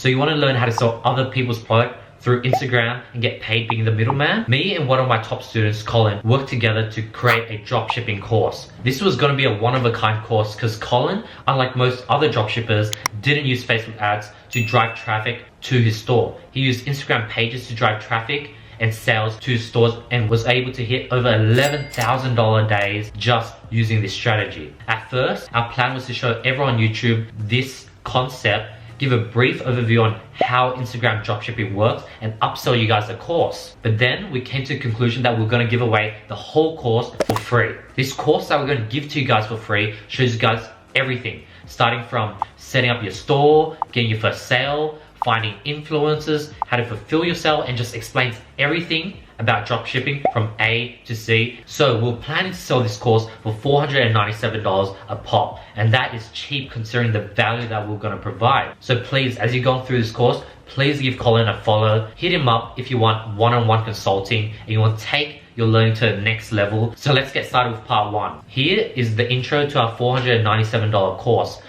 So you want to learn how to sell other people's product through Instagram and get paid being the middleman. Me and one of my top students, Colin, worked together to create a dropshipping course. This was going to be a one-of-a-kind course because Colin, unlike most other dropshippers, didn't use Facebook ads to drive traffic to his store. He used Instagram pages to drive traffic and sales to stores and was able to hit over $11,000 days just using this strategy. At first, our plan was to show everyone on YouTube this concept, give a brief overview on how Instagram dropshipping works, and upsell you guys a course. But then we came to the conclusion that we're going to give away the whole course for free. This course that we're going to give to you guys for free shows you guys everything, starting from setting up your store, getting your first sale, finding influencers, how to fulfill your sale, and just explains everything about dropshipping from A to Z. So we're planning to sell this course for $497 a pop, and that is cheap considering the value that we're going to provide. So please, as you're going through this course, please give Colin a follow. Hit him up if you want one-on-one consulting and you want to take your learning to the next level. So let's get started with part one. Here is the intro to our $497 course.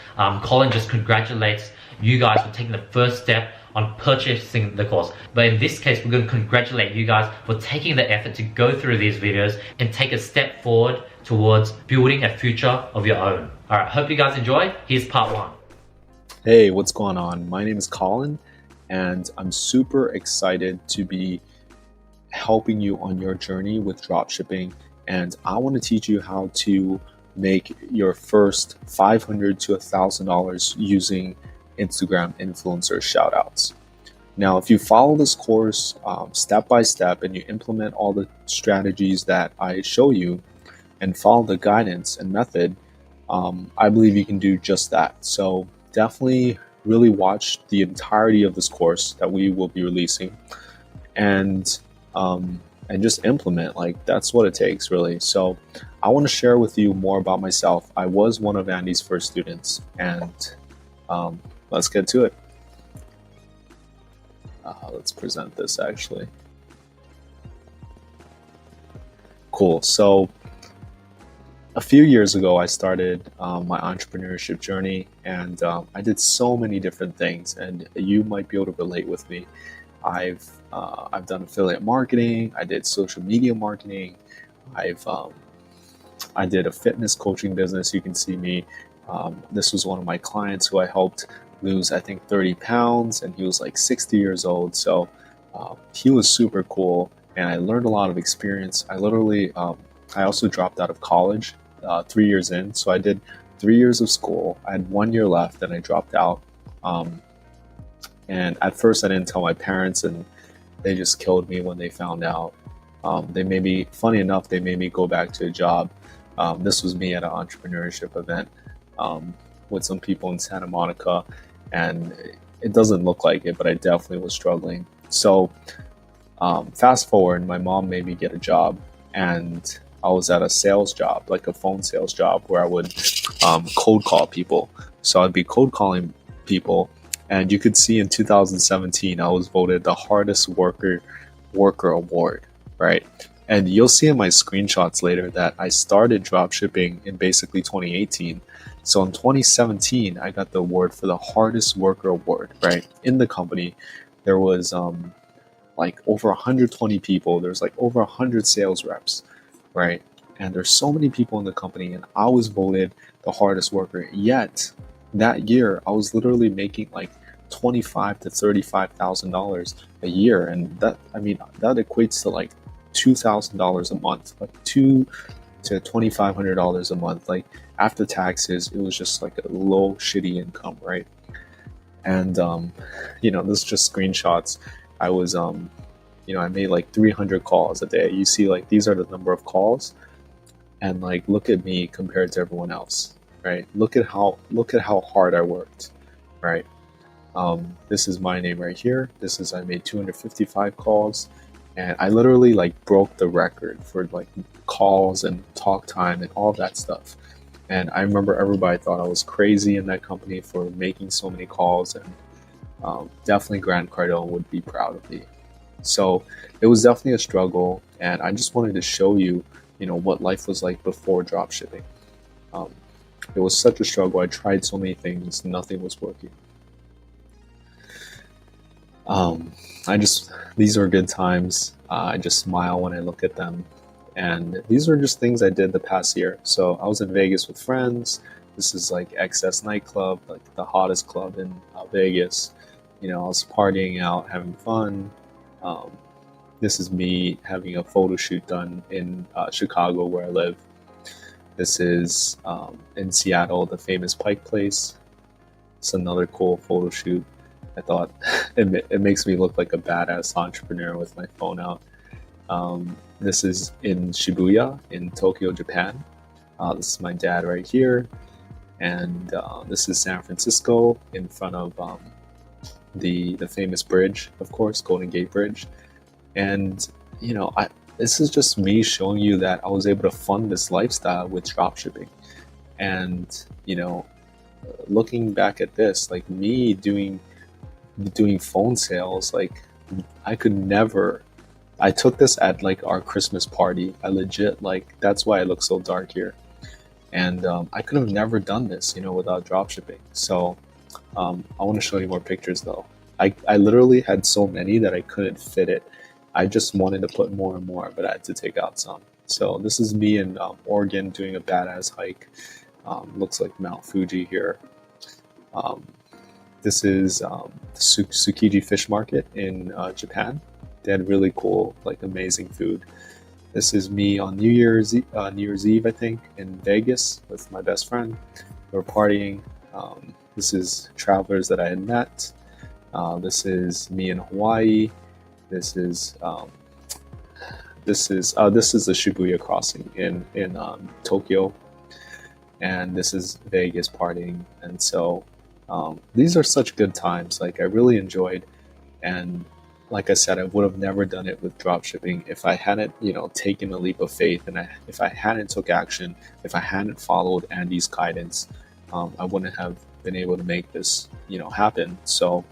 Colin just congratulates you guys for taking the first step on purchasing the course. But in this case, we're going to congratulate you guys for taking the effort to go through these videos and take a step forward towards building a future of your own. All right, hope you guys enjoy. Here's part one. Hey, what's going on? My name is Colin, and I'm super excited to be helping you on your journey with dropshipping. And I want to teach you how to make your first $500 to $1,000 using Instagram influencer shoutouts. Now, if you follow this course step by step and you implement all the strategies that I show you and follow the guidance and method, I believe you can do just that. So definitely really watch the entirety of this course that we will be releasing and just implement. Like, that's what it takes, really. So I want to share with you more about myself. I was one of Andy's first students, and let's get to it. Let's present this actually. Cool. So a few years ago, I started my entrepreneurship journey, and I did so many different things, and you might be able to relate with me. I've done affiliate marketing. I did social media marketing. I did a fitness coaching business. You can see me. This was one of my clients who I helped lose, I think, 30 pounds, and he was like 60 years old. So he was super cool, and I learned a lot of experience. I literally, I also dropped out of college 3 years in. So I did 3 years of school. I had 1 year left, and I dropped out. And at first I didn't tell my parents, and they just killed me when they found out. They made me, funny enough, they made me go back to a job. This was me at an entrepreneurship event with some people in Santa Monica, and it doesn't look like it, but I definitely was struggling. So fast forward, my mom made me get a job, and I was at a sales job, like a phone sales job, where I would cold call people. So I'd be cold calling people, and you could see in 2017, I was voted the hardest worker award, right? And you'll see in my screenshots later that I started dropshipping in basically 2018. So in 2017, I got the award for the hardest worker award, right? In the company, there was like over 120 people. There's like over 100 sales reps, right? And there's so many people in the company, and I was voted the hardest worker. Yet that year, I was literally making like $25,000 to $35,000 a year, and that equates to like $2,000 a month, like $2,000 to $2,500 a month. Like after taxes, it was just like a low, shitty income, right? And this is just screenshots. I was I made like 300 calls a day. You see, like, these are the number of calls, and like, look at me compared to everyone else, right? Look at how hard I worked, right? This is my name right here. I made 255 calls, and I literally like broke the record for like calls and talk time and all that stuff. And I remember everybody thought I was crazy in that company for making so many calls, and definitely Grant Cardone would be proud of me. So it was definitely a struggle, and I just wanted to show you, what life was like before dropshipping. It was such a struggle. I tried so many things, nothing was working. These are good times. I just smile when I look at them. And these are just things I did the past year. So I was in Vegas with friends. This is like XS nightclub, like the hottest club in Vegas. I was partying out, having fun. Um, this is me having a photo shoot done in Chicago, where I live. This is in Seattle, the famous Pike Place. It's another cool photo shoot. I thought it makes me look like a badass entrepreneur with my phone out. This is in Shibuya in Tokyo, Japan. This is my dad right here. And this is San Francisco in front of the famous bridge, of course, Golden Gate Bridge. And, this is just me showing you that I was able to fund this lifestyle with dropshipping. And, looking back at this, like me doing phone sales, like I took this at like our Christmas party. I legit, like, that's why it looks so dark here. And I could have never done this, without dropshipping. So I want to show you more pictures though. I literally had so many that I couldn't fit it. I just wanted to put more and more, but I had to take out some. So this is me in Oregon doing a badass hike. Looks like Mount Fuji here. This is Tsukiji Fish Market in Japan. They had really cool, like amazing food. This is me on New Year's Eve, I think, in Vegas with my best friend. We were partying. This is travelers that I had met. This is me in Hawaii. This is the Shibuya crossing in Tokyo, and this is Vegas partying. And so these are such good times. Like I really enjoyed, and like I said, I would have never done it with dropshipping if I hadn't, taken a leap of faith, and if I hadn't took action, if I hadn't followed Andy's guidance, I wouldn't have been able to make this, happen. So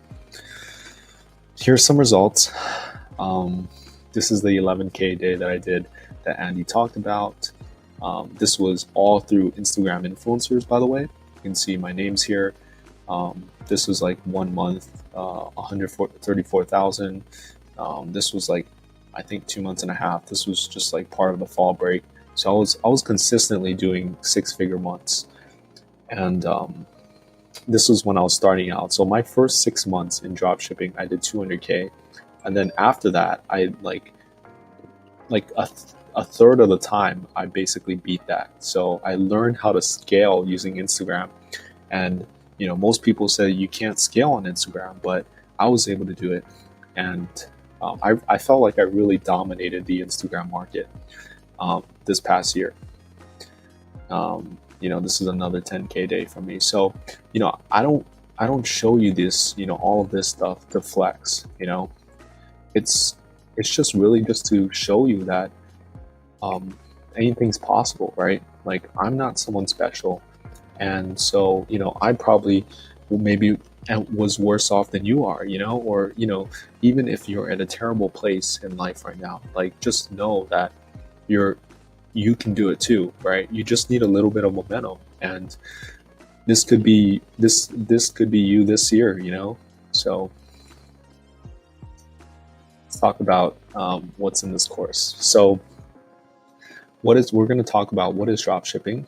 here's some results. This is the 11K day that I did that Andy talked about. This was all through Instagram influencers, by the way. You can see my name's here. This was like 1 month, 134,000. This was like, I think 2 months and a half. This was just like part of the fall break. So I was consistently doing 6-figure months. And this was when I was starting out. So my first 6 months in dropshipping, I did 200K. And then after that, I like a third of the time, I basically beat that. So I learned how to scale using Instagram. And, most people say you can't scale on Instagram, but I was able to do it. And I felt like I really dominated the Instagram market this past year. This is another 10K day for me. So, I don't show you this, all of this stuff to flex, It's just really just to show you that anything's possible, right? Like I'm not someone special. And so, I probably maybe was worse off than you are, or, even if you're at a terrible place in life right now, like just know that you can do it too, right? You just need a little bit of momentum, and this could be you this year, So let's talk about what's in this course. So we're going to talk about what is dropshipping.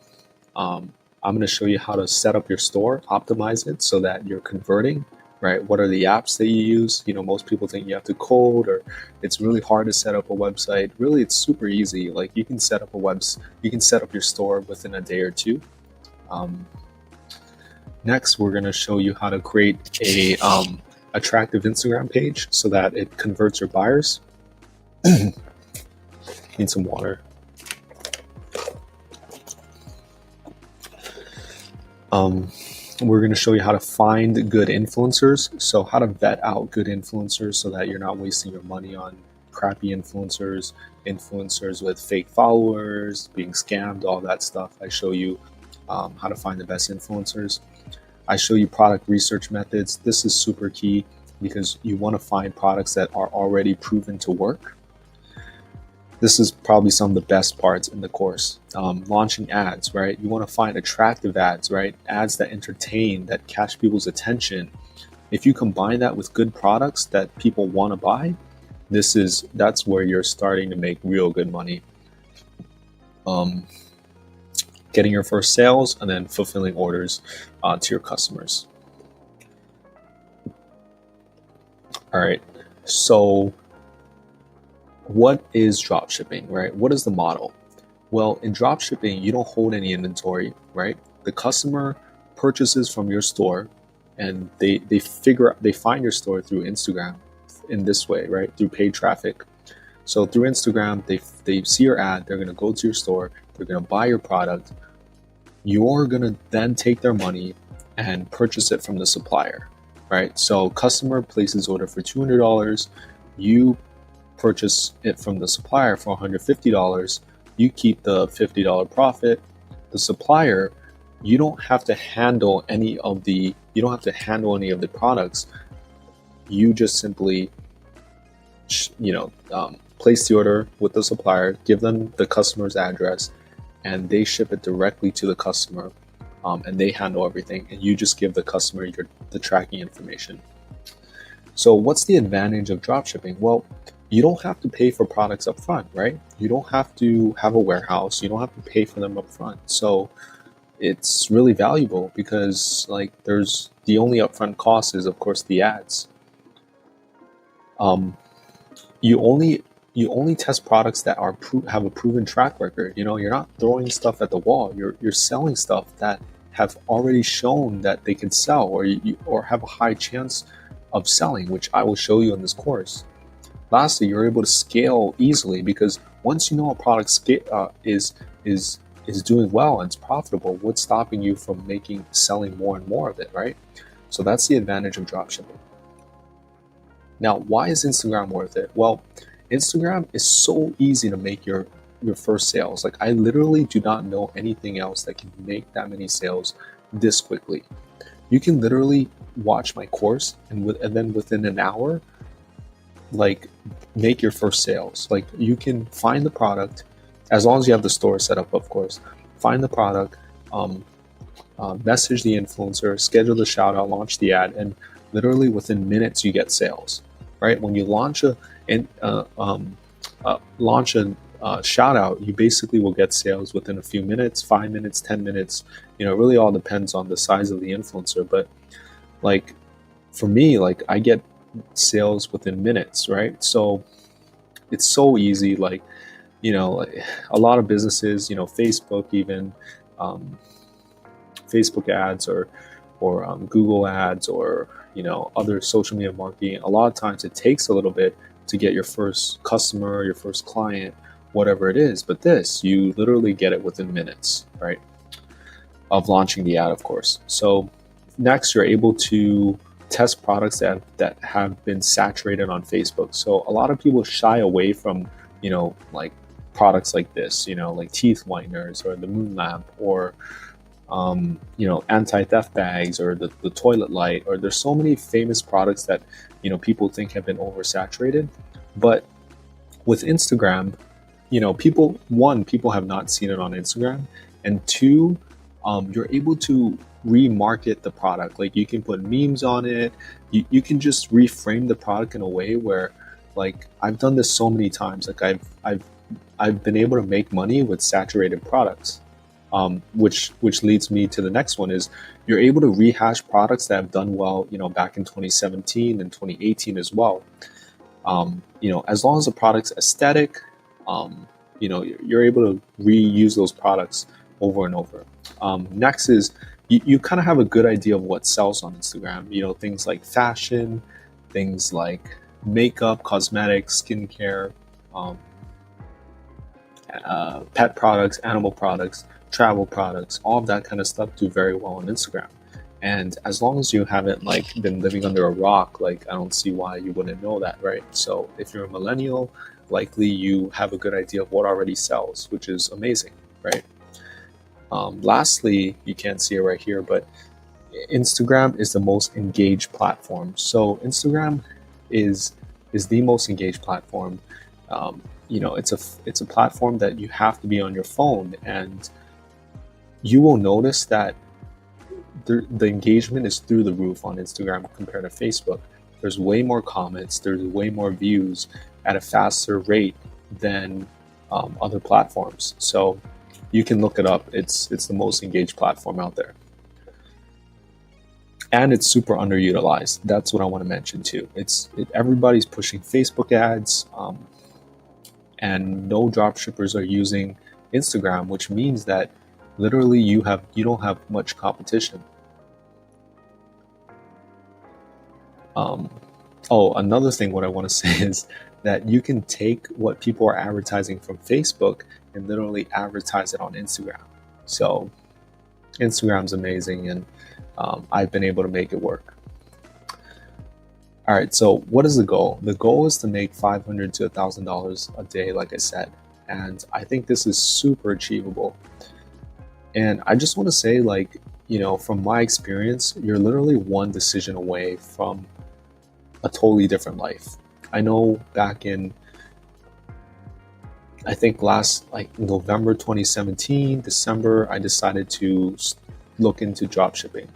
I'm going to show you how to set up your store, optimize it so that you're converting, right? What are the apps that you use? Most people think you have to code, or it's really hard to set up a website. Really, it's super easy. Like you can set up your store within a day or two. Next, we're going to show you how to create a attractive Instagram page so that it converts your buyers. Need some water. We're going to show you how to find good influencers. So how to vet out good influencers so that you're not wasting your money on crappy influencers with fake followers, being scammed, all that stuff. I show you how to find the best influencers. I show you product research methods. This is super key because you want to find products that are already proven to work. This is probably some of the best parts in the course. Launching ads, right? You want to find attractive ads, right? Ads that entertain, that catch people's attention. if you combine that with good products that people want to buy, that's where you're starting to make real good money. Getting your first sales and then fulfilling orders to your customers. All right, so what is dropshipping, right? What is the model? Well, in dropshipping, you don't hold any inventory, right? The customer purchases from your store, and they find your store through Instagram in this way, right? Through paid traffic. So through Instagram, they see your ad, they're gonna go to your store, they're gonna buy your product. You're gonna then take their money and purchase it from the supplier, right? So customer places order for $200, you purchase it from the supplier for $150, you keep the $50 profit. The supplier, you don't have to handle any of the products. You just simply place the order with the supplier, give them the customer's address, and they ship it directly to the customer, and they handle everything, and you just give the customer the tracking information. So what's the advantage of dropshipping? Well, you don't have to pay for products up front, right? You don't have to have a warehouse. You don't have to pay for them up front. So it's really valuable because there's the only upfront cost is, of course, the ads. You only test products that have a proven track record. You're not throwing stuff at the wall. You're selling stuff that have already shown that they can sell, or have a high chance of selling, which I will show you in this course. Lastly, you're able to scale easily because once you know a product is doing well and it's profitable, what's stopping you from selling more and more of it, right? So that's the advantage of dropshipping. Now, why is Instagram worth it? Well, Instagram is so easy to make your first sales. I literally do not know anything else that can make that many sales this quickly. You can literally watch my course and then within an hour, make your first sales. You can find the product, as long as you have the store set up, of course. Find the product, message the influencer, schedule the shout out, launch the ad, and literally within minutes you get sales, right? When you launch a shout out, you basically will get sales within a few minutes, 5 minutes, 10 minutes. It really all depends on the size of the influencer. But for me, I get sales within minutes, right? So it's so easy. A lot of businesses, Facebook, even Facebook ads or Google ads, or other social media marketing, a lot of times it takes a little bit to get your first customer, your first client, whatever it is. But this, you literally get it within minutes, right, of launching the ad, of course. So next, you're able to test products that have been saturated on Facebook. So a lot of people shy away from products like this, like teeth whiteners or the moon lamp, or anti-theft bags, or the toilet light, or there's so many famous products that people think have been oversaturated. But with Instagram, people have not seen it on Instagram, and two, you're able to remarket the product. You can put memes on it. You can just reframe the product in a way where, I've done this so many times. I've been able to make money with saturated products, which leads me to the next one. Is you're able to rehash products that have done well, back in 2017 and 2018 as well. As long as the product's aesthetic, you're able to reuse those products over and over. Next is you kind of have a good idea of what sells on Instagram. Things like fashion, things like makeup, cosmetics, skincare, pet products, animal products, travel products, all of that kind of stuff do very well on Instagram. And as long as you haven't been living under a rock, I don't see why you wouldn't know that, right? So if you're a millennial, likely you have a good idea of what already sells, which is amazing, right? Lastly, you can't see it right here, but Instagram is the most engaged platform. So Instagram is the most engaged platform. It's a platform that you have to be on your phone, and you will notice that the engagement is through the roof on Instagram compared to Facebook. There's way more comments, there's way more views at a faster rate than other platforms. So you can look it up. It's the most engaged platform out there. And it's super underutilized. That's what I want to mention too. Everybody's pushing Facebook ads, and no dropshippers are using Instagram, which means that literally you don't have much competition. Another thing what I want to say is that you can take what people are advertising from Facebook and literally advertise it on Instagram. So Instagram's amazing, and I've been able to make it work. All right, so what is the goal? The goal is to make $500 to $1,000 a day, like I said, and I think this is super achievable. And I just want to say, from my experience, you're literally one decision away from a totally different life. I know back in, I think November 2017, December, I decided to look into dropshipping,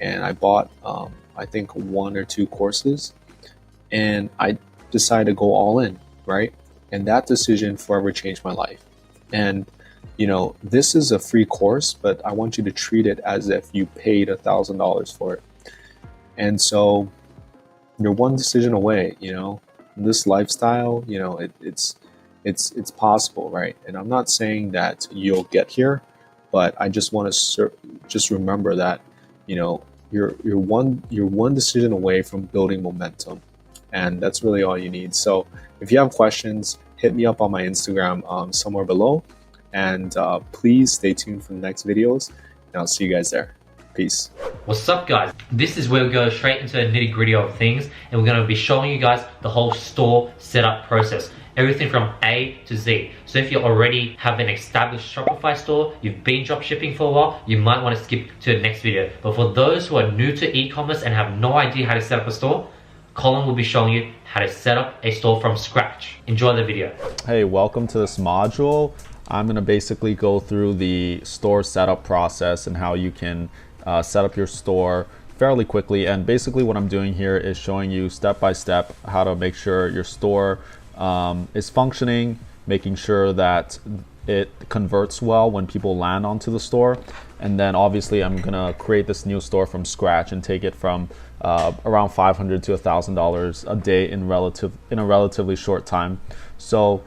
and I bought I think 1 or 2 courses, and I decided to go all in, right? And that decision forever changed my life. And this is a free course, but I want you to treat it as if you paid $1,000 for it. And so you're one decision away. This lifestyle, it's possible, right? And I'm not saying that you'll get here, but I just want to just remember that you're one decision away from building momentum, and that's really all you need. So if you have questions, hit me up on my Instagram somewhere below, and please stay tuned for the next videos, and I'll see you guys there. Peace. What's up, guys? This is where we go straight into the nitty gritty of things, and we're going to be showing you guys the whole store setup process. Everything from A to Z. So if you already have an established Shopify store, you've been dropshipping for a while, you might want to skip to the next video. But for those who are new to e-commerce and have no idea how to set up a store, Colin will be showing you how to set up a store from scratch. Enjoy the video. Hey, welcome to this module. I'm going to basically go through the store setup process and how you can set up your store fairly quickly. And basically what I'm doing here is showing you step by step how to make sure your store is functioning, making sure that it converts well when people land onto the store. And then obviously I'm gonna create this new store from scratch and take it from around $500 to $1,000 a day in a relatively short time. So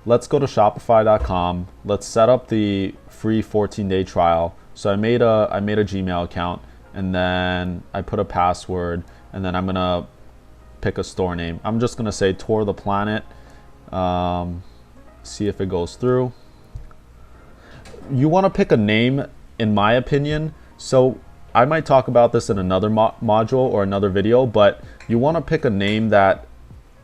let's go to Shopify.com. Let's set up the free 14-day trial. So I made a Gmail account, and then I put a password, and then I'm gonna pick a store name. I'm just gonna say Tour the Planet. See if it goes through. You want to pick a name, in my opinion. So I might talk about this in another module or another video, but you want to pick a name that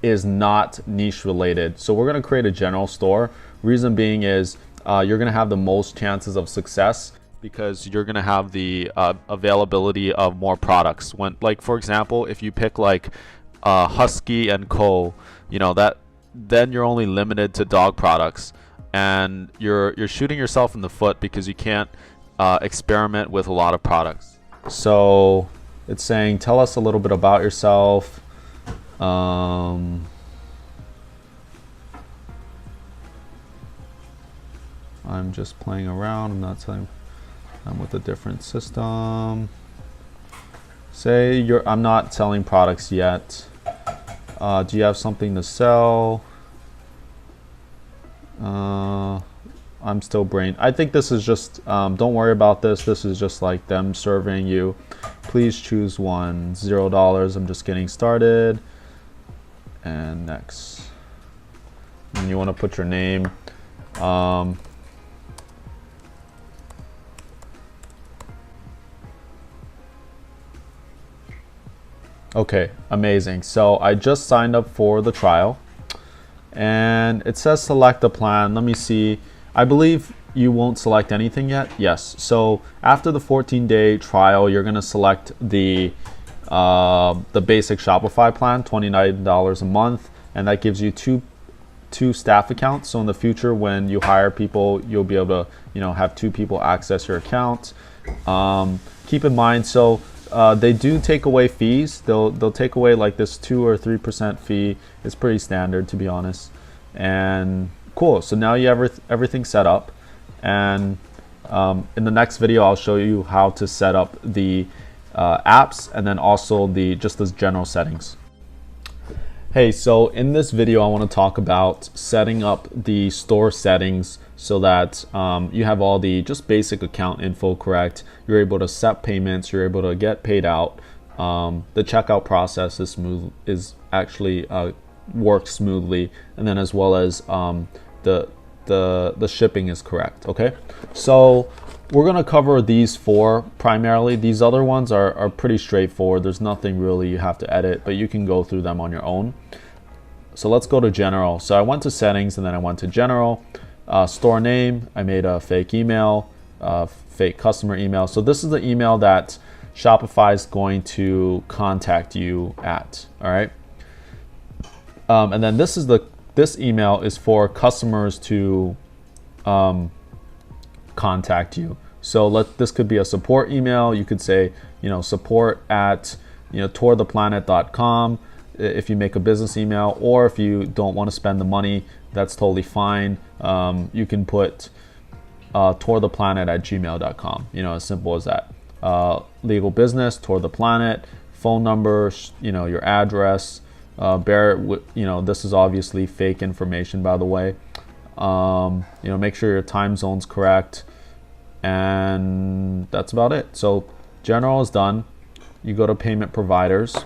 is not niche related. So we're going to create a general store. Reason being is you're going to have the most chances of success because you're going to have the availability of more products. For example, if you pick Husky and Co, then you're only limited to dog products, and you're shooting yourself in the foot because you can't experiment with a lot of products. So it's saying, tell us a little bit about yourself. I'm just playing around. I'm not telling. I'm with a different system. Say I'm not selling products yet. Do you have something to sell? I'm still I think this is just, don't worry about this. This is just like them surveying you. Please choose one. $0. I'm just getting started. And next. And you want to put your name. Okay, amazing. So I just signed up for the trial, and it says select a plan. Let me see. I believe you won't select anything yet. Yes. So after the 14-day trial, you're going to select the basic Shopify plan, $29 a month, and that gives you two staff accounts. So in the future, when you hire people, you'll be able to have 2 people access your account. keep in mind, so they do take away fees. They'll take away like this 2 or 3% fee. It's pretty standard, to be honest. And cool. So now you have everything set up. And in the next video, I'll show you how to set up the apps and then also just the general settings. Hey, so in this video, I want to talk about setting up the store settings so that you have all the just basic account info correct. You're able to set payments. You're able to get paid out. The checkout process is actually works smoothly, and then as well as the shipping is correct. Okay, so we're gonna cover these 4 primarily. These other ones are pretty straightforward. There's nothing really you have to edit, but you can go through them on your own. So let's go to general. So I went to settings and then I went to general. Store name, I made a fake email, fake customer email. So this is the email that Shopify is going to contact you at, all right? And then this email is for customers to contact you. So this could be a support email. You could say, support at, tourtheplanet.com if you make a business email, or if you don't want to spend the money, that's totally fine. You can put tourtheplanet@gmail.com, as simple as that. Legal business, Tour the Planet, phone number, your address. This is obviously fake information, by the way. Make sure your time zone's correct, and that's about it. So general is done. You go to payment providers.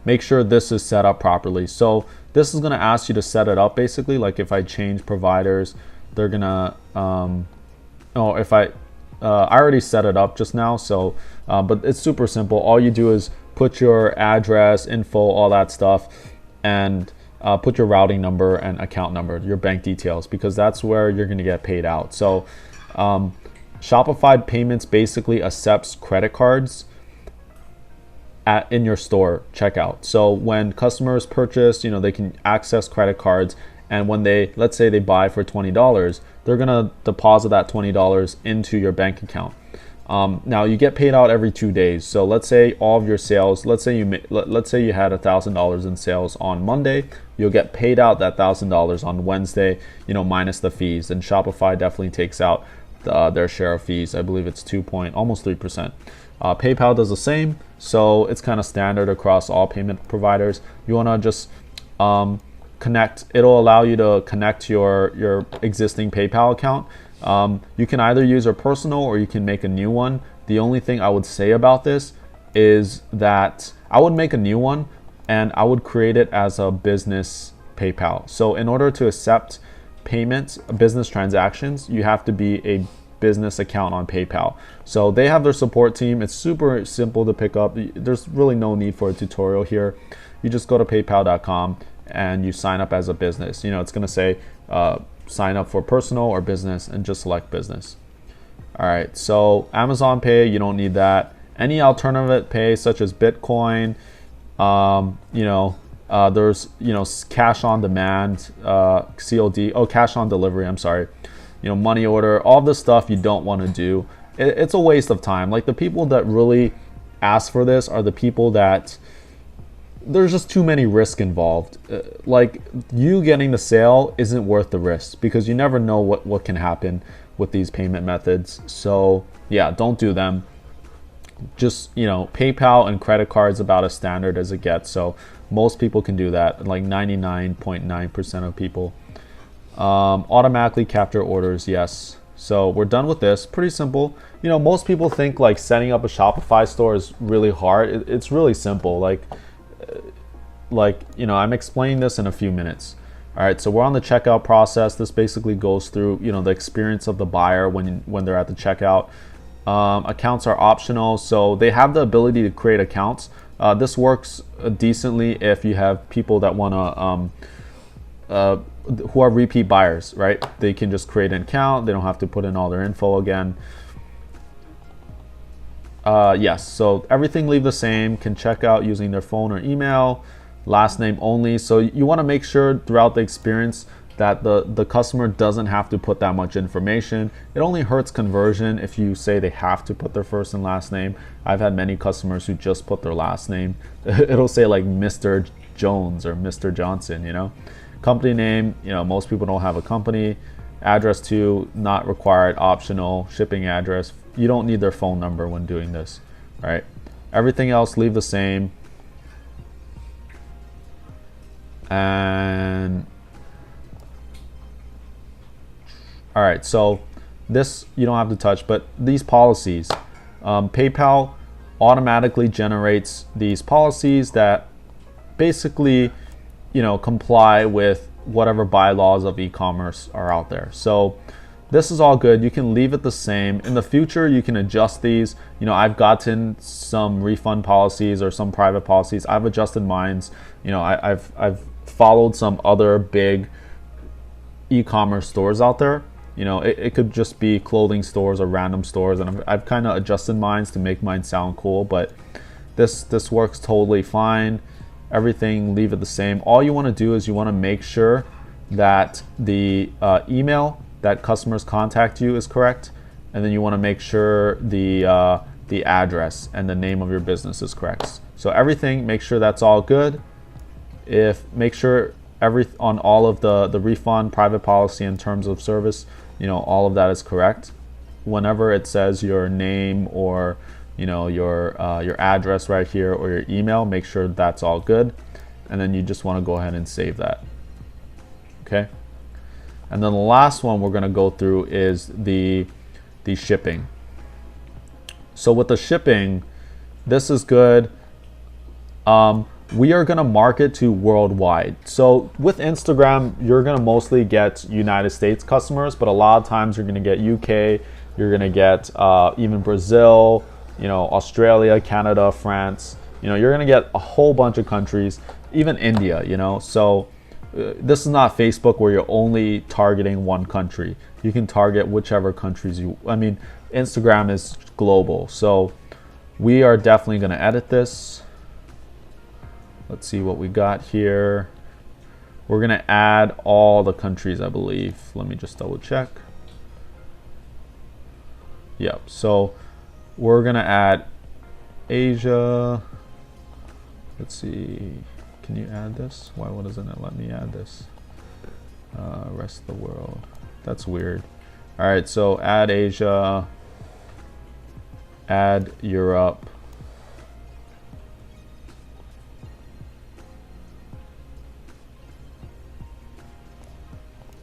Make sure this is set up properly. So this is going to ask you to set it up basically. Like if I change providers, they're gonna I already set it up just now, so but it's super simple. All you do is put your address, info, all that stuff, and put your routing number and account number, your bank details, because that's where you're going to get paid out. So Shopify Payments basically accepts credit cards in your store checkout. So when customers purchase, they can access credit cards, and when let's say they buy for $20, they're going to deposit that $20 into your bank account. Now you get paid out every 2 days. So let's say all of your sales, let's say you had $1,000 in sales on Monday, you'll get paid out that $1,000 on Wednesday, minus the fees. And Shopify definitely takes out their share of fees. I believe it's almost 3%. PayPal does the same, so it's kind of standard across all payment providers. You want to just connect. It'll allow you to connect your existing PayPal account. You can either use your personal or you can make a new one. The only thing I would say about this is that I would make a new one and I would create it as a business PayPal. So in order to accept payments, business transactions, you have to be a business account on PayPal. So they have their support team. It's super simple to pick up. There's really no need for a tutorial here. You just go to paypal.com and you sign up as a business. It's going to say sign up for personal or business, and just select business. All right, so Amazon Pay, you don't need that. Any alternative pay such as Bitcoin, there's cash on demand, COD, cash on delivery, I'm sorry, money order, all this stuff you don't want to do. It's a waste of time. Like the people that really ask for this are the people that there's just too many risks involved. Like you getting the sale isn't worth the risk, because you never know what can happen with these payment methods. So yeah, don't do them. Just PayPal and credit cards about as standard as it gets. So most people can do that, like 99.9% of people. Automatically capture orders, yes. So we're done with this. Pretty simple. Most people think like setting up a Shopify store is really hard. It's really simple. I'm explaining this in a few minutes. All right, so we're on the checkout process. This basically goes through, the experience of the buyer when they're at the checkout. Accounts are optional, so they have the ability to create accounts. This works decently if you have people that want to, who are repeat buyers, right? They can just create an account. They don't have to put in all their info again. Yes, so everything leave the same. Can check out using their phone or email. Last name only. So you want to make sure throughout the experience that the customer doesn't have to put that much information. It only hurts conversion if you say they have to put their first and last name. I've had many customers who just put their last name. It'll say like Mr. Jones or Mr. Johnson, you know. Company name, you know, most people don't have a company. Address to, not required, optional. Shipping address, you don't need their phone number when doing this, right? Everything else leave the same. And all right, so this you don't have to touch, but these policies, PayPal automatically generates these policies that basically, you know, comply with whatever bylaws of e-commerce are out there. So this is all good. You can leave it the same. In the future, you can adjust these. You know, I've gotten some refund policies or some private policies. I've adjusted mines. You know, I've followed some other big e-commerce stores out there. You know, it could just be clothing stores or random stores, and I've kind of adjusted mines to make mine sound cool, but this works totally fine. Everything, leave it the same. All you want to do is you want to make sure that the email that customers contact you is correct, and then you want to make sure the address and the name of your business is correct. So everything, make sure that's all good. Make sure on all of the refund, private policy, and terms of service, you know, all of that is correct. Whenever it says your name or, you know, your address right here or your email, make sure that's all good, and then you just want to go ahead and save that. Okay, and then the last one we're going to go through is the shipping. So with the shipping, this is good. We are going to market to worldwide. So with Instagram, you're going to mostly get United States customers, but a lot of times you're going to get UK, you're going to get even Brazil, you know, Australia, Canada, France. You know, you're going to get a whole bunch of countries, even India, you know. So this is not Facebook where you're only targeting one country. You can target whichever countries I mean, Instagram is global. So we are definitely going to edit this. Let's see what we got here. We're going to add all the countries, I believe. Let me just double check. Yep. So we're going to add Asia. Let's see. Can you add this? Why doesn't it let me add this? Rest of the world. That's weird. All right. So add Asia. Add Europe.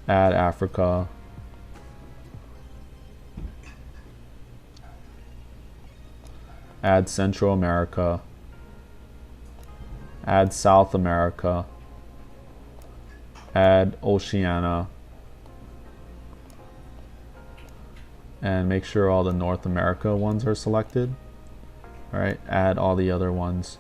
Add Africa. Add Central America. Add South America. Add Oceania. And make sure all the North America ones are selected. All right, add all the other ones.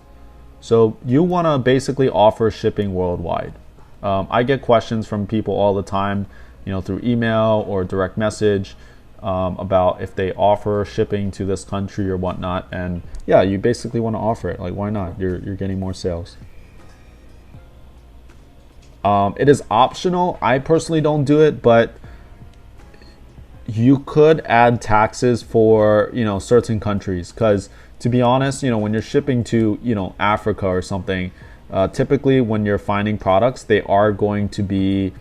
So you want to basically offer shipping worldwide. I get questions from people all the time, you know, through email or direct message about if they offer shipping to this country or whatnot. And yeah, you basically want to offer it. Like, why not? You're getting more sales. It is optional. I personally don't do it, but you could add taxes for, you know, certain countries. Because to be honest, you know, when you're shipping to, you know, Africa or something, typically when you're finding products, they are going to be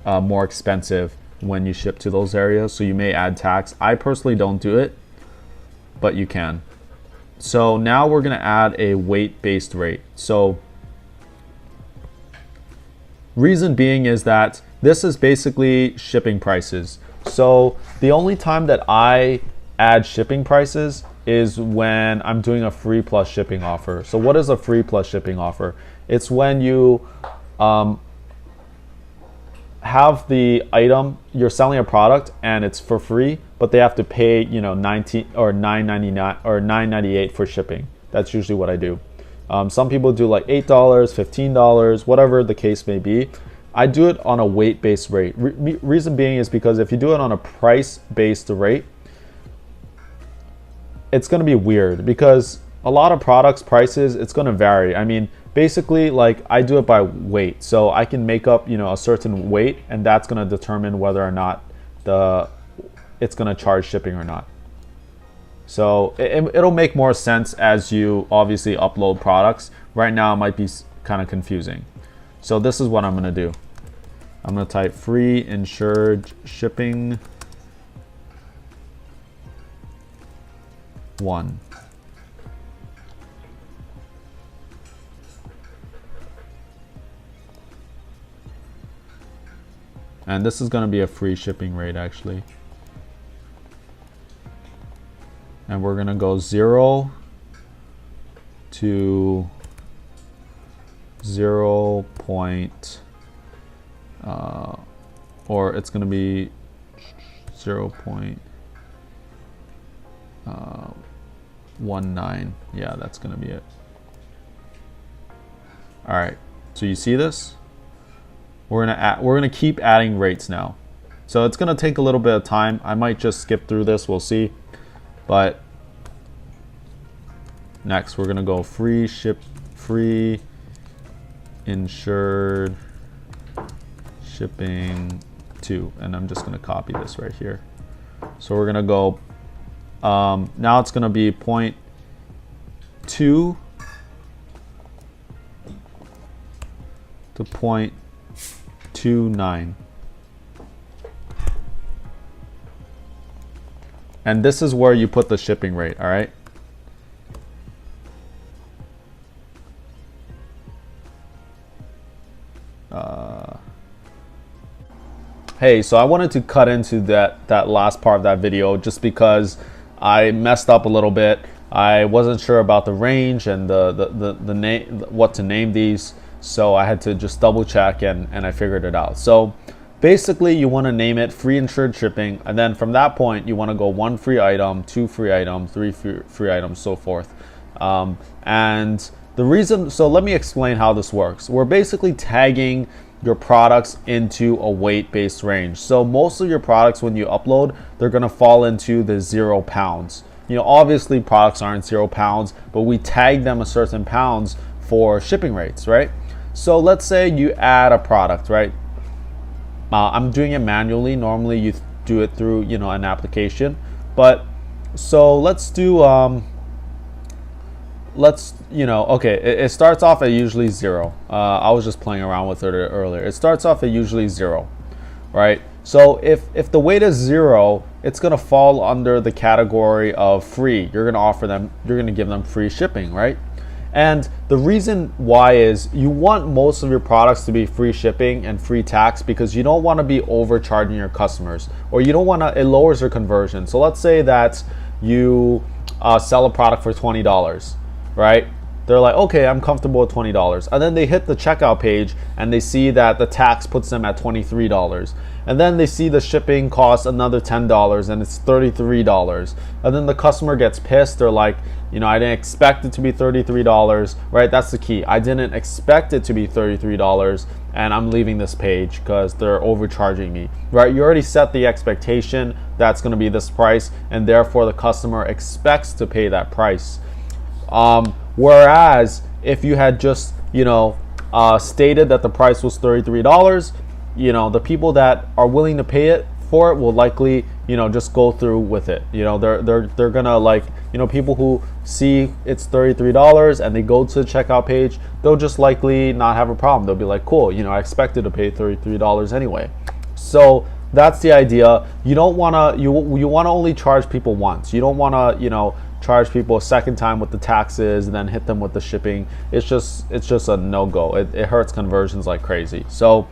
more expensive when you ship to those areas. So you may add tax. I personally don't do it, but you can. So now we're going to add a weight-based rate. So reason being is that this is basically shipping prices. So the only time that I add shipping prices is when I'm doing a free plus shipping offer. So what is a free plus shipping offer? It's when you have the item, you're selling a product and it's for free, but they have to pay, you know, $19 or $9.99 or $9.98 for shipping. That's usually what I do. Some people do like $8, $15, whatever the case may be. I do it on a weight-based rate. Reason being is because if you do it on a price-based rate, it's going to be weird because a lot of products prices, it's going to vary. I mean, basically like I do it by weight. So I can make up, a certain weight, and that's going to determine whether or not it's going to charge shipping or not. So it'll make more sense as you obviously upload products. Right now it might be kind of confusing. So this is what I'm going to do. I'm going to type free insured shipping 1. And this is going to be a free shipping rate actually. And we're going to go 0 to 0. Or it's going to be 0.19. Yeah, that's going to be it. All right. So you see this? We're gonna keep adding rates now. So it's gonna take a little bit of time. I might just skip through this. We'll see. But next, we're gonna go free insured shipping 2, and I'm just gonna copy this right here. So we're gonna go. Now it's gonna be 0.2 to 0.29. And this is where you put the shipping rate, all right? Hey, so I wanted to cut into that last part of that video just because I messed up a little bit. I wasn't sure about the range and the name, what to name these. So I had to just double check and I figured it out. So basically you want to name it free insured shipping, and then from that point you want to go 1 free item, 2 free items, 3 free items, so forth. And the reason, so let me explain how this works. We're basically tagging your products into a weight-based range. So most of your products, when you upload, they're going to fall into the 0 pounds. Obviously products aren't 0 pounds, but we tag them a certain pounds for shipping rates, right? So let's say you add a product, right? I'm doing it manually. Normally you do it through, an application. But so let's do, okay, it starts off at usually 0. I was just playing around with it earlier. It starts off at usually 0, right? So if the weight is 0, it's gonna fall under the category of free. You're gonna give them free shipping, right? And the reason why is you want most of your products to be free shipping and free tax, because you don't want to be overcharging your customers, or you don't want to, it lowers your conversion. So let's say that you sell a product for $20, right? They're like, okay, I'm comfortable with $20. And then they hit the checkout page and they see that the tax puts them at $23. And then they see the shipping costs another $10 and it's $33. And then the customer gets pissed. They're like, I didn't expect it to be $33, right? That's the key. I didn't expect it to be $33 and I'm leaving this page because they're overcharging me, right? You already set the expectation that's going to be this price, and therefore the customer expects to pay that price. Whereas if you had just, stated that the price was $33, the people that are willing to pay it for it will likely, just go through with it. They're gonna, like, people who see it's $33 and they go to the checkout page, they'll just likely not have a problem. They'll be like, cool, I expected to pay $33 anyway. So that's the idea. You don't wanna, you wanna only charge people once. You don't wanna, charge people a second time with the taxes and then hit them with the shipping. It's just a no-go. It hurts conversions like crazy. So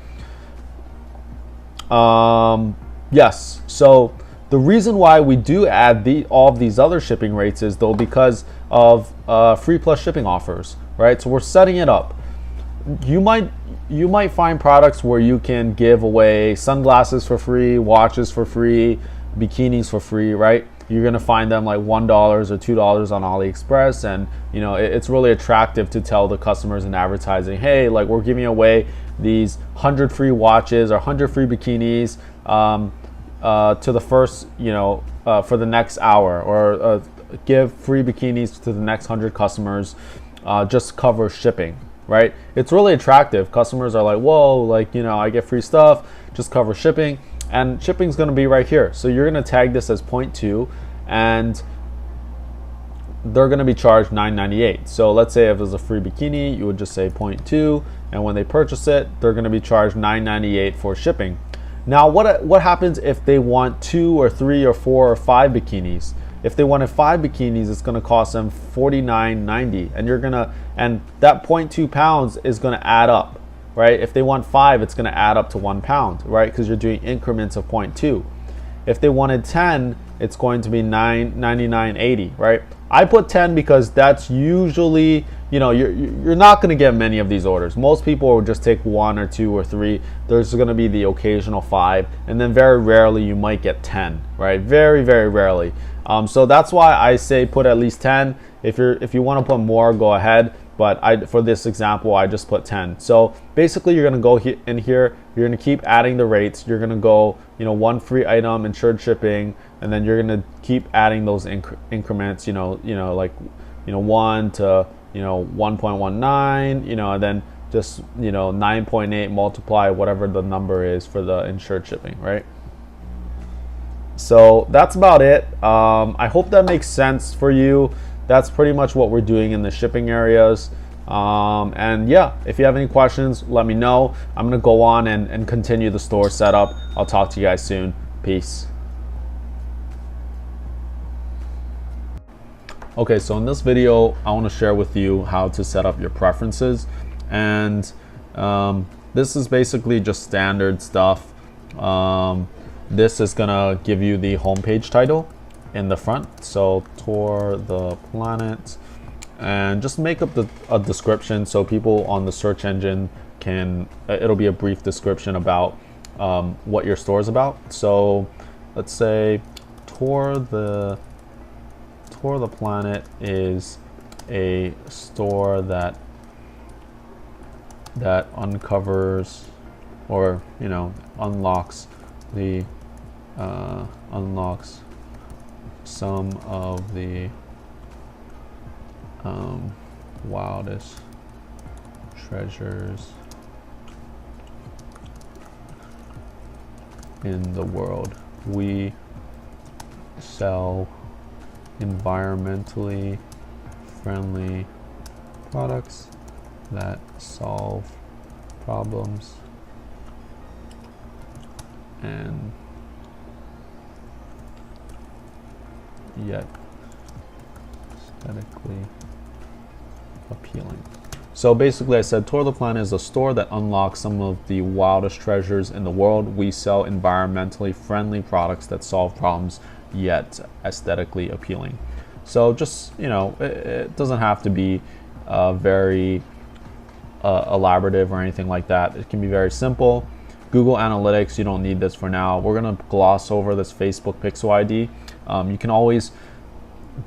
yes, so the reason why we do add all of these other shipping rates is though because of free plus shipping offers, right? So we're setting it up. You might find products where you can give away sunglasses for free, watches for free, bikinis for free, right? You're gonna find them like $1 or $2 on AliExpress, and it's really attractive to tell the customers in advertising, hey, like, we're giving away these 100 free watches or 100 free bikinis to the first, for the next hour, or give free bikinis to the next 100 customers, just cover shipping, right? It's really attractive. Customers are like, whoa, like, you know, I get free stuff, just cover shipping, and shipping's going to be right here. So you're going to tag this as 0.2, and they're going to be charged $9.98. So let's say if it was a free bikini, you would just say 0.2, and when they purchase it, they're going to be charged $9.98 for shipping. Now, what happens if they want 2 or 3 or 4 or 5 bikinis? If they wanted 5 bikinis, it's going to cost them $49.90, and that 0.2 pounds is going to add up, right? If they want 5, it's going to add up to 1 pound, right? Because you're doing increments of 0.2. If they wanted 10, it's going to be $9.99.80, right? I put 10 because that's usually, you know, you're not going to get many of these orders. Most people will just take 1 or 2 or 3. There's going to be the occasional 5, and then very rarely you might get 10, right? Very, very rarely. So that's why I say put at least 10. If you want to put more, go ahead. But for this example, I just put 10. So basically, you're going to go in here. You're going to keep adding the rates. You're going to go, you know, 1 free item, insured shipping, and then you're going to keep adding those increments. You know, like, you know, 1 to, you know, 1.19. You know, and then just, you know, 9.8 multiply whatever the number is for the insured shipping, right? So that's about it. I hope that makes sense for you. That's pretty much what we're doing in the shipping areas. And yeah, if you have any questions, let me know. I'm going to go on and continue the store setup. I'll talk to you guys soon. Peace. Okay, so in this video, I want to share with you how to set up your preferences. And this is basically just standard stuff. This is gonna give you the homepage title in the front. So tour the planet, and just make up a description so people on the search engine can, it'll be a brief description about what your store is about. So let's say tour the planet is a store that uncovers, or, you know, unlocks some of the wildest treasures in the world. We sell environmentally friendly products that solve problems and yet aesthetically appealing. So basically I said Tour the Planet is a store that unlocks some of the wildest treasures in the world. We sell environmentally friendly products that solve problems yet aesthetically appealing. So just, you know, it doesn't have to be very elaborative or anything like that. It can be very simple. Google Analytics, you don't need this for now. We're gonna gloss over this Facebook Pixel ID. You can always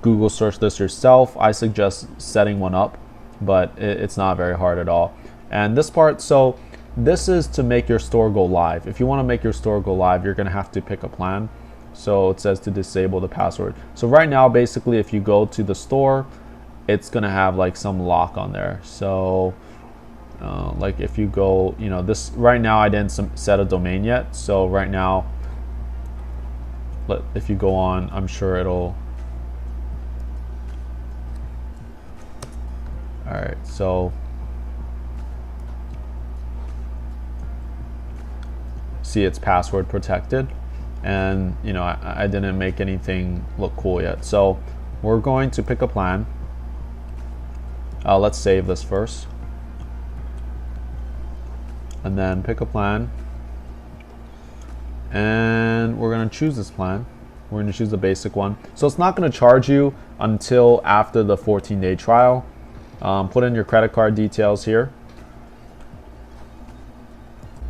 Google search this yourself. I suggest setting one up, but it's not very hard at all. And this part, so this is to make your store go live. If you want to make your store go live, you're gonna have to pick a plan. So it says to disable the password. So right now, basically, if you go to the store, it's gonna have like some lock on there. So like if you go, you know, this right now I didn't set a domain yet. So right now, if you go on, I'm sure it'll. All right, so see, it's password protected, and you know I didn't make anything look cool yet. So we're going to pick a plan. Let's save this first, and then pick a plan, and we're going to choose this plan. We're going to choose the basic one. So it's not going to charge you until after the 14-day trial. Put in your credit card details here.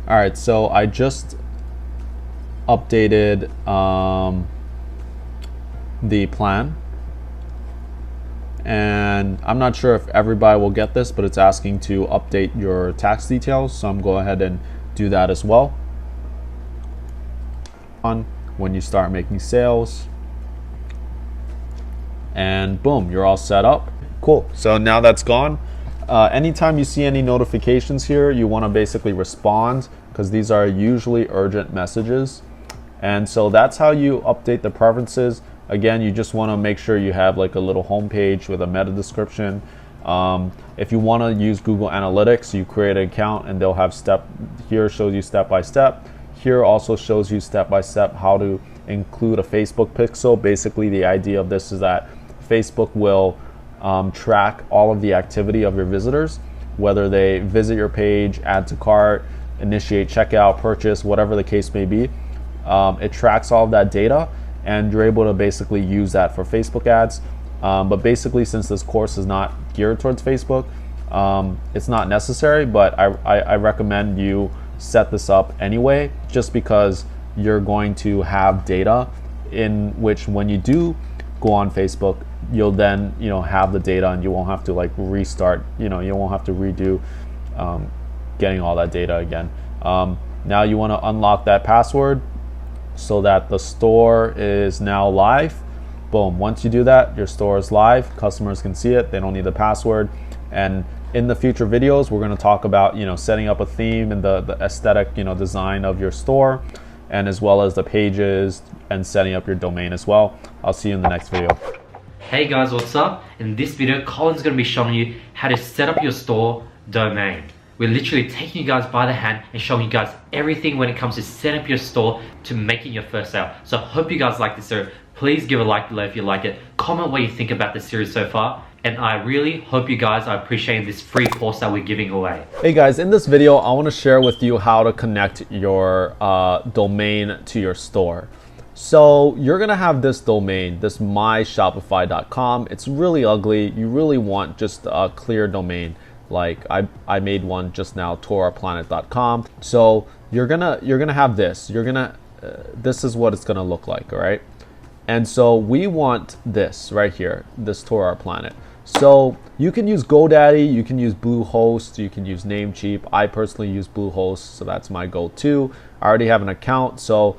All right, so I just updated the plan, and I'm not sure if everybody will get this, but it's asking to update your tax details, so I'm going ahead and do that as well. On when you start making sales, and boom, you're all set up. Cool. So now that's gone. Anytime you see any notifications here, you want to basically respond, because these are usually urgent messages. And so that's how you update the preferences. Again, you just want to make sure you have like a little home page with a meta description. If you want to use Google Analytics, you create an account and they'll have here shows you step by step. Here also shows you step by step how to include a Facebook pixel. Basically, the idea of this is that Facebook will track all of the activity of your visitors, whether they visit your page, add to cart, initiate checkout, purchase, whatever the case may be. It tracks all of that data, and you're able to basically use that for Facebook ads. But basically, since this course is not geared towards Facebook, it's not necessary, but I recommend you set this up anyway, just because you're going to have data in which when you do go on Facebook, you'll then have the data, and you won't have to like restart, you won't have to redo getting all that data again. Now you want to unlock that password so that the store is now live. Boom, once you do that, your store is live, customers can see it, they don't need the password. And in the future videos, we're going to talk about setting up a theme and the aesthetic design of your store, and as well as the pages and setting up your domain as well. I'll see you in the next video. Hey guys, what's up? In this video, Colin's going to be showing you how to set up your store domain. We're literally taking you guys by the hand and showing you guys everything when it comes to setting up your store to making your first sale. So I hope you guys like this video. Please give a like below if you like it. Comment what you think about the series so far. And I really hope you guys are appreciating this free course that we're giving away. Hey guys, in this video, I want to share with you how to connect your domain to your store. So you're going to have this domain, this myshopify.com. It's really ugly. You really want just a clear domain. Like I made one just now, toraplanet.com. So you're gonna have this. This is what it's gonna look like, all right? And so we want this right here, this Torah Planet. So you can use GoDaddy, you can use Bluehost, you can use Namecheap. I personally use Bluehost, so that's my go-to. I already have an account, so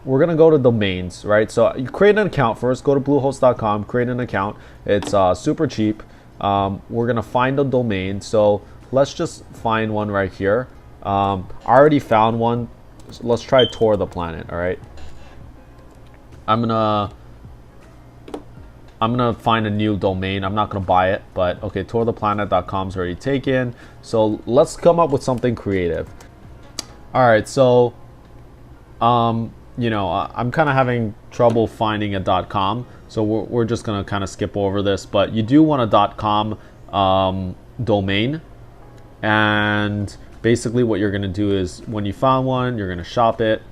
we're gonna go to domains, right? So you create an account first. Go to bluehost.com, create an account. It's super cheap. We're gonna find a domain, so let's just find one right here. I already found one, so let's try Tour the Planet. All right, I'm gonna find a new domain. I'm not gonna buy it, but okay, tourtheplanet.com is already taken, so let's come up with something creative. All right, so I'm kind of having trouble finding a .com. So we're just gonna kind of skip over this, but you do want a .com domain. And basically what you're gonna do is when you found one, you're gonna shop it,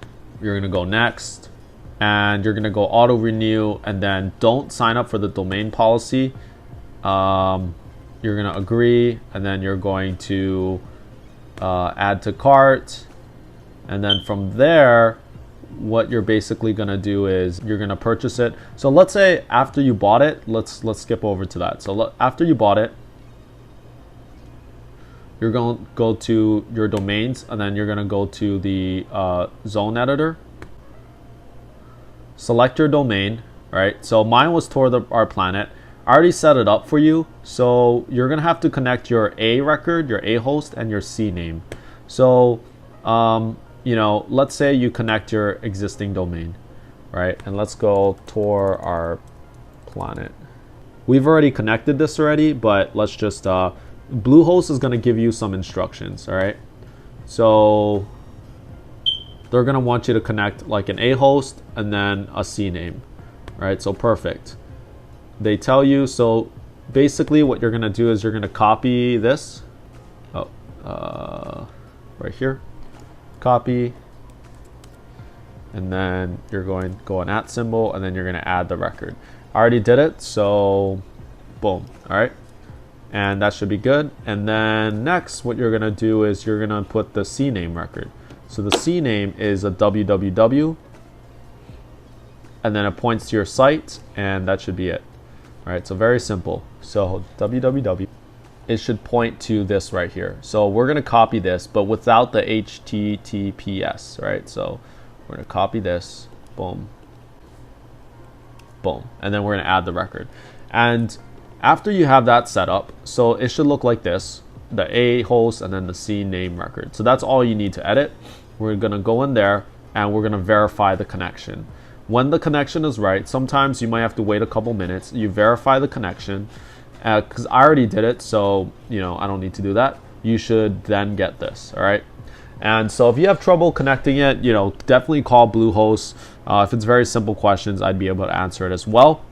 you're gonna go next, and you're gonna go auto renew, and then don't sign up for the domain policy. You're gonna agree, and then you're going to add to cart, and then from there, what you're basically gonna do is you're gonna purchase it. So let's say after you bought it, let's skip over to that. So after you bought it, you're gonna go to your domains, and then you're gonna go to the zone editor. Select your domain, right? So mine was Our Planet. I already set it up for you. So you're gonna have to connect your A record, your A host, and your C name. So let's say you connect your existing domain, right? And let's go Tour Our Planet. We've already connected this already, but let's just, Bluehost is gonna give you some instructions, all right? So they're gonna want you to connect like an A host and then a C name, right? So perfect. They tell you, so basically what you're gonna do is you're gonna copy this, right here. Copy, and then you're going to go an @ symbol, and then you're going to add the record. I already did it, so boom. All right, and that should be good. And then next, what you're going to do is you're going to put the Cname record. So the Cname is a www, and then it points to your site, and that should be it. All right, so very simple. So www. It should point to this right here. So we're gonna copy this, but without the HTTPS, right? So we're gonna copy this, boom, boom, and then we're gonna add the record. And After you have that set up, so it should look like this, the A host and then the Cname record. So that's all you need to edit. We're gonna go in there and we're gonna verify the connection. When the connection is right, sometimes you might have to wait a couple minutes. You verify the connection, because I already did it, so I don't need to do that. You should then get this, all right? And so if you have trouble connecting it, definitely call Bluehost. If it's very simple questions, I'd be able to answer it as well.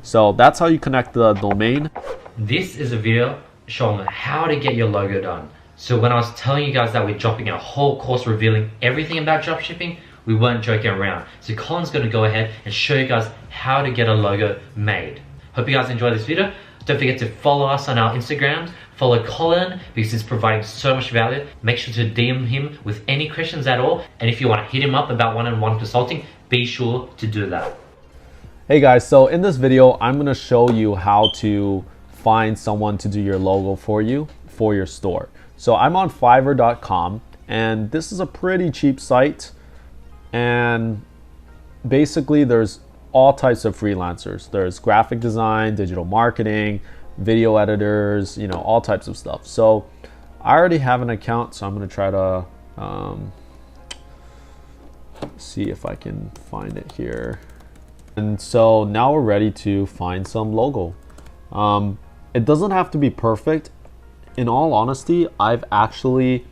So that's how you connect the domain. This is a video showing how to get your logo done. So when I was telling you guys that we're dropping a whole course revealing everything about dropshipping, we weren't joking around. So Colin's going to go ahead and show you guys how to get a logo made. Hope you guys enjoyed this video. Don't forget to follow us on our Instagrams. Follow Colin because he's providing so much value. Make sure to DM him with any questions at all. And if you want to hit him up about one-on-one consulting, be sure to do that. Hey guys, so in this video, I'm going to show you how to find someone to do your logo for you for your store. So I'm on Fiverr.com, and this is a pretty cheap site. And basically there's all types of freelancers. There's graphic design, digital marketing, video editors, all types of stuff. So I already have an account, so I'm going to try to see if I can find it here. And so now we're ready to find some logo. It doesn't have to be perfect. In all honesty, I've actually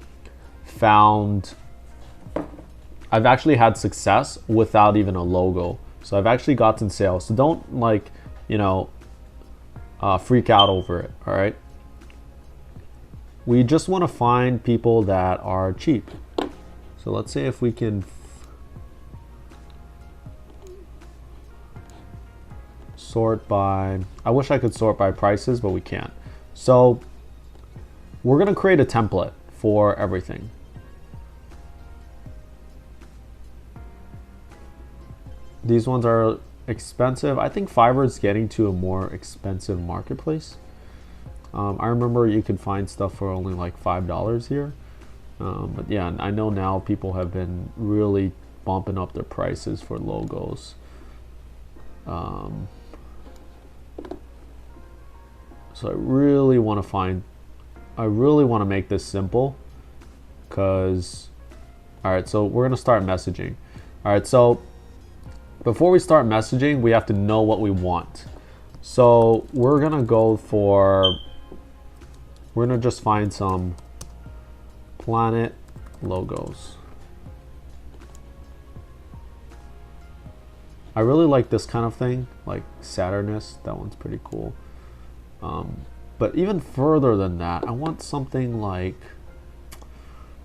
had success without even a logo. So I've actually gotten sales. So don't freak out over it, all right? We just want to find people that are cheap. So let's say if we can sort by, I wish I could sort by prices, but we can't. So we're gonna create a template for everything. These ones are expensive. I think Fiverr is getting to a more expensive marketplace. I remember you could find stuff for only like $5 here. But yeah, I know now people have been really bumping up their prices for logos. So I really want to make this simple because, all right, so we're going to start messaging. All right, so before we start messaging, we have to know what we want. So we're going to just find some planet logos. I really like this kind of thing, like Saturnus. That one's pretty cool. But even further than that, I want something like,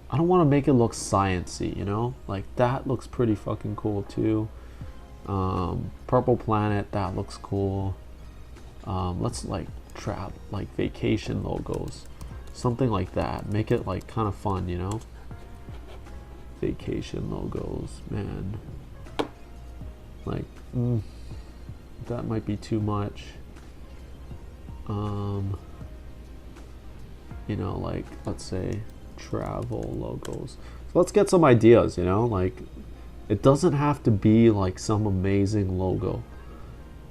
I don't want to make it look sciencey, like that looks pretty fucking cool too. Purple planet, that looks cool. Let's like vacation logos, something like that. Make it like kind of fun, Vacation logos, man. Like, that might be too much. Like let's say travel logos. So let's get some ideas, like it doesn't have to be like some amazing logo.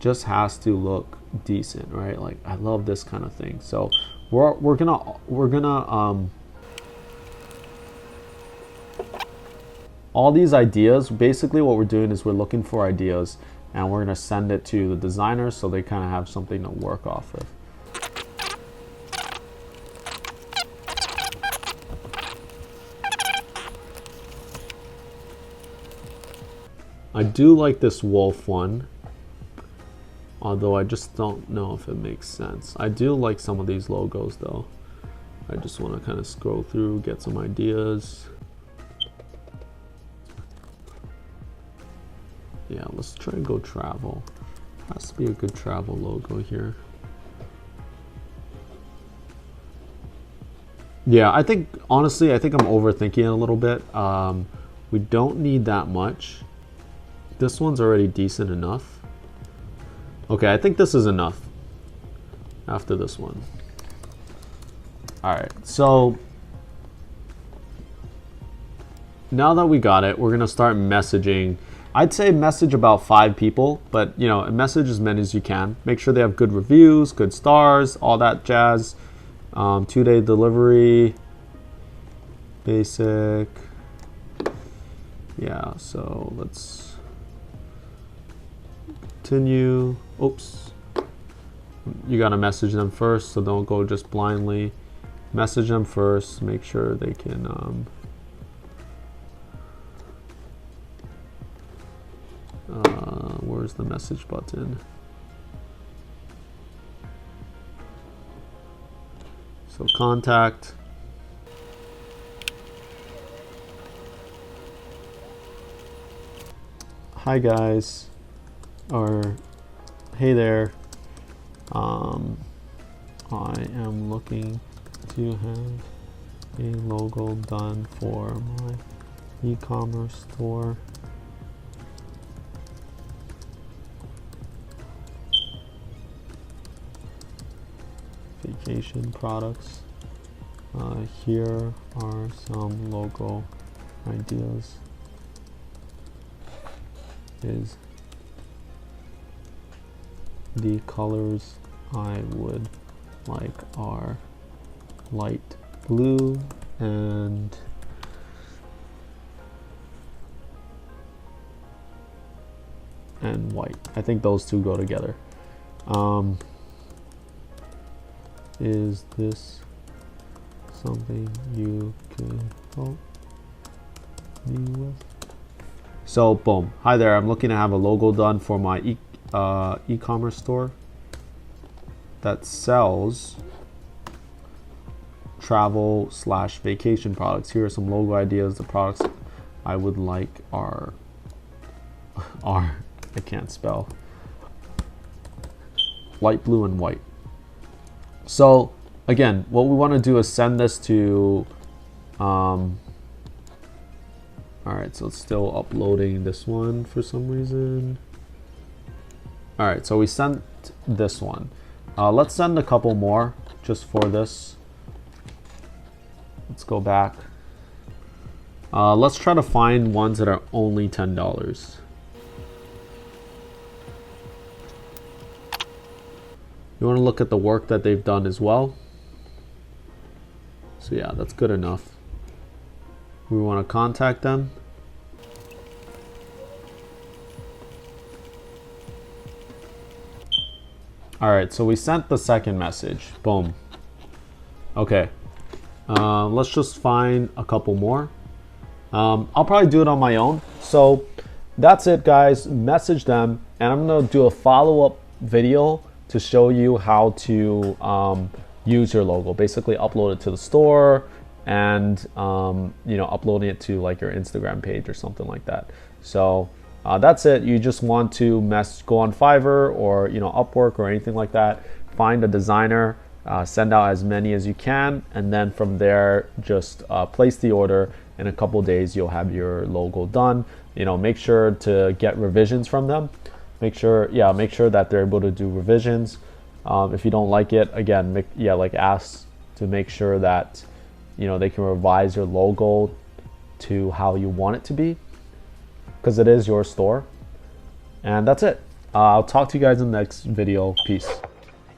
Just has to look decent, right? Like I love this kind of thing. So we're gonna all these ideas, basically what we're doing is we're looking for ideas and we're gonna send it to the designers so they kind of have something to work off of. I do like this wolf one, although I just don't know if it makes sense. I do like some of these logos though. I just want to kind of scroll through, get some ideas. Yeah, let's try and go travel. Has to be a good travel logo here. Yeah, honestly, I think I'm overthinking it a little bit. We don't need that much. This one's already decent enough. Okay, I think this is enough after this one. All right, so now that we got it, we're gonna start messaging I'd say message about 5 people, but you know, message as many as you can. Make sure they have good reviews, good stars, all that jazz. 2-day delivery, basic. Yeah, so let's continue. Oops. You gotta message them first, so don't go just blindly. Message them first, make sure they can where's the message button? So contact. Hi guys, or hey there. I am looking to have a logo done for my e-commerce store. Vacation products. Here are some logo ideas. The colors I would like are light blue and white. I think those two go together. Is this something you could help me with? So boom. Hi there, I'm looking to have a logo done for my e-commerce store that sells travel/vacation products. Here are some logo ideas. The products I would like are I can't spell, light blue and white. So again, what we want to do is send this to all right, so it's still uploading this one for some reason. All right, so we sent this one. Let's send a couple more just for this. Let's go back. Let's try to find ones that are only $10. You want to look at the work that they've done as well. So yeah, that's good enough. We want to contact them. All right, so we sent the second message. Boom. Okay, let's just find a couple more. I'll probably do it on my own. So that's it, guys. Message them, and I'm gonna do a follow-up video to show you how to use your logo. Basically, upload it to the store, and you know, uploading it to like your Instagram page or something like that. So that's it. You just want to go on Fiverr or Upwork or anything like that. Find a designer, send out as many as you can, and then from there just place the order. In a couple days you'll have your logo done. Make sure to get revisions from them. Make sure that they're able to do revisions. If you don't like it, again, ask to make sure that they can revise your logo to how you want it to be, because it is your store. And that's it. I'll talk to you guys in the next video. Peace.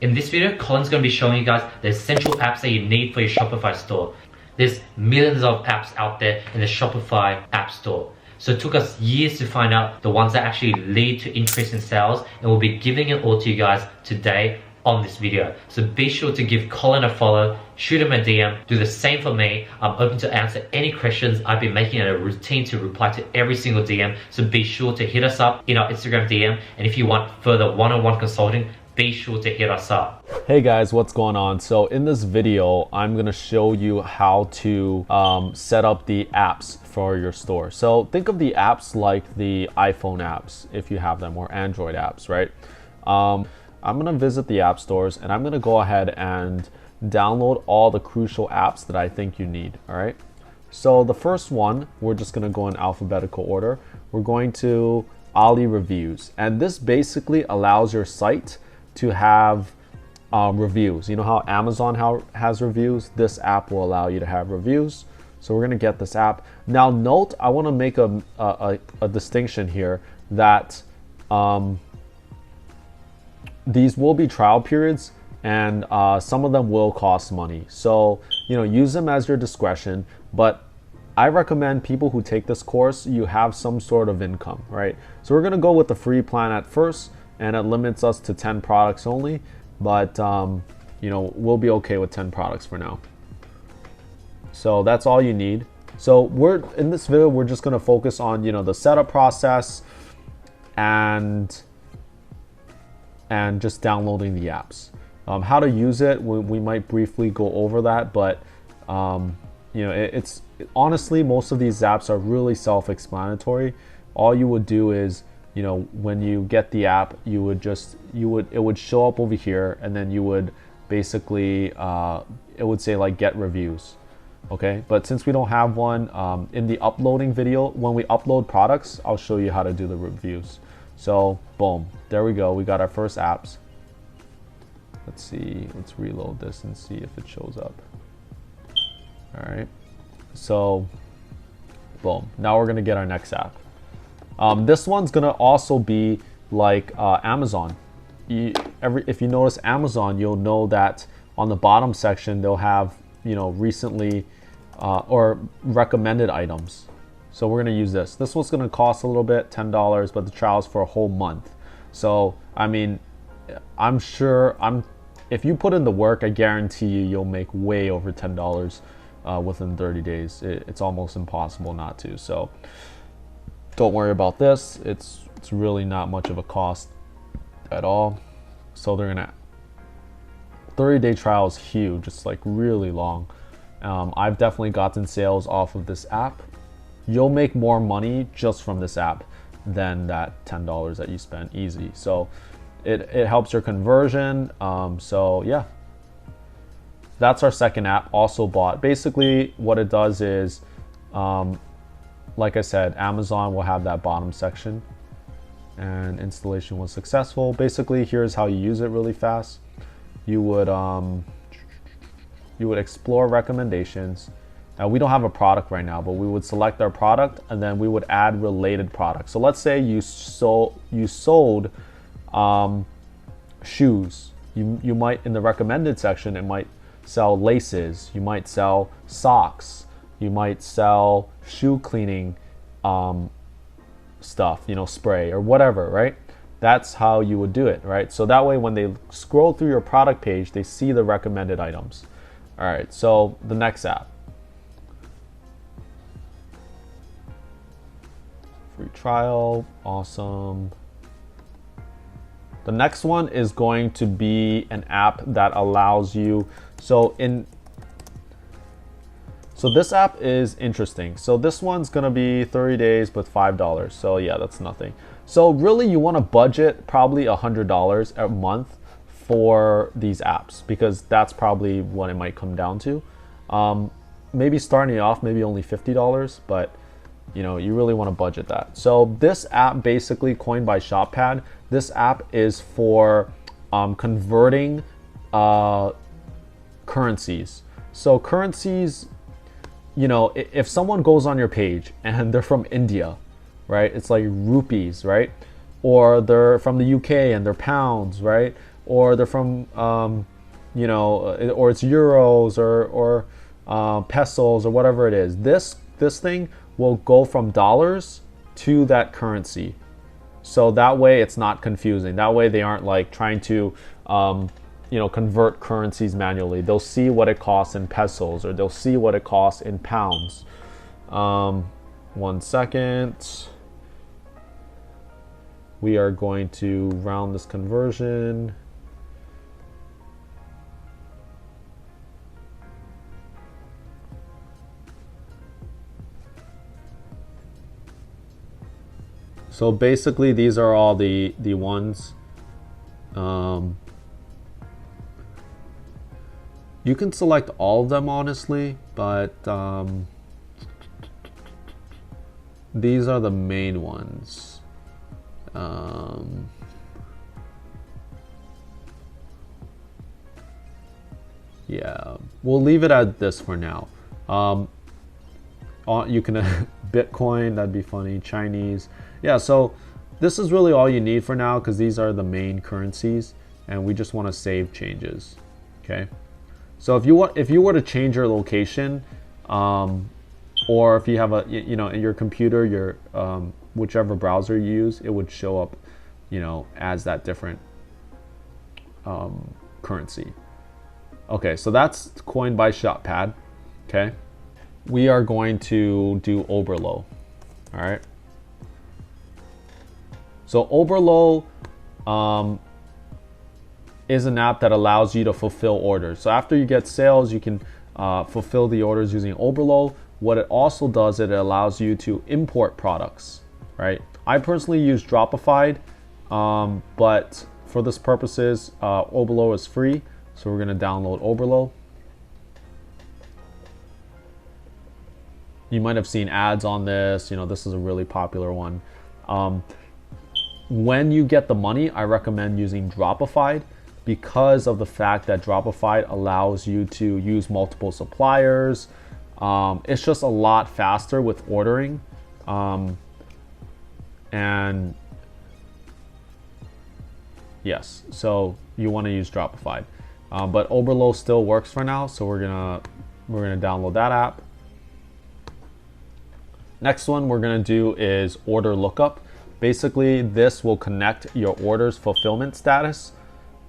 In this video, Colin's going to be showing you guys the essential apps that you need for your Shopify store. There's millions of apps out there in the Shopify app store. So it took us years to find out the ones that actually lead to increase in sales, and we'll be giving it all to you guys today on this video. So be sure to give Colin a follow, shoot him a DM, do the same for me. I'm open to answer any questions. I've been making it a routine to reply to every single DM. So be sure to hit us up in our Instagram DM. And if you want further one-on-one consulting, be sure to hit us up. Hey guys, what's going on? So in this video, I'm gonna show you how to set up the apps for your store. So think of the apps like the iPhone apps, if you have them, or Android apps, right? I'm gonna visit the app stores, and I'm gonna go ahead and download all the crucial apps that I think you need, all right? So the first one, we're just gonna go in alphabetical order. We're going to Ali Reviews, and this basically allows your site to have reviews. You know how Amazon has reviews? This app will allow you to have reviews. So we're gonna get this app. Now note, I wanna make a distinction here that these will be trial periods, and some of them will cost money. So, use them as your discretion, but I recommend people who take this course, you have some sort of income, right? So we're gonna go with the free plan at first, and it limits us to 10 products only, but we'll be okay with 10 products for now. So that's all you need. So in this video, we're just gonna focus on, the setup process and just downloading the apps. How to use it, we might briefly go over that, but it's honestly, most of these apps are really self-explanatory. All you would do is, when you get the app, it would show up over here, and then you would basically, it would say like get reviews. Okay, but since we don't have one, in the uploading video, when we upload products, I'll show you how to do the reviews. So boom, there we go. We got our first apps. Let's see, let's reload this and see if it shows up. All right, so boom, now we're gonna get our next app. This one's gonna also be like Amazon. If you notice Amazon, you'll know that on the bottom section they'll have recently or recommended items. So we're gonna use this. This one's gonna cost a little bit, $10, but the trial's for a whole month. So I mean, I'm sure if you put in the work, I guarantee you'll make way over $10 within 30 days. It's almost impossible not to. So don't worry about this. It's really not much of a cost at all. So they're gonna 30-day trial is huge. It's like really long. I've definitely gotten sales off of this app. You'll make more money just from this app than that $10 that you spent easy. So it helps your conversion. So yeah, that's our second app, also bought. Basically what it does is, like I said, Amazon will have that bottom section, and installation was successful. Basically, here's how you use it really fast. You would explore recommendations. Now we don't have a product right now, but we would select our product, and then we would add related products. So let's say you sold shoes. You might, in the recommended section, it might sell laces. You might sell socks. You might sell shoe cleaning stuff, spray or whatever, right? That's how you would do it, right? So that way when they scroll through your product page, they see the recommended items. All right, so the next app. Free trial, awesome. The next one is going to be an app that allows you, so this app is interesting. So this one's gonna be 30 days but $5. So yeah, that's nothing. So really you wanna budget probably $100 a month for these apps, because that's probably what it might come down to. Maybe starting off, maybe only $50, but you really wanna budget that. So this app, basically coined by ShopPad, this app is for converting currencies. So currencies, if someone goes on your page and they're from India, right? It's like rupees, right? Or they're from the UK and they're pounds, right? Or they're from, or it's euros or pesos or whatever it is. This thing will go from dollars to that currency. So that way it's not confusing. That way they aren't like trying to, convert currencies manually. They'll see what it costs in pesos, or they'll see what it costs in pounds. 1 second. We are going to round this conversion. So basically these are all the ones. You can select all of them honestly, but these are the main ones. Yeah, we'll leave it at this for now. You can Bitcoin, that'd be funny. Chinese. Yeah, so this is really all you need for now because these are the main currencies and we just want to save changes. Okay. So if you were to change your location, or if you have in your computer, your whichever browser you use, it would show up, as that different currency. Okay, so that's coined by Shotpad. Okay. We are going to do Oberlo. All right. So Oberlo is an app that allows you to fulfill orders. So after you get sales, you can fulfill the orders using Oberlo. What it also does, it allows you to import products, right? I personally use Dropify, but for this purposes, Oberlo is free. So we're gonna download Oberlo. You might have seen ads on this. This is a really popular one. When you get the money, I recommend using Dropify because of the fact that Dropify allows you to use multiple suppliers. It's just a lot faster with ordering. And yes, so you want to use Dropify. But Oberlo still works for now, so we're gonna download that app. Next one we're gonna do is order lookup. Basically, this will connect your order's fulfillment status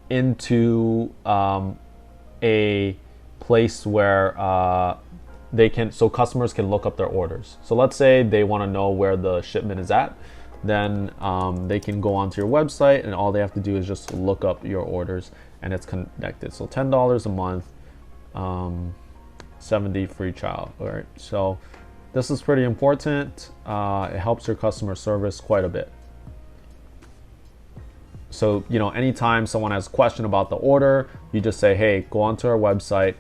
into a place where so customers can look up their orders. So let's say they want to know where the shipment is at, then they can go onto your website and all they have to do is just look up your orders and it's connected. So $10 a month, 70 free trial. All right, so this is pretty important. It helps your customer service quite a bit. So, anytime someone has a question about the order, you just say, hey, go onto our website,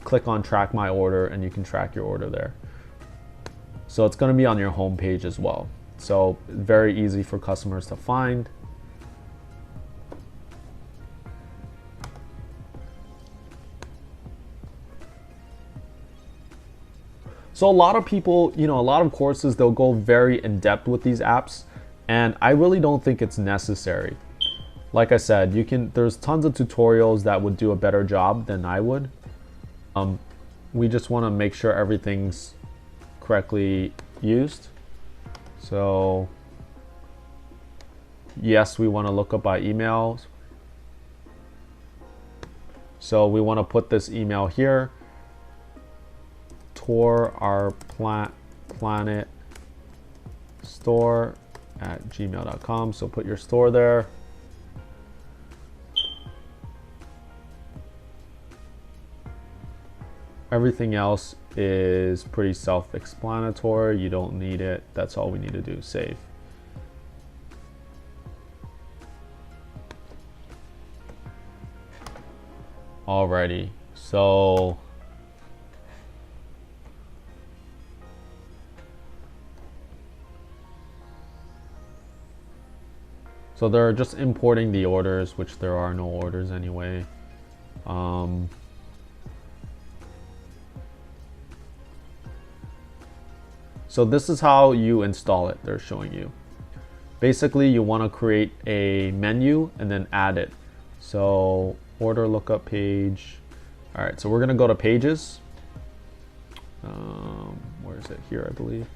click on track my order, and you can track your order there. So it's going to be on your home page as well. So very easy for customers to find. So a lot of people, a lot of courses, they'll go very in depth with these apps, and I really don't think it's necessary. Like I said, there's tons of tutorials that would do a better job than I would. We just want to make sure everything's correctly used. So yes, we want to look up by emails. So we want to put this email here. Tour our planet store at gmail.com. So put your store there. Everything else is pretty self-explanatory. You don't need it. That's all we need to do. Save. Alrighty. So they're just importing the orders, which there are no orders anyway. So this is how you install it, they're showing you. Basically, you want to create a menu and then add it. So order lookup page. All right, so we're going to go to pages. Where is it? Here, I believe.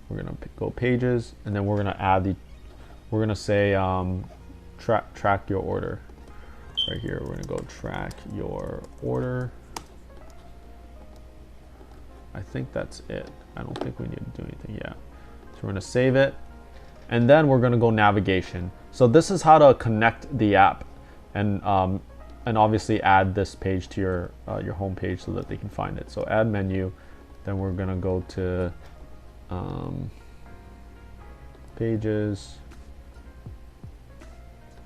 We're going to go pages, and then we're going to add we're going to say track your order. Right here, we're going to go track your order. I think that's it. I don't think we need to do anything yet. So we're going to save it. And then we're going to go navigation. So this is how to connect the app and obviously add this page to your home page so that they can find it. So add menu. Then we're going to go to pages,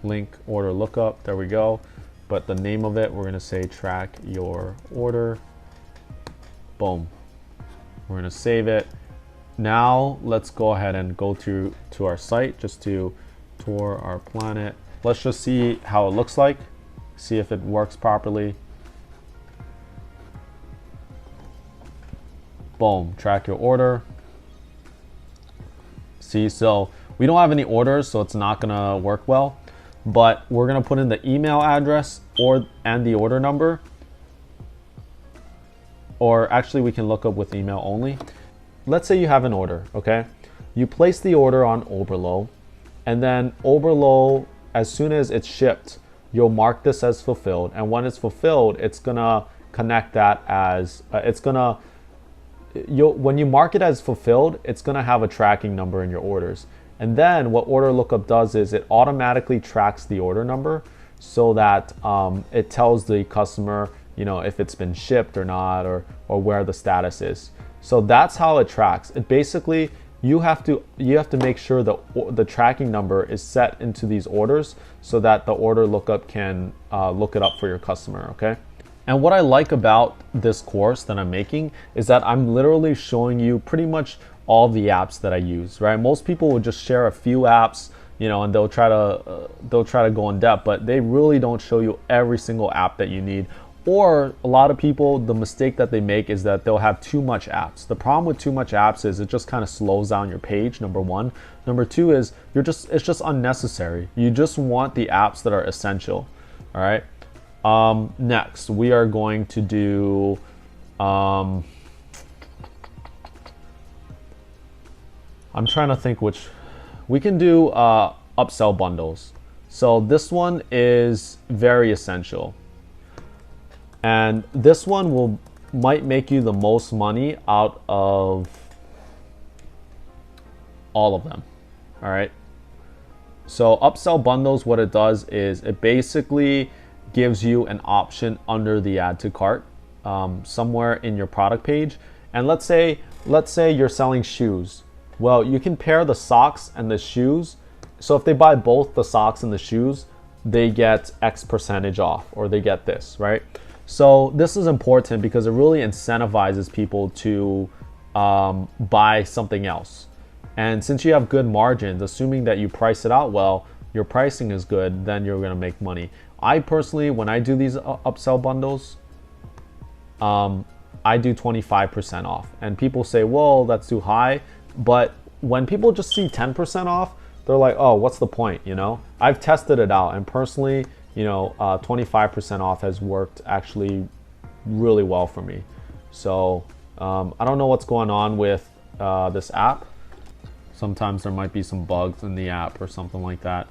link order lookup. There we go. But the name of it, we're going to say track your order. Boom. We're going to save it. Now let's go ahead and go to our site just to tour our planet. Let's just see how it looks like. See if it works properly. Boom, track your order. See, so we don't have any orders, so it's not gonna work well, but we're gonna put in the email address and the order number, or actually we can look up with email only. Let's say you have an order, okay? You place the order on Oberlo, and then Oberlo, as soon as it's shipped, you'll mark this as fulfilled, and when it's fulfilled, it's gonna connect that as, when you mark it as fulfilled, it's gonna have a tracking number in your orders. And then what Order Lookup does is it automatically tracks the order number so that it tells the customer, if it's been shipped or not, or where the status is. So that's how it tracks. It basically, you have to make sure the tracking number is set into these orders so that the Order Lookup can look it up for your customer, okay? And what I like about this course that I'm making is that I'm literally showing you pretty much all the apps that I use, right? Most people will just share a few apps, and they'll try to go in depth, but they really don't show you every single app that you need. Or a lot of people, the mistake that they make is that they'll have too much apps. The problem with too much apps is it just kind of slows down your page, number one. Number two is it's just unnecessary. You just want the apps that are essential, all right? Next, we are going to do, I'm trying to think we can do upsell bundles. So this one is very essential. And this one might make you the most money out of all of them, all right? So upsell bundles, what it does is it basically gives you an option under the add to cart somewhere in your product page. And let's say you're selling shoes. Well, you can pair the socks and the shoes. So if they buy both the socks and the shoes, they get X percentage off, or they get this, right? So this is important because it really incentivizes people to buy something else. And since you have good margins, assuming that you price it out well, your pricing is good, then you're gonna make money. I personally, when I do these upsell bundles, I do 25% off. And people say, well, that's too high. But when people just see 10% off, they're like, oh, what's the point, I've tested it out, and personally, 25% off has worked actually really well for me. So I don't know what's going on with this app. Sometimes there might be some bugs in the app or something like that.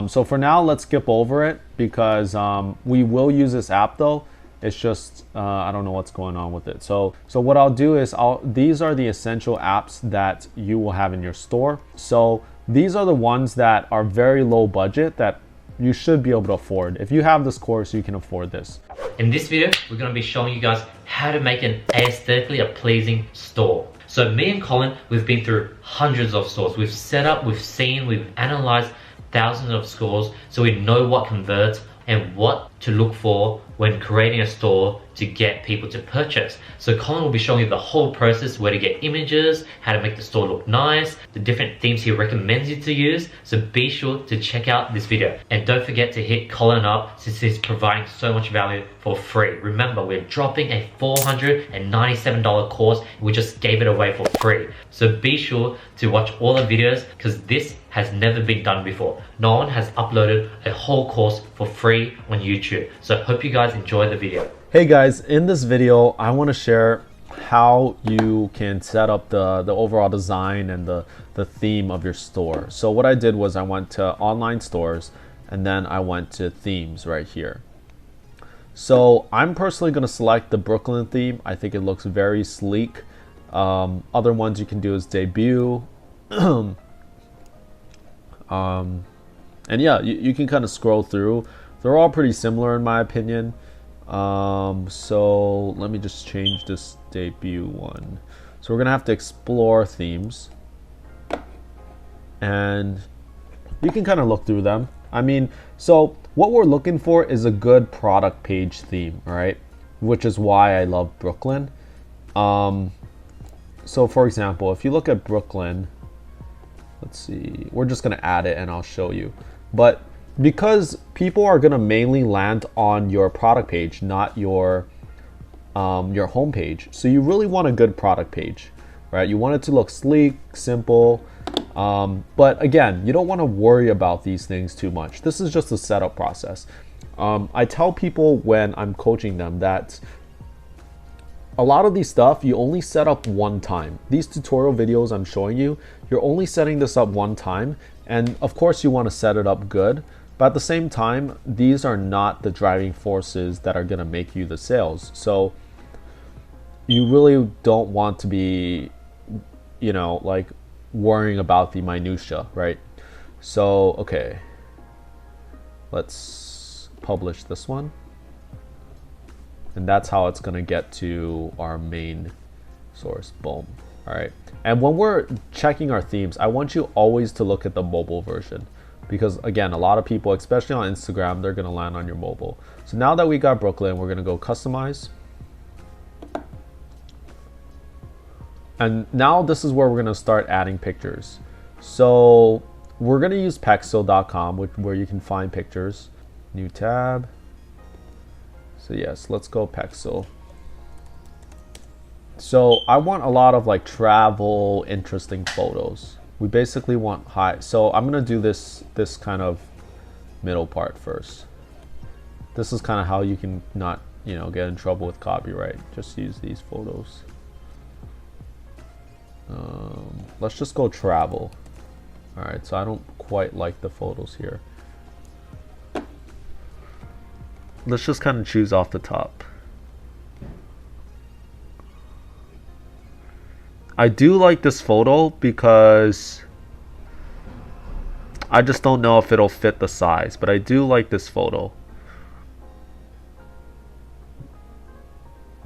So for now, let's skip over it because we will use this app though. It's just, I don't know what's going on with it. So what I'll do is these are the essential apps that you will have in your store. So these are the ones that are very low budget that you should be able to afford. If you have this course, you can afford this. In this video, we're going to be showing you guys how to make an aesthetically pleasing store. So me and Colin, we've been through hundreds of stores. We've set up, we've seen, we've analyzed thousands of stores, so we know what converts and what to look for when creating a store to get people to purchase. So Colin will be showing you the whole process, where to get images, how to make the store look nice, the different themes he recommends you to use. So be sure to check out this video. And don't forget to hit Colin up since he's providing so much value for free. Remember, we're dropping a $497 course. We just gave it away for free. So be sure to watch all the videos because this has never been done before. No one has uploaded a whole course for free on YouTube. So hope you guys enjoy the video. Hey guys, in this video, I want to share how you can set up the overall design and the theme of your store. So what I did was I went to online stores and then I went to themes right here. So I'm personally going to select the Brooklyn theme. I think it looks very sleek. Other ones you can do is debut. And yeah, you can kind of scroll through. They're all pretty similar in my opinion. So let me just change this debut one. So we're gonna have to explore themes, and you can kind of look through them. I mean, so what we're looking for is a good product page theme, all right? Which is why I love Brooklyn. So for example, if you look at Brooklyn, let's see, we're just gonna add it and I'll show you. But because people are gonna mainly land on your product page, not your your homepage. So you really want a good product page, right? You want it to look sleek, simple, but again, you don't want to worry about these things too much. This is just a setup process. I tell people when I'm coaching them that a lot of these stuff you only set up one time. These tutorial videos I'm showing you, you're only setting this up one time, and of course you want to set it up good, but at the same time, these are not the driving forces that are going to make you the sales. So you really don't want to be, you know, like worrying about the minutia, right? So okay, let's publish this one. And that's how it's going to get to our main source. Boom. All right. And when we're checking our themes, I want you always to look at the mobile version, because again, a lot of people, especially on Instagram, they're going to land on your mobile. So now that we got Brooklyn, we're going to go customize. And now this is where we're going to start adding pictures. So we're going to use pexel.com, where you can find pictures. New tab. So yes, let's go Pexel. So I want a lot of like travel, interesting photos. We basically want high. So I'm gonna do this kind of middle part first. This is kind of how you can not, you know, get in trouble with copyright. Just use these photos. Let's just go travel. All right, so I don't quite like the photos here. Let's just kind of choose off the top. I do like this photo because I just don't know if it'll fit the size, but I do like this photo.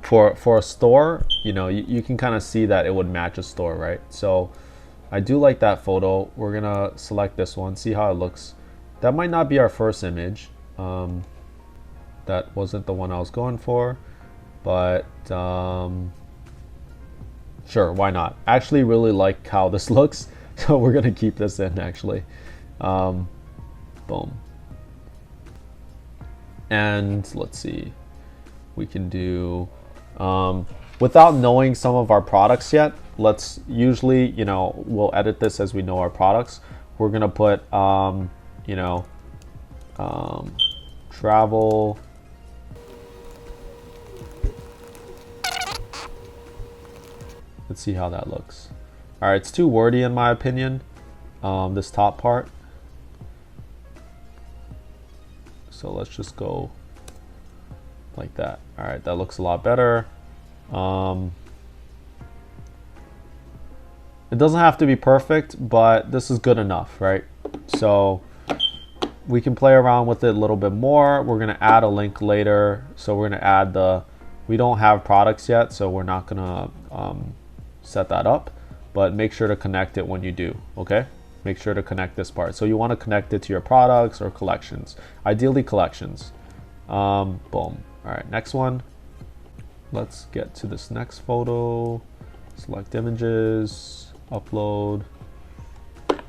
For a store, you know, you can kind of see that it would match a store, right? So I do like that photo. We're gonna select this one, see how it looks. That might not be our first image. That wasn't the one I was going for, but sure, why not? I actually really like how this looks, so we're gonna keep this in actually. Boom. And let's see, we can do, without knowing some of our products yet, let's usually, you know, we'll edit this as we know our products. We're gonna put, you know, travel. Let's see how that looks. All right, it's too wordy in my opinion, this top part. So let's just go like that. All right, that looks a lot better. It doesn't have to be perfect, but this is good enough, right? So we can play around with it a little bit more. We're gonna add a link later. So we're gonna add we don't have products yet, so we're not gonna set that up, but make sure to connect it when you do, okay? Make sure to connect this part. So you want to connect it to your products or collections, ideally collections. Boom. All right, next one. Let's get to this next photo. Select images, upload.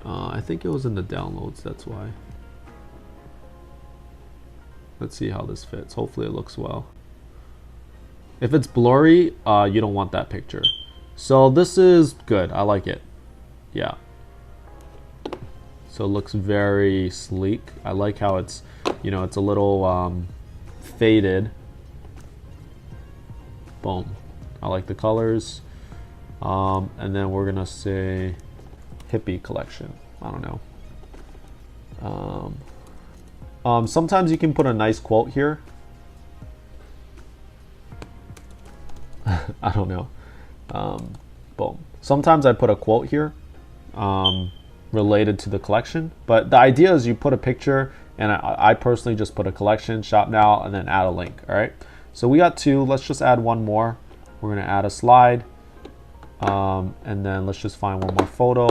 I think it was in the downloads, that's why. Let's see how this fits. Hopefully it looks well. If it's blurry, you don't want that picture. So this is good. I like it. Yeah. So it looks very sleek. I like how it's, you know, it's a little faded. Boom. I like the colors. And then we're gonna say hippie collection. I don't know. Sometimes you can put a nice quote here. I don't know. Boom. Sometimes I put a quote here related to the collection, but the idea is you put a picture, and I personally just put a collection, shop now, and then add a link. All right, so we got two. Let's just add one more. We're gonna add a slide, and then let's just find one more photo.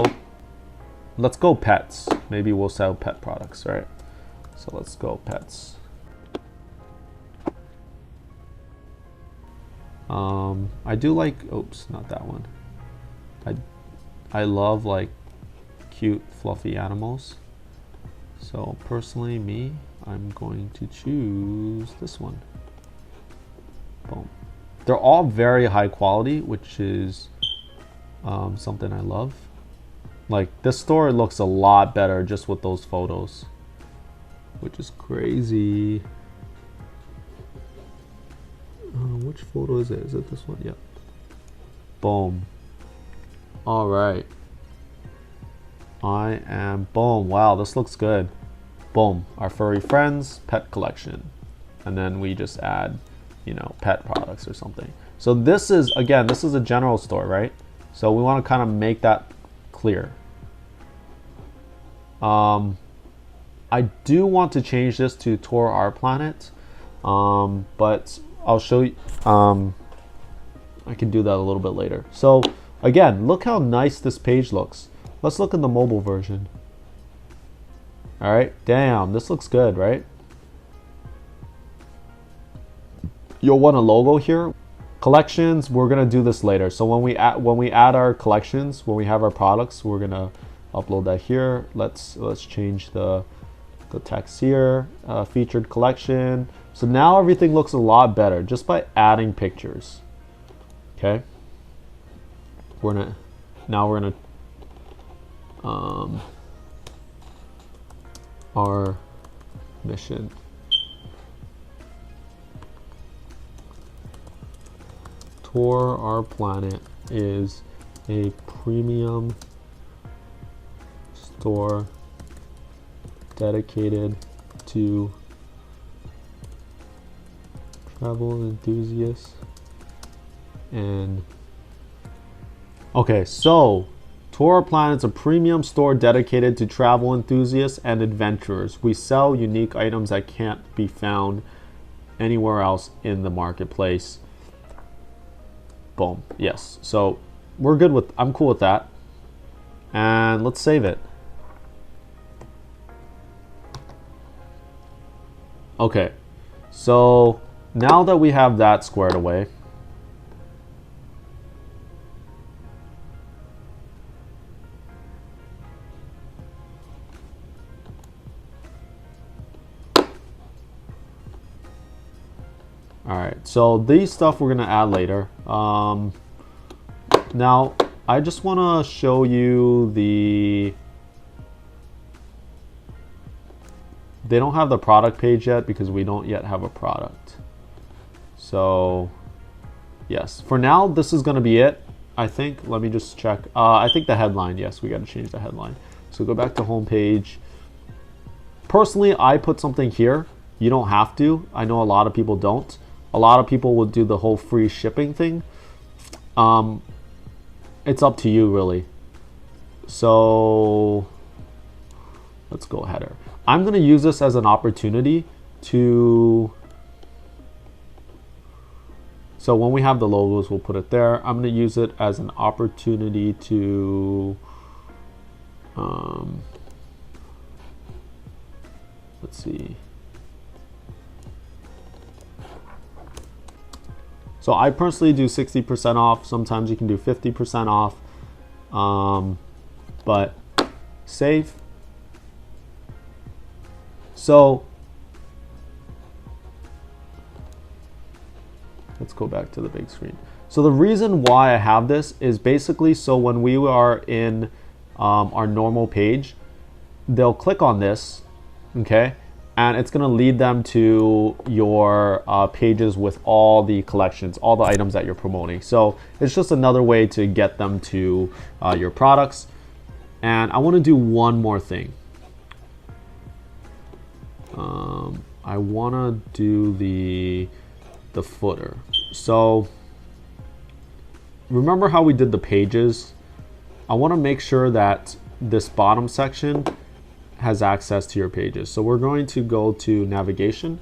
Let's go pets. Maybe we'll sell pet products, right? So let's go pets. I do like, oops, not that one. I love like cute fluffy animals. So personally, I'm going to choose this one. Boom. They're all very high quality, which is something I love. Like this store looks a lot better just with those photos, which is crazy. Which photo is it? Is it this one? Yeah. Boom. All right. Boom. Wow, this looks good. Boom. Our furry friends pet collection. And then we just add, you know, pet products or something. So this is, again, this is a general store, right? So we want to kind of make that clear. I do want to change this to Tour Our Planet, but I'll show you. I can do that a little bit later. So again, look how nice this page looks. Let's look at the mobile version. All right, damn, this looks good, right? You'll want a logo here. Collections, we're gonna do this later. So when we add our collections, when we have our products, we're gonna upload that here. Let's change the text here. Featured collection. So now everything looks a lot better just by adding pictures. Okay. We're gonna our mission. Tour Our Planet is a premium store dedicated to travel enthusiasts and okay, so Tour Our Planet is a premium store dedicated to travel enthusiasts and adventurers. We sell unique items that can't be found anywhere else in the marketplace. Boom. Yes. So we're good with, I'm cool with that. And let's save it. Okay. So now that we have that squared away, all right, so these stuff we're gonna add later. Now I just want to show you they don't have the product page yet because we don't yet have a product. So yes, for now this is gonna be it. I think, let me just check. I think the headline, yes, we got to change the headline. So go back to home page. Personally, I put something here. You don't have to. I know a lot of people don't. A lot of people will do the whole free shipping thing. It's up to you, really. So let's go header. I'm going to use this as an opportunity to... So when we have the logos, we'll put it there. I'm going to use it as an opportunity to... let's see. So I personally do 60% off. Sometimes you can do 50% off. But save. So let's go back to the big screen. So the reason why I have this is basically so when we are in our normal page, they'll click on this, okay? And it's gonna lead them to your pages with all the collections, all the items that you're promoting. So it's just another way to get them to your products. And I wanna do one more thing. I wanna do the footer. So remember how we did the pages? I wanna make sure that this bottom section has access to your pages. So we're going to go to navigation.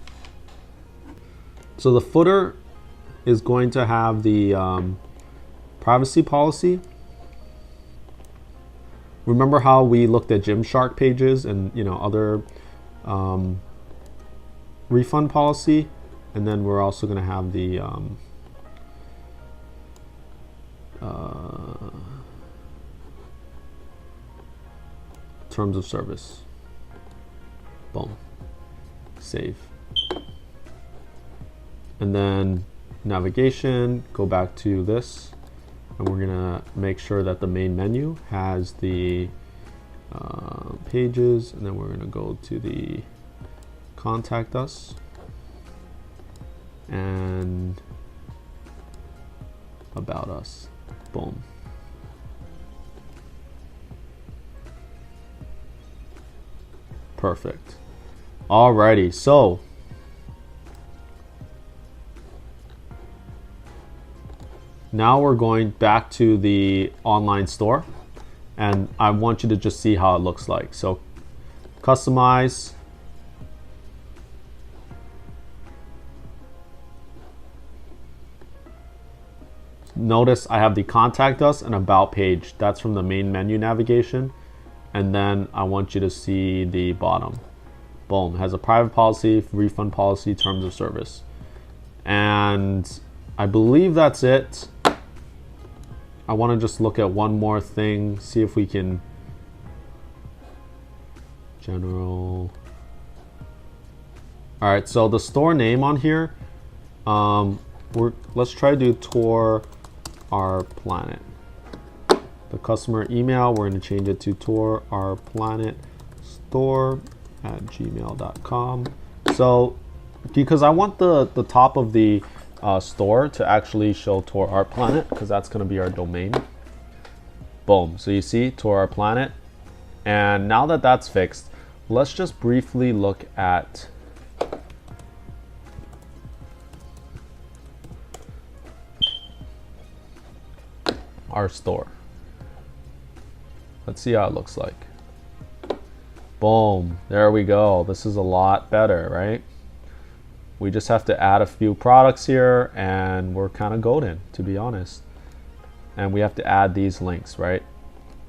So the footer is going to have the privacy policy. Remember how we looked at Gymshark pages and other refund policy, and then we're also going to have the terms of service. Boom. Save. And then navigation, go back to this, and we're gonna make sure that the main menu has the pages, and then we're gonna go to the contact us and about us. Boom. Perfect. Alrighty, so now we're going back to the online store, and I want you to just see how it looks like. So customize. Notice I have the contact us and about page. That's from the main menu navigation. And then I want you to see the bottom. Boom, has a private policy, refund policy, terms of service. And I believe that's it. I want to just look at one more thing, see if we can general. All right, so the store name on here, let's try to do tour our planet. The customer email, we're going to change it to tour our planet store at gmail.com. So because I want the top of the store to actually show tour our planet, because that's going to be our domain. Boom. So you see tour our planet. And now that that's fixed, let's just briefly look at our store. Let's see how it looks like. Boom, there we go. This is a lot better, right? We just have to add a few products here and we're kind of golden, to be honest. And we have to add these links, right?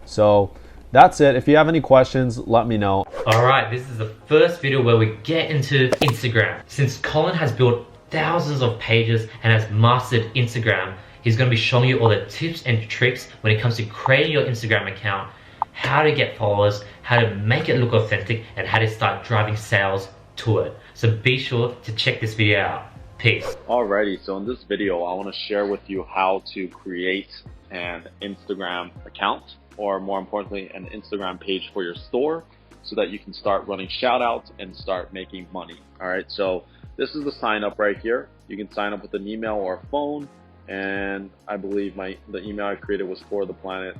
So that's it. If you have any questions, let me know. Alright, this is the first video where we get into Instagram. Since Colin has built thousands of pages and has mastered Instagram, he's going to be showing you all the tips and tricks when it comes to creating your Instagram account, how to get followers, how to make it look authentic, and how to start driving sales to it. So be sure to check this video out. Peace. Alrighty, so in this video, I want to share with you how to create an Instagram account, or more importantly, an Instagram page for your store, so that you can start running shout outs and start making money. Alright, so this is the sign up right here. You can sign up with an email or a phone, and I believe the email I created was for the planet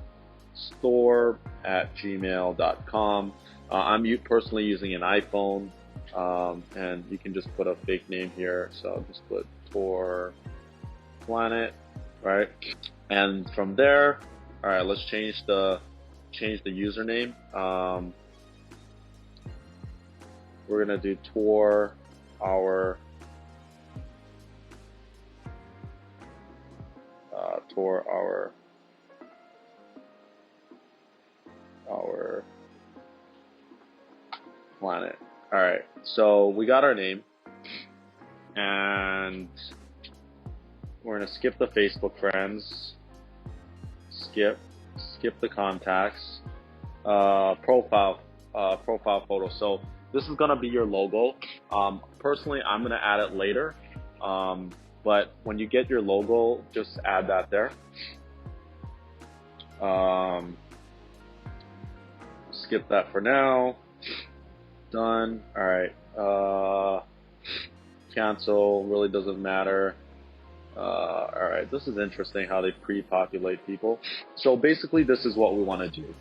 store at gmail.com. I'm personally using an iPhone, and you can just put a fake name here. So I'll just put for planet, right? And from there, all right, let's change the username. We're gonna do tour our planet. All right, so we got our name, and we're gonna skip the Facebook friends, skip the contacts, profile photo. So this is gonna be your logo. Personally, I'm gonna add it later, but when you get your logo, just add that there. Skip that for now. Done. All right. Cancel. Really doesn't matter. All right. This is interesting how they pre-populate people. So basically, this is what we want to do.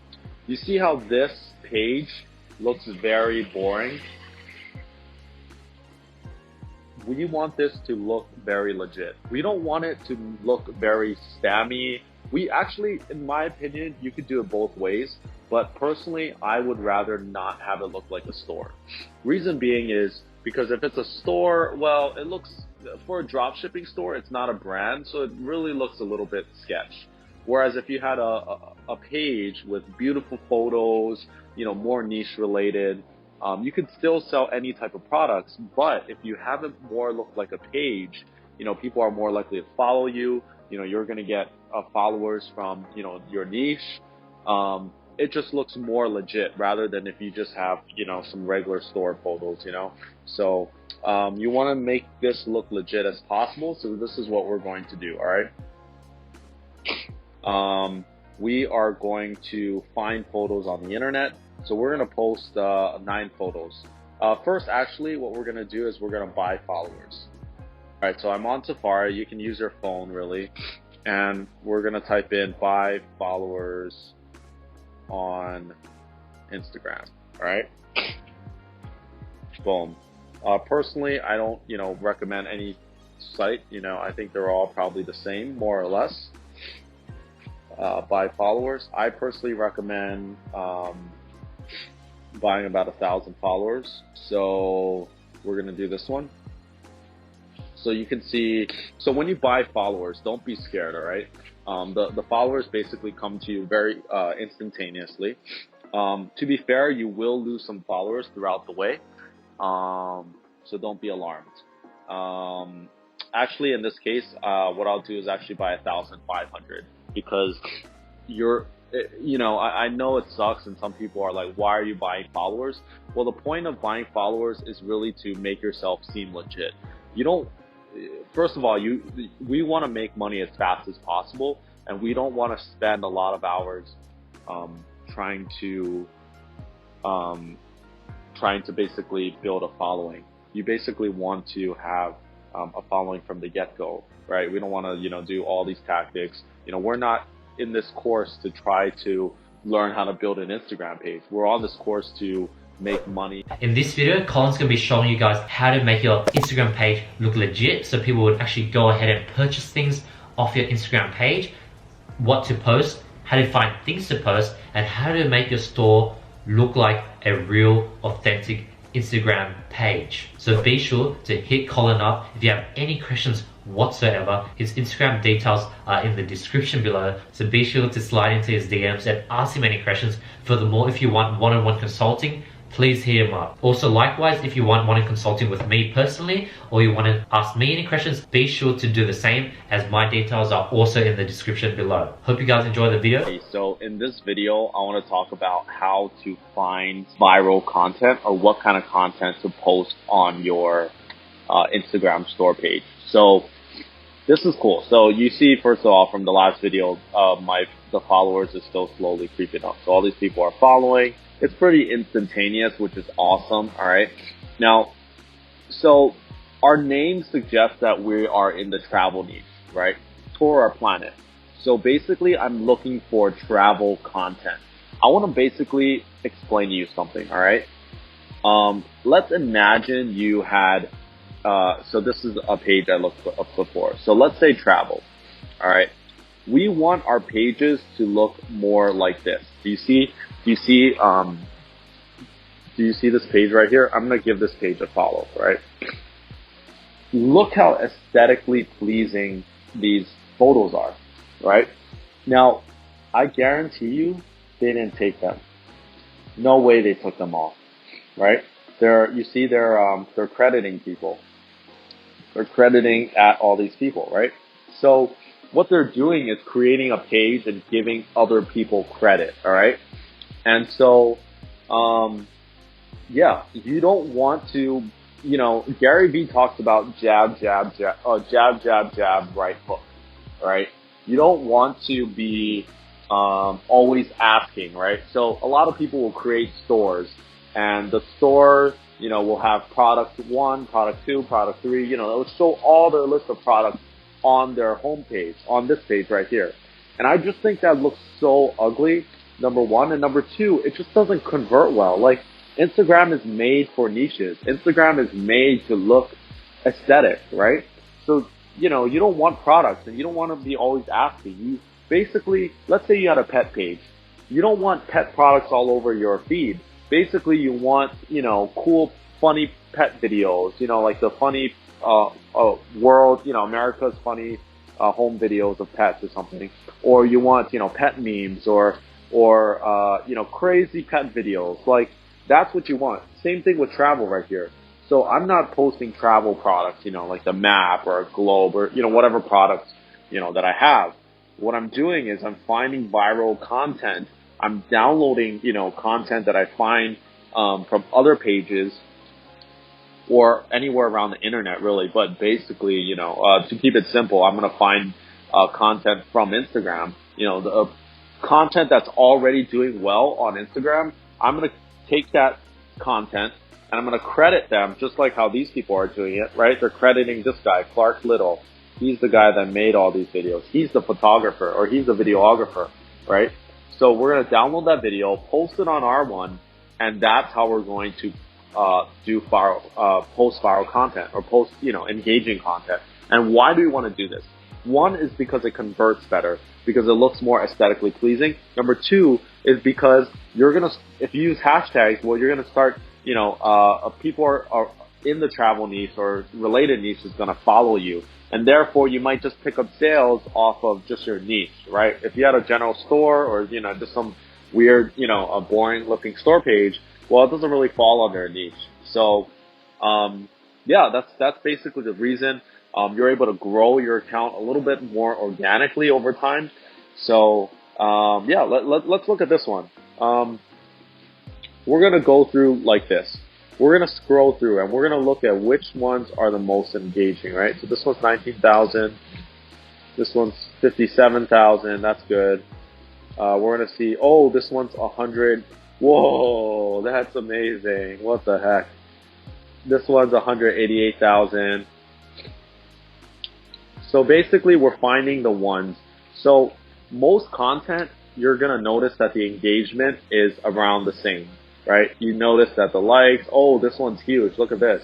You see how this page looks very boring? We want this to look very legit. We don't want it to look very spammy. We actually, in my opinion, you could do it both ways. But personally, I would rather not have it look like a store. Reason being is because if it's a store, well, it looks, for a dropshipping store, it's not a brand, so it really looks a little bit sketch. Whereas if you had a page with beautiful photos, you know, more niche related, you could still sell any type of products. But if you have it more look like a page, you know, people are more likely to follow you. You know, you're going to get followers from, you know, your niche. it just looks more legit rather than if you just have, some regular store photos. So you want to make this look legit as possible. So this is what we're going to do. All right. We are going to find photos on the internet. So we're going to post 9 photos. First, actually, what we're going to do is we're going to buy followers. All right, so I'm on Safari. You can use your phone, really. And we're going to type in buy followers on Instagram. All right. Boom. Personally, I don't, recommend any site. I think they're all probably the same, more or less. Buy followers. I personally recommend buying about 1,000 followers. So we're going to do this one. So you can see, so when you buy followers, don't be scared, all right? The followers basically come to you very instantaneously. To be fair, you will lose some followers throughout the way. So don't be alarmed. Actually, in this case, what I'll do is actually buy 1,500 because I know it sucks and some people are like, why are you buying followers? Well, the point of buying followers is really to make yourself seem legit. First of all, we want to make money as fast as possible, and we don't want to spend a lot of hours trying to basically build a following. You basically want to have a following from the get-go, right? We don't want to, do all these tactics. We're not in this course to try to learn how to build an Instagram page. We're on this course to make money. In this video, Colin's going to be showing you guys how to make your Instagram page look legit so people would actually go ahead and purchase things off your Instagram page, what to post, how to find things to post, and how to make your store look like a real, authentic Instagram page. So be sure to hit Colin up if you have any questions whatsoever. His Instagram details are in the description below, so be sure to slide into his DMs and ask him any questions. Furthermore, if you want one-on-one consulting, please hit him up. Also, likewise, if you want one-on-one consulting with me personally, or you want to ask me any questions, be sure to do the same, as my details are also in the description below. Hope you guys enjoy the video. So in this video, I want to talk about how to find viral content, or what kind of content to post on your Instagram store page. So this is cool. So you see, first of all, from the last video, the followers is still slowly creeping up. So all these people are following. It's pretty instantaneous, which is awesome. All right. Now, so our name suggests that we are in the travel niche, right? Tour our planet. So basically, I'm looking for travel content. I want to basically explain to you something. All right. Let's imagine you had, so this is a page I looked up before. So let's say travel. All right. We want our pages to look more like this. Do you see this page right here? I'm going to give this page a follow, right? Look how aesthetically pleasing these photos are, right? Now, I guarantee you they didn't take them. No way they took them off, right? They're crediting people. They're crediting at all these people, right? So what they're doing is creating a page and giving other people credit, all right? And so, yeah, you don't want to, Gary Vee talks about jab, jab, right hook, right? You don't want to be always asking, right? So a lot of people will create stores, and the store, will have product 1, product 2, product 3, it'll show all their list of products on their homepage, on this page right here. And I just think that looks so ugly, number one. And number two, it just doesn't convert well. Like, Instagram is made for niches. Instagram is made to look aesthetic, right? So, you don't want products, and you don't want to be always asking. You basically, let's say you had a pet page. You don't want pet products all over your feed. Basically, you want, cool, funny pet videos, like the funny world, America's funny home videos of pets or something. Or you want, pet memes or crazy pet videos. Like, that's what you want. Same thing with travel right here. So I'm not posting travel products, like the map or a globe or, whatever products, that I have. What I'm doing is I'm finding viral content. I'm downloading, content that I find from other pages or anywhere around the internet, really. But basically, to keep it simple, I'm going to find content from Instagram. The content that's already doing well on Instagram, I'm going to take that content and I'm going to credit them just like how these people are doing it, right? They're crediting this guy, Clark Little. He's the guy that made all these videos. He's the photographer or he's the videographer, right? So we're going to download that video, post it on our one, and that's how we're going to do post viral content or post, engaging content. And why do we want to do this? One is because it converts better, because it looks more aesthetically pleasing. Number two is because if you use hashtags, well, you're going to start, people are in the travel niche or related niche is going to follow you. And therefore, you might just pick up sales off of just your niche, right? If you had a general store or, just some weird, a boring looking store page, well, it doesn't really fall under a niche. So, that's basically the reason. You're able to grow your account a little bit more organically over time. So, let's look at this one. We're going to go through like this. We're going to scroll through and we're going to look at which ones are the most engaging, right? So this one's 19,000. This one's 57,000. That's good. We're going to see, this one's 100. Whoa, that's amazing. What the heck? This one's 188,000. So basically we're finding the ones. So most content, you're going to notice that the engagement is around the same, right? You notice that the likes, this one's huge. Look at this.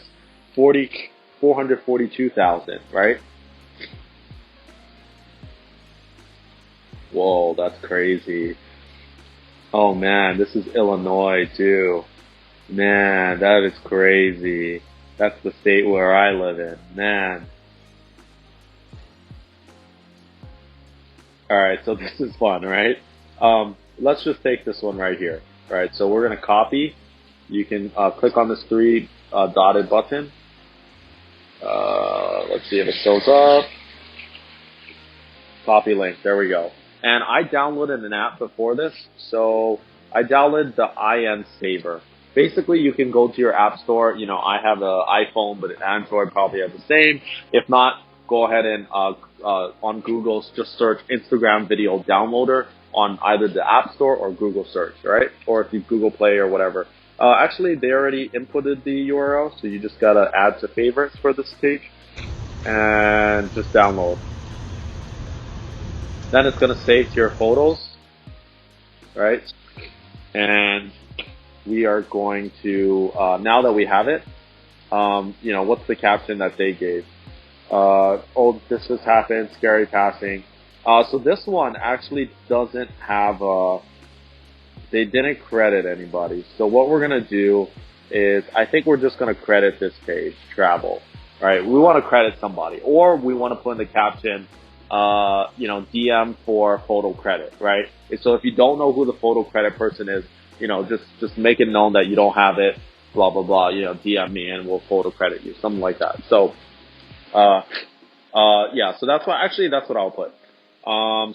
442,000, right? Whoa, that's crazy. Oh man, this is Illinois too. Man, that is crazy. That's the state where I live in. Man. Alright, so this is fun, right? Let's just take this one right here. Alright, so we're going to copy. You can click on this three dotted button. Let's see if it shows up. Copy link. There we go. And I downloaded an app before this. So I downloaded the IN Saver. Basically, you can go to your app store. I have an iPhone, but Android probably has the same. If not, go ahead and on Google, just search Instagram Video Downloader on either the App Store or Google search, right? Or if you Google Play or whatever. Actually, they already inputted the URL, so you just gotta add to favorites for this page and just download. Then it's gonna save to your photos, right? And we are going to, now that we have it, what's the caption that they gave? This has happened, scary passing. So this one actually doesn't have they didn't credit anybody. So what we're going to do is, I think we're just going to credit this page, travel, right? We want to credit somebody, or we want to put in the caption, DM for photo credit, right? So if you don't know who the photo credit person is, just make it known that you don't have it, blah, blah, blah, DM me and we'll photo credit you, something like that. So, so that's what I'll put.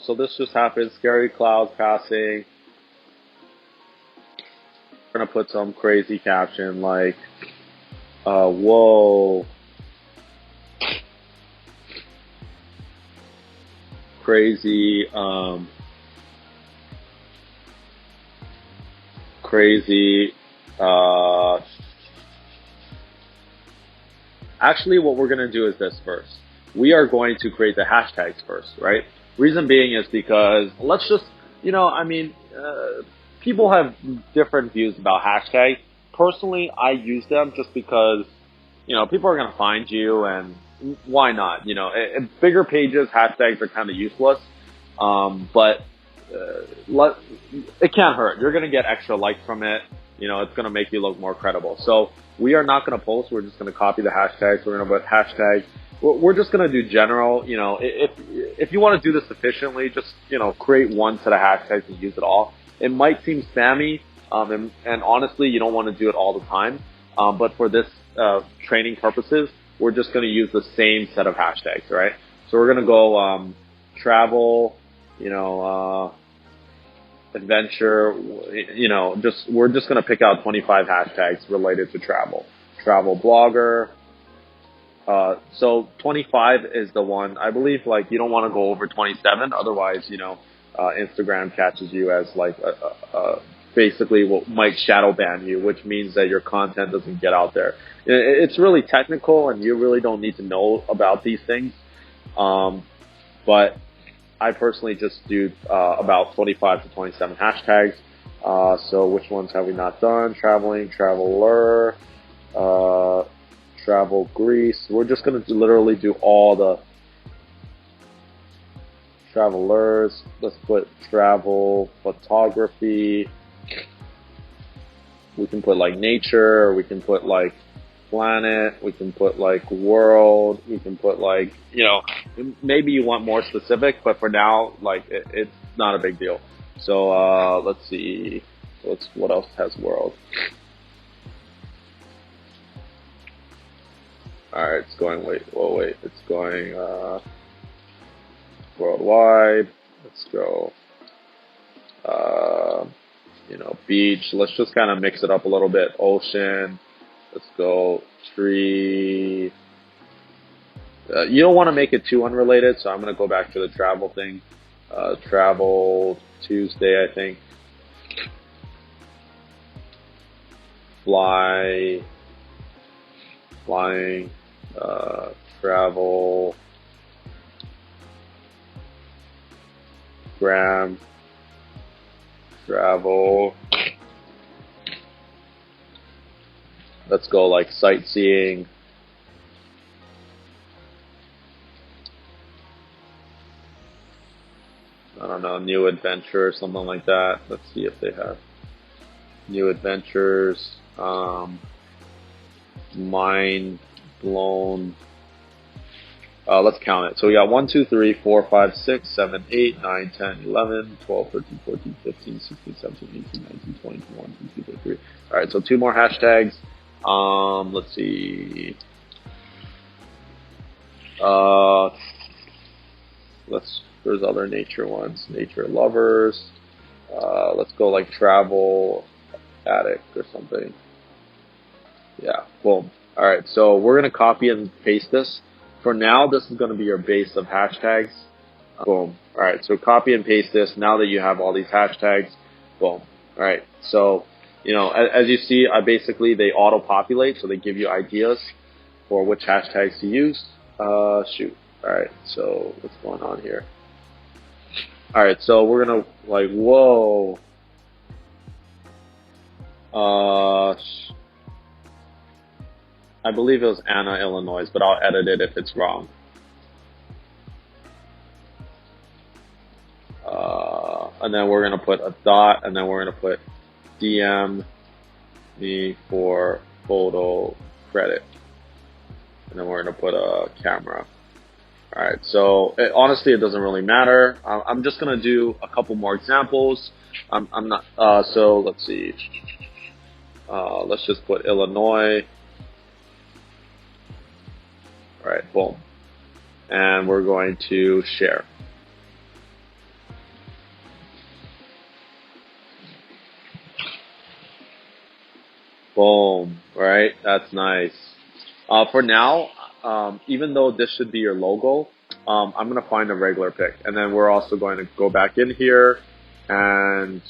So this just happened, scary clouds passing. We're gonna put some crazy caption like, whoa. Crazy, actually what we're gonna do is this first. We are going to create the hashtags first, right? Reason being is because let's just, people have different views about hashtags. Personally, I use them just because, people are going to find you and why not? In bigger pages, hashtags are kind of useless. But it can't hurt. You're going to get extra likes from it. It's going to make you look more credible. So we are not going to post. We're just going to copy the hashtags. We're going to put hashtag. We're just going to do general, if you want to do this efficiently, just, create one set of hashtags and use it all. It might seem spammy, and honestly, you don't want to do it all the time. But for this, training purposes, we're just going to use the same set of hashtags, right? So we're going to go, travel, adventure, we're just going to pick out 25 hashtags related to travel. Travel blogger. So 25 is the one. I believe like you don't want to go over 27. Otherwise, Instagram catches you as like basically what might shadow ban you, which means that your content doesn't get out there. It's really technical and you really don't need to know about these things. But I personally just do about 25 to 27 hashtags. So which ones have we not done? Traveling, traveler, travel Greece. We're just going to literally do all the travelers. Let's put travel, photography. We can put like nature, we can put like planet, we can put like world, we can put like, maybe you want more specific, but for now, like it's not a big deal. So let's see, what else has world? Alright, it's going, it's going worldwide. Let's go beach. Let's just kind of mix it up a little bit. Ocean. Let's go tree. You don't want to make it too unrelated, so I'm going to go back to the travel thing. Travel Tuesday, I think. Flying, travel, gram, travel. Let's go like sightseeing. I don't know, new adventure or something like that. Let's see if they have new adventures. Mind blown. Let's count it. So we got 1, 2, 3, 4, 5, 6, 7, 8, 9, 10, 11, 12, 13, 14, 15, 16, 17, 18, 19, 20, 21, 22, 23. Alright, so 2 more hashtags. Let's see. There's other nature ones. Nature lovers. Let's go like travel addict or something. Yeah, boom. Alright, so we're going to copy and paste this. For now, this is going to be your base of hashtags. Boom. Alright, so copy and paste this. Now that you have all these hashtags, boom. Alright, so, as you see, they auto-populate, so they give you ideas for which hashtags to use. Shoot. Alright, so what's going on here? Alright, so we're going to, like, whoa. I believe it was Anna, Illinois, but I'll edit it if it's wrong. And then we're going to put a dot, and then we're going to put DM me for photo credit. And then we're going to put a camera. Alright, so honestly, it doesn't really matter. I'm just going to do a couple more examples. I'm not, so let's see. Let's just put Illinois. Alright, boom. And we're going to share. Boom. Right? That's nice. For now, even though this should be your logo, I'm going to find a regular pic. And then we're also going to go back in here and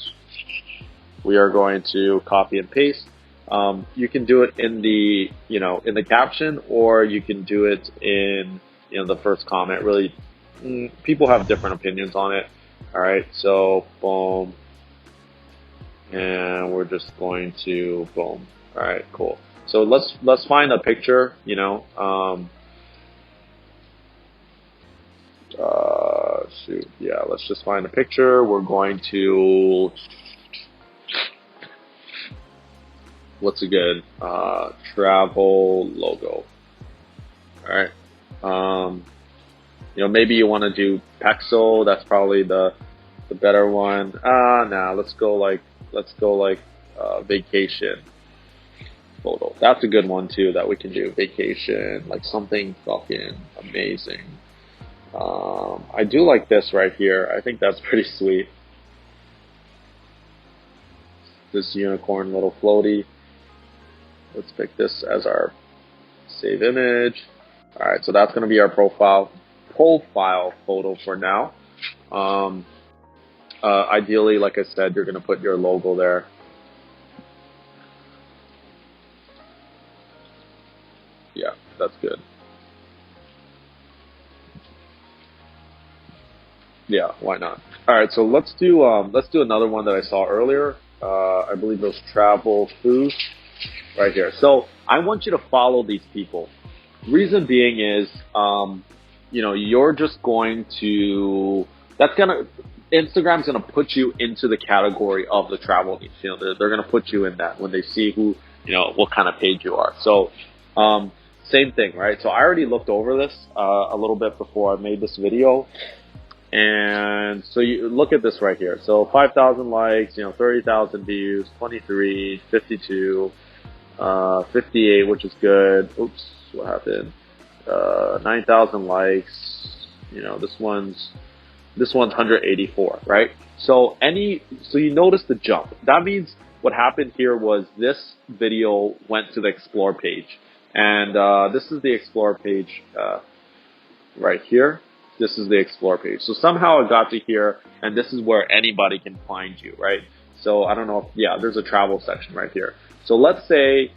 we are going to copy and paste. You can do it in the, in the caption, or you can do it in, the first comment. Really, people have different opinions on it. All right, so boom, and we're just going to boom. All right, cool. So let's find a picture. Shoot, yeah, let's just find a picture. We're going to. What's a good travel logo? All right. Maybe you want to do Pexel. That's probably the better one. Nah. Let's go like vacation photo. That's a good one too that we can do. Vacation, like something fucking amazing. I do like this right here. I think that's pretty sweet. this unicorn little floaty. Let's pick this as our save image. All right, so that's going to be our profile photo for now. Ideally, like I said, you're going to put your logo there. Yeah, that's good. Yeah, why not? All right, so let's do another one that I saw earlier. I believe it was travel food right here. So I want you to follow these people. Reason being is, you're just going to, Instagram's gonna put you into the category of the travel niche. They're gonna put you in that when they see who, what kind of page you are. So, same thing, right? So I already looked over this a little bit before I made this video. And so you look at this right here. So 5,000 likes, 30,000 views, 23, 52, 58, which is good. Oops, what happened? 9,000 likes. This one's 184, right? So you notice the jump. That means what happened here was this video went to the explore page, and this is the explore page right here. This is the explore page. So somehow it got to here, and this is where anybody can find you, right? So I don't know if, there's a travel section right here. So let's say,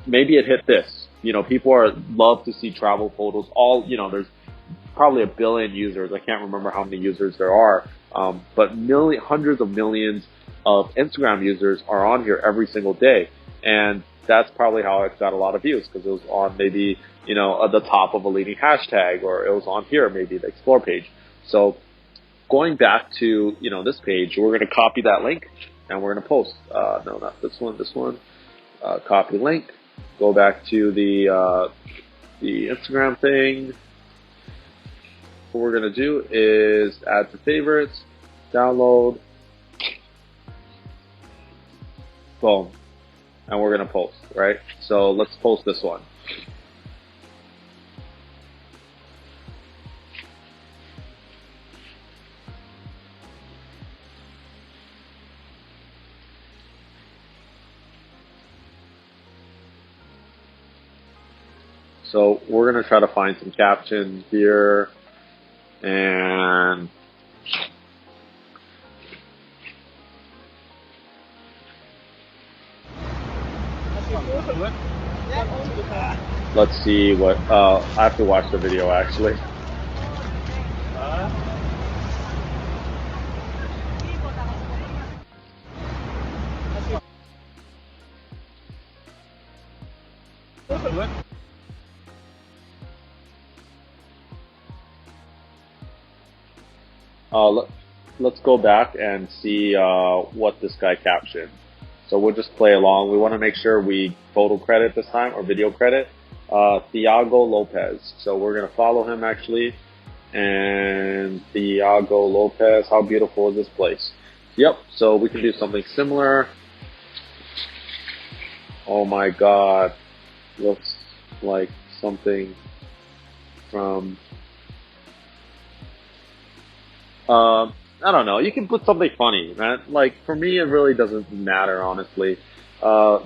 maybe it hit this. People love to see travel photos. There's probably 1 billion users. I can't remember how many users there are, but hundreds of millions of Instagram users are on here every single day. And that's probably how it got a lot of views, because it was on maybe, at the top of a leading hashtag, or it was on here, maybe the explore page. So going back to, this page, we're going to copy that link and we're going to post. No, not this one, copy link, go back to the Instagram thing. What we're going to do is add to favorites, download, boom, and we're going to post, right? So let's post this one. So we're going to try to find some captions here, and let's see what, I have to watch the video actually. Let's go back and see what this guy captioned. So we'll just play along. We want to make sure we photo credit this time, or video credit. Thiago Lopez. So we're going to follow him actually. And Thiago Lopez, how beautiful is this place? Yep, so we can do something similar. Oh my God, looks like something from, I don't know, you can put something funny, man. Like, for me, it really doesn't matter, honestly.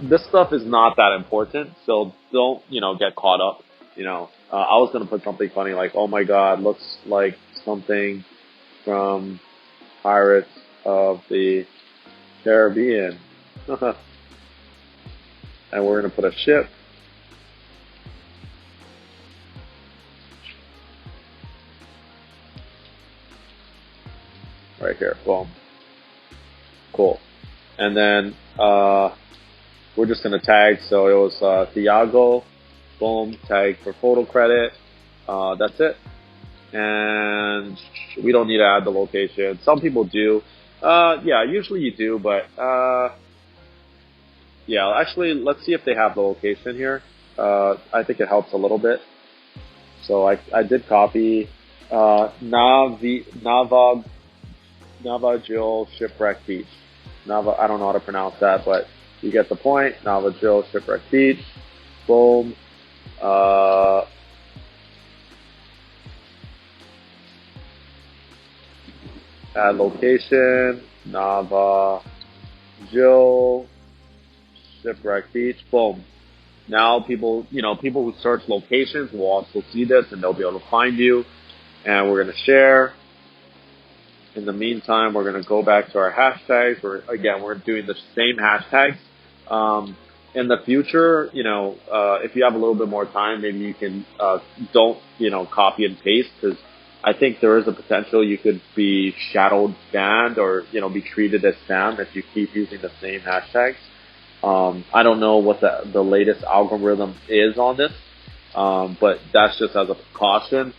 This stuff is not that important, so don't, get caught up, I was gonna put something funny like, oh my God, looks like something from Pirates of the Caribbean. And we're gonna put a ship. Right here, boom. Cool. And then we're just gonna tag, so it was Thiago, boom, tag for photo credit. That's it. And we don't need to add the location. Some people do. Yeah, usually you do, but yeah, actually, let's see if they have the location here. I think it helps a little bit. So I did copy Navajil Shipwreck Beach. I don't know how to pronounce that, but you get the point. Navajil Shipwreck Beach. Boom. Add location. Nava Jill Shipwreck Beach. Boom. Now people who search locations will also see this and they'll be able to find you. And we're going to share. In the meantime, we're going to go back to our hashtags. We're doing the same hashtags. In the future, if you have a little bit more time, maybe you can, don't, copy and paste, because I think there is a potential you could be shadowed banned or, be treated as spam if you keep using the same hashtags. I don't know what the latest algorithm is on this, but that's just as a precaution.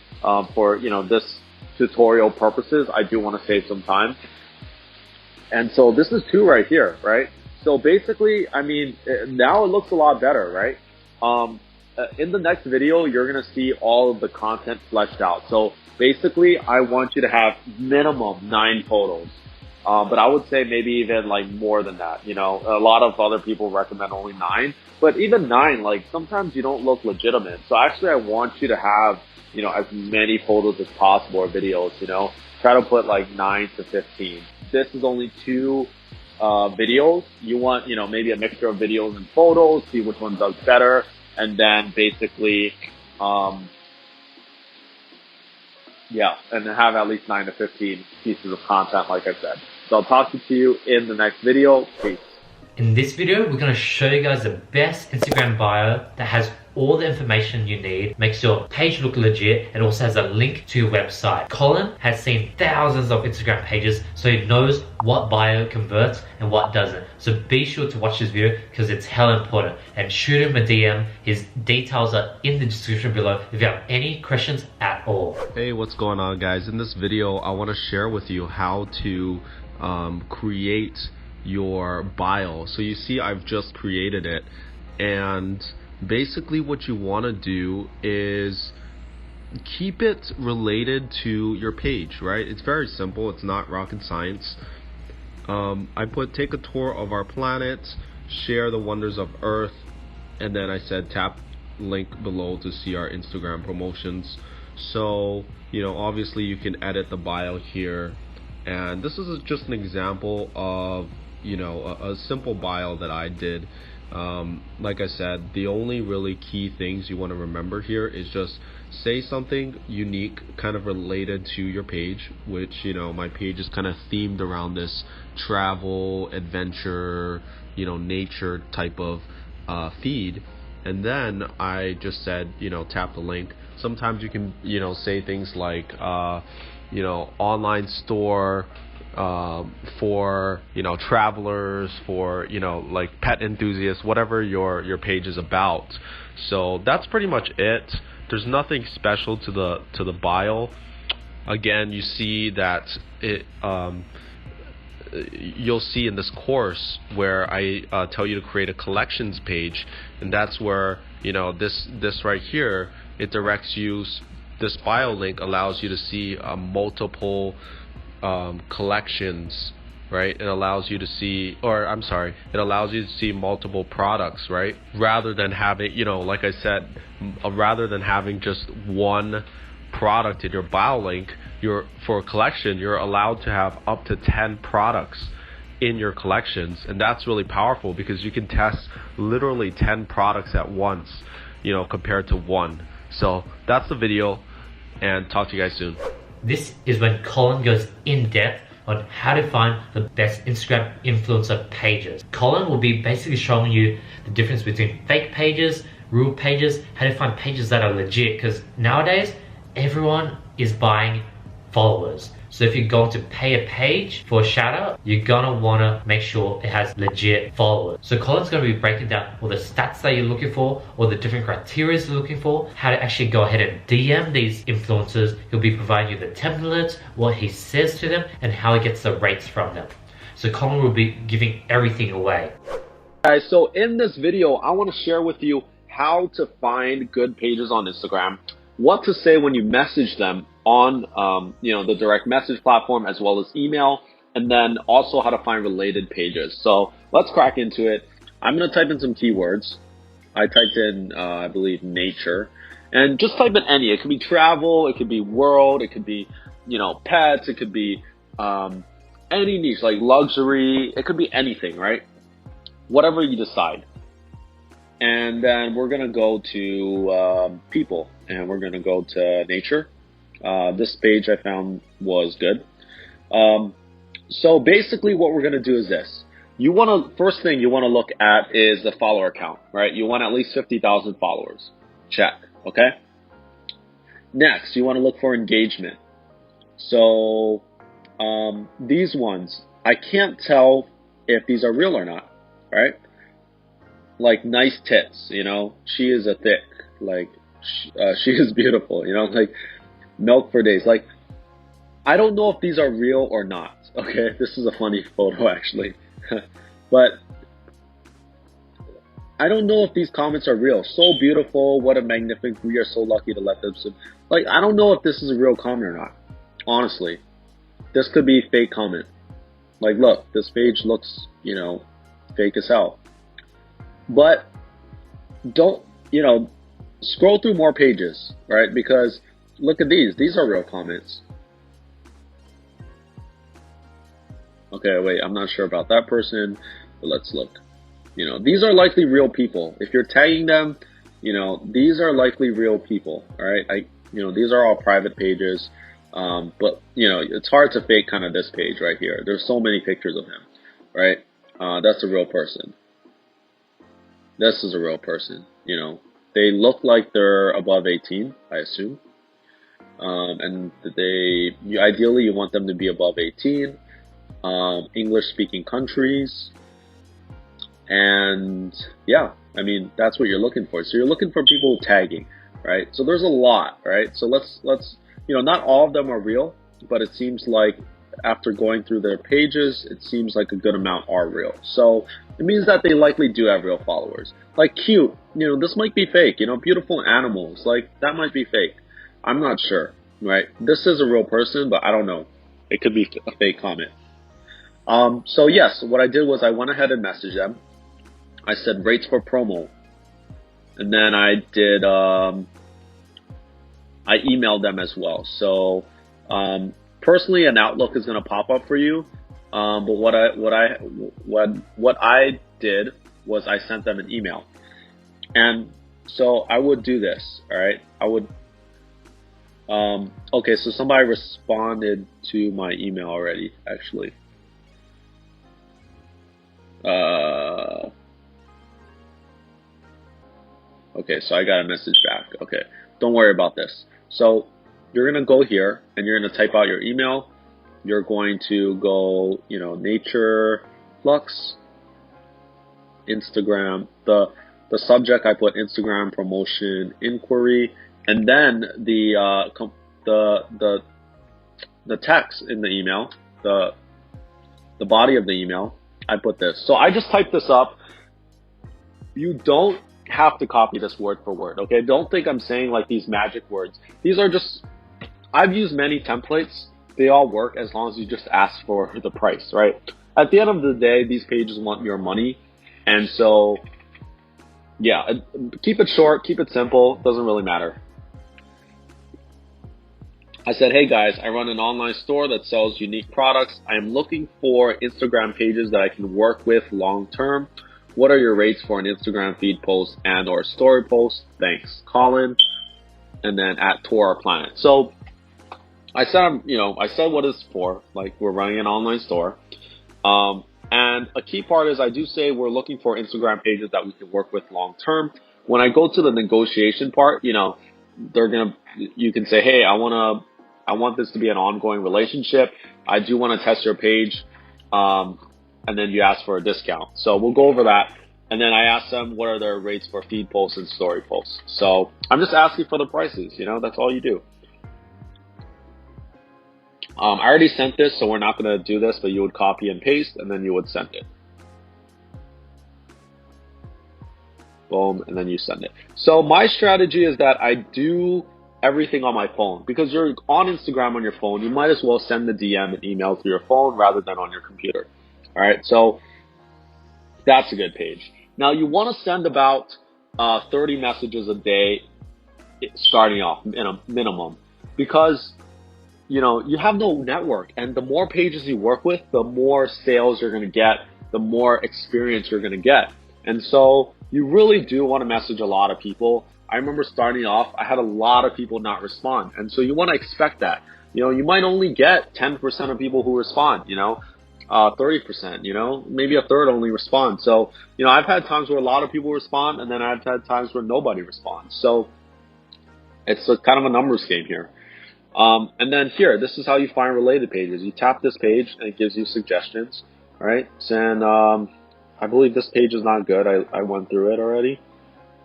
For, this tutorial purposes, I do want to save some time. And so this is 2 right here, right? So basically, I mean, now it looks a lot better, right? In the next video, you're going to see all of the content fleshed out. So basically, I want you to have minimum 9 photos. But I would say maybe even like more than that. A lot of other people recommend only 9, but even 9, like sometimes you don't look legitimate. So actually I want you to have, as many photos as possible or videos, try to put like 9 to 15. This is only 2 videos. You want, maybe a mixture of videos and photos, see which one does better. And then basically, and have at least 9 to 15 pieces of content, like I said. So I'll talk to you in the next video. Peace. In this video, we're going to show you guys the best Instagram bio that has all the information you need, makes your page look legit, and also has a link to your website. Colin has seen thousands of Instagram pages, so he knows what bio converts and what doesn't. So be sure to watch this video because it's hella important, and shoot him a DM. His details are in the description below if you have any questions at all. Hey, what's going on, guys? In this video, I want to share with you how to create your bio. So you see I've just created it, and basically what you want to do is keep it related to your page, right? It's very simple. It's not rocket science. I put take a tour of our planet, share the wonders of Earth, and then I said tap link below to see our Instagram promotions. So obviously you can edit the bio here, and this is just an example of a simple bio that I did. Like I said, the only really key things you want to remember here is just say something unique, kind of related to your page, which my page is kind of themed around this travel, adventure, nature type of feed. And then I just said, tap the link. Sometimes you can say things like online store for travelers, for like pet enthusiasts, whatever your page is about. So that's pretty much it. There's nothing special to the bio. Again, you see that it you'll see in this course where I tell you to create a collections page, and that's where this right here, it directs you. This bio link allows you to see multiple collections, right? It allows you to see, it allows you to see multiple products, right? Rather than having, like I said, rather than having just one product in your bio link, for a collection, you're allowed to have up to 10 products in your collections, and that's really powerful because you can test literally 10 products at once, compared to one. So that's the video, and talk to you guys soon. This is when Colin goes in depth on how to find the best Instagram influencer pages. Colin will be basically showing you the difference between fake pages, real pages, how to find pages that are legit, because nowadays everyone is buying followers. So if you're going to pay a page for a shout out, you're gonna wanna make sure it has legit followers. So Colin's gonna be breaking down all the stats that you're looking for, all the different criteria you're looking for, how to actually go ahead and DM these influencers. He'll be providing you the templates, what he says to them, and how he gets the rates from them. So Colin will be giving everything away. Guys, so in this video, I wanna share with you how to find good pages on Instagram, what to say when you message them on the direct message platform, as well as email, and then also how to find related pages. So let's crack into it. I'm going to type in some keywords. I typed in, I believe, nature, and just type in any. It could be travel, it could be world, it could be, pets, it could be any niche, like luxury. It could be anything, right? Whatever you decide. And then we're gonna go to people, and we're gonna go to nature. This page I found was good. So basically what we're gonna do is this. First thing you wanna look at is the follower count, right? You want at least 50,000 followers. Check, okay? Next, you wanna look for engagement. So these ones, I can't tell if these are real or not, right? Like nice tits, you know, she is a thick, like she is beautiful, you know, like milk for days. Like, I don't know if these are real or not. Okay, this is a funny photo actually, but I don't know if these comments are real. So beautiful, what a magnificent, we are so lucky to let them. Like, I don't know if this is a real comment or not. Honestly, this could be a fake comment. Like, look, this page looks, you know, fake as hell. But don't, you know, scroll through more pages, right? Because look at these. These are real comments. Okay, wait, I'm not sure about that person, but let's look. You know, these are likely real people. If you're tagging them, you know, these are likely real people, all right? You know, these are all private pages, but, you know, it's hard to fake kind of this page right here. There's so many pictures of him, right? That's a real person. This is a real person, you know. They look like they're above 18, I assume. And ideally you want them to be above 18, English-speaking countries. And yeah, I mean, that's what you're looking for. So you're looking for people tagging, right? So there's a lot, right? So let's, you know, not all of them are real, but it seems like after going through their pages, it seems like a good amount are real. So it means that they likely do have real followers. Like cute, you know, this might be fake, you know, beautiful animals, like that might be fake. I'm not sure, right? This is a real person, but I don't know. It could be a fake comment. So yes, what I did was I went ahead and messaged them. I said rates for promo. And then I did, I emailed them as well. So, personally, an Outlook is going to pop up for you. But what I did was I sent them an email. And so I would do this, all right? I would, okay, so somebody responded to my email already, actually. Okay, so I got a message back. Okay, don't worry about this. So you're going to go here and you're going to type out your email. You're going to go, you know, nature, flux, Instagram. The subject I put Instagram promotion inquiry, and then the text in the email, the body of the email, I put this. So I just typed this up. You don't have to copy this word for word, okay? Don't think I'm saying like these magic words. These are just, I've used many templates. They all work as long as you just ask for the price, right? At the end of the day, these pages want your money. And so, yeah, keep it short, keep it simple. Doesn't really matter. I said, hey guys, I run an online store that sells unique products. I am looking for Instagram pages that I can work with long term. What are your rates for an Instagram feed post and or story post? Thanks, Colin. And then at Tour Planet. So I said, you know, I said what it's for. Like, we're running an online store. And a key part is I do say we're looking for Instagram pages that we can work with long term. When I go to the negotiation part, you know, you can say, hey, I want this to be an ongoing relationship. I do want to test your page. And then you ask for a discount. So we'll go over that. And then I ask them what are their rates for feed posts and story posts. So I'm just asking for the prices, you know, that's all you do. I already sent this, so we're not going to do this, but you would copy and paste and then you would send it. Boom, and then you send it. So my strategy is that I do everything on my phone because you're on Instagram on your phone. You might as well send the DM and email through your phone rather than on your computer. All right, so that's a good page. Now you want to send about 30 messages a day starting off in a minimum because you know, you have no network, and the more pages you work with, the more sales you're going to get, the more experience you're going to get. And so you really do want to message a lot of people. I remember starting off, I had a lot of people not respond. And so you want to expect that. You know, you might only get 10% of people who respond, you know, 30%, you know, maybe a third only respond. So, you know, I've had times where a lot of people respond, and then I've had times where nobody responds. So it's a kind of a numbers game here. And then here, this is how you find related pages. You tap this page and it gives you suggestions. All right. And I believe this page is not good. I went through it already.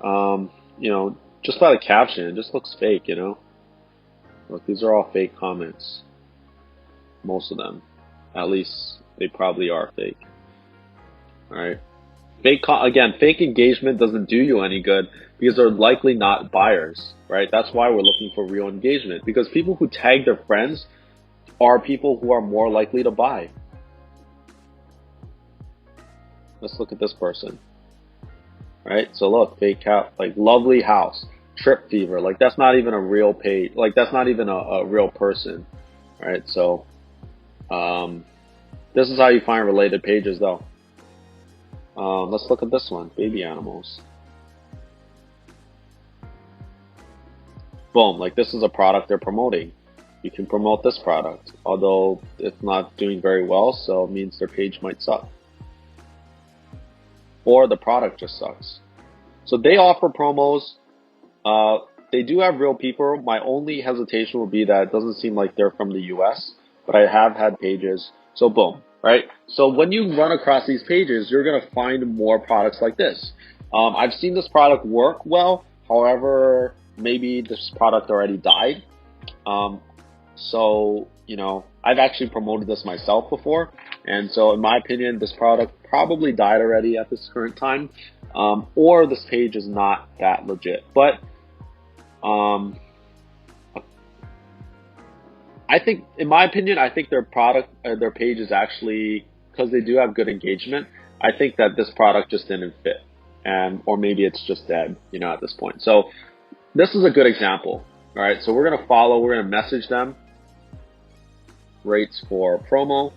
You know, just by the caption, it just looks fake, you know. Look, these are all fake comments. Most of them. At least they probably are fake. All right. Again, fake engagement doesn't do you any good because they're likely not buyers, right? That's why we're looking for real engagement, because people who tag their friends are people who are more likely to buy. Let's look at this person, right? So look, fake cat, like lovely house, trip fever, like that's not even a real page, like that's not even a real person, right? So this is how you find related pages though. Let's look at this one, baby animals. Boom, like this is a product they're promoting. You can promote this product, although it's not doing very well, so it means their page might suck. Or the product just sucks. So they offer promos. They do have real people. My only hesitation would be that it doesn't seem like they're from the US, but I have had pages. So boom, right? So when you run across these pages, you're going to find more products like this. I've seen this product work well. However, maybe this product already died. So, you know, I've actually promoted this myself before. And so in my opinion, this product probably died already at this current time. Or this page is not that legit. But I think, in my opinion, I think their page is actually, because they do have good engagement, I think that this product just didn't fit. Or maybe it's just dead, you know, at this point. So this is a good example. All right, so we're going to follow, we're going to message them. Rates for promo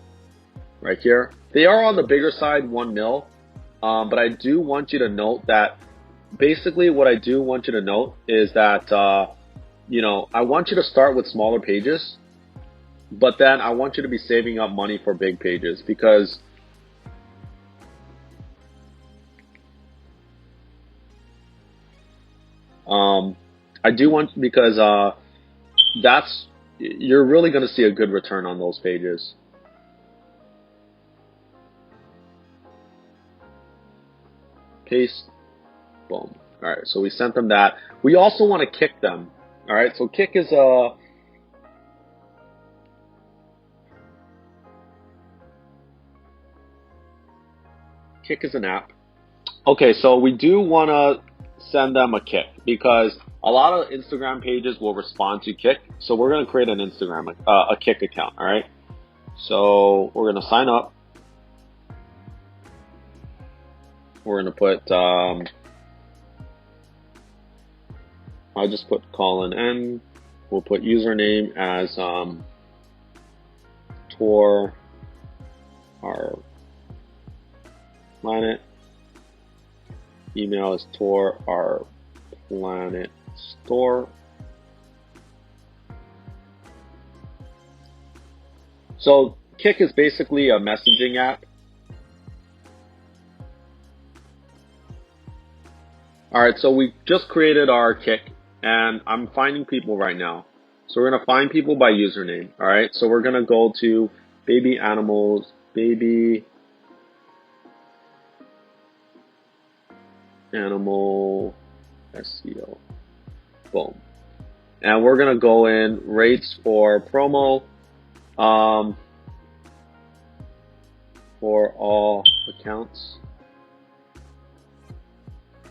right here. They are on the bigger side, 1 mil. But I do want you to note that basically what I do want you to note is that, you know, I want you to start with smaller pages, but then I want you to be saving up money for big pages, because I do want, because you're really going to see a good return on those pages. Paste, boom. All right, so we sent them that. We also want to kick them. All right, so kick is an app. Okay, so we do want to send them a kick, because a lot of Instagram pages will respond to kick. So we're going to create an Instagram, a kick account. All right. So we're going to sign up. We're going to put, I'll just put Colin N. We'll put username as Tour Our Planet. Email is Tour Our Planet Store. So Kik is basically a messaging app. Alright, so we just created our Kik, and I'm finding people right now. So we're going to find people by username. Alright, so we're going to go to baby animals, baby animal SEO. Boom. And we're going to go in rates for promo for all accounts.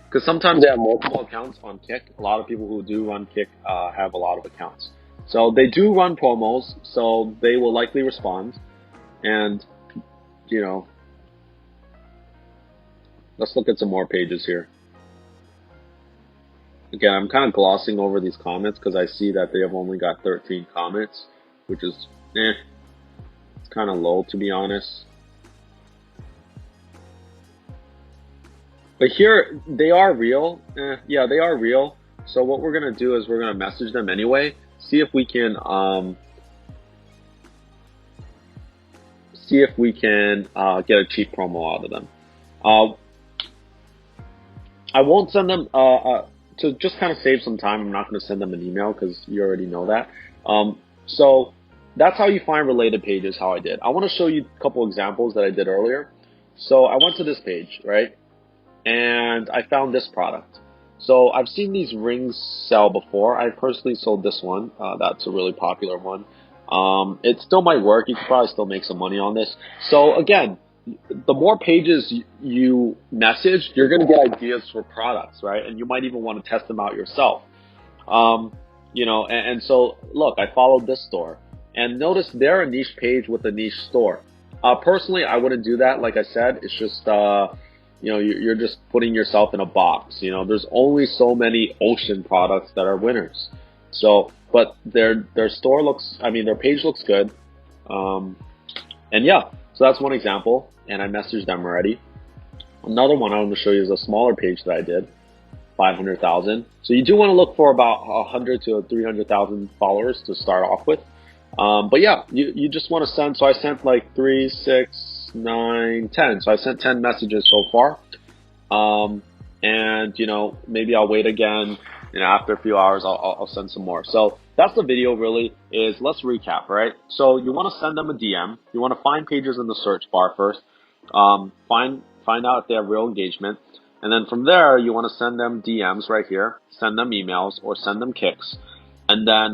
Because sometimes they have multiple accounts on Kik. A lot of people who do run Kik have a lot of accounts. So they do run promos, so they will likely respond. And, you know, let's look at some more pages here. Again, I'm kind of glossing over these comments because I see that they have only got 13 comments, which is it's kind of low, to be honest. But here, they are real. Yeah, they are real. So what we're gonna do is we're gonna message them anyway. See if we can get a cheap promo out of them. I won't send them to just kind of save some time. I'm not going to send them an email because you already know that. So that's how you find related pages. How I did. I want to show you a couple examples that I did earlier. So I went to this page, right, and I found this product. So I've seen these rings sell before. I personally sold this one. That's a really popular one. It still might work. You could probably still make some money on this. So again, the more pages you message, you're going to get ideas for products, right? And you might even want to test them out yourself. You know, and so look, I followed this store, and notice they're a niche page with a niche store. Personally, I wouldn't do that. Like I said, it's just, you know, you're just putting yourself in a box. You know, there's only so many ocean products that are winners. So, but their store looks, I mean, their page looks good. And yeah, so that's one example, and I messaged them already. Another one I want to show you is a smaller page that I did, 500,000. So you do want to look for about 100 to 300,000 followers to start off with. But yeah, you just want to send, so I sent like 3, 6, 9, 10. So I sent 10 messages so far. And you know, maybe I'll wait again, you know, after a few hours, I'll send some more. So that's the video really, is let's recap, right? So you want to send them a DM. You want to find pages in the search bar first. Find out if they have real engagement. And then from there, you want to send them DMs right here, send them emails, or send them kicks. And then,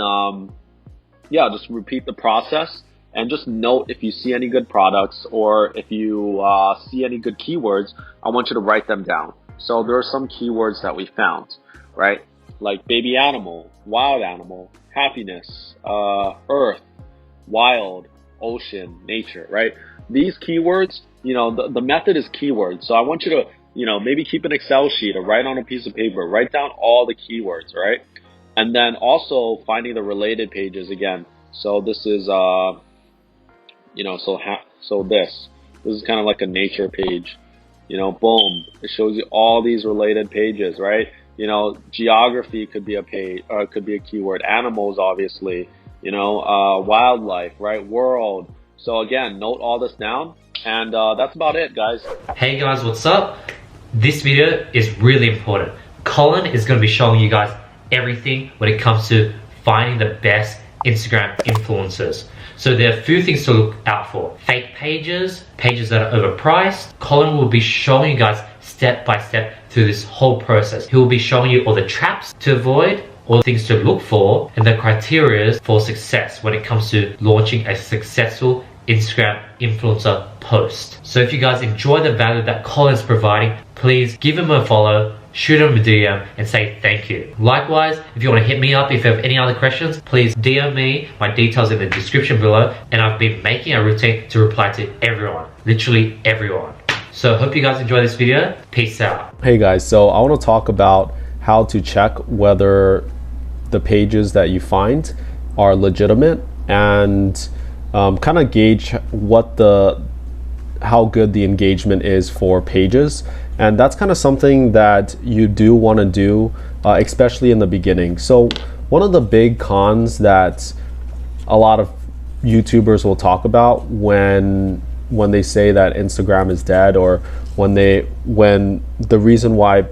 yeah, just repeat the process, and just note if you see any good products, or if you see any good keywords, I want you to write them down. So there are some keywords that we found, right? Like baby animal, wild animal, happiness, earth, wild, ocean, nature, right? These keywords, you know, the method is keywords. So I want you to, you know, maybe keep an Excel sheet or write on a piece of paper, write down all the keywords, right? And then also finding the related pages again. So this is, you know, so this is kind of like a nature page, you know, boom. It shows you all these related pages, right? You know, geography could be a page, could be a keyword. Animals, obviously, you know, wildlife, right? World. So again, note all this down, and that's about it, guys. Hey guys, what's up? This video is really important. Colin is going to be showing you guys everything when it comes to finding the best Instagram influencers. So there are a few things to look out for. Fake pages, pages that are overpriced. Colin will be showing you guys step by step through this whole process. He will be showing you all the traps to avoid, all the things to look for, and the criteria for success when it comes to launching a successful Instagram influencer post. So if you guys enjoy the value that Colin's providing, please give him a follow, shoot him a DM, and say thank you. Likewise, if you want to hit me up, if you have any other questions, please DM me. My details in the description below, and I've been making a routine to reply to everyone, literally everyone. So hope you guys enjoy this video. Peace out. Hey guys, so I want to talk about how to check whether the pages that you find are legitimate, and kind of gauge how good the engagement is for pages. And that's kind of something that you do want to do, especially in the beginning. So one of the big cons that a lot of YouTubers will talk about when they say that Instagram is dead, or when the reason why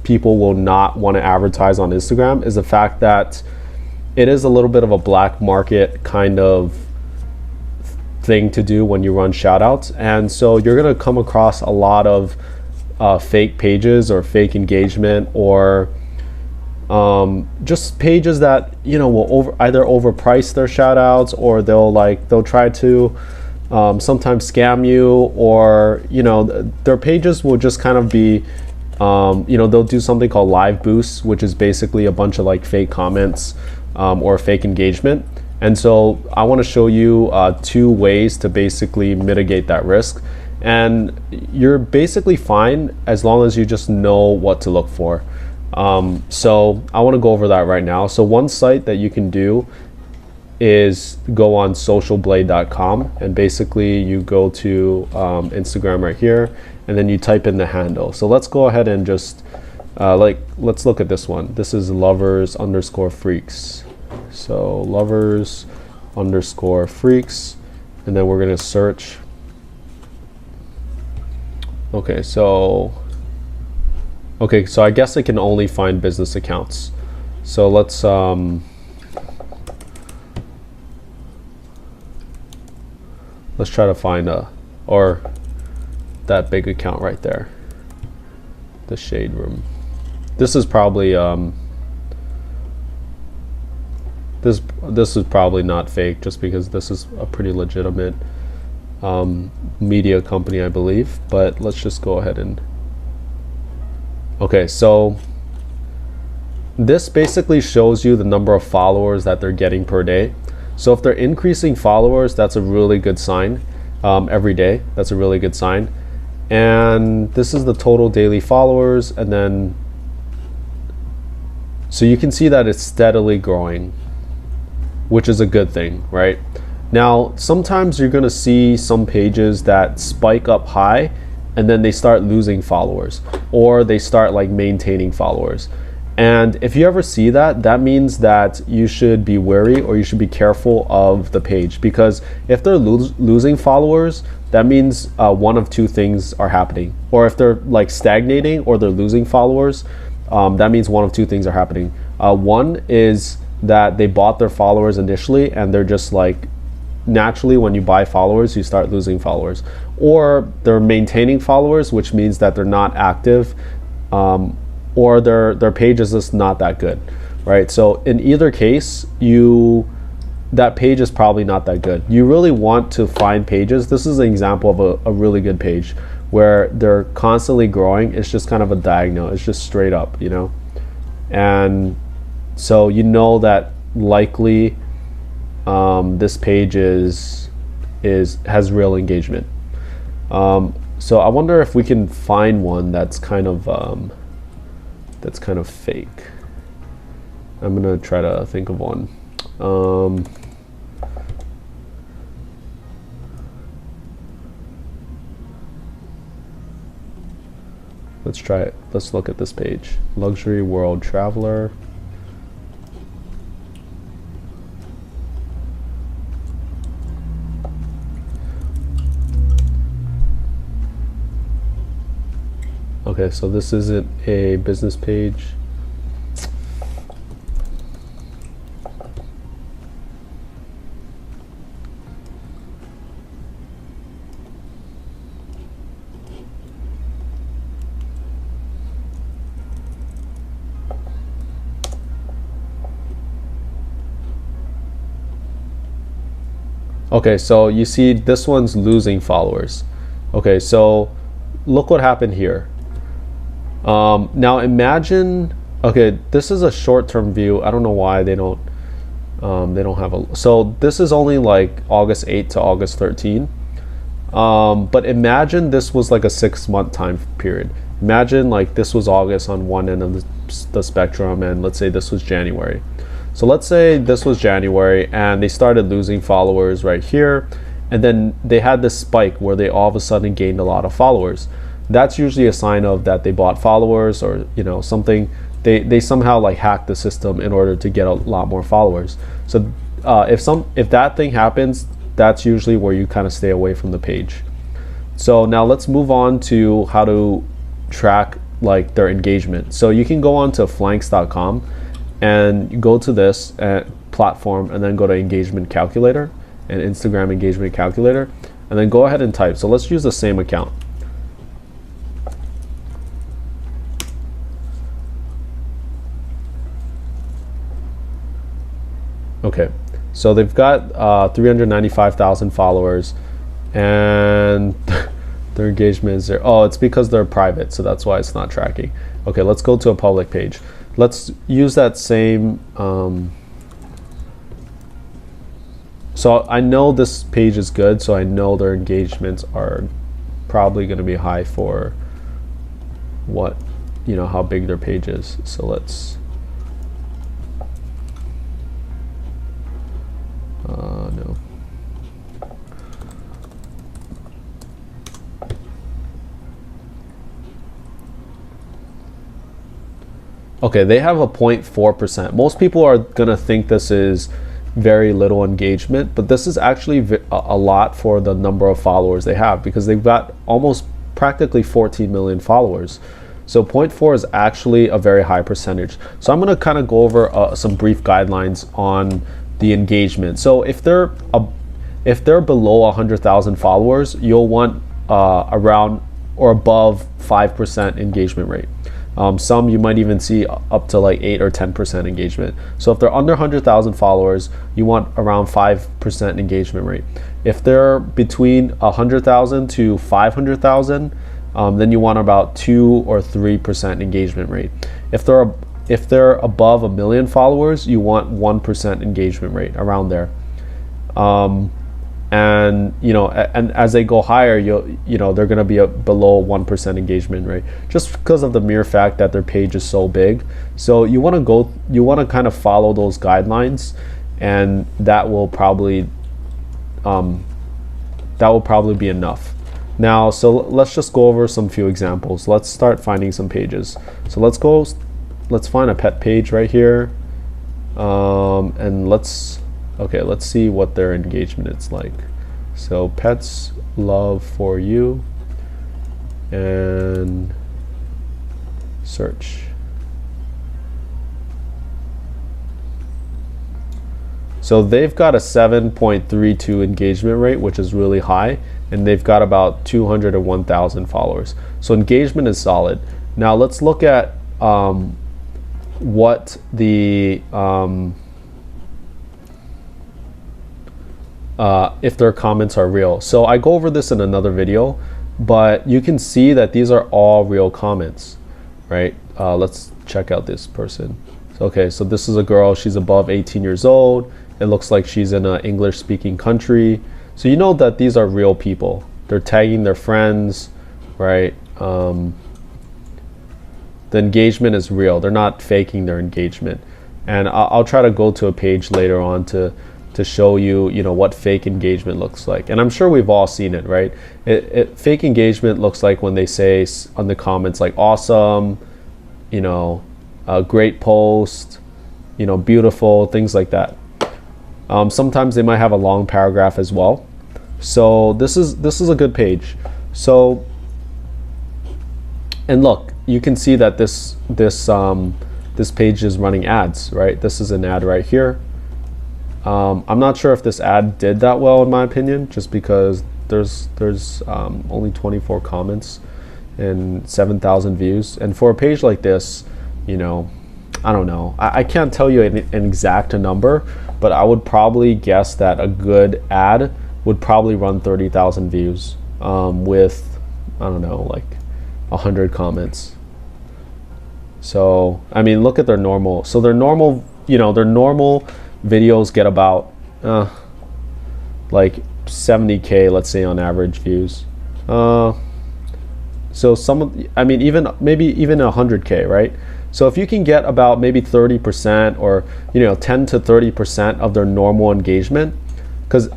people will not want to advertise on Instagram is the fact that it is a little bit of a black market kind of thing to do when you run shoutouts. And so you're going to come across a lot of fake pages or fake engagement, or just pages that, you know, will either overprice their shoutouts, or they'll try to sometimes scam you, or, you know, their pages will just kind of be, you know, they'll do something called live boosts, which is basically a bunch of like fake comments or fake engagement. And so I want to show you 2 ways to basically mitigate that risk. And you're basically fine as long as you just know what to look for. So I want to go over that right now. So one site that you can do is go on socialblade.com, and basically you go to Instagram right here, and then you type in the handle. So let's go ahead and just let's look at this one. This is lovers_freaks. So lovers_freaks, and then we're gonna search. Okay, so I guess I can only find business accounts. So let's try to find or that big account right there, the Shade Room. This is probably this is probably not fake, just because this is a pretty legitimate media company, I believe. But let's just go ahead and okay, so this basically shows you the number of followers that they're getting per day. So if they're increasing followers, that's a really good sign. Every day, that's a really good sign. And this is the total daily followers, and then so you can see that it's steadily growing, which is a good thing, right? Now, sometimes you're gonna see some pages that spike up high and then they start losing followers, or they start like maintaining followers. And if you ever see that, that means that you should be wary, or you should be careful of the page, because if they're losing followers, that means one of two things are happening. Or if they're like stagnating or they're losing followers, that means one of two things are happening. One is that they bought their followers initially, and they're just like, naturally when you buy followers, you start losing followers. Or they're maintaining followers, which means that they're not active, or their page is just not that good, right? So in either case, that page is probably not that good. You really want to find pages. This is an example of a really good page where they're constantly growing. It's just kind of a diagonal. It's just straight up, you know? And so you know that likely this page has real engagement. So I wonder if we can find one that's kind of fake. I'm gonna try to think of one. Let's try it. Let's look at this page. Luxury World Traveler. Okay, so this isn't a business page. Okay, so you see this one's losing followers. Okay, so look what happened here. Now imagine, okay, this is a short-term view. I don't know why they don't have a, so this is only like August 8 to August 13. But imagine this was like a 6-month time period. Imagine like this was August on one end of the spectrum, and let's say this was January. So let's say this was January and they started losing followers right here, and then they had this spike where they all of a sudden gained a lot of followers. That's usually a sign of that they bought followers, or something. They somehow like hacked the system in order to get a lot more followers. So if that thing happens, that's usually where you kind of stay away from the page. So now let's move on to how to track like their engagement. So you can go on to flanks.com and go to this platform, and then go to engagement calculator and Instagram engagement calculator, and then go ahead and type. So let's use the same account. Okay, so they've got 395,000 followers, and their engagement is there. Oh, it's because they're private, so that's why it's not tracking. Okay, let's go to a public page. Let's use that same. So I know this page is good, so I know their engagements are probably going to be high for what, how big their page is. So let's. okay, they have a 0.4%. Most people are gonna think this is very little engagement, but this is actually a lot for the number of followers they have, because they've got almost practically 14 million followers. So 0.4 is actually a very high percentage. So I'm going to kind of go over some brief guidelines on the engagement. So if they're below 100,000 followers, you'll want around or above 5% engagement rate. Some you might even see up to like 8 or 10% engagement. So if they're under 100,000 followers, you want around 5% engagement rate. If they're between 100,000 to 500,000, then you want about 2 or 3% engagement rate. If they're above 1 million followers, you want 1% engagement rate, around there. And and as they go higher, they're going to be below 1% engagement rate, just because of the mere fact that their page is so big. So you want to kind of follow those guidelines, and that will probably be enough. Now, so let's just go over some few examples. Let's start finding some pages. So let's find a pet page right here, and let's see what their engagement is like. So pets love for you, and search. So they've got a 7.32 engagement rate, which is really high, and they've got about 201,000 followers. So engagement is solid. Now let's look at what the if their comments are real. So I go over this in another video, but you can see that these are all real comments, right? Let's check out this person. Okay, so this is a girl. She's above 18 years old. It looks like she's in an English-speaking country. So you know that these are real people. They're tagging their friends, right? The engagement is real. They're not faking their engagement. And I'll try to go to a page later on to show you, what fake engagement looks like. And I'm sure we've all seen it, right? Fake engagement looks like when they say on the comments like awesome, a great post, beautiful, things like that. Sometimes they might have a long paragraph as well. So this is a good page. So, and look, you can see that this page is running ads, right? This is an ad right here. I'm not sure if this ad did that well, in my opinion, just because there's only 24 comments and 7,000 views. And for a page like this, I don't know. I can't tell you an exact number, but I would probably guess that a good ad would probably run 30,000 views with, I don't know, like 100 comments. So, I mean, look at their normal. So their normal videos get about like 70K, let's say, on average views. So maybe even 100K, right? So if you can get about maybe 30% or 10 to 30% of their normal engagement, because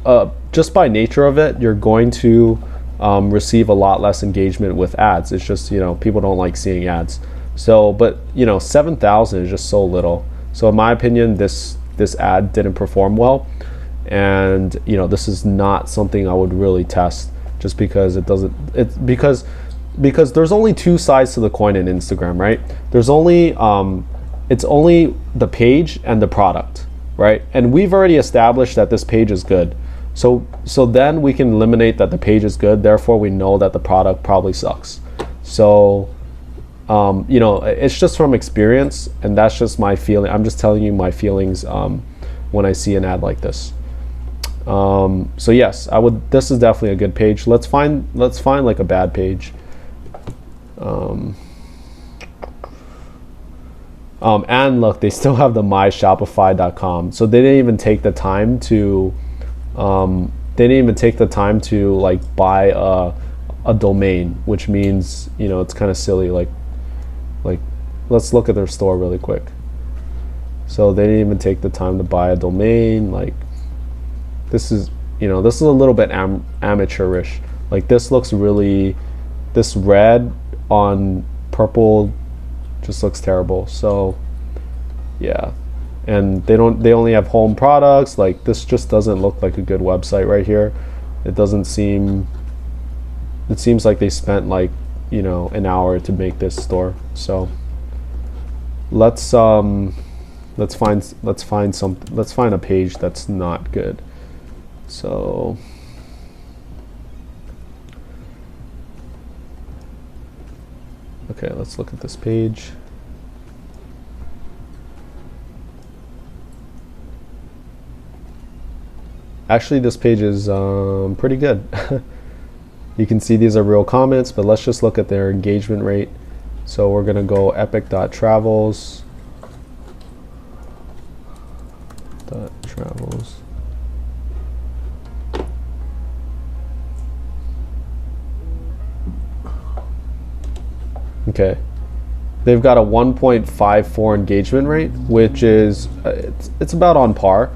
just by nature of it, you're going to receive a lot less engagement with ads. It's just people don't like seeing ads. So, but 7,000 is just so little. So in my opinion, this ad didn't perform well, and this is not something I would really test, just because because there's only two sides to the coin in Instagram, right? There's only it's only the page and the product, right? And we've already established that this page is good. So then we can eliminate that the page is good, therefore we know that the product probably sucks. So it's just from experience, and that's just my feeling. I'm just telling you my feelings when I see an ad like this. So yes, this is definitely a good page. Let's find like a bad page. And look, they still have the myshopify.com. So they didn't even take the time to like buy a domain, which means it's kind of silly. Like let's look at their store really quick. So they didn't even take the time to buy a domain. Like this is a little bit amateurish. Like this looks really, this red on purple Just looks terrible. So yeah, and they only have home products. Like, this just doesn't look like a good website right here. It seems like they spent like, you know, an hour to make this store. So let's find a page that's not good. So okay, let's look at this page. Actually, this page is pretty good. You can see these are real comments, but let's just look at their engagement rate. So we're gonna go epic.travels. Okay, they've got a 1.54 engagement rate, which is it's about on par.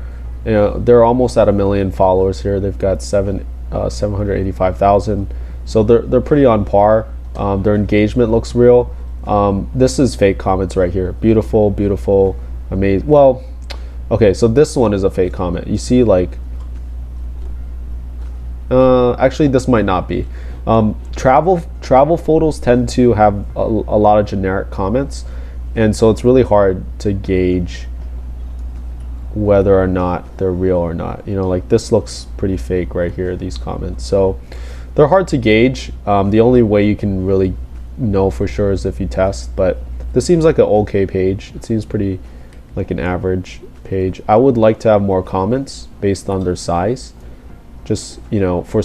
You know, they're almost at 1 million followers here. They've got 785,000, so they're pretty on par. Their engagement looks real. This is fake comments right here. Beautiful, beautiful, amazing. Well, okay, so this one is a fake comment. You see, like, actually this might not be. Travel photos tend to have a lot of generic comments, and so it's really hard to gauge whether or not they're real or not. You know, like, this looks pretty fake right here, these comments. So they're hard to gauge. The only way you can really know for sure is if you test, but this seems like an okay page. It seems pretty like an average page. I would like to have more comments based on their size. Just, you know, for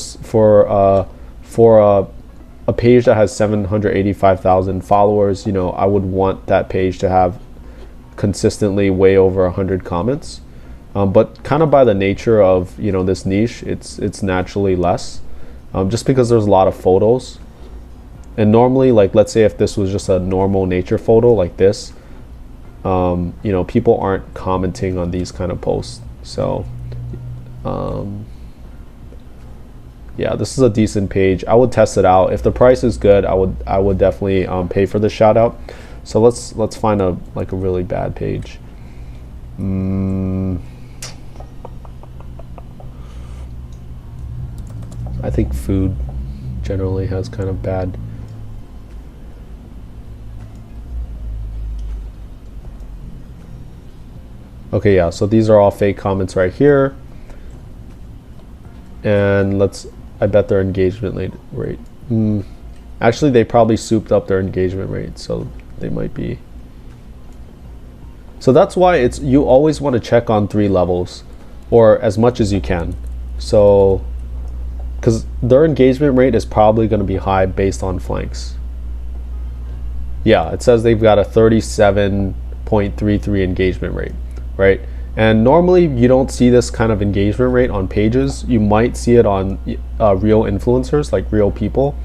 a page that has 785,000 followers, you know, I would want that page to have consistently way over 100 comments, but kind of by the nature of, you know, this niche, it's naturally less, just because there's a lot of photos. And normally, like, let's say if this was just a normal nature photo like this, you know, people aren't commenting on these kind of posts. So yeah, this is a decent page. I would test it out. If the price is good, I would definitely pay for the shout out. So let's find a really bad page. I think food generally has kind of bad. Okay, yeah, so these are all fake comments right here. And I bet their engagement rate. Actually, they probably souped up their engagement rate, so they might be. So that's why you always want to check on 3 levels, or as much as you can. So, because their engagement rate is probably going to be high based on flanks. Yeah, it says they've got a 37.33 engagement rate, right? And normally you don't see this kind of engagement rate on pages. You might see it on real influencers, like real people.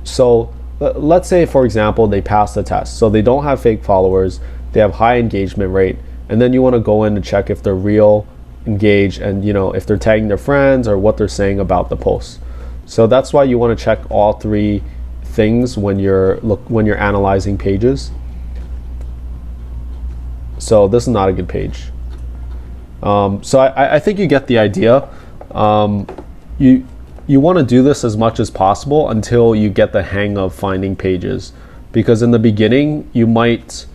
So let's say, for example, they pass the test. So they don't have fake followers, they have high engagement rate, and then you want to go in and check if they're real, engaged, and, you know, if they're tagging their friends or what they're saying about the post. So that's why you want to check all 3 things when you're analyzing pages. So this is not a good page. So I think you get the idea. You want to do this as much as possible until you get the hang of finding pages, because in the beginning you might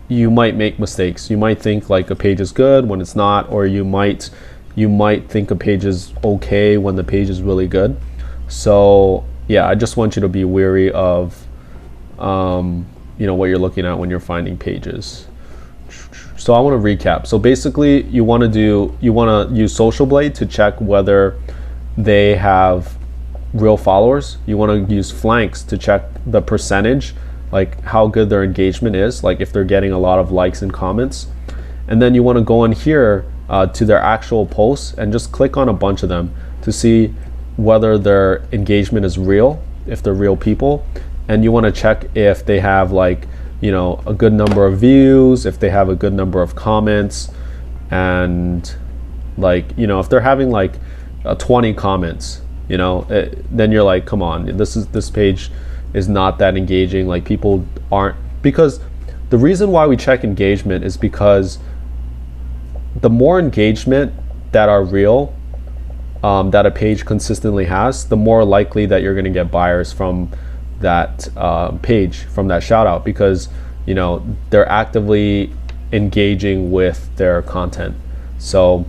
make mistakes. You might think like a page is good when it's not, or you might think a page is okay when the page is really good. So yeah, I just want you to be wary of you know, what you're looking at when you're finding pages. So I want to recap. So basically you want to use Social Blade to check whether they have real followers. You want to use flanks to check the percentage, like how good their engagement is, like if they're getting a lot of likes and comments. And then you want to go in here to their actual posts and just click on a bunch of them to see whether their engagement is real, if they're real people. And you want to check if they have, like, you know, a good number of views, if they have a good number of comments, and, like, you know, if they're having like 20 comments, you know, then you're like, come on, this page is not that engaging. Like, people aren't because the reason why we check engagement is because the more engagement that are real, that a page consistently has, the more likely that you're going to get buyers from that page, from that shout out, because you know they're actively engaging with their content. So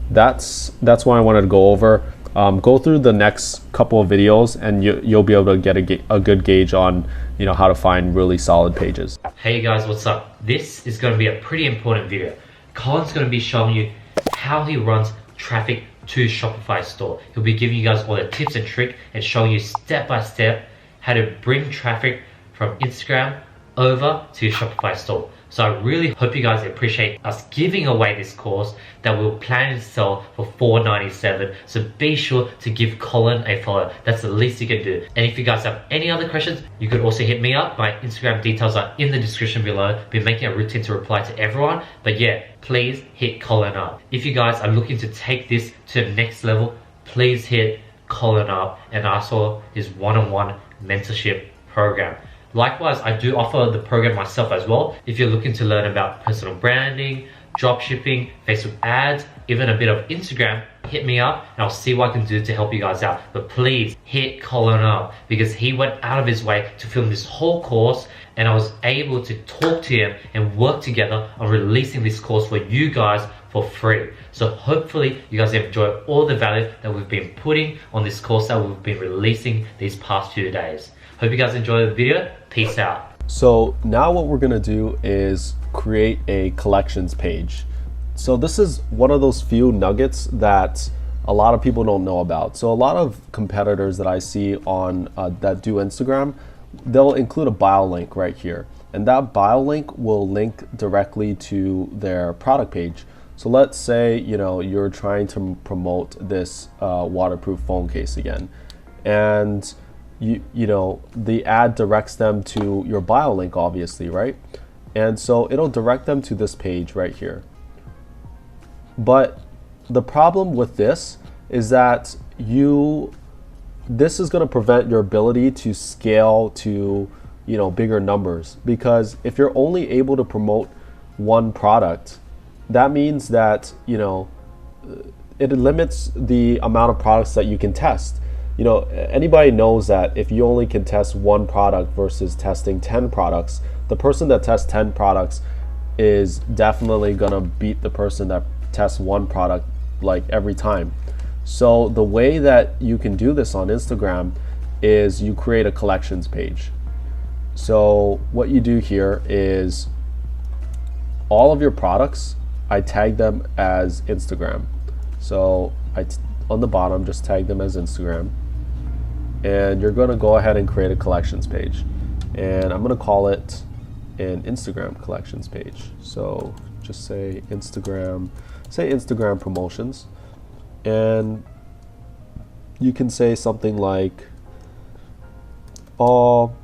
that's why I wanted to go over. Go through the next couple of videos, and you'll be able to get a good gauge on how to find really solid pages. Hey guys, what's up? This is going to be a pretty important video. Colin's going to be showing you how he runs traffic to Shopify store. He'll be giving you guys all the tips and tricks and showing you step by step how to bring traffic from Instagram over to your Shopify store. So I really hope you guys appreciate us giving away this course that we're planning to sell for $4.97. So be sure to give Colin a follow. That's the least you can do. And if you guys have any other questions, you could also hit me up. My Instagram details are in the description below. Been making a routine to reply to everyone. But yeah, please hit Colin up. If you guys are looking to take this to the next level, please hit Colin up and ask for his one-on-one mentorship program. Likewise, I do offer the program myself as well. If you're looking to learn about personal branding, dropshipping, Facebook ads, even a bit of Instagram, hit me up and I'll see what I can do to help you guys out. But please hit Colin up, because he went out of his way to film this whole course, and I was able to talk to him and work together on releasing this course for you guys for free. So hopefully you guys enjoy all the value that we've been putting on this course that we've been releasing these past few days. Hope you guys enjoy the video. Peace out. So now what we're gonna do is create a collections page. So this is one of those few nuggets that a lot of people don't know about. So a lot of competitors that I see on that do Instagram, they'll include a bio link right here, and that bio link will link directly to their product page. So let's say you're trying to promote this waterproof phone case again, and the ad directs them to your bio link, obviously, right? And so it'll direct them to this page right here. But the problem with this is that this is going to prevent your ability to scale to bigger numbers, because if you're only able to promote one product, that means that it limits the amount of products that you can test. Anybody knows that if you only can test one product versus testing 10 products, the person that tests 10 products is definitely gonna beat the person that tests one product like every time. So the way that you can do this on Instagram is you create a collections page. So what you do here is all of your products, I tag them as Instagram. So on the bottom, just tag them as Instagram. And you're gonna go ahead and create a collections page. And I'm gonna call it an Instagram collections page. So just say Instagram promotions. And you can say something like, all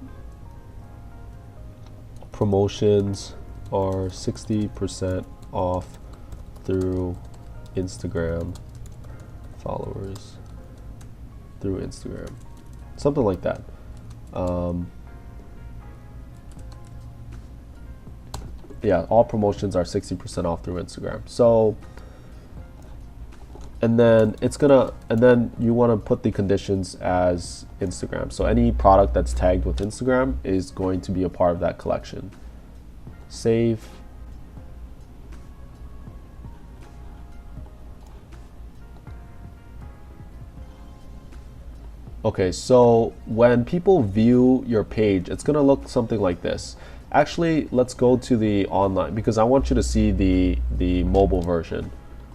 promotions are 60% off through Instagram followers through Instagram, something like that. Yeah, all promotions are 60% off through Instagram. So, and then you want to put the conditions as Instagram. So any product that's tagged with Instagram is going to be a part of that collection. Save. Okay, so when people view your page, it's gonna look something like this. Actually, let's go to the online, because I want you to see the mobile version.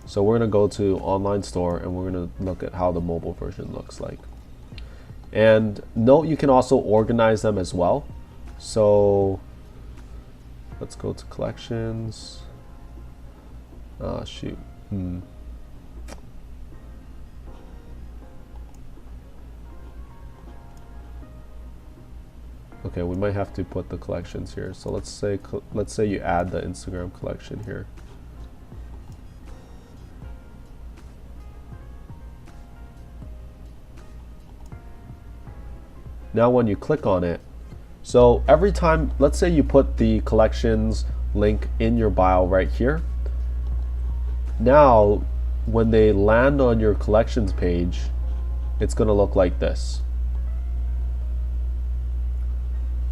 So we're gonna go to online store and we're gonna look at how the mobile version looks like. And note, you can also organize them as well. So let's go to collections. Shoot. Okay, we might have to put the collections here. So let's say you add the Instagram collection here. Now when you click on it, So every time, let's say you put the collections link in your bio right here. Now, when they land on your collections page, it's going to look like this.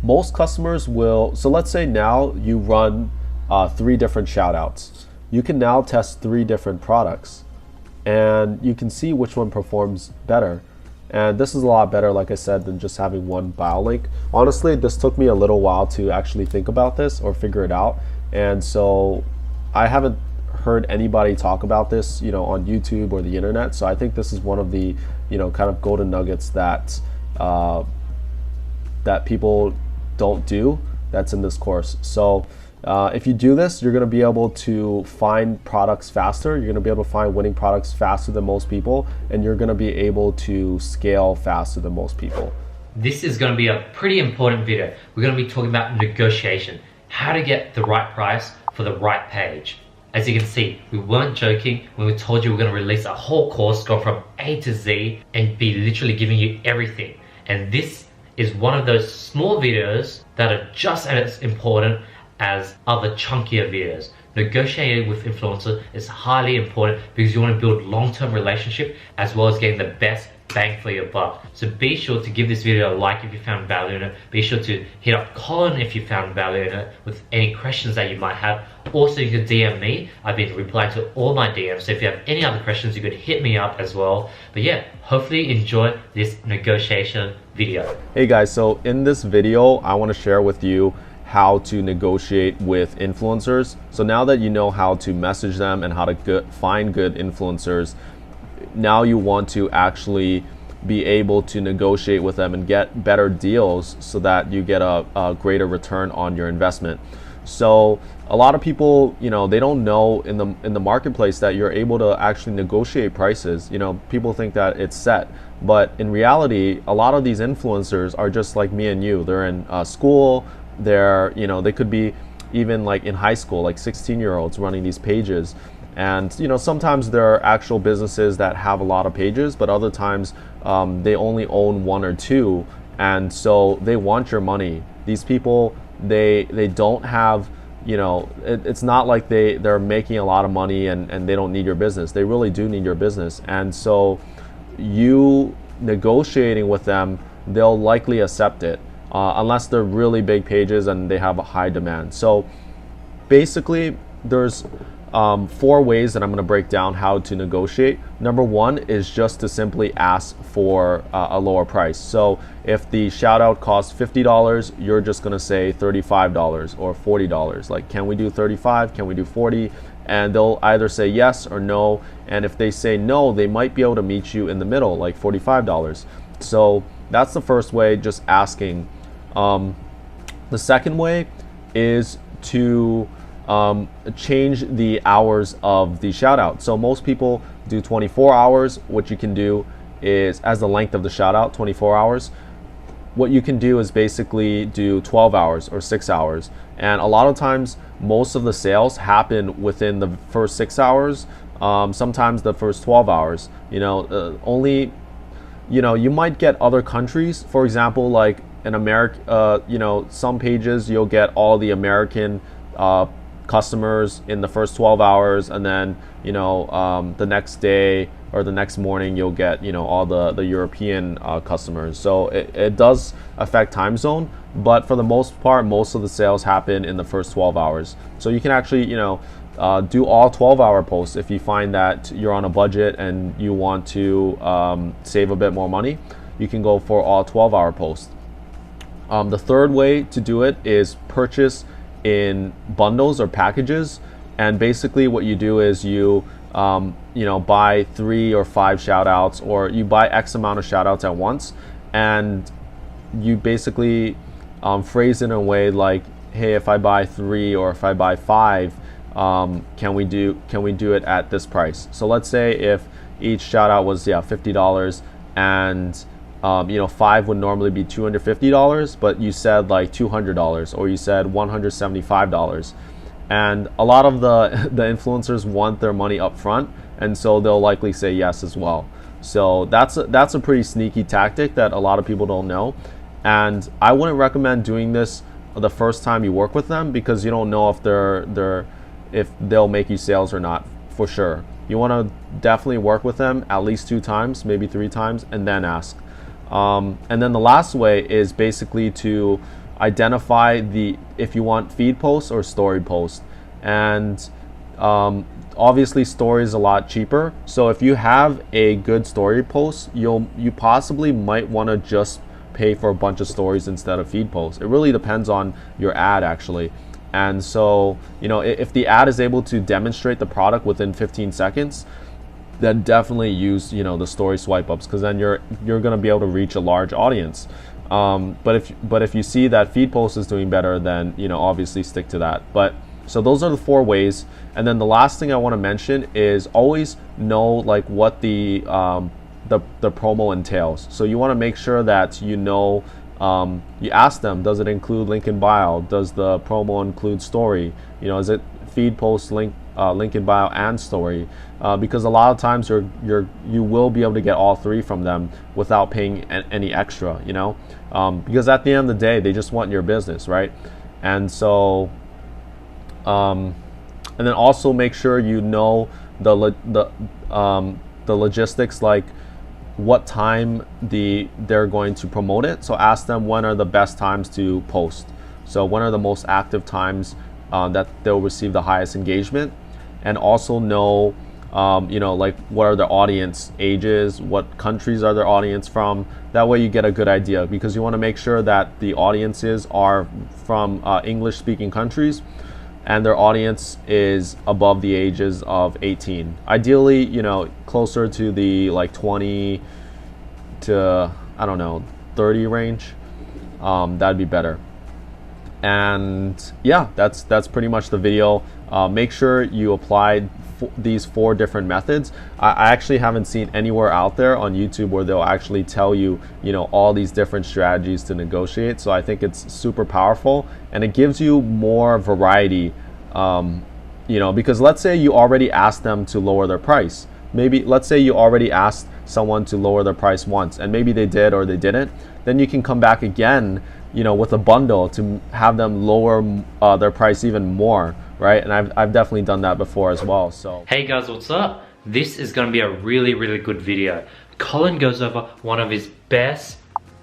Most customers will, so let's say now you run 3 different shoutouts. You can now test 3 different products and you can see which one performs better. And this is a lot better, like I said, than just having one bio link. Honestly, this took me a little while to actually think about this or figure it out. And so I haven't heard anybody talk about this, on YouTube or the internet. So I think this is one of the, kind of golden nuggets that that people don't do that's in this course. So if you do this, you're going to be able to find products faster. You're going to be able to find winning products faster than most people, and you're going to be able to scale faster than most people. This is going to be a pretty important video. We're going to be talking about negotiation, how to get the right price for the right page. As you can see, we weren't joking when we told you we're going to release a whole course, go from A to Z, and be literally giving you everything. And this is one of those small videos that are just as important as other chunkier videos. Negotiating with influencers is highly important because you want to build long-term relationship as well as getting the best bang for your buck. So be sure to give this video a like if you found value in it. Be sure to hit up Colin if you found value in it with any questions that you might have. Also, you can DM me. I've been replying to all my DMs, so if you have any other questions, you could hit me up as well. But yeah, hopefully enjoy this negotiation video. Hey guys, so in this video, I want to share with you how to negotiate with influencers. So now that you know how to message them and how to find good influencers, now you want to actually be able to negotiate with them and get better deals so that you get a greater return on your investment. So a lot of people, they don't know in the marketplace that you're able to actually negotiate prices. People think that it's set, but in reality, a lot of these influencers are just like me and you. They're in school. They could be even like in high school, like 16-year-olds running these pages. And sometimes there are actual businesses that have a lot of pages, but other times they only own 1 or 2, and so they want your money. These people, they don't have, it's not like they're making a lot of money and they don't need your business. They really do need your business. And so you negotiating with them, they'll likely accept it. Unless they're really big pages and they have a high demand. So basically, there's 4 ways that I'm going to break down how to negotiate. Number 1 is just to simply ask for a lower price. So if the shout out costs $50, you're just going to say $35 or $40. Like, can we do 35? Can we do 40? And they'll either say yes or no. And if they say no, they might be able to meet you in the middle, like $45. So that's the first way, just asking. The second way is to change the hours of the shout out. So most people do 24 hours. What you can do is, as the length of the shout out, 24 hours. What you can do is basically do 12 hours or 6 hours. And a lot of times, most of the sales happen within the first 6 hours. Sometimes the first 12 hours, only, you might get other countries, for example, like in America, some pages you'll get all the American customers in the first 12 hours, and then the next day or the next morning you'll get all the European customers. So it does affect time zone, but for the most part, most of the sales happen in the first 12 hours. So you can actually do all 12-hour posts if you find that you're on a budget and you want to save a bit more money. You can go for all 12-hour posts. The third way to do it is purchase in bundles or packages, and basically what you do is you buy 3 or 5 shout outs, or you buy X amount of shout outs at once, and you basically phrase it in a way like, hey, if I buy 3 or if I buy 5, can we do it at this price? So let's say if each shout out was $50, and 5 would normally be $250, but you said like $200, or you said $175. And a lot of the influencers want their money up front, and so they'll likely say yes as well. So that's a pretty sneaky tactic that a lot of people don't know. And I wouldn't recommend doing this the first time you work with them, because you don't know if they'll make you sales or not for sure. You want to definitely work with them at least 2 times, maybe 3 times, and then ask. And then the last way is basically to identify if you want feed posts or story posts. And obviously story is a lot cheaper. So if you have a good story post, you possibly might want to just pay for a bunch of stories instead of feed posts. It really depends on your ad actually. And so, if the ad is able to demonstrate the product within 15 seconds, then definitely use, the story swipe ups, because then you're going to be able to reach a large audience. But if you see that feed post is doing better, then, obviously stick to that. But so those are the 4 ways. And then the last thing I want to mention is always know like what the promo entails. So you want to make sure that you ask them, does it include link in bio? Does the promo include story? Is it feed post, link in bio and story? Because a lot of times you will be able to get all 3 from them without paying any extra. Because at the end of the day, they just want your business, right? And so, and then also make sure the logistics, like what time they're going to promote it. So ask them, when are the best times to post? So when are the most active times that they'll receive the highest engagement? And also know, like what are their audience ages, what countries are their audience from. That way you get a good idea, because you want to make sure that the audiences are from English speaking countries and their audience is above the ages of 18. Ideally, closer to the like 20 to, 30 range. That'd be better. And yeah, that's pretty much the video. Make sure you applied these 4 different methods. I actually haven't seen anywhere out there on YouTube where they'll actually tell you, all these different strategies to negotiate. So I think it's super powerful, and it gives you more variety. Because let's say you already asked them to lower their price. Maybe let's say you already asked someone to lower their price once, and maybe they did or they didn't. Then you can come back again, with a bundle to have them lower their price even more, right? And I've definitely done that before as well. So hey guys, what's up? This is going to be a really, really good video. Colin goes over one of his best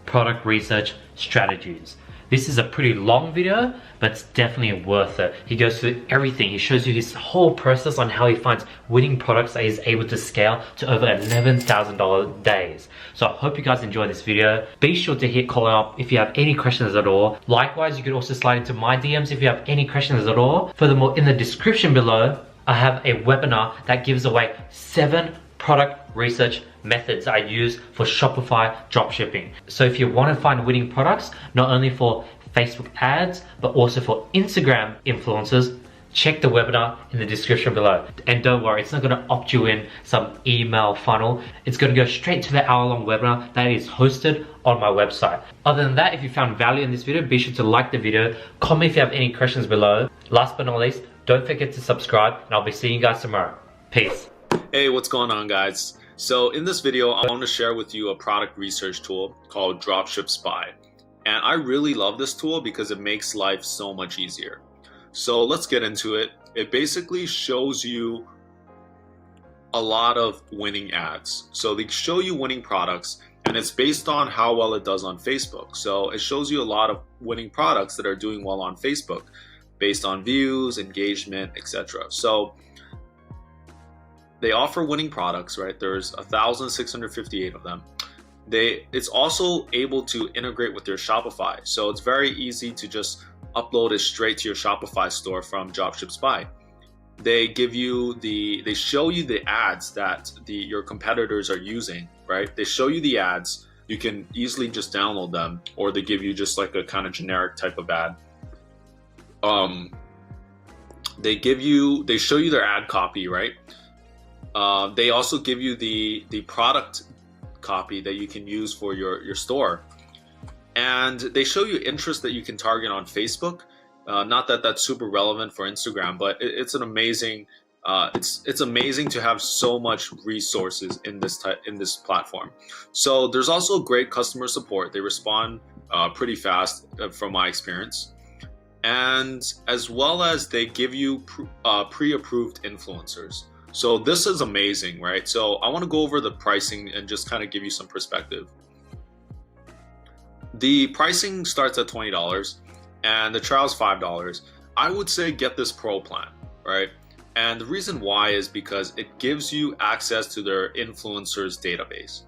product research strategies. This is a pretty long video, but it's definitely worth it. He goes through everything. He shows you his whole process on how he finds winning products that he's able to scale to over $11,000 days. So I hope you guys enjoy this video. Be sure to hit Colin up if you have any questions at all. Likewise, you can also slide into my DMs if you have any questions at all. Furthermore, in the description below, I have a webinar that gives away 7 product research methods I use for Shopify dropshipping. So if you want to find winning products, not only for Facebook ads, but also for Instagram influencers, check the webinar in the description below. And don't worry, it's not going to opt you in some email funnel. It's going to go straight to the hour-long webinar that is hosted on my website. Other than that, if you found value in this video, be sure to like the video, comment if you have any questions below. Last but not least, don't forget to subscribe, and I'll be seeing you guys tomorrow. Peace. Hey, what's going on, guys? So in this video, I want to share with you a product research tool called Dropship Spy. And I really love this tool because it makes life so much easier. So let's get into it. It basically shows you a lot of winning ads. So they show you winning products, and it's based on how well it does on Facebook. So it shows you a lot of winning products that are doing well on Facebook based on views, engagement, etc. So they offer winning products, right? There's 1,658 of them. It's also able to integrate with your Shopify. So it's very easy to just upload it straight to your Shopify store from Dropship Spy. They show you the ads that your competitors are using, right? They show you the ads. You can easily just download them, or they give you just like a kind of generic type of ad. They show you their ad copy, right? They also give you the product copy that you can use for your store, and they show you interest that you can target on Facebook. Not that that's super relevant for Instagram, but it's an amazing. It's amazing to have so much resources in this platform. So there's also great customer support. They respond pretty fast from my experience. And as well as they give you pre-approved influencers. So this is amazing, right? So I want to go over the pricing and just kind of give you some perspective. The pricing starts at $20 and the trial is $5. I would say get this pro plan, right? And the reason why is because it gives you access to their influencers database.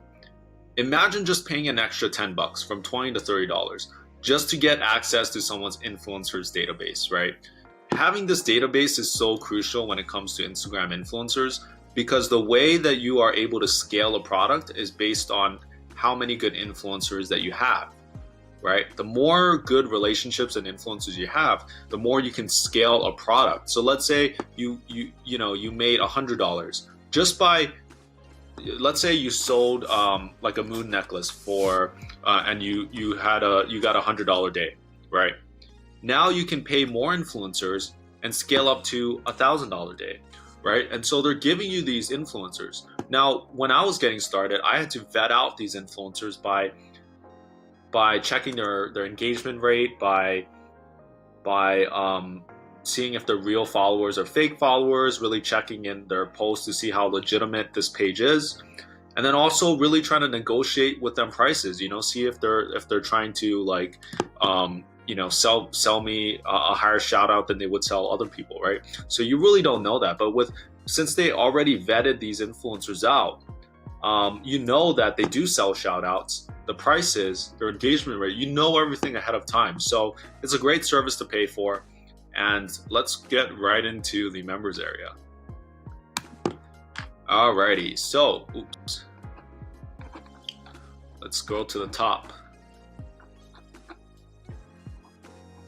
Imagine just paying an extra $10 from $20 to $30 just to get access to someone's influencers database, right? Having this database is so crucial when it comes to Instagram influencers, because the way that you are able to scale a product is based on how many good influencers that you have, right? The more good relationships and influencers you have, the more you can scale a product. So let's say you made $100 just by, let's say you sold like a moon necklace for and you got a $100 day, right? Now you can pay more influencers and scale up to $1,000 day, right? And so they're giving you these influencers. Now, when I was getting started, I had to vet out these influencers by checking their engagement rate, by seeing if they're real followers or fake followers, really checking in their posts to see how legitimate this page is, and then also really trying to negotiate with them prices. See if they're trying to like sell me a higher shout out than they would sell other people, right? So you really don't know that, but since they already vetted these influencers out, that they do sell shout outs, the prices, their engagement rate, everything ahead of time. So it's a great service to pay for. And let's get right into the members area. Alrighty, so let's go to the top.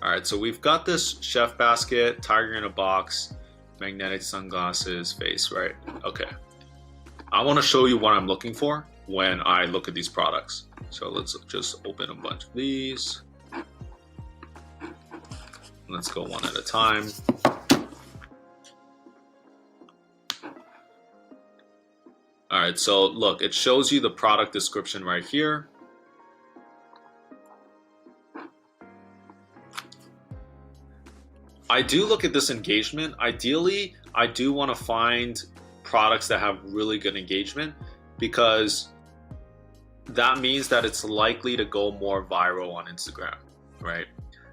Alright, so we've got this chef basket, tiger in a box, magnetic sunglasses, face, right? Okay. I want to show you what I'm looking for when I look at these products. So let's just open a bunch of these. Let's go one at a time. All right, so look, it shows you the product description right here. I do look at this engagement. Ideally, I do want to find products that have really good engagement, because that means that it's likely to go more viral on Instagram, right?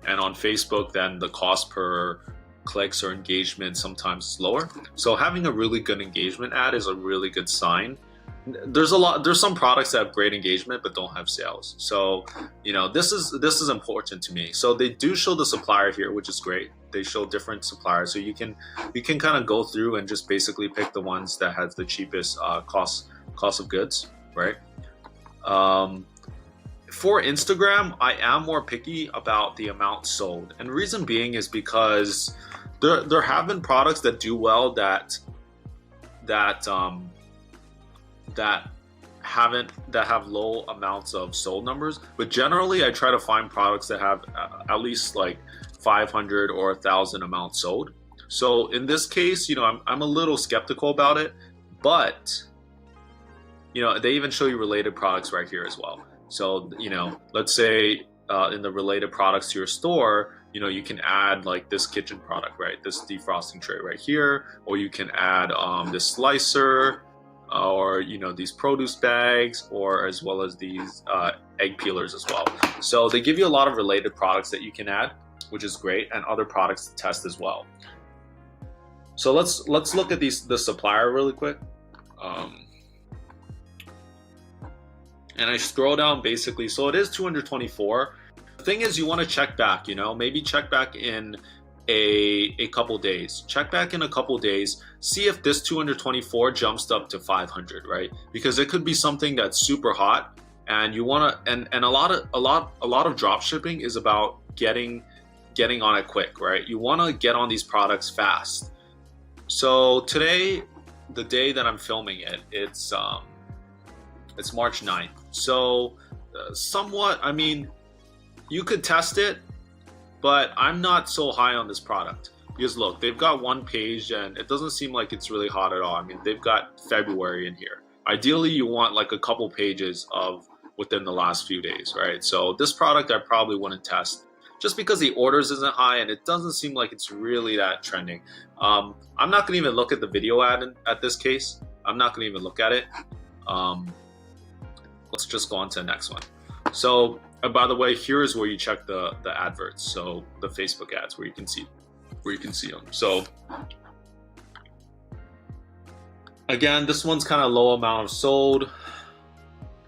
And on Facebook, then the cost per clicks or engagement sometimes is lower. So having a really good engagement ad is a really good sign. There's some products that have great engagement but don't have sales. So, this is important to me. So they do show the supplier here, which is great. They show different suppliers, so you can kind of go through and just basically pick the ones that has the cheapest cost of goods, right? For Instagram, I am more picky about the amount sold, and the reason being is because there have been products that do well that have low amounts of sold numbers. But generally, I try to find products that have at least like 500 or 1,000 amounts sold. So in this case, I'm a little skeptical about it, but they even show you related products right here as well. So, let's say in the related products to your store, you can add like this kitchen product, right? This defrosting tray right here, or you can add this slicer, or these produce bags, or as well as these egg peelers as well. So they give you a lot of related products that you can add, which is great, and other products to test as well. So let's look at the supplier really quick. And I scroll down basically, so it is 224. The thing is, you want to check back, maybe check back in a couple days. Check back in a couple days, see if this 224 jumps up to 500, right? Because it could be something that's super hot, and you want to, and a lot of drop shipping is about getting on it quick, right? You want to get on these products fast. So today, the day that I'm filming it, it's March 9th. So somewhat, you could test it, but I'm not so high on this product, because look, they've got one page and it doesn't seem like it's really hot at all. They've got February in here. Ideally, you want like a couple pages of within the last few days, right? So this product I probably wouldn't test just because the orders isn't high and it doesn't seem like it's really that trending. I'm not gonna even look at the video ad at this case. I'm not gonna even look at it. Let's just go on to the next one. So by the way, here's where you check the adverts. So the Facebook ads where you can see them. So again, this one's kind of low amount of sold.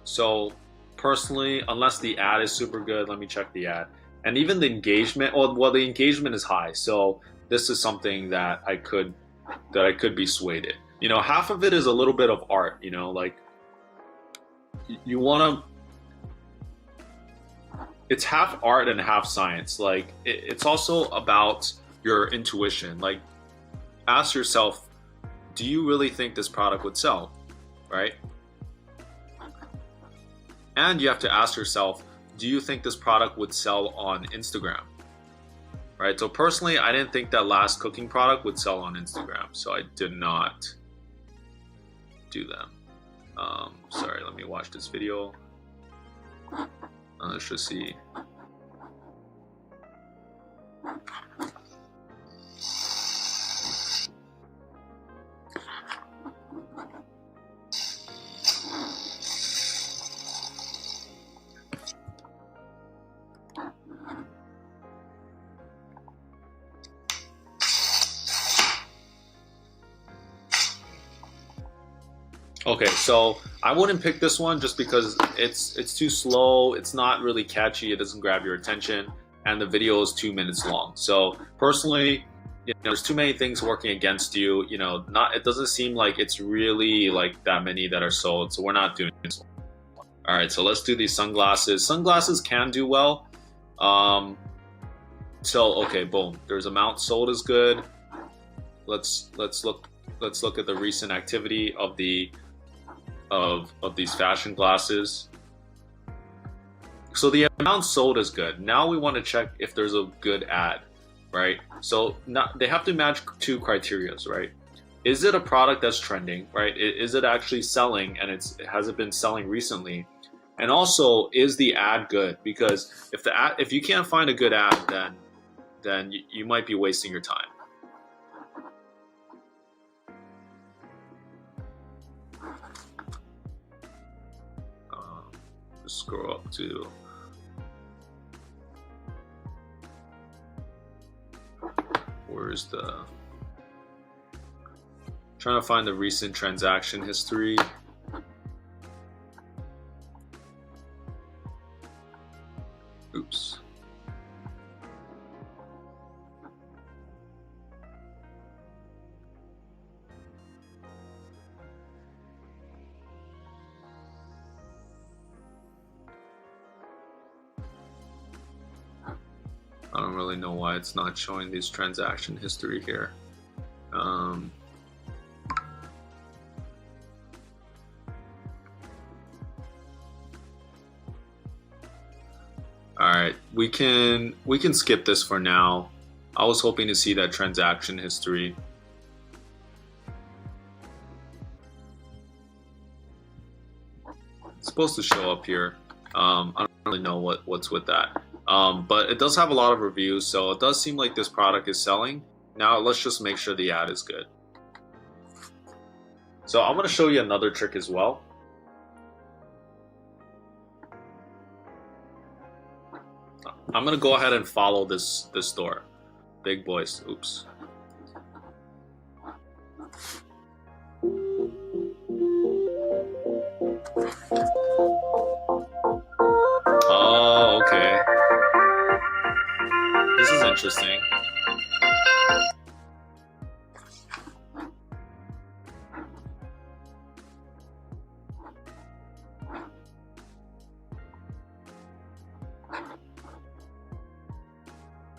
So personally, unless the ad is super good, let me check the ad. And even the engagement, well, the engagement is high. So this is something that I could be swayed in. You know, half of it is a little bit of art, you know, like you want to, it's half art and half science. Like it's also about your intuition. Like ask yourself, do you really think this product would sell, right? And you have to ask yourself, do you think this product would sell on Instagram? Right? So personally, I didn't think that last cooking product would sell on Instagram, so I did not do them. Sorry, let me watch this video. Let's just see. Okay, so I wouldn't pick this one just because it's too slow, it's not really catchy, it doesn't grab your attention, and the video is 2 minutes long. So personally, you know, there's too many things working against you. You know, it doesn't seem like it's really like that many that are sold, so we're not doing this one. All right, so let's do these sunglasses. Sunglasses can do well. So okay, boom. There's amount sold is good. Let's look at the recent activity of these fashion glasses. So the amount sold is good. Now we want to check if there's a good ad, right? So they have to match two criteria, right? Is it a product that's trending, right? Is it actually selling, and has it been selling recently? And also, is the ad good? Because if you can't find a good ad, then you might be wasting your time. Scroll up to where's the trying to find the recent transaction history. Oops. I don't really know why it's not showing this transaction history here. All right, we can skip this for now. I was hoping to see that transaction history. It's supposed to show up here. I don't really know what's with that. But it does have a lot of reviews, so it does seem like this product is selling. Now let's just make sure the ad is good. So I'm going to show you another trick as well. I'm going to go ahead and follow this store. Big boys. Oops. Oh, okay. This is interesting.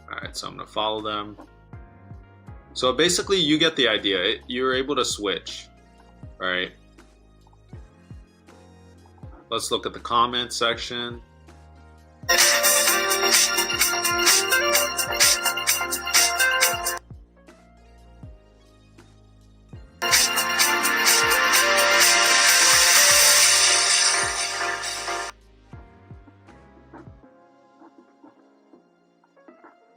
Alright, so I'm going to follow them. So basically you get the idea. You're able to switch, right? Let's look at the comment section.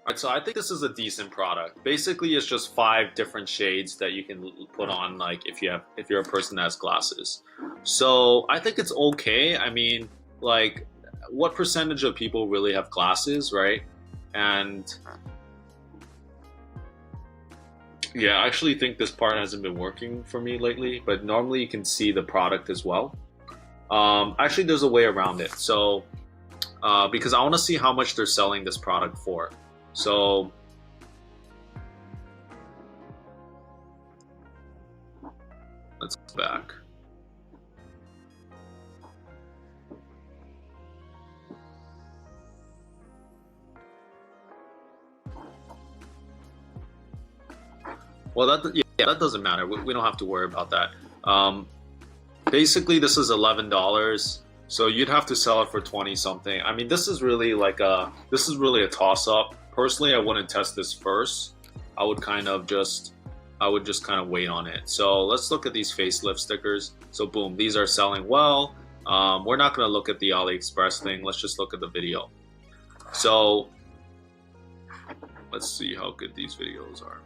Alright, so I think this is a decent product. Basically, it's just 5 different shades that you can put on, like if you're a person that has glasses. So I think it's okay. I mean, like, what percentage of people really have glasses, right? And yeah, I actually think this part hasn't been working for me lately, but normally you can see the product as well. Actually, there's a way around it. So, because I want to see how much they're selling this product for. So, let's go back. Well, that doesn't matter. We don't have to worry about that. Basically, this is $11, so you'd have to sell it for 20 something. I mean, this is really a toss up. Personally, I wouldn't test this first. I would just kind of wait on it. So let's look at these facelift stickers. So boom, these are selling well. We're not going to look at the AliExpress thing. Let's just look at the video. So let's see how good these videos are.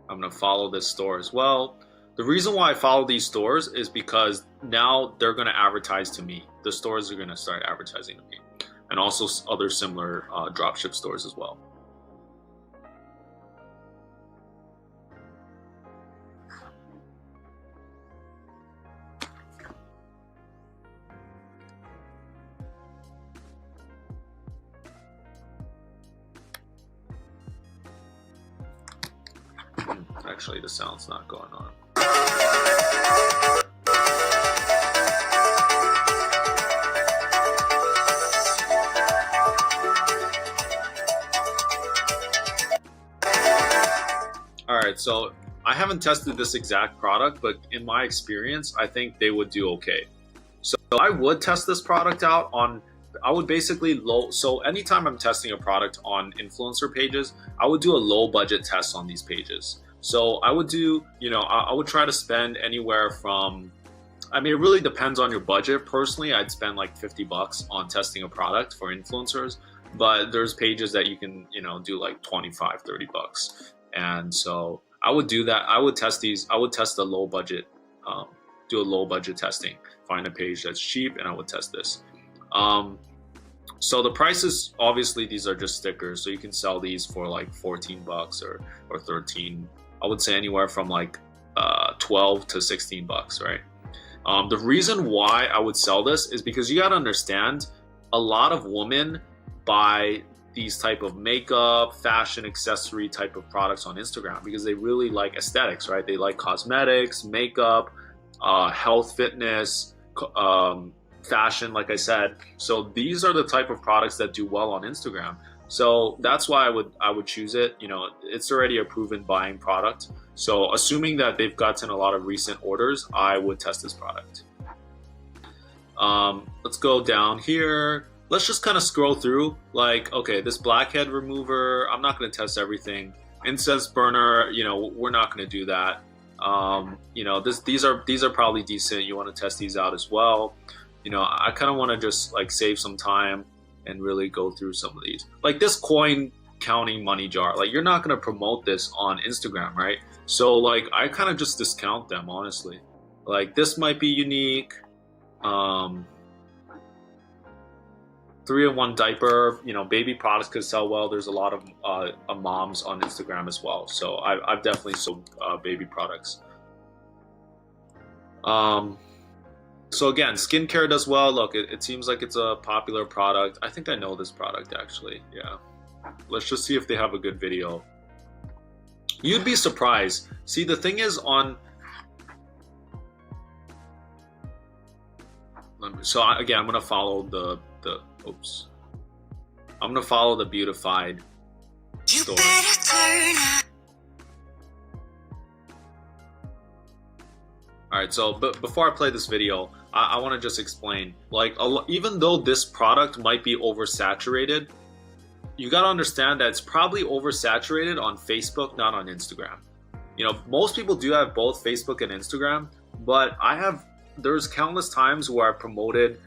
I'm going to follow this store as well. The reason why I follow these stores is because now they're going to advertise to me. The stores are going to start advertising to me. And also other similar dropship stores as well. Actually, the sound's not going on. Alright, so I haven't tested this exact product, but in my experience, I think they would do okay. So I would test this product out on, I would basically so anytime I'm testing a product on influencer pages, I would do a low budget test on these pages. So I would do, I would try to spend anywhere from, I mean, it really depends on your budget. Personally, I'd spend like $50 on testing a product for influencers, but there's pages that you can, do like 25, $30. And so I would do that. I would test these. I would test a low budget, do a low budget testing, find a page that's cheap, and I would test this. So the prices, obviously, these are just stickers. So you can sell these for like $14 or 13. I would say anywhere from like 12 to $16, right? The reason why I would sell this is because you got to understand, a lot of women buy these type of makeup, fashion, accessory type of products on Instagram because they really like aesthetics, right? They like cosmetics, makeup, health, fitness, fashion, like I said. So these are the type of products that do well on Instagram. So that's why I would choose it. It's already a proven buying product. So assuming that they've gotten a lot of recent orders, I would test this product. Let's go down here. Let's just kind of scroll through. Like, okay, this blackhead remover, I'm not going to test everything. Incense burner, we're not going to do that. These are probably decent. You want to test these out as well. I kind of want to just like save some time and really go through some of these. Like this coin counting money jar, like you're not going to promote this on Instagram, right? So like I kind of just discount them, honestly. Like this might be unique. 3-in-1 diaper, baby products could sell well. There's a lot of moms on Instagram as well. So I've definitely sold baby products. So again, skincare does well. Look, it seems like it's a popular product. I think I know this product actually. Yeah. Let's just see if they have a good video. You'd be surprised. See, the thing is so again, I'm gonna follow the I'm gonna follow the beautified story. Alright, so before I play this video, I want to just explain, like, even though this product might be oversaturated, you got to understand that it's probably oversaturated on Facebook, not on Instagram. Most people do have both Facebook and Instagram, but there's countless times where I promoted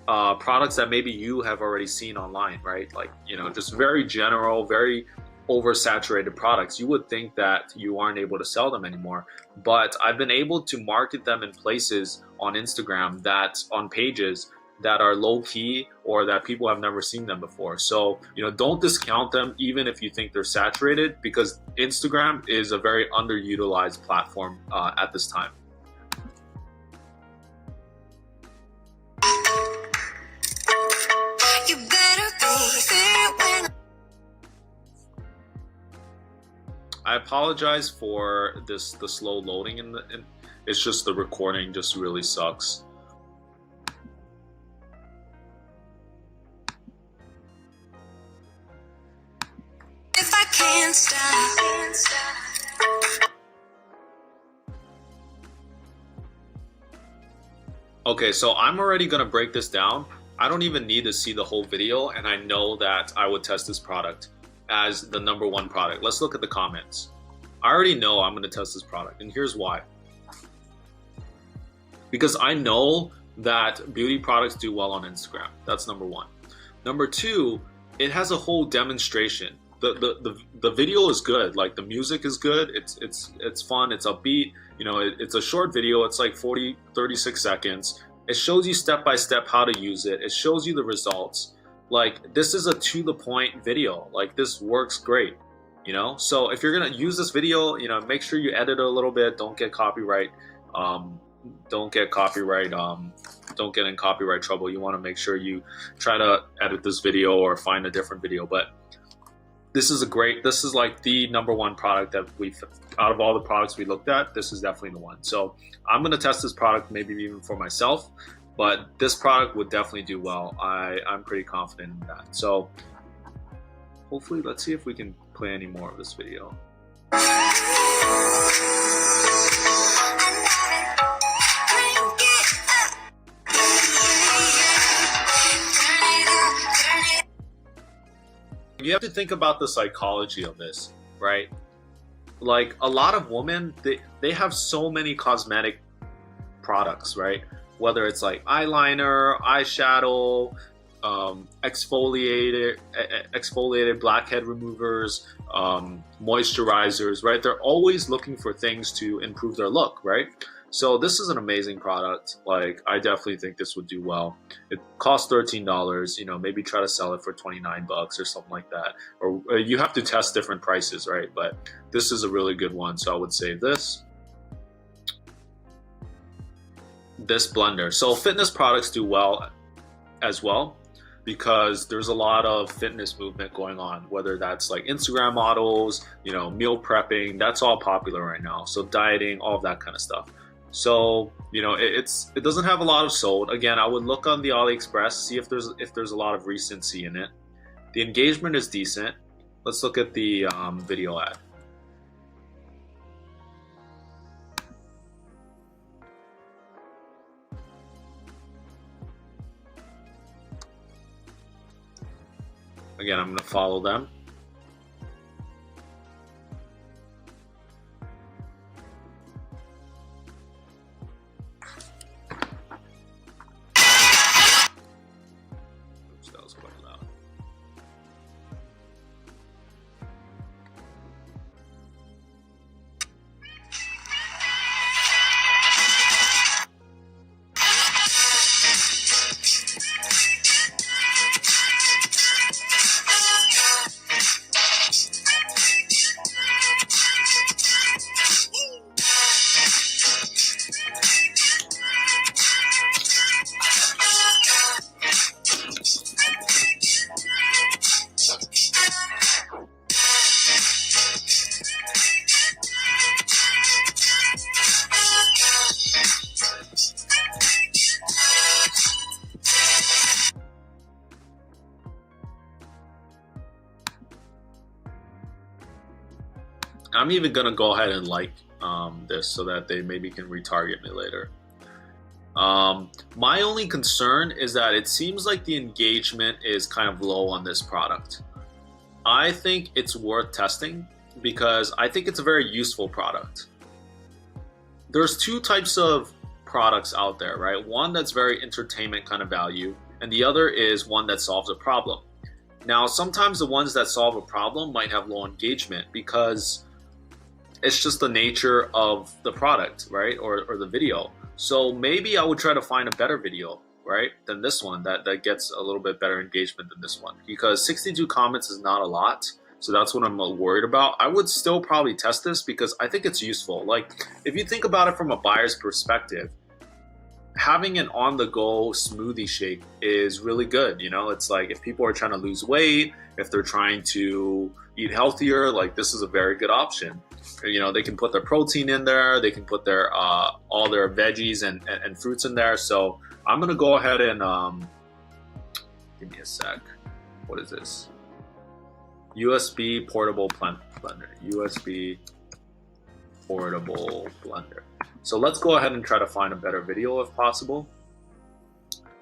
products that maybe you have already seen online, right? Like, you know, just very general, very oversaturated products. You would think that you aren't able to sell them anymore, but I've been able to market them in places on Instagram, that on pages that are low key or that people have never seen them before. So, you know, don't discount them even if you think they're saturated, because Instagram is a very underutilized platform at this time. You better be there when I apologize for the slow loading it's just the recording just really sucks. if I can't stop. Okay, so I'm already gonna break this down. I don't even need to see the whole video, and I know that I would test this product as the #1 product. Let's look at the comments. I already know I'm gonna test this product, and here's why. Because I know that beauty products do well on Instagram. That's #1. #2, it has a whole demonstration. The video is good. Like, the music is good. It's fun. It's upbeat. You know, it's a short video. It's like 36 seconds. It shows you step by step how to use it. It shows you the results. Like, this is a to the point video. Like, this works great. You know, so if you're gonna use this video, you know, make sure you edit it a little bit. Don't get copyright. Don't get in copyright trouble. You want to make sure you try to edit this video or find a different video. But this is like the #1 product that out of all the products we looked at, this is definitely the one. So I'm going to test this product, maybe even for myself, but this product would definitely do well. I'm pretty confident in that. So hopefully, let's see if we can play any more of this video. You have to think about the psychology of this, right? Like, a lot of women, they have so many cosmetic products, right? Whether it's like eyeliner, eyeshadow, exfoliated blackhead removers, moisturizers, right? They're always looking for things to improve their look, right? So this is an amazing product. Like, I definitely think this would do well. It costs $13. You know, maybe try to sell it for $29 or something like that. Or you have to test different prices, right? But this is a really good one. So I would say this blender. So fitness products do well as well, because there's a lot of fitness movement going on, whether that's like Instagram models, you know, meal prepping, that's all popular right now. So dieting, all of that kind of stuff. So, you know, it doesn't have a lot of sold. Again, I would look on the AliExpress, see if there's a lot of recency in it. The engagement is decent. Let's look at the video ad. Again, I'm going to follow them. Oops, that was quite loud. I'm even gonna go ahead and like this so that they maybe can retarget me later. My only concern is that it seems like the engagement is kind of low on this product. I think it's worth testing because I think it's a very useful product. There's two types of products out there, right? One that's very entertainment kind of value, and the other is one that solves a problem. Now, sometimes the ones that solve a problem might have low engagement because it's just the nature of the product, right? Or the video. So maybe I would try to find a better video, right, than this one that gets a little bit better engagement than this one, because 62 comments is not a lot. So that's what I'm worried about. I would still probably test this because I think it's useful. Like, if you think about it from a buyer's perspective, having an on-the-go smoothie shake is really good. You know, it's like if people are trying to lose weight, if they're trying to eat healthier, like this is a very good option. You know, they can put their protein in there, they can put their all their veggies and fruits in there. So I'm gonna go ahead and give me a sec. What is this? USB portable blender. USB portable blender. So let's go ahead and try to find a better video if possible.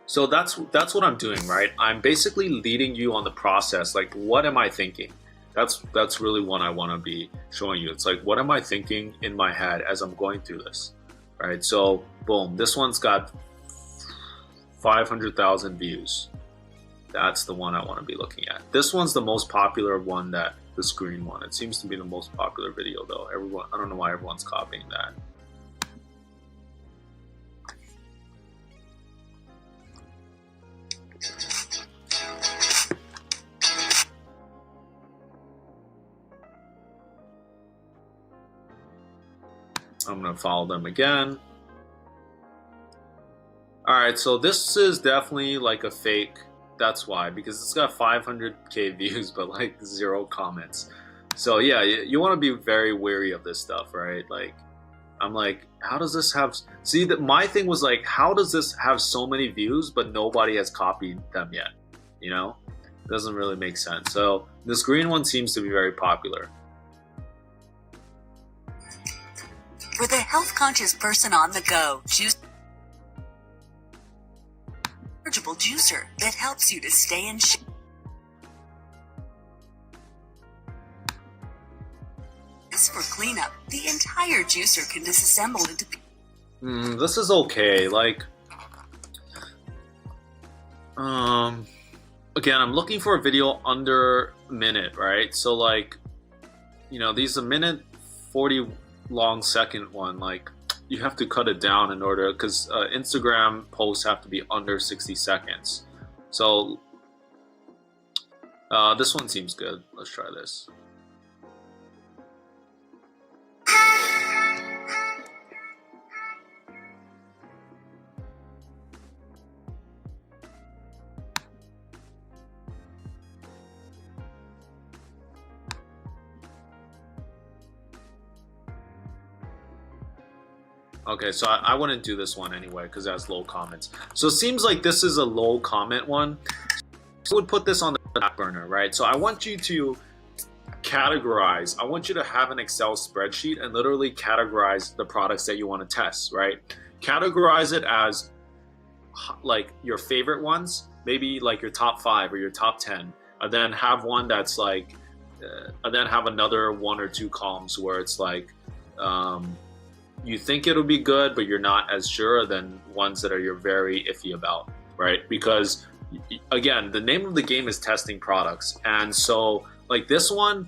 So that's what I'm doing, right? I'm basically leading you on the process. Like, what am I thinking? That's really what I want to be showing you. It's like, what am I thinking in my head as I'm going through this, right? So boom, this one's got 500,000 views. That's the one I want to be looking at. This one's the most popular one, this green one. It seems to be the most popular video though. I don't know why everyone's copying that. I'm gonna follow them again. All right, so this is definitely like a fake. That's why, because it's got 500K views, but like 0 comments. So yeah, you want to be very wary of this stuff, right? Like, I'm like, how does this have? See, that my thing was like, how does this have so many views, but nobody has copied them yet? You know, it doesn't really make sense. So this green one seems to be very popular. For the health-conscious person on the go, choose rechargeable juicer that helps you to stay in shape. As for cleanup, the entire juicer can disassemble into This is okay. Like, again, I'm looking for a video under a minute, right? So like, you know, these a minute 40 long second one, like you have to cut it down in order, because Instagram posts have to be under 60 seconds. So this one seems good. Let's try this. Okay, so I wouldn't do this one anyway because it has low comments. So it seems like this is a low comment one. I would put this on the back burner, right? So I want you to categorize. I want you to have an Excel spreadsheet and literally categorize the products that you want to test, right? Categorize it as like your favorite ones, maybe like your top 5 or your top 10, and then have one that's like, and then have another 1 or 2 columns where it's like, you think it'll be good, but you're not as sure, than ones that you're very iffy about, right? Because again, the name of the game is testing products. And so like this one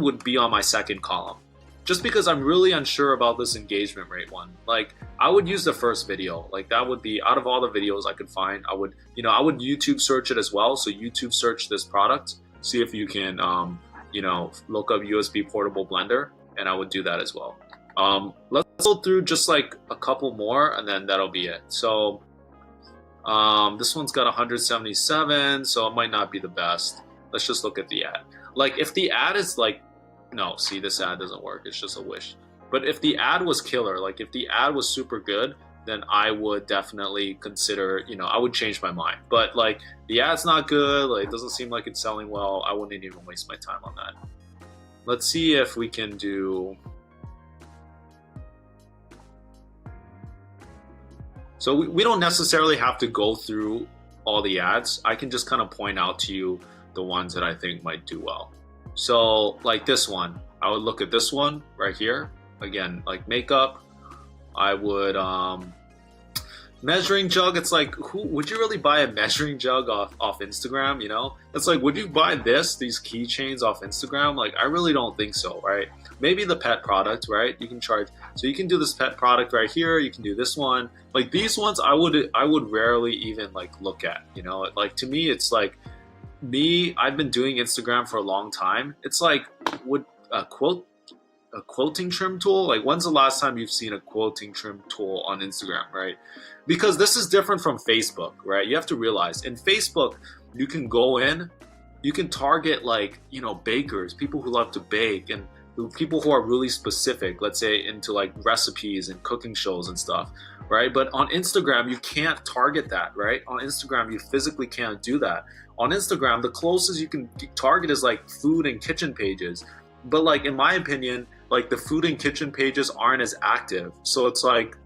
would be on my second column, just because I'm really unsure about this engagement rate one. Like I would use the first video, like that would be out of all the videos I could find. I would YouTube search it as well. So YouTube search this product, see if you can, look up USB portable blender, and I would do that as well. Let's go through just like a couple more and then that'll be it. So this one's got 177, so it might not be the best. Let's just look at the ad. Like if the ad is like, no, see, this ad doesn't work, it's just a wish. But if the ad was killer, like if the ad was super good, then I would definitely consider, I would change my mind. But like the ad's not good, like it doesn't seem like it's selling well, I wouldn't even waste my time on that. Let's see if we can do. So we don't necessarily have to go through all the ads. I can just kind of point out to you the ones that I think might do well. So like this one, I would look at this one right here. Again, like makeup, I would, Measuring jug, it's like, who would you really buy a measuring jug off Instagram? You know, it's like, would you buy these keychains off Instagram? Like, I really don't think so, right? Maybe the pet product, right? You can charge, so you can do this pet product right here. You can do this one. Like these ones, I would rarely even like look at. You know, like to me, it's like I've been doing Instagram for a long time. It's like, would a quoting trim tool, like when's the last time you've seen a quoting trim tool on Instagram, right? Because this is different from Facebook, right? You have to realize in Facebook, you can go in, you can target like, you know, bakers, people who love to bake, and people who are really specific, let's say into like recipes and cooking shows and stuff, right? But on Instagram, you can't target that, right? On Instagram, you physically can't do that. On Instagram, the closest you can target is like food and kitchen pages. But like, in my opinion, like the food and kitchen pages aren't as active. So it's like,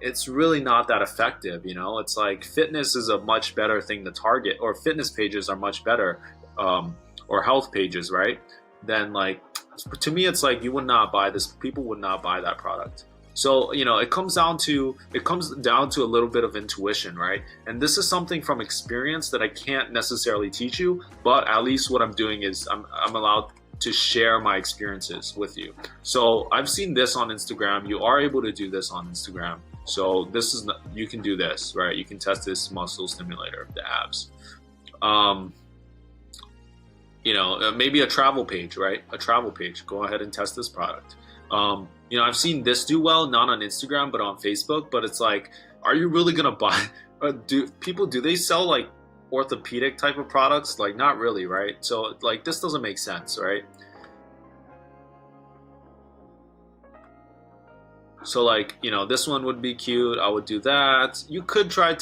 it's really not that effective, you know? It's like fitness is a much better thing to target, or fitness pages are much better, or health pages, right? Then like, to me, it's like you would not buy this, people would not buy that product. So, you know, it comes down to a little bit of intuition, right? And this is something from experience that I can't necessarily teach you, but at least what I'm doing is I'm allowed to share my experiences with you. So I've seen this on Instagram. You are able to do this on Instagram. So this is, you can do this, right? You can test this muscle stimulator, the abs. You know, maybe a travel page, right? A travel page. Go ahead and test this product. You know, I've seen this do well, not on Instagram, but on Facebook. But it's like, are you really gonna buy? Do they sell like orthopedic type of products? Like, not really, right? So like, this doesn't make sense, right? So like, you know, this one would be cute. I would do that. You could try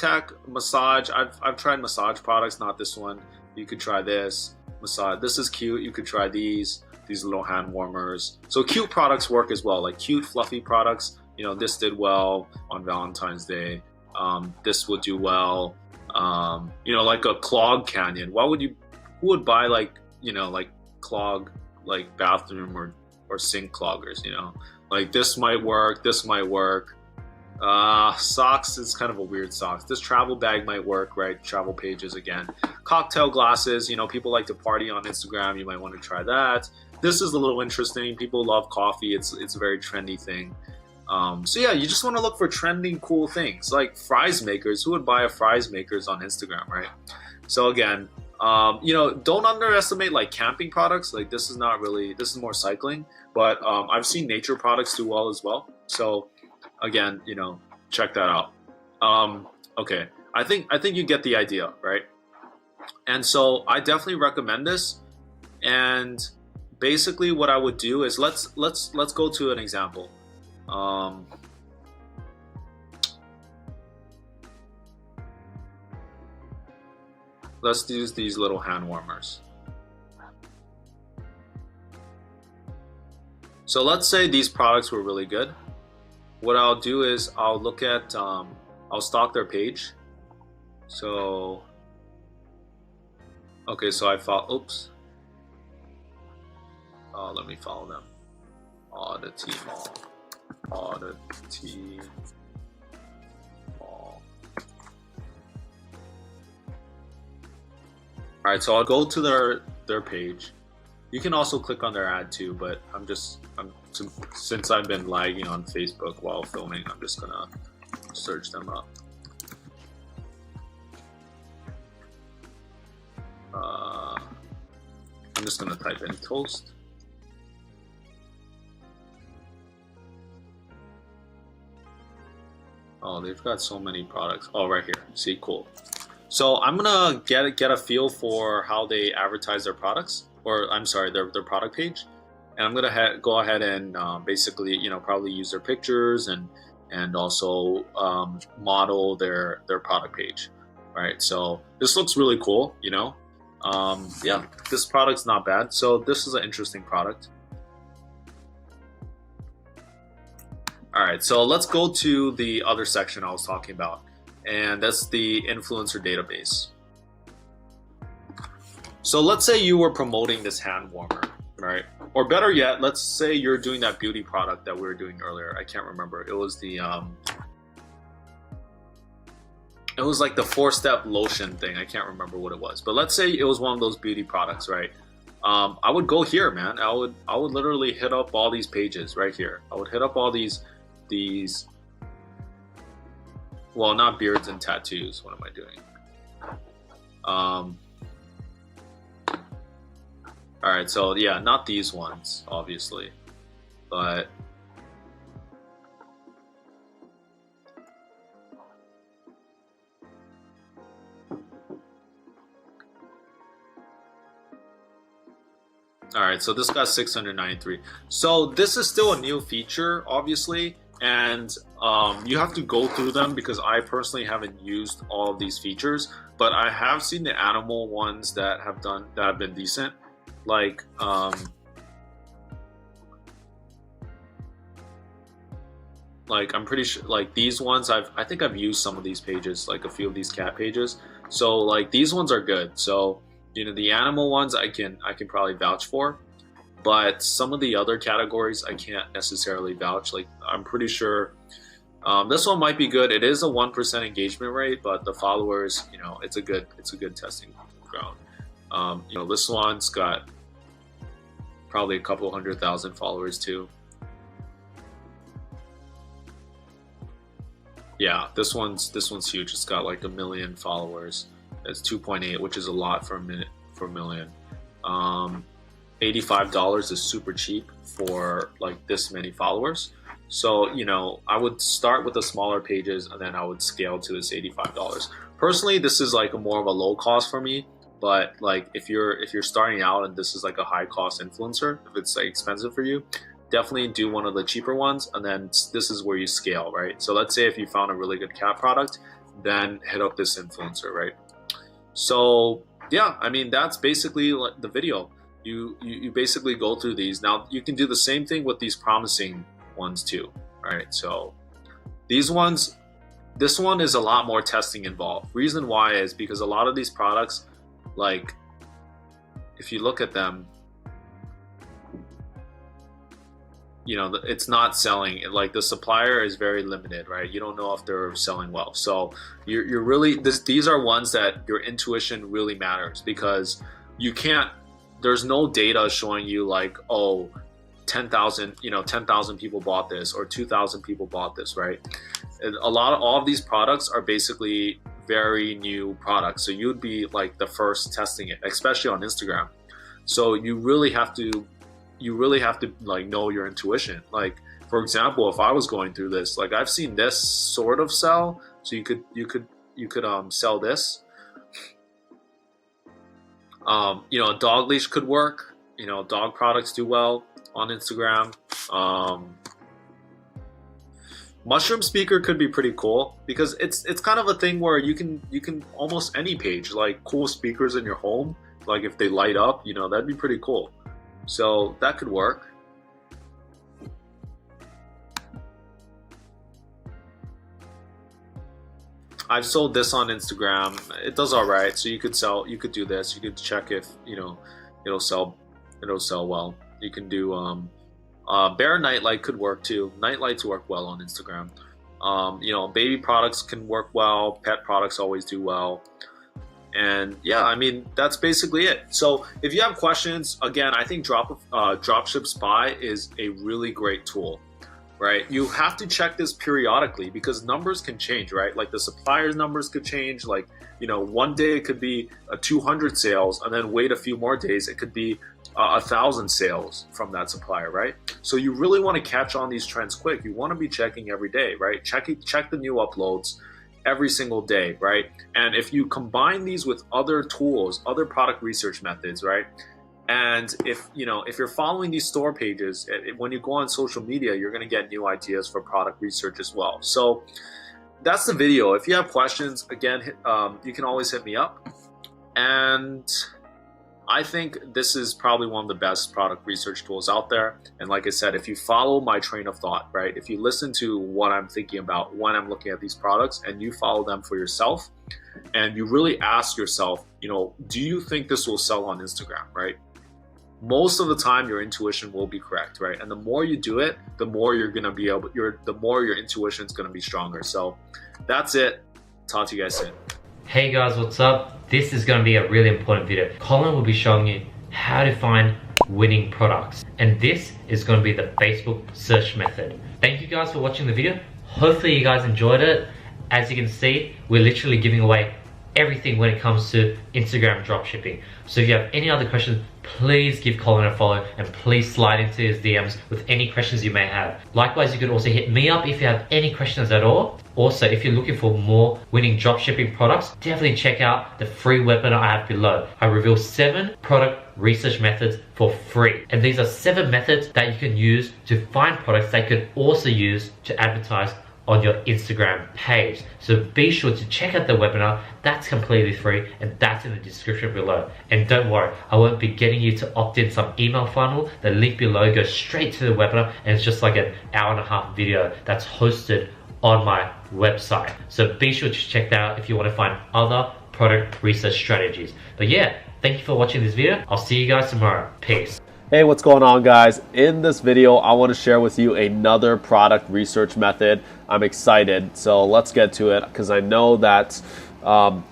massage. I've tried massage products, not this one. You could try this massage. This is cute. You could try these little hand warmers. So cute products work as well, like cute fluffy products. You know, this did well on Valentine's Day. This would do well. You know, like a clog canyon. Who would buy like, you know, like clog, like bathroom or sink cloggers, you know? Like this might work, this might work. Socks is kind of a weird socks. This travel bag might work, right? Travel pages again. Cocktail glasses, you know, people like to party on Instagram. You might want to try that. This is a little interesting. People love coffee. It's a very trendy thing. So yeah, you just want to look for trending cool things like fries makers. Who would buy a fries makers on Instagram, right? So again, you know, don't underestimate like camping products. Like this is more cycling, but I've seen nature products do well as well. So again, you know, check that out. Okay, I think you get the idea, right? And so I definitely recommend this. And basically, what I would do is let's go to an example. Let's use these little hand warmers. So let's say these products were really good. What I'll do is I'll look at, I'll stalk their page. So, okay, so I follow, oops. Let me follow them. Oddity Mall. Oddity Mall. All right, so I'll go to their page. You can also click on their ad too, but since I've been lagging on Facebook while filming, I'm just gonna search them up. I'm just gonna type in toast. Oh, they've got so many products. Oh, right here. See, cool. So I'm gonna get a feel for how they advertise their products, or I'm sorry, their product page, and I'm gonna go ahead and basically, you know, probably use their pictures and also model their product page, right? So this looks really cool, you know. Yeah, this product's not bad. So this is an interesting product. All right, so let's go to the other section I was talking about, and that's the influencer database. So let's say you were promoting this hand warmer, right? Or better yet, let's say you're doing that beauty product that we were doing earlier. I can't remember. It was the it was like the 4-step lotion thing. I can't remember what it was, but let's say it was one of those beauty products, right? I would go here, man. I would literally hit up all these pages right here. I would hit up all these, well, not beards and tattoos. What am I doing? All right, so yeah, not these ones, obviously, but all right, so this got 693. So this is still a new feature, obviously, and you have to go through them because I personally haven't used all of these features, but I have seen the animal ones that have been decent. Like I'm pretty sure like these ones I think I've used some of these pages, like a few of these cat pages. So like these ones are good. So the animal ones I can probably vouch for, but some of the other categories I can't necessarily vouch. Like I'm pretty sure this one might be good. It is a 1% engagement rate, but the followers, it's a good testing ground. This one's got probably a couple 100,000 followers too. Yeah, this one's huge. It's got like 1 million followers. It's 2.8, which is a lot for a million. $85 is super cheap for like this many followers. So I would start with the smaller pages and then I would scale to this $85. Personally, this is like more of a low cost for me. But like if you're starting out and this is like a high cost influencer, if it's like expensive for you, definitely do one of the cheaper ones, and then this is where you scale, right? So let's say if you found a really good cat product, then hit up this influencer, right? So yeah, I mean that's basically the video. You basically go through these. Now you can do the same thing with these promising ones too, right? So these ones, this one is a lot more testing involved. Reason why is because a lot of these products, like if you look at them, it's not selling. Like the supplier is very limited, right? You don't know if they're selling well. So you're really, these are ones that your intuition really matters, because there's no data showing you like, oh, 10,000 people bought this or 2,000 people bought this, right? And all of these products are basically very new products. So you'd be like the first testing it, especially on Instagram. So you really have to like know your intuition. Like for example, if I was going through this, like I've seen this sort of sell, so you could sell this. A dog leash could work. Dog products do well on Instagram. Mushroom speaker could be pretty cool because it's kind of a thing where you can almost any page, like cool speakers in your home, like if they light up, that'd be pretty cool. So that could work. I've sold this on Instagram. It does all right. So you could do this. You could check if it'll sell well. You can do bear nightlight could work too. Nightlights work well on Instagram. Baby products can work well. Pet products always do well. And yeah, I mean, that's basically it. So if you have questions, again, I think Dropship Spy is a really great tool, right? You have to check this periodically because numbers can change, right? Like the supplier's numbers could change. Like, one day it could be 200 sales, and then wait a few more days, it could be 1,000 sales from that supplier, right? So you really want to catch on these trends quick. You want to be checking every day, right? Check the new uploads every single day, right? And if you combine these with other tools, other product research methods, right? And if you're following these store pages, when you go on social media, you're going to get new ideas for product research as well. So that's the video. If you have questions, again, you can always hit me up. And I think this is probably one of the best product research tools out there. And like I said, if you follow my train of thought, right? If you listen to what I'm thinking about when I'm looking at these products and you follow them for yourself, and you really ask yourself, do you think this will sell on Instagram, right? Most of the time your intuition will be correct, right? And the more you do it, the more you're going to be the more your intuition is going to be stronger. So that's it. talk to you guys soon. Hey guys, what's up? This is going to be a really important video. Colin will be showing you how to find winning products. And this is going to be the Facebook search method. Thank you guys for watching the video. Hopefully you guys enjoyed it. As you can see, we're literally giving away everything when it comes to Instagram dropshipping. So if you have any other questions, please give Colin a follow and please slide into his DMs with any questions you may have. Likewise, you could also hit me up if you have any questions at all. Also, if you're looking for more winning dropshipping products, definitely check out the free webinar I have below. I reveal 7 product research methods for free. And these are 7 methods that you can use to find products that you can also use to advertise on your Instagram page. So be sure to check out the webinar. That's completely free and that's in the description below. And don't worry, I won't be getting you to opt in some email funnel. The link below goes straight to the webinar and it's just like an hour-and-a-half video that's hosted on my website. So be sure to check that out if you want to find other product research strategies. But yeah, thank you for watching this video. I'll see you guys tomorrow. Peace. Hey, what's going on, guys? In this video, I want to share with you another product research method. I'm excited, so let's get to it because I know that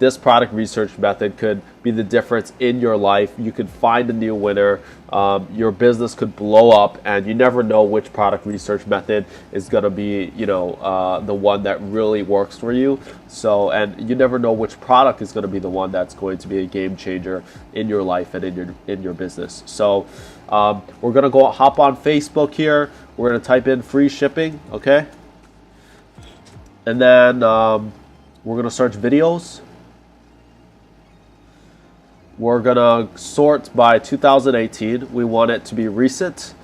this product research method could be the difference in your life. You could find a new winner. Your business could blow up, and you never know which product research method is going to be, the one that really works for you. So, and you never know which product is going to be the one that's going to be a game changer in your life and in your business. So, we're going to hop on Facebook here. We're going to type in free shipping, okay? And then we're going to search videos. We're going to sort by 2018. We want it to be recent.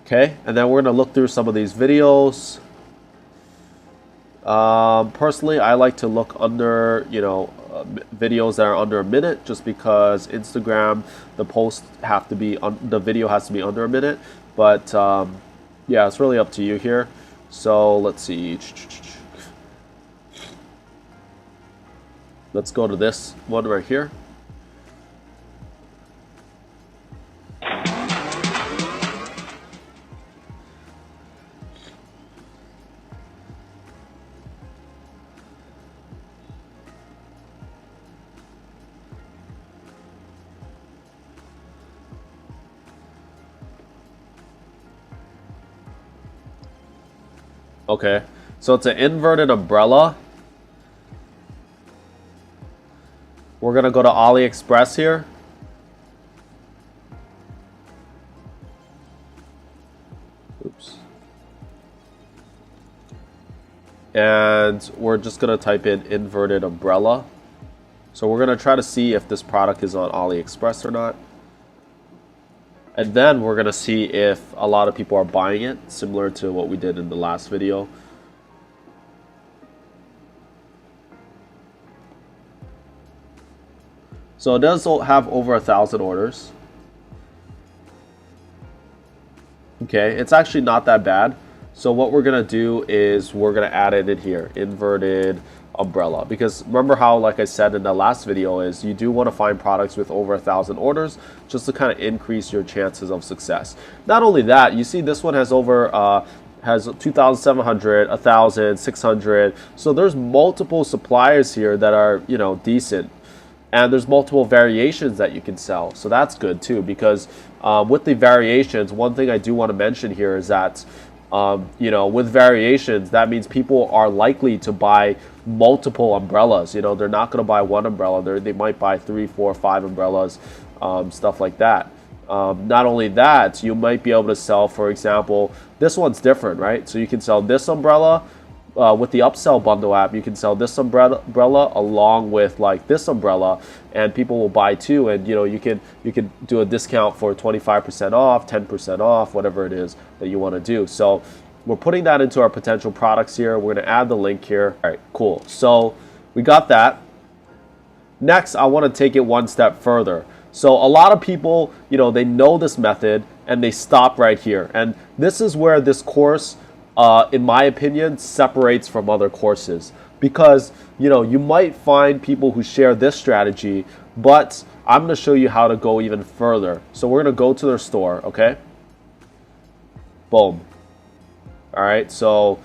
Okay, and then we're going to look through some of these videos. Personally, I like to look under, videos that are under a minute, just because Instagram, the video has to be under a minute. But yeah, it's really up to you here. So let's see. Let's go to this one right here. Okay, so it's an inverted umbrella. We're gonna go to AliExpress here. Oops. And we're just gonna type in inverted umbrella. So we're gonna try to see if this product is on AliExpress or not. And then we're gonna see if a lot of people are buying it, similar to what we did in the last video. So it does have over 1,000 orders. Okay, it's actually not that bad. So what we're gonna do is we're gonna add it in here, inverted umbrella, because remember how, like I said in the last video, is you do want to find products with over 1,000 orders just to kind of increase your chances of success. Not only that, you see this one has over has 2,700, 1,000, 600. So there's multiple suppliers here that are decent, and there's multiple variations that you can sell. So that's good too, because with the variations, one thing I do want to mention here is that with variations, that means people are likely to buy multiple umbrellas. They're not going to buy one umbrella. They might buy 3, 4, 5 umbrellas, stuff like that. Not only that, you might be able to sell, for example, this one's different, right? So you can sell this umbrella with the Upsell Bundle app. You can sell this umbrella along with like this umbrella, and people will buy two. And you can do a discount for 25% off, 10% off, whatever it is that you want to do. So we're putting that into our potential products here. We're going to add the link here. All right, cool. So we got that. Next, I want to take it one step further. So a lot of people, they know this method and they stop right here. And this is where this course, in my opinion, separates from other courses, because you might find people who share this strategy, but I'm going to show you how to go even further. So we're going to go to their store. Okay, boom. All right, so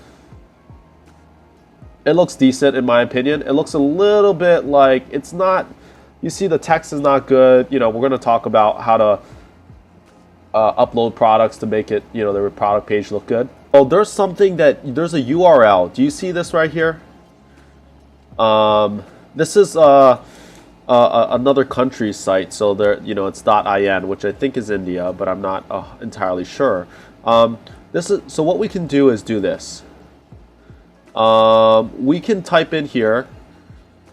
It looks decent in my opinion. It looks a little bit like it's not, you see the text is not good. You know, we're going to talk about how to upload products to make it, you know, the product page look good. Oh, there's something that, there's a URL. Do you see this right here? This is another country's site, so there, you know, it's .in, which I think is India, but I'm not entirely sure. This is, so what we can do is do this. We can type in here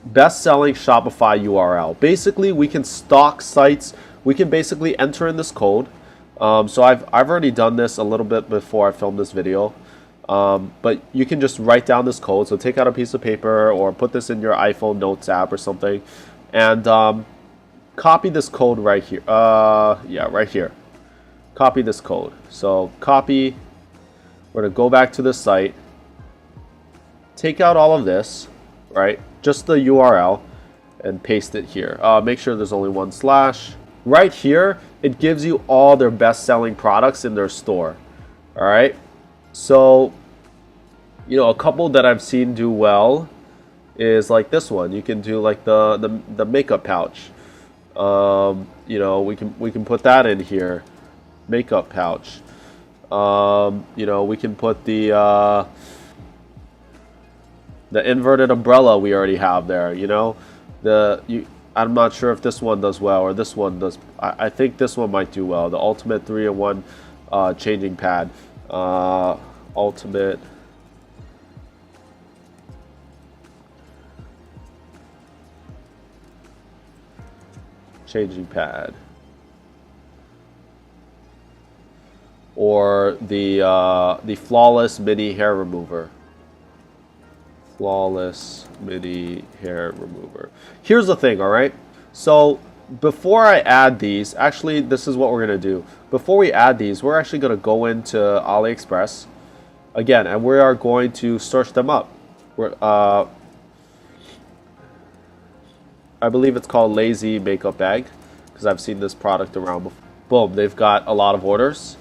best-selling Shopify URL. Basically, we can stock sites. We can basically enter in this code. So I've already done this a little bit before I filmed this video. But you can just write down this code. So take out a piece of paper or put this in your iPhone Notes app or something, and copy this code right here. Yeah, right here. Copy this code. So copy. We're gonna go back to the site. Take out all of this, right? Just the URL, and paste it here. Make sure there's only one slash. Right here, it gives you all their best-selling products in their store. All right. So, you know, a couple that I've seen do well is like this one. You can do like the makeup pouch. You know, we can put that in here. Makeup pouch. You know, we can put the inverted umbrella we already have there. You know, I'm not sure if this one does well or this one does. I think this one might do well. The ultimate 3-in-1 changing pad. Ultimate changing pad, or the flawless mini hair remover. Flawless mini hair remover. Here's the thing, all right? So before I add these, actually, this is what we're going to do. Before we add these, we're actually going to go into AliExpress again, and we are going to search them up. I believe it's called Lazy Makeup Bag, because I've seen this product around before. Boom, they've got a lot of orders.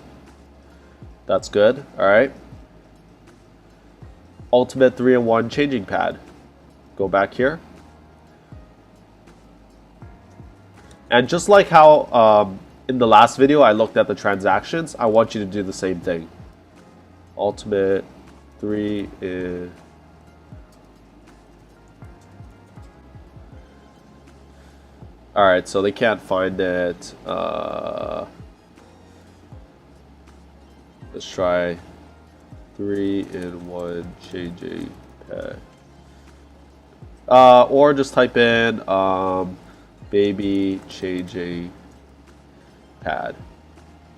That's good, all right? Ultimate 3-in-1 changing pad. Go back here. And just like how in the last video I looked at the transactions, I want you to do the same thing. Ultimate 3 in... Alright, so they can't find it. Let's try 3-in-1 changing pad. Or just type in baby changing pad.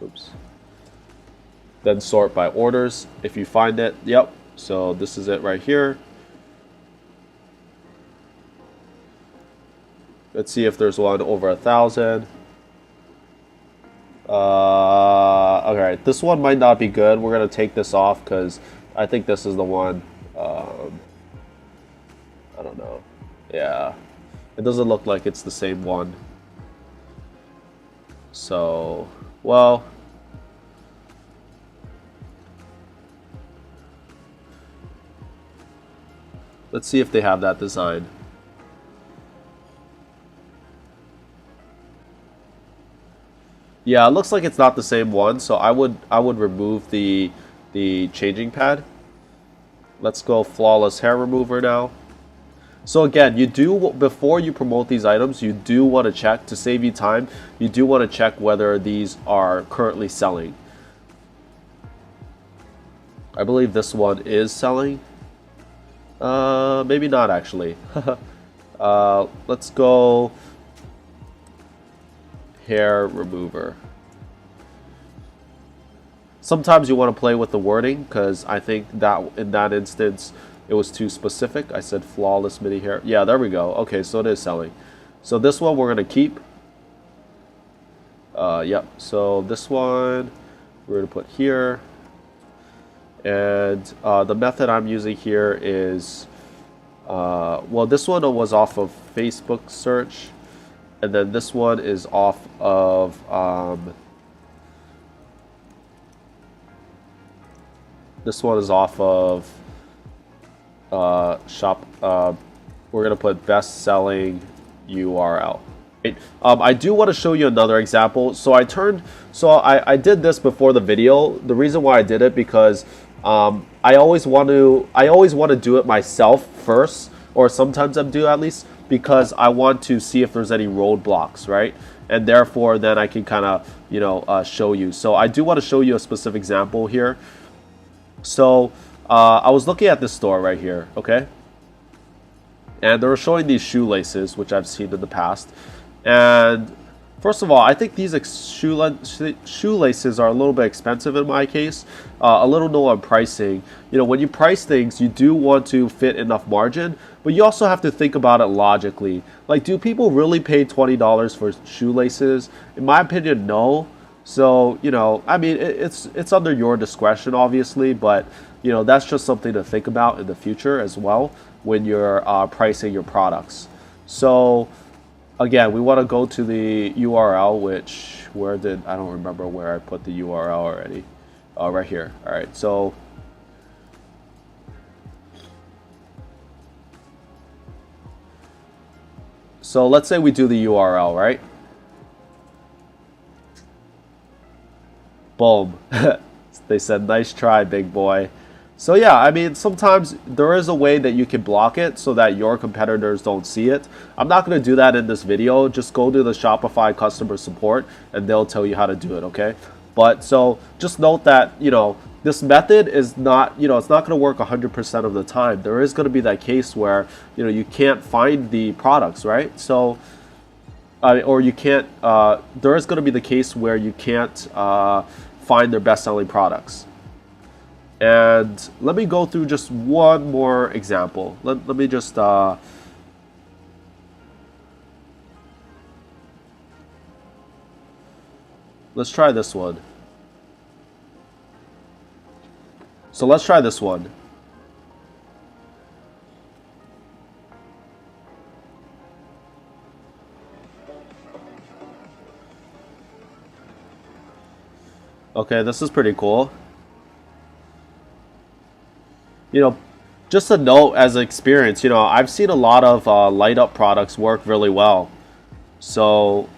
Oops. Then sort by orders if you find it. Yep. So this is it right here. Let's see if there's one over 1,000. Okay, this one might not be good. We're gonna take this off because I think this is the one. I don't know. Yeah, it doesn't look like it's the same one. So, well, let's see if they have that design. Yeah, it looks like it's not the same one, so I would remove the changing pad. Let's go flawless hair remover now. So again, you do, before you promote these items, you do want to check, to save you time, you do want to check whether these are currently selling. I believe this one is selling. Maybe not actually. Let's go hair remover. Sometimes you want to play with the wording because I think that in that instance it was too specific. I said flawless mini hair. Yeah, there we go. Okay, so it is selling. So this one we're gonna keep. Yep. So this one we're gonna put here, and the method I'm using here is well, this one was off of Facebook search. And then this one is off of shop. We're gonna put best selling URL. Right? I do want to show you another example. So I did this before the video. The reason why I did it because I always want to do it myself first, or sometimes I do at least, because I want to see if there's any roadblocks, right? And therefore, then I can kind of, show you. So I do want to show you a specific example here. So I was looking at this store right here, okay? And they were showing these shoelaces, which I've seen in the past. And first of all, I think these shoelaces are a little bit expensive in my case. A little low on pricing. When you price things, you do want to fit enough margin, but you also have to think about it logically. Like, do people really pay $20 for shoelaces? In my opinion, no. So, I mean, it's under your discretion, obviously, but, that's just something to think about in the future as well when you're pricing your products. So, again, we want to go to the URL, I don't remember where I put the URL already. Right here. All right, so let's say we do the URL, right? Boom. They said, nice try, big boy. So yeah, I mean, sometimes there is a way that you can block it so that your competitors don't see it. I'm not going to do that in this video. Just go to the Shopify customer support and they'll tell you how to do it, okay? But so just note that, this method is not, it's not going to work 100% of the time. There is going to be that case where, you can't find the products, right? So, or you can't, there is going to be the case where you can't find their best-selling products. And let me go through just one more example. Let me just let's try this one. So let's try this one. Okay, this is pretty cool. Just a note as an experience, I've seen a lot of light up products work really well. So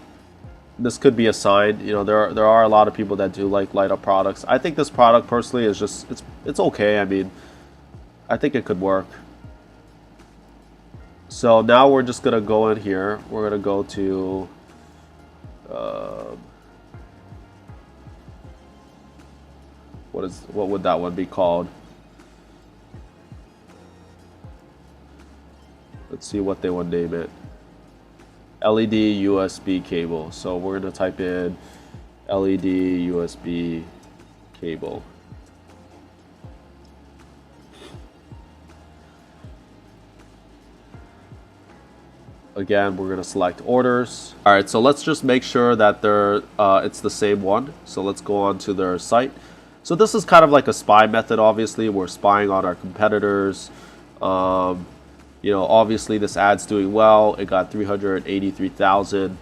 this could be a sign. There are a lot of people that do like light up products. I think this product personally is just, it's okay. I mean, I think it could work. So now we're just going to go in here. We're going to go to what would that one be called? Let's see what they would name it. LED USB cable. So we're going to type in LED USB cable. Again, we're going to select orders. All right, so let's just make sure that it's the same one. So let's go on to their site. So this is kind of like a spy method, obviously. We're spying on our competitors. Obviously this ad's doing well. It got 383,000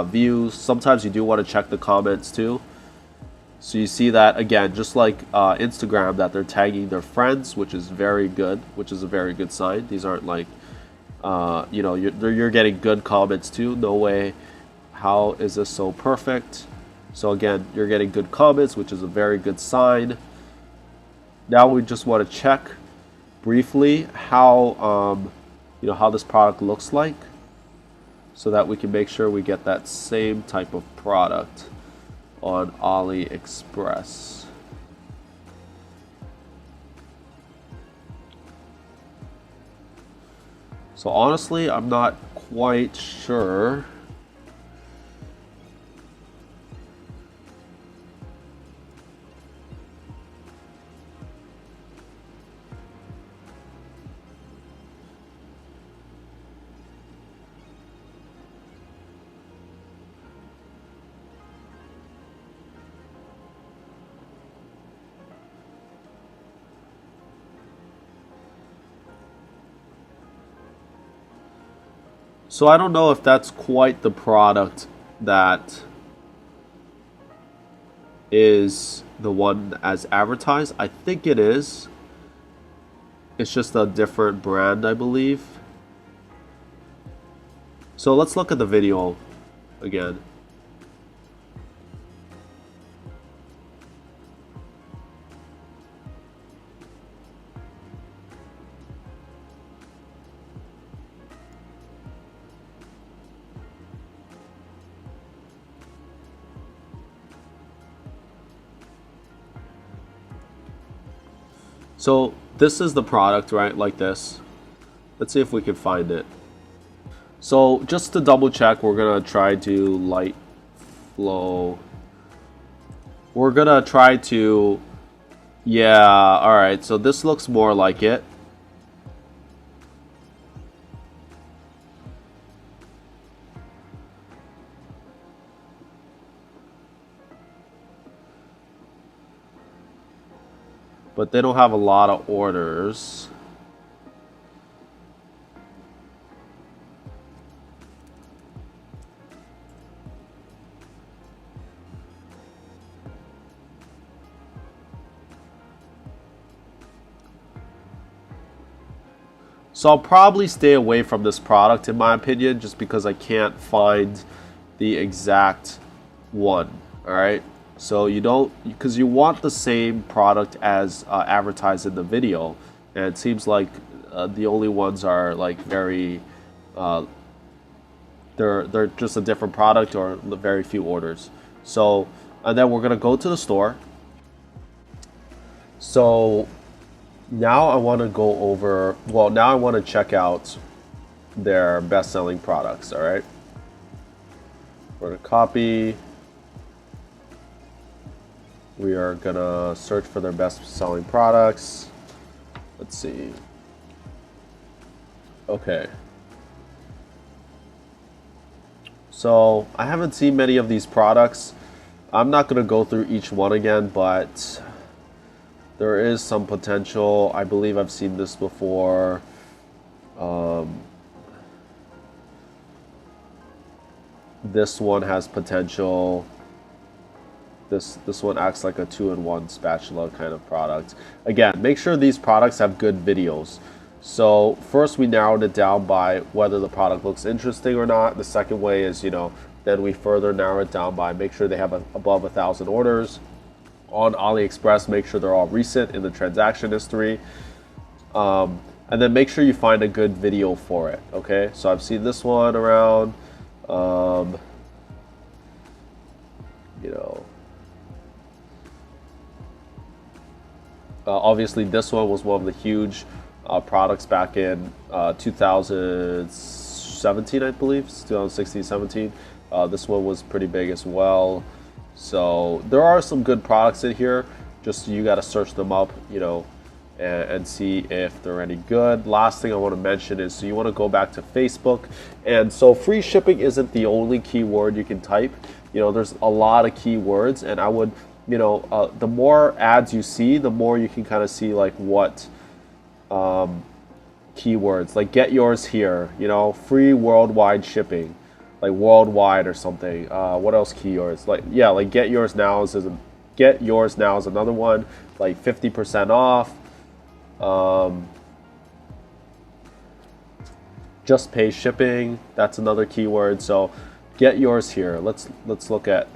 views. Sometimes you do want to check the comments too. So you see that, again, just like Instagram, that they're tagging their friends, which is very good, which is a very good sign. These aren't like, you're getting good comments too. No way, how is this so perfect? So again, you're getting good comments, which is a very good sign. Now we just want to check briefly how how this product looks like, so that we can make sure we get that same type of product on AliExpress. So honestly, I'm not quite sure. So I don't know if that's quite the product that is the one as advertised. I think it is. It's just a different brand, I believe. So let's look at the video again. So this is the product, right? Like this. Let's see if we can find it. So just to double check, we're gonna try to light flow. We're gonna try to, yeah, all right. So this looks more like it. But they don't have a lot of orders. So I'll probably stay away from this product in my opinion, just because I can't find the exact one. All right. So you don't, because you want the same product as advertised in the video, and it seems like the only ones are like very, they're just a different product or very few orders. So, and then we're gonna go to the store. So now I want to go over, well, now I want to check out their best-selling products. All right. We're gonna copy. We are gonna search for their best selling products. Let's see. Okay. So I haven't seen many of these products. I'm not gonna go through each one again, but there is some potential. I believe I've seen this before. This one has potential. This one acts like a 2-in-1 spatula kind of product. Again, make sure these products have good videos. So first we narrowed it down by whether the product looks interesting or not. The second way is, then we further narrow it down by make sure they have above 1,000 orders. On AliExpress, make sure they're all recent in the transaction history. And then make sure you find a good video for it, okay? So I've seen this one around, obviously this one was one of the huge products back in 2017, I believe, 2016, 17. This one was pretty big as well. So there are some good products in here. Just you got to search them up, and see if they're any good. Last thing I want to mention is, so you want to go back to Facebook. And so free shipping isn't the only keyword you can type. There's a lot of keywords, and I would, the more ads you see, the more you can kind of see like what keywords, like get yours here, free worldwide shipping, like worldwide or something. What else keywords? Like, yeah, like get yours now is another one, like 50% off. Just pay shipping, that's another keyword. So get yours here. Let's look at,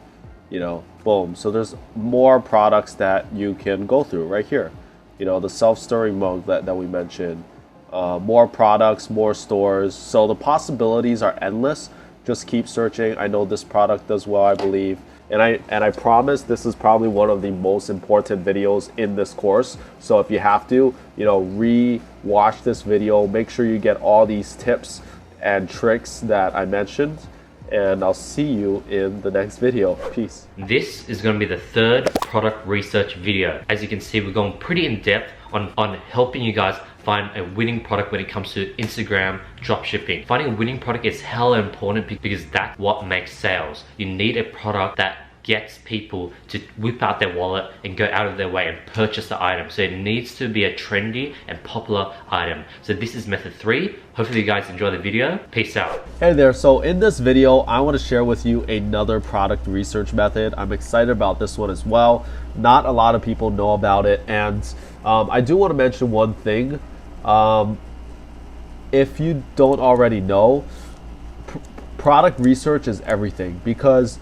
boom. So there's more products that you can go through right here. The self-stirring mug that we mentioned. More products, more stores. So the possibilities are endless. Just keep searching. I know this product does well, I believe. And I promise this is probably one of the most important videos in this course. So if you have to, re-watch this video, make sure you get all these tips and tricks that I mentioned. And I'll see you in the next video. Peace. This is going to be the third product research video. As you can see, we're going pretty in depth on helping you guys find a winning product when it comes to Instagram dropshipping. Finding a winning product is hella important because that's what makes sales. You need a product that gets people to whip out their wallet and go out of their way and purchase the item. So it needs to be a trendy and popular item. So this is method 3. Hopefully you guys enjoy the video. Peace out. Hey there, so in this video, I want to share with you another product research method. I'm excited about this one as well. Not a lot of people know about it. And I do want to mention one thing. If you don't already know, product research is everything, because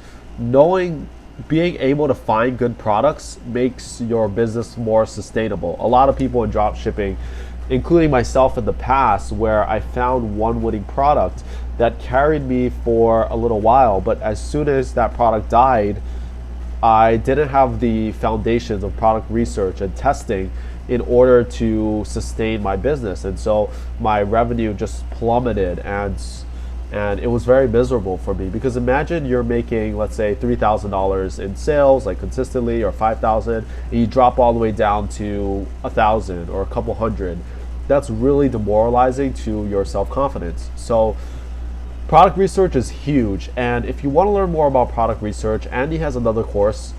being able to find good products makes your business more sustainable. A lot of people in drop shipping, including myself in the past, where I found one winning product that carried me for a little while, but as soon as that product died, I didn't have the foundations of product research and testing in order to sustain my business, and so my revenue just plummeted, and it was very miserable for me. Because imagine you're making, let's say, $3,000 in sales, like consistently, or $5,000, and you drop all the way down to $1,000 or a couple hundred. That's really demoralizing to your self-confidence. So product research is huge, and if you want to learn more about product research, Andy has another course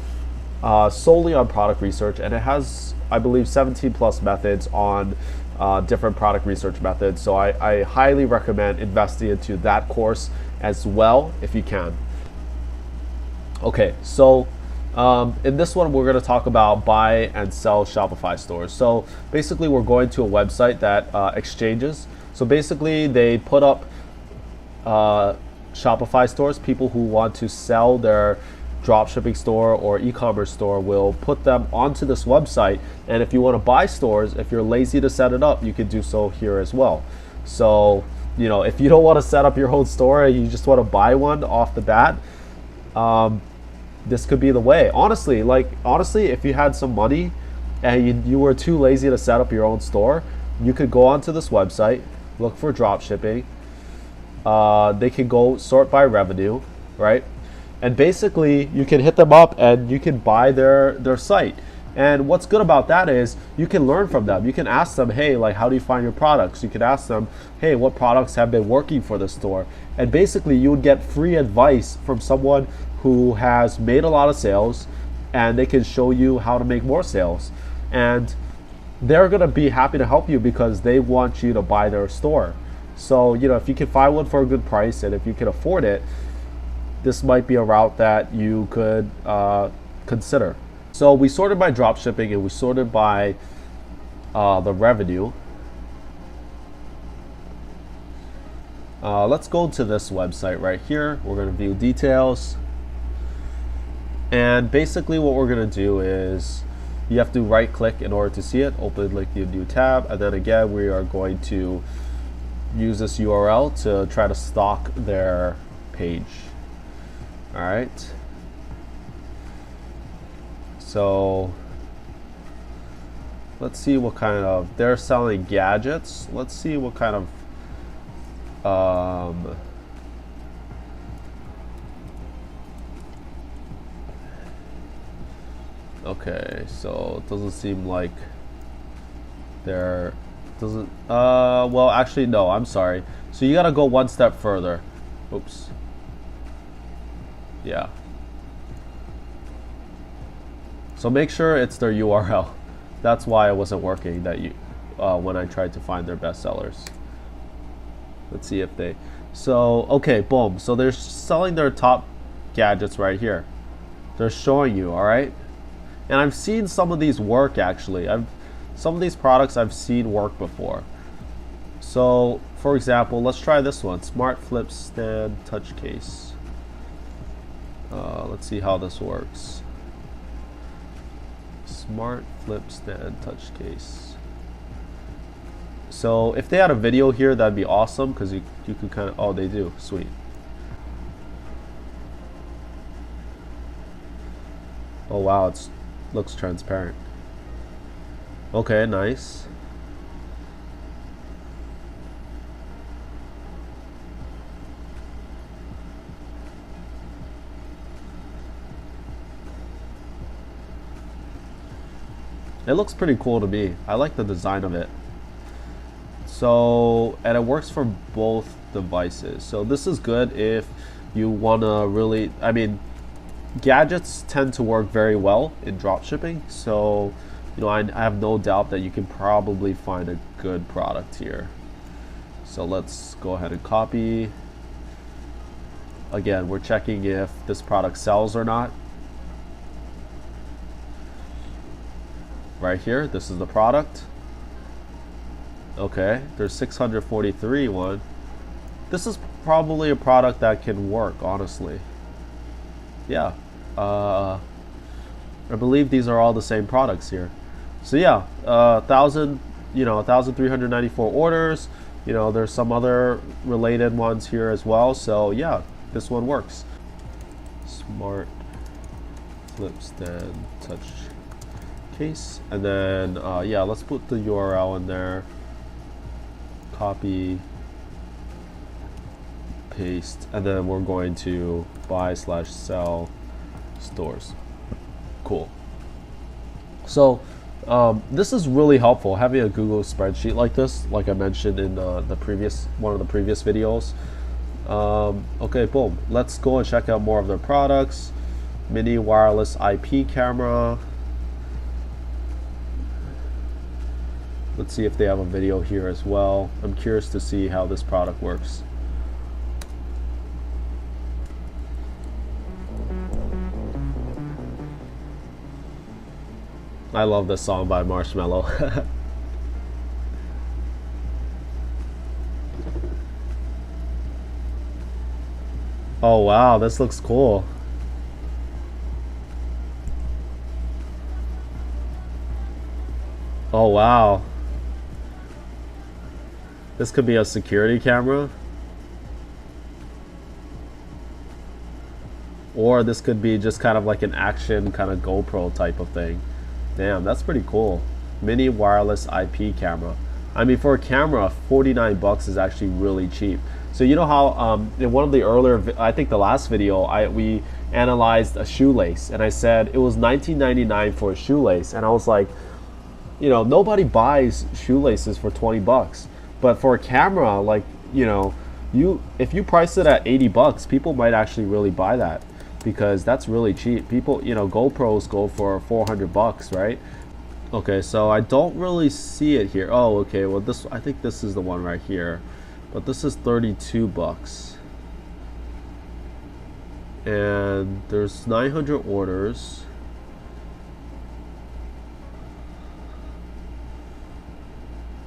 solely on product research, and it has, I believe, 17 plus methods on different product research methods. So I highly recommend investing into that course as well if you can. Okay, so in this one we're going to talk about buy and sell Shopify stores. So basically we're going to a website that exchanges. So basically they put up Shopify stores. People who want to sell their dropshipping store or e-commerce store will put them onto this website, and if you want to buy stores, if you're lazy to set it up, you can do so here as well. So if you don't want to set up your own store and you just want to buy one off the bat, this could be the way. Honestly, if you had some money and you were too lazy to set up your own store, you could go onto this website, look for dropshipping. They can go sort by revenue, right? And basically you can hit them up and you can buy their site. And what's good about that is you can learn from them. You can ask them, hey, like, how do you find your products? You can ask them, hey, what products have been working for the store? And basically you would get free advice from someone who has made a lot of sales, and they can show you how to make more sales. And they're gonna be happy to help you because they want you to buy their store. So if you can find one for a good price, and if you can afford it, this might be a route that you could consider. So we sorted by dropshipping, and we sorted by the revenue. Let's go to this website right here. We're going to view details. And basically what we're going to do is you have to right click in order to see it, open like the new tab, and then again we are going to use this URL to try to stalk their page. All right. So let's see what kind of, they're selling gadgets. Let's see what kind of okay, so it doesn't seem like they're well, actually no, I'm sorry. So you gotta go one step further. Oops. Yeah. So make sure it's their URL. That's why it wasn't working when I tried to find their bestsellers. Let's see if they, so okay, boom. So they're selling their top gadgets right here. They're showing you, all right? And I've seen some of these work actually. Some of these products I've seen work before. So for example, let's try this one, Smart Flip Stand Touch Case. Let's see how this works. Smart Flip Stand Touch Case. So if they had a video here, that'd be awesome, because you could kind of, oh, they do, sweet. Oh wow, it looks transparent. Okay, nice. It looks pretty cool to me. I like the design of it. So, and it works for both devices. So this is good if you want to really, I mean, gadgets tend to work very well in dropshipping. So, I have no doubt that you can probably find a good product here. So let's go ahead and copy. Again, we're checking if this product sells or not. Right here, this is the product. Okay, there's 643 one. This is probably a product that can work, honestly. Yeah, I believe these are all the same products here. So yeah, 1,394 orders. There's some other related ones here as well. So yeah, this one works. Smart flip stand touch case, and then yeah, let's put the URL in there. Copy, paste, and then we're going to buy/sell stores. Cool. So this is really helpful, having a Google spreadsheet like this, like I mentioned in one of the previous videos. Okay, boom. Let's go and check out more of their products. Mini wireless IP camera. Let's see if they have a video here as well. I'm curious to see how this product works. I love this song by Marshmello. Oh wow, this looks cool. Oh wow. This could be a security camera. Or this could be just kind of like an action kind of GoPro type of thing. Damn, that's pretty cool. Mini wireless IP camera. I mean, for a camera, 49 bucks is actually really cheap. So you know how in one of the earlier, I think the last video, we analyzed a shoelace, and I said it was $19.99 for a shoelace, and I was like, nobody buys shoelaces for 20 bucks. But for a camera, like, if you price it at 80 bucks, people might actually really buy that, because that's really cheap. People, GoPros go for 400 bucks, right? Okay, so I don't really see it here. Oh, okay, well I think this is the one right here. But this is 32 bucks. And there's 900 orders.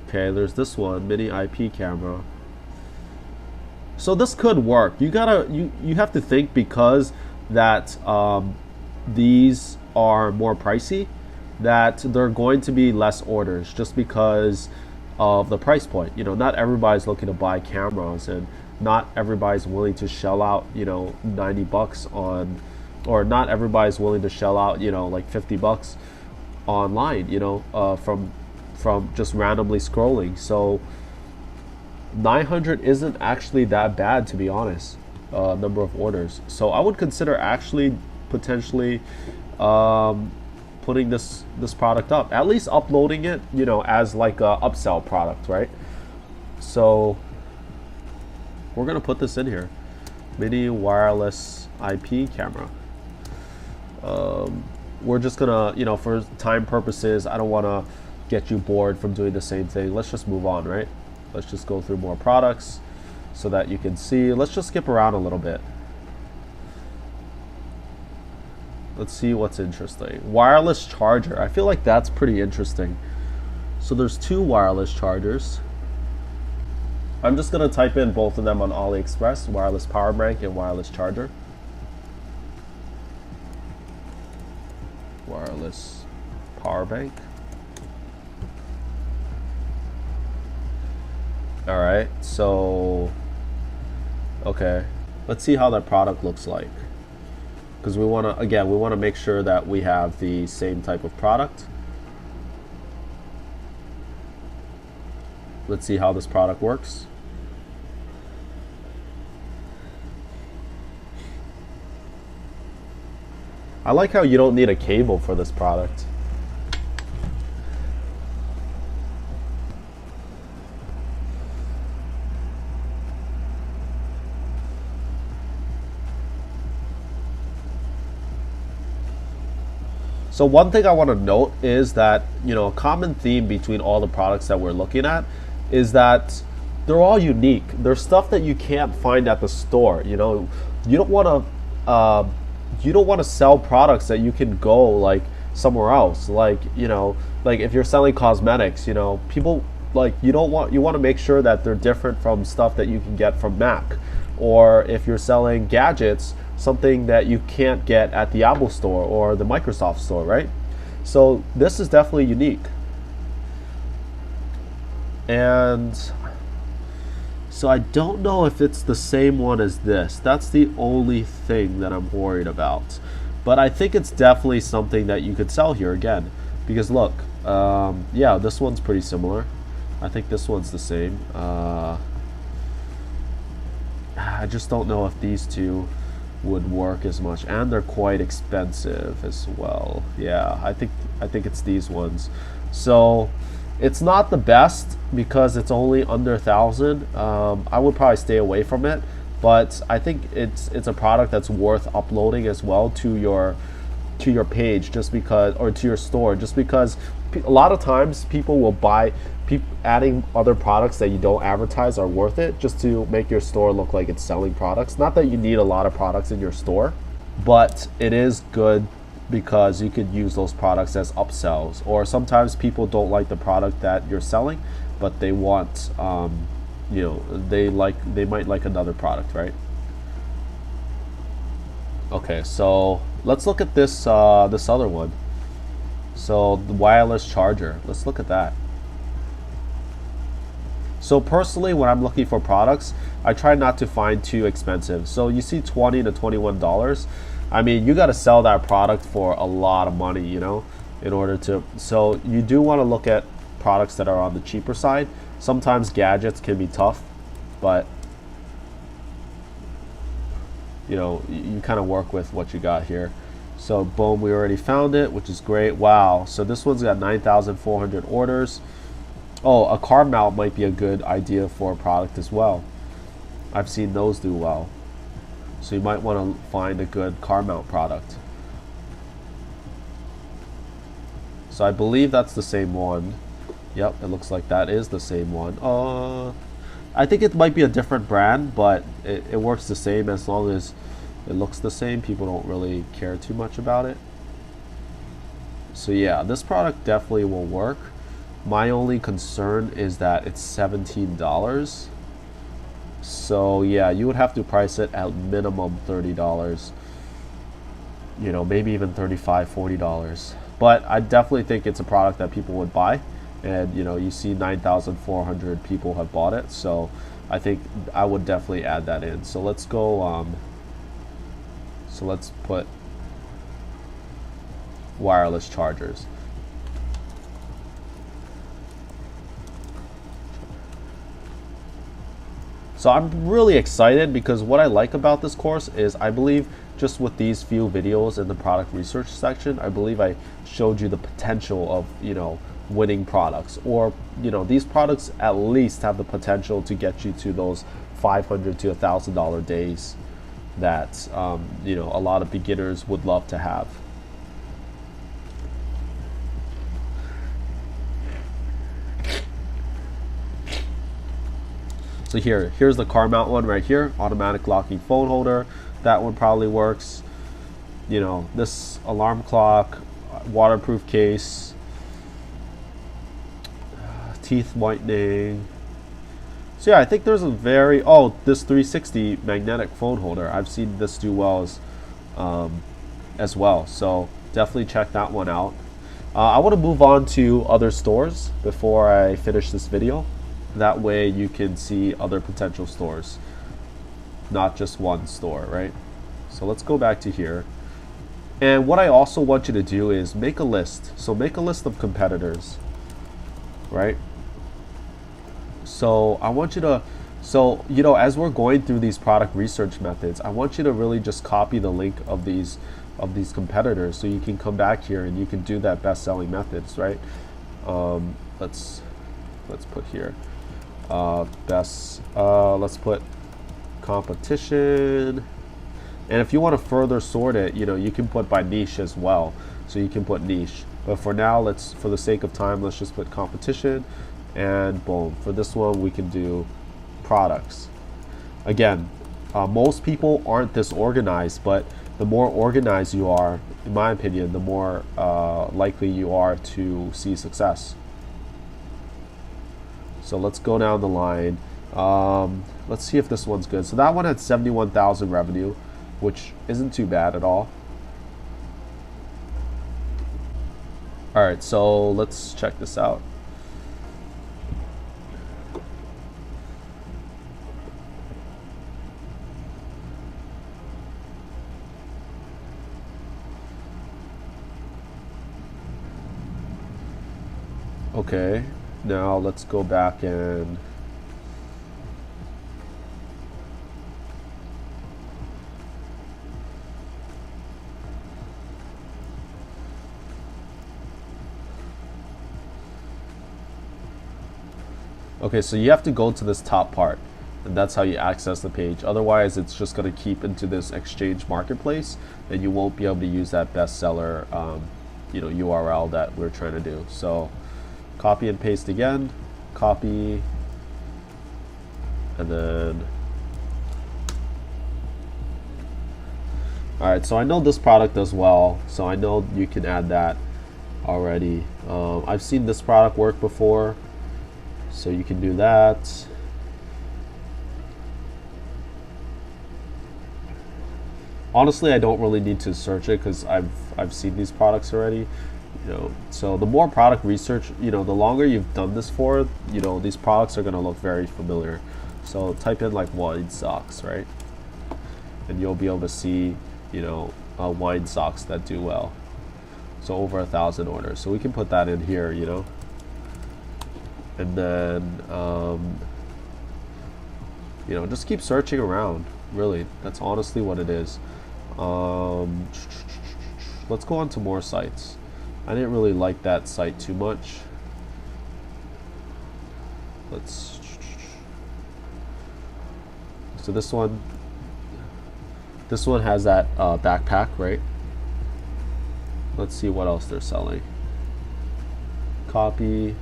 Okay, there's this one, mini IP camera. So this could work. You have to think, because that these are more pricey, that they're going to be less orders, just because of the price point. Not everybody's looking to buy cameras, and not everybody's willing to shell out 90 bucks on, or not everybody's willing to shell out like 50 bucks online, from just randomly scrolling. So 900 isn't actually that bad, to be honest, number of orders. So I would consider actually potentially putting this product up, at least uploading it, as like a upsell product, right? So we're gonna put this in here, mini wireless IP camera. We're just gonna, for time purposes, I don't want to get you bored from doing the same thing. Let's just move on, right? Let's just go through more products so that you can see. Let's just skip around a little bit. Let's see what's interesting. Wireless charger. I feel like that's pretty interesting. So there's 2 wireless chargers. I'm just gonna type in both of them on AliExpress: wireless power bank and wireless charger. Wireless power bank. All right, so okay, let's see how that product looks like, because we want to make sure that we have the same type of product. Let's see how this product works. I like how you don't need a cable for this product. So one thing I want to note is that, a common theme between all the products that we're looking at is that they're all unique. There's stuff that you can't find at the store. You don't want to sell products that you can go like somewhere else. Like, like if you're selling cosmetics, people like you want to make sure that they're different from stuff that you can get from Mac, or if you're selling gadgets, something that you can't get at the Apple store or the Microsoft store, right? So this is definitely unique. And so I don't know if it's the same one as this. That's the only thing that I'm worried about. But I think it's definitely something that you could sell here again. Because look, yeah, this one's pretty similar. I think this one's the same. I just don't know if these two would work as much, and they're quite expensive as well. Yeah, I think it's these ones. So it's not the best because it's only under 1,000. I would probably stay away from it, but I think it's a product that's worth uploading as well to your page, just because, or to your store, just because a lot of times people will buy. Adding other products that you don't advertise are worth it, just to make your store look like it's selling products. Not that you need a lot of products in your store, but it is good because you could use those products as upsells. Or sometimes people don't like the product that you're selling, but they want, you know, they might like another product, right? Okay, so let's look at this this other one. So the wireless charger. Let's look at that. So personally, when I'm looking for products, I try not to find too expensive. So you see $20 to $21. I mean, you got to sell that product for a lot of money, you know, in order to. So you do want to look at products that are on the cheaper side. Sometimes gadgets can be tough, but you know, you kind of work with what you got here. So boom, we already found it, which is great. Wow. So this one's got 9,400 orders. Oh, a car mount might be a good idea for a product as well. I've seen those do well. So you might want to find a good car mount product. So I believe that's the same one. Yep, it looks like that is the same one. I think it might be a different brand, but it works the same as long as it looks the same. People don't really care too much about it. So yeah, this product definitely will work. My only concern is that it's $17. So yeah, you would have to price it at minimum $30. You know, maybe even $35, $40. But I definitely think it's a product that people would buy. And you know, you see 9,400 people have bought it. So I think I would definitely add that in. So let's go, so let's put wireless chargers. So I'm really excited because what I like about this course is I believe just with these few videos in the product research section, I believe I showed you the potential of, you know, winning products, or, you know, these products at least have the potential to get you to those $500 to $1,000 days that, you know, a lot of beginners would love to have. So here's the car mount one right here, automatic locking phone holder. That one probably works. You know, this alarm clock, waterproof case, teeth whitening. So yeah, I think there's a very, oh, this 360 magnetic phone holder. I've seen this do well as well. So definitely check that one out. I want to move on to other stores before I finish this video. That way you can see other potential stores, not just one store, right? So let's go back to here. And what I also want you to do is make a list. So make a list of competitors, right? So I want you to, so, you know, as we're going through these product research methods, I want you to really just copy the link of these competitors, so you can come back here and you can do that best-selling methods, right? Let's put here. Let's put competition, and if you want to further sort it, you know, you can put by niche as well, so you can put niche, but for now, for the sake of time, let's just put competition, and boom, for this one we can do products. Again, most people aren't this organized, but the more organized you are, in my opinion, the more likely you are to see success. So let's go down the line. Let's see if this one's good. So that one had 71,000 revenue, which isn't too bad at all. All right, so let's check this out. Okay, now let's go back and okay, so you have to go to this top part, and that's how you access the page. Otherwise, it's just going to keep into this exchange marketplace, and you won't be able to use that bestseller, URL that we're trying to do. So copy and paste again, copy, and then, all right, so I know this product does well, so I know you can add that already. I've seen this product work before, so you can do that. Honestly, I don't really need to search it because I've seen these products already. So the more product research, the longer you've done this for, these products are going to look very familiar. So type in like wine socks, right? And you'll be able to see, wine socks that do well. So over 1,000 orders. So we can put that in here, and then, just keep searching around. Really, that's honestly what it is. Let's go on to more sites. I didn't really like that site too much. So this one has that backpack, right? Let's see what else they're selling. Copy.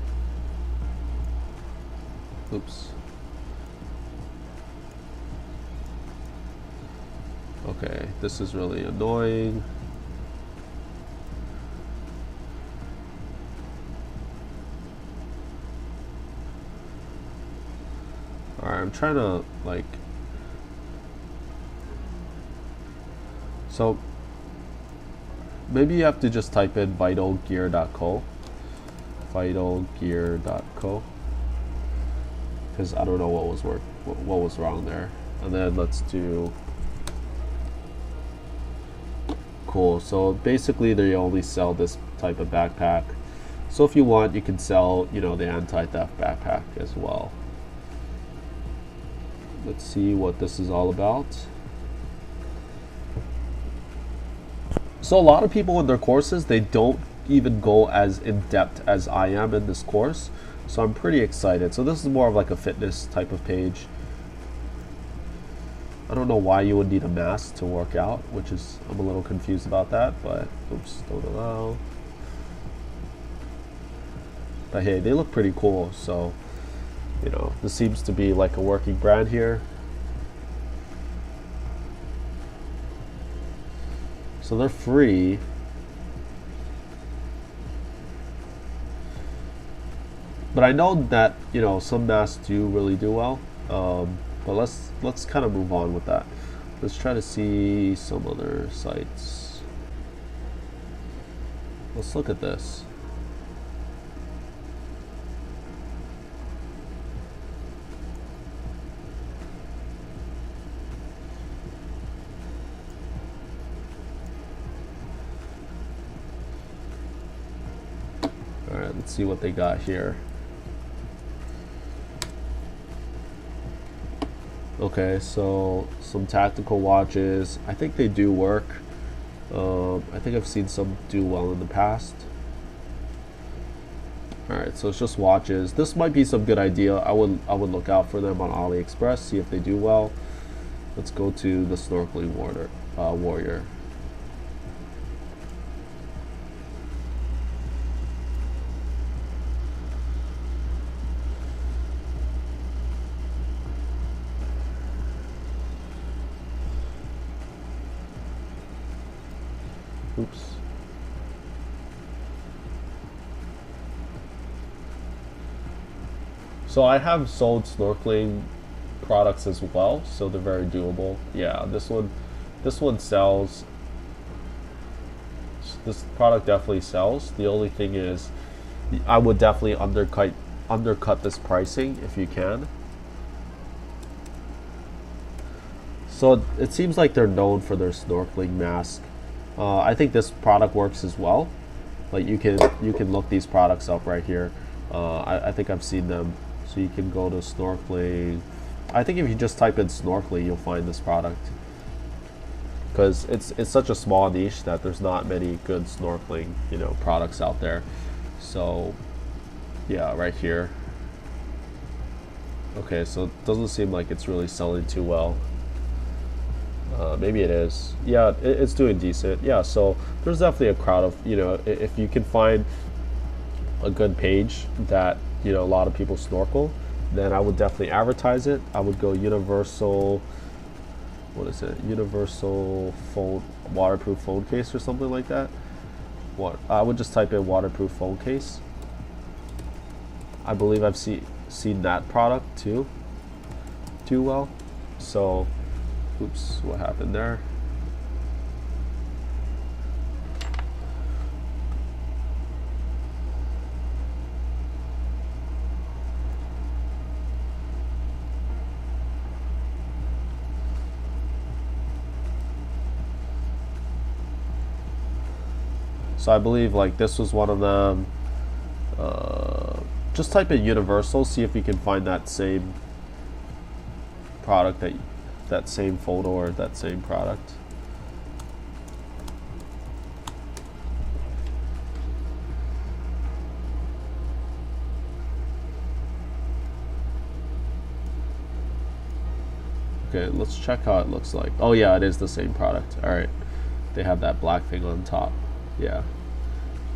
Oops. Okay, this is really annoying. Alright, I'm trying to so maybe you have to just type in vitalgear.co, because I don't know what was wrong there. And then let's do cool. So basically they only sell this type of backpack. So if you want, you can sell, the anti-theft backpack as well. Let's see what this is all about. So a lot of people in their courses, they don't even go as in depth as I am in this course. So I'm pretty excited. So this is more of like a fitness type of page. I don't know why you would need a mask to work out, which is, I'm a little confused about that, but oops, don't allow. But hey, they look pretty cool. So, this seems to be like a working brand here. So they're free. But I know that, some masks do really do well. But let's kind of move on with that. Let's try to see some other sites. Let's look at this. All right, let's see what they got here. Okay, so some tactical watches. I think they do work. I think I've seen some do well in the past. Alright, so it's just watches. This might be some good idea. I would look out for them on AliExpress, see if they do well. Let's go to the snorkeling warrior. Oops. So I have sold snorkeling products as well, so they're very doable. Yeah, this one sells. This product definitely sells. The only thing is, I would definitely undercut this pricing if you can. So it seems like they're known for their snorkeling mask. I think this product works as well. Like you can look these products up right here. I think I've seen them. So you can go to snorkeling. I think if you just type in snorkeling, you'll find this product. Because it's such a small niche that there's not many good snorkeling, you know, products out there. So yeah, right here. Okay, so it doesn't seem like it's really selling too well. Maybe it is. Yeah, it's doing decent. Yeah, so there's definitely a crowd of, you know, if you can find a good page that, you know, a lot of people snorkel, then I would definitely advertise it. I would go universal, what is it? Universal phone, waterproof phone case or something like that. What I would just type in waterproof phone case. I believe I've seen that product too well. So oops, what happened there? So I believe like this was one of them. Just type in universal, see if you can find that same product, that same photo or that same product. Okay, let's check how it looks like. Oh yeah, it is the same product. All right, they have that black thing on top. Yeah,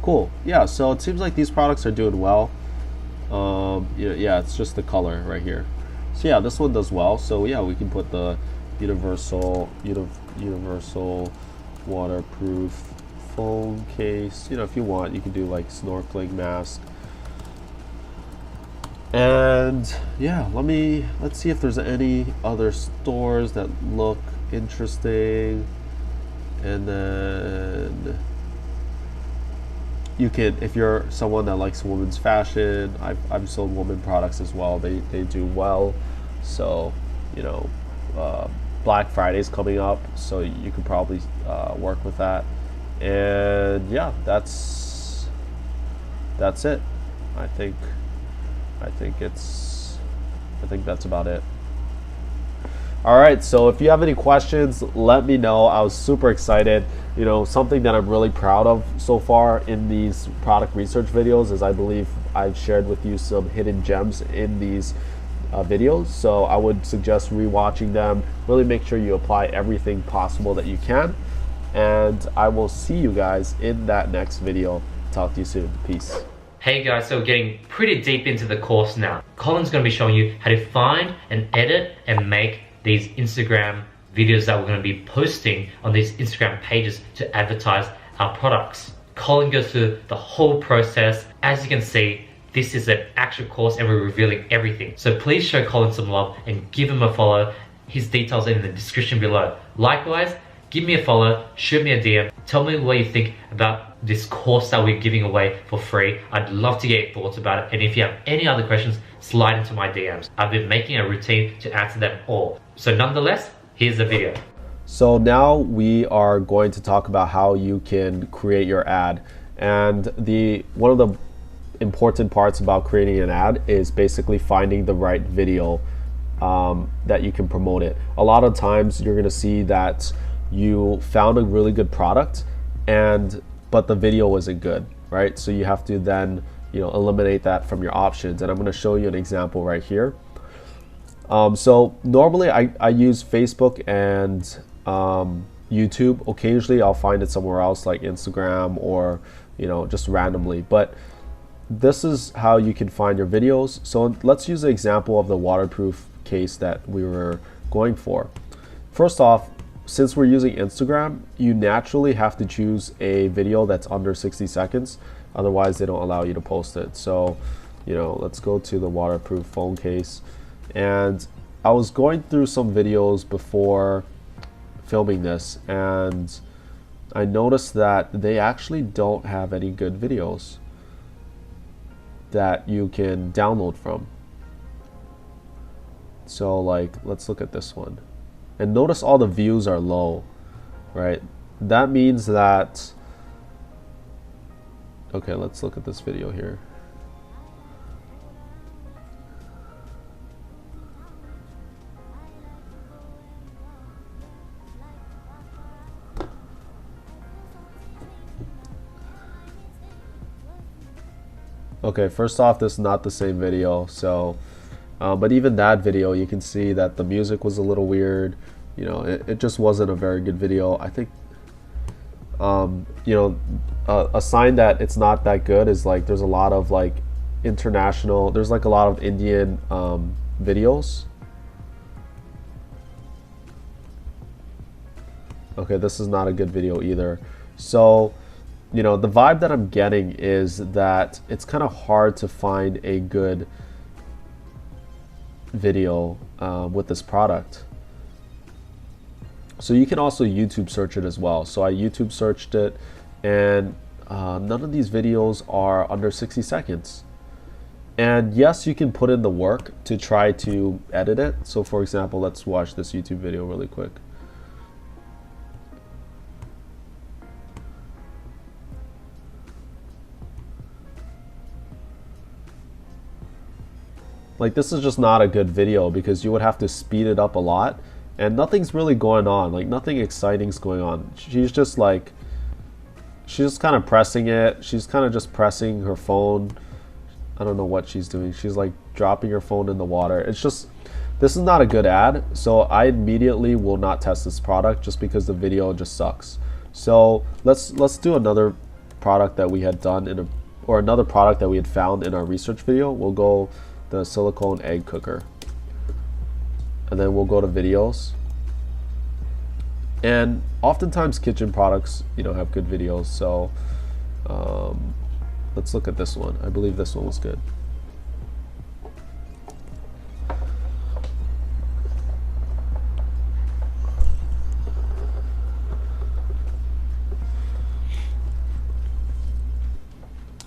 cool. Yeah, so it seems like these products are doing well. Yeah, it's just the color right here. So yeah, this one does well. So yeah, we can put the universal waterproof phone case. You know, if you want, you can do like snorkeling mask. And yeah, let's see if there's any other stores that look interesting. And then you can, if you're someone that likes women's fashion, I've sold women products as well. They do well. So, you know, Black Friday's coming up, so you could probably work with that. And yeah, that's it. I think that's about it. All right, so if you have any questions, let me know. I was super excited. You know, something that I'm really proud of so far in these product research videos is I believe I've shared with you some hidden gems in these videos. So I would suggest rewatching them. Really make sure you apply everything possible that you can. And I will see you guys in that next video. Talk to you soon. Peace. Hey guys, so we're getting pretty deep into the course now. Colin's going to be showing you how to find and edit and make these Instagram videos that we're going to be posting on these Instagram pages to advertise our products. Colin goes through the whole process. As you can see, this is an actual course and we're revealing everything. So please show Colin some love and give him a follow. His details are in the description below. Likewise, give me a follow, shoot me a DM, tell me what you think about this course that we're giving away for free. I'd love to get your thoughts about it. And if you have any other questions, slide into my DMs. I've been making a routine to answer them all. So nonetheless, here's the video. So now we are going to talk about how you can create your ad. And one of the important parts about creating an ad is basically finding the right video that you can promote it. A lot of times you're gonna see that you found a really good product but the video wasn't good, right? So you have to then, you know, eliminate that from your options. And I'm gonna show you an example right here. So normally I use Facebook and YouTube. Occasionally I'll find it somewhere else like Instagram or, you know, just randomly. But this is how you can find your videos. So let's use an example of the waterproof case that we were going for. First off, since we're using Instagram, you naturally have to choose a video that's under 60 seconds. Otherwise, they don't allow you to post it. So, you know, let's go to the waterproof phone case. And I was going through some videos before filming this, and I noticed that they actually don't have any good videos that you can download from. So like, let's look at this one. And notice all the views are low, right? That means that, okay, let's look at this video here. Okay, first off, this is not the same video, so but even that video, you can see that the music was a little weird. You know, it just wasn't a very good video. I think you know, a sign that it's not that good is like there's a lot of like international, there's like a lot of Indian videos. Okay, this is not a good video either. So, you know, the vibe that I'm getting is that it's kind of hard to find a good video with this product. So you can also YouTube search it as well. So I YouTube searched it, and none of these videos are under 60 seconds. And yes, you can put in the work to try to edit it. So for example, let's watch this YouTube video really quick. Like, this is just not a good video because you would have to speed it up a lot, and nothing's really going on. Like, nothing exciting's going on. She's just like, she's kind of pressing it. She's kind of just pressing her phone. I don't know what she's doing. She's like dropping her phone in the water. It's just, this is not a good ad. So I immediately will not test this product just because the video just sucks. So let's do another product that we had done or another product that we had found in our research video. We'll go the silicone egg cooker, and then we'll go to videos. And oftentimes kitchen products, you know, have good videos. So let's look at this one. I believe this one was good.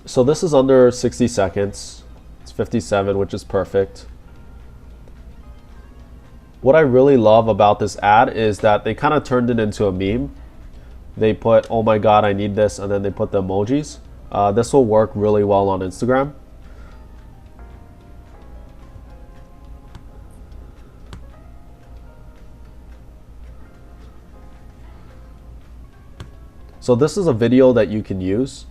So this is under 60 seconds. 57, which is perfect. What I really love about this ad is that they kind of turned it into a meme. They put, oh my god, I need this, and then they put the emojis. This will work really well on Instagram. So this is a video that you can use.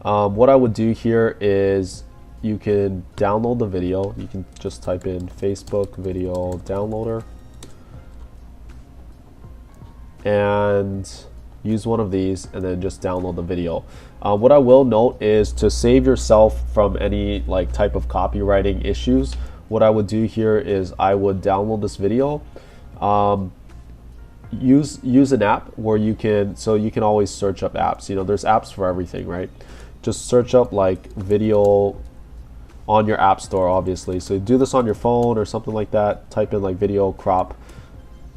What I would do here is you can download the video. You can just type in Facebook video downloader and use one of these, and then just download the video. What I will note is to save yourself from any like type of copywriting issues, what I would do here is I would download this video, use an app where you can always search up apps. You know, there's apps for everything, right? Just search up like video on your app store, obviously. So do this on your phone or something like that. Type in like video crop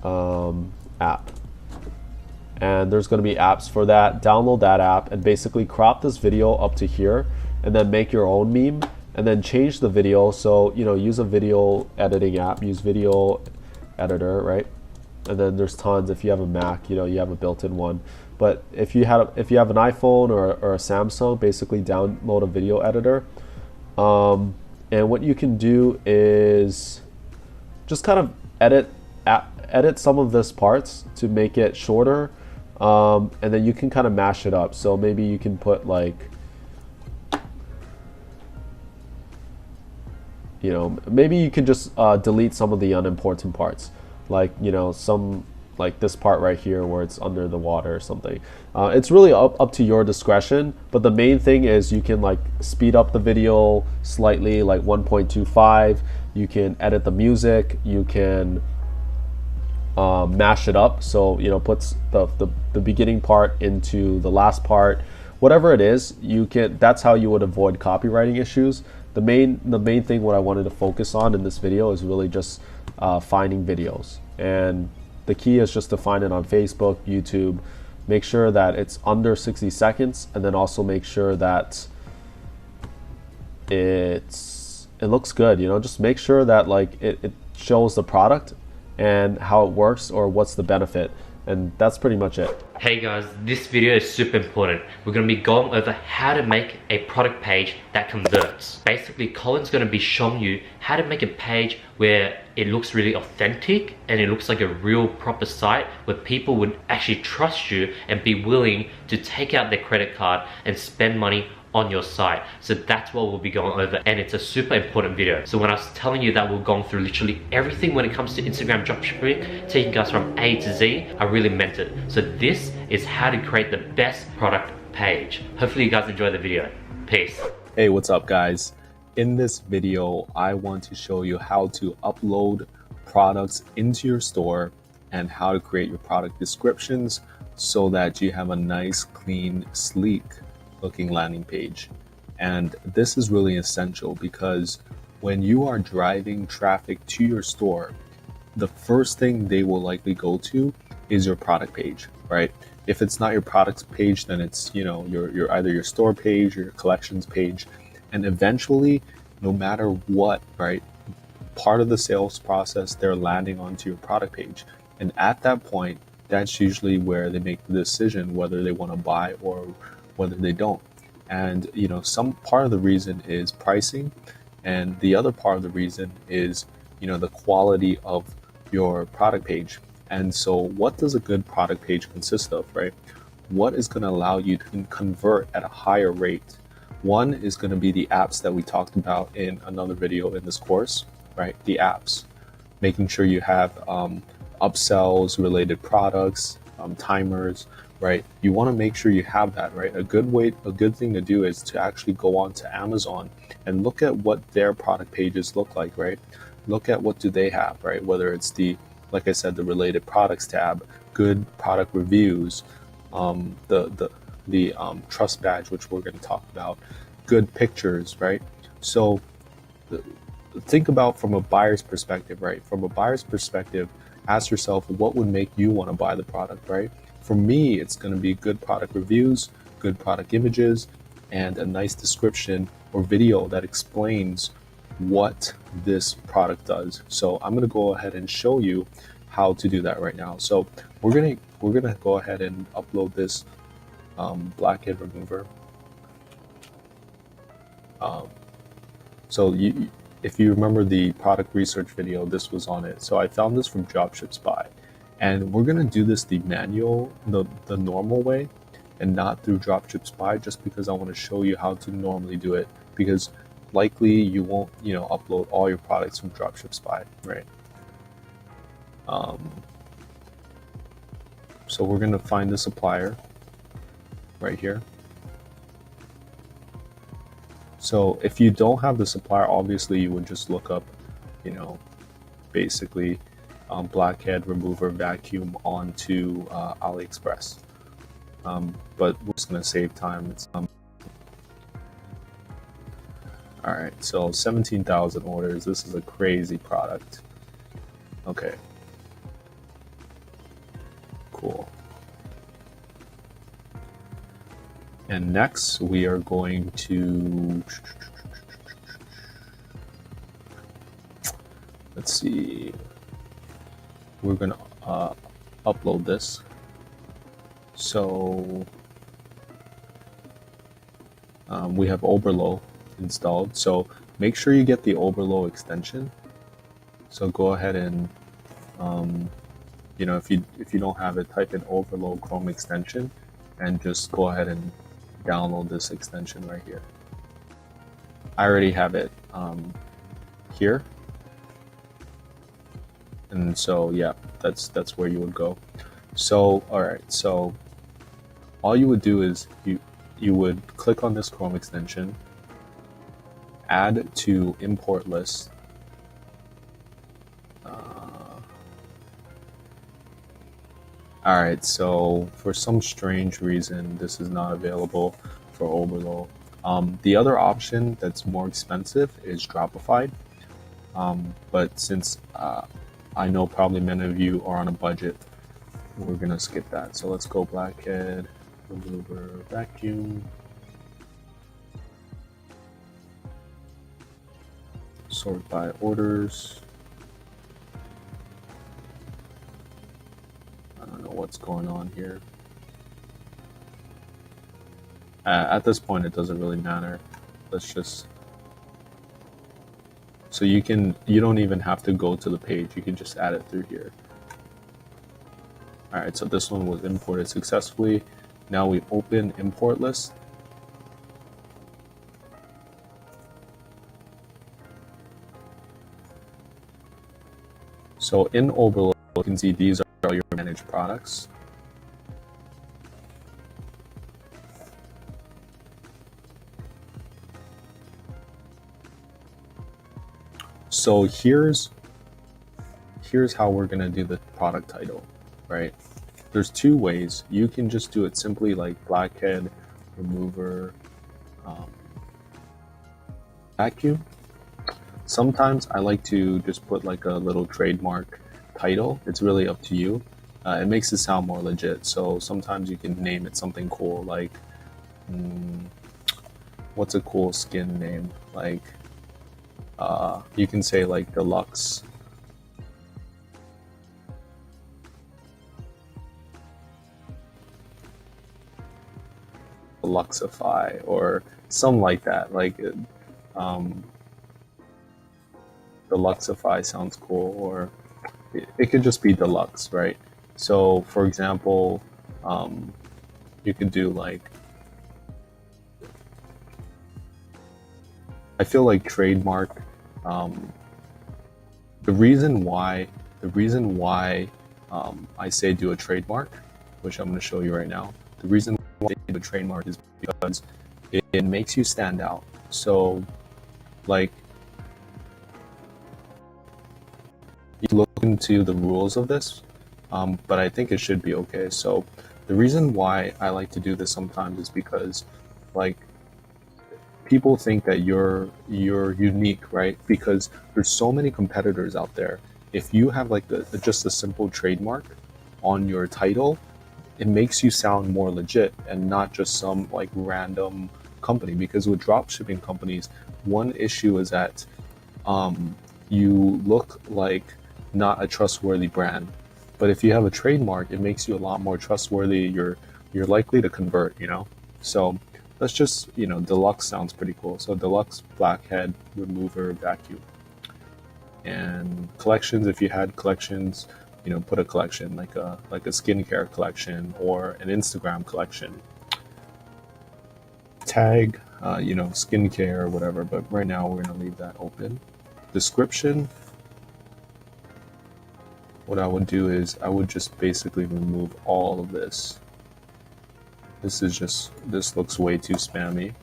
app, and there's going to be apps for that. Download that app and basically crop this video up to here, and then make your own meme, and then change the video. So, you know, use a video editing app, use video editor, right? And then there's tons. If you have a Mac, you know, you have a built-in one. But if you have an iPhone or a Samsung, basically download a video editor. And what you can do is just kind of edit some of this parts to make it shorter, and then you can kind of mash it up. So maybe you can put like, you know, maybe you can just delete some of the unimportant parts, like, you know, some like this part right here where it's under the water or something. It's really up to your discretion, but the main thing is you can like speed up the video slightly, like 1.25. You can edit the music, you can mash it up, so, you know, puts the beginning part into the last part, whatever it is. You can, that's how you would avoid copywriting issues. the main thing what I wanted to focus on in this video is really just finding videos. And the key is just to find it on Facebook, YouTube. Make sure that it's under 60 seconds, and then also make sure that it looks good. You know, just make sure that like it shows the product and how it works or what's the benefit. And that's pretty much it. Hey guys, this video is super important. We're going to be going over how to make a product page that converts. Basically, Colin's going to be showing you how to make a page where it looks really authentic and it looks like a real proper site where people would actually trust you and be willing to take out their credit card and spend money on your site. So that's what we'll be going over, and it's a super important video. So when I was telling you that we're going through literally everything when it comes to Instagram dropshipping, taking us from A to Z, I really meant it. So this is how to create the best product page. Hopefully you guys enjoy the video. Peace. Hey, what's up guys? In this video, I want to show you how to upload products into your store and how to create your product descriptions so that you have a nice, clean, sleek looking landing page. And this is really essential because when you are driving traffic to your store, the first thing they will likely go to is your product page, right? If it's not your products page, then it's, you know, your either your store page or your collections page. And eventually, no matter what, right, part of the sales process, they're landing onto your product page. And at that point, that's usually where they make the decision whether they want to buy or whether they don't. And you know, some part of the reason is pricing, and the other part of the reason is, you know, the quality of your product page. And so what does a good product page consist of, right? What is going to allow you to convert at a higher rate? One is going to be the apps that we talked about in another video in this course, right? The apps, making sure you have upsells, related products, timers, right? You want to make sure you have that, right? A good thing to do is to actually go on to Amazon and look at what their product pages look like, right? Look at what do they have, right? Whether it's the, like I said, the related products tab, good product reviews, the trust badge, which we're going to talk about, good pictures, right? So think about from a buyer's perspective, right? From a buyer's perspective, ask yourself what would make you want to buy the product, right? For me, it's going to be good product reviews, good product images, and a nice description or video that explains what this product does. So I'm going to go ahead and show you how to do that right now. So we're going to go ahead and upload this blackhead remover. If you remember the product research video, this was on it. So I found this from Dropshipping. And we're going to do this the manual, the normal way, and not through Dropshipping, just because I want to show you how to normally do it, because likely you won't, you know, upload all your products from Dropshipping, right? So we're going to find the supplier right here. So if you don't have the supplier, obviously you would just look up, you know, basically blackhead remover vacuum onto AliExpress. But we're just going to save time. It's, all right, so 17,000 orders. This is a crazy product. Okay. Cool. And next we are going to, let's see, we're going to upload this. So we have Oberlo installed. So make sure you get the Oberlo extension. So go ahead and, you know, if you don't have it, type in Oberlo Chrome extension and just go ahead and download this extension right here. I already have it here. And so, yeah, that's where you would go. So, all right, so all you would do is you would click on this Chrome extension, add to import list. All right, so for some strange reason, this is not available for Oberlo. The other option that's more expensive is Dropify. But since I know probably many of you are on a budget, we're gonna skip that. So let's go blackhead, remover, vacuum, sort by orders. I don't know what's going on here. At this point, it doesn't really matter. Let's just, so you don't even have to go to the page. You can just add it through here. All right, so this one was imported successfully. Now we open import list. So in Overload, you can see these are all your managed products. So here's how we're gonna do the product title, right? There's two ways. You can just do it simply like blackhead, remover, vacuum. Sometimes I like to just put like a little trademark title. It's really up to you. It makes it sound more legit. So sometimes you can name it something cool, like what's a cool skin name? Like you can say like deluxe. Deluxify or something like that. Like Deluxify sounds cool, or it could just be deluxe, right? So for example, you could do like, I feel like trademark, the reason why I say do a trademark, which I'm going to show you right now, the reason why I do a trademark is because it makes you stand out. So like, you look into the rules of this, but I think it should be okay. So the reason why I like to do this sometimes is because like people think that you're unique, right? Because there's so many competitors out there. If you have like just a simple trademark on your title, it makes you sound more legit and not just some like random company. Because with dropshipping companies, one issue is that you look like not a trustworthy brand. But if you have a trademark, it makes you a lot more trustworthy. You're likely to convert, you know? So let's just, you know, deluxe sounds pretty cool. So deluxe, blackhead, remover, vacuum. And collections, if you had collections, you know, put a collection like a skincare collection or an Instagram collection. Tag, you know, skincare or whatever, but right now we're gonna leave that open. Description, what I would do is I would just basically remove all of this. This looks way too spammy.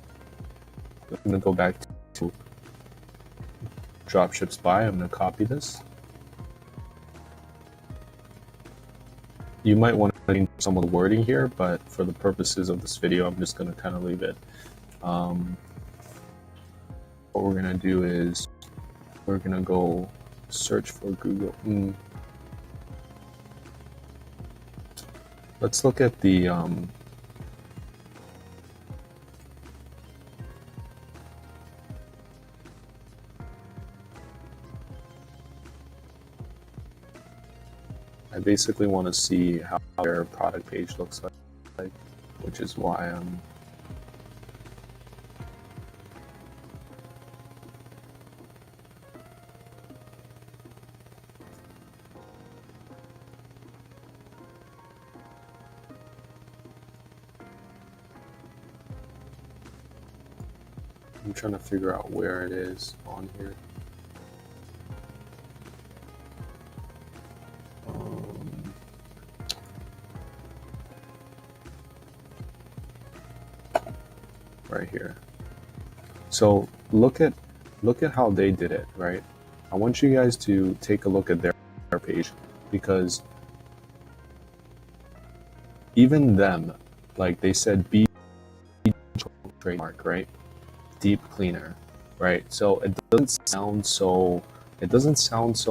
I'm gonna go back to Dropships by. I'm gonna copy this. You might want to change some of the wording here, but for the purposes of this video, I'm just gonna kind of leave it. What we're gonna do is we're gonna go search for Google. Let's look at the I basically want to see how their product page looks like, which is why I'm trying to figure out where it is on here. Right here. So look at how they did it, right? I want you guys to take a look at their page, because even them, like they said, be trademark, right? deep cleaner, right? So it doesn't sound so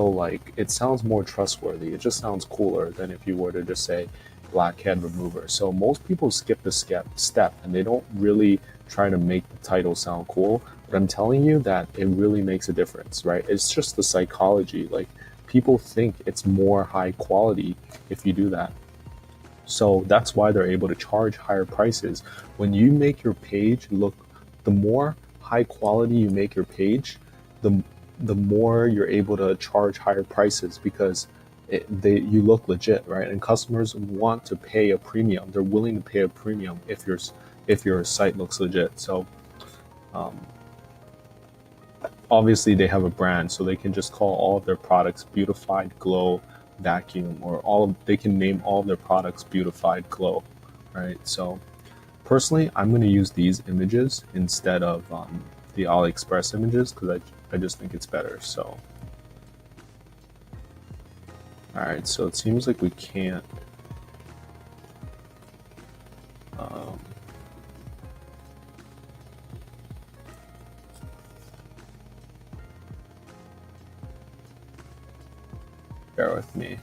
like, it sounds more trustworthy. It just sounds cooler than if you were to just say blackhead remover. So most people skip the step and they don't really try to make the title sound cool. But I'm telling you that it really makes a difference, right? It's just the psychology. Like, people think it's more high quality if you do that. So that's why they're able to charge higher prices. When you make your page look, the more high quality you make your page, the more you're able to charge higher prices, because you look legit, right? And customers want to pay a premium. They're willing to pay a premium if your site looks legit. So obviously they have a brand, so they can just call all of their products Beautified Glow Vacuum, or they can name all of their products Beautified Glow, right? So personally, I'm going to use these images instead of the AliExpress images, because I just think it's better. So all right, so it seems like we can't bear with me.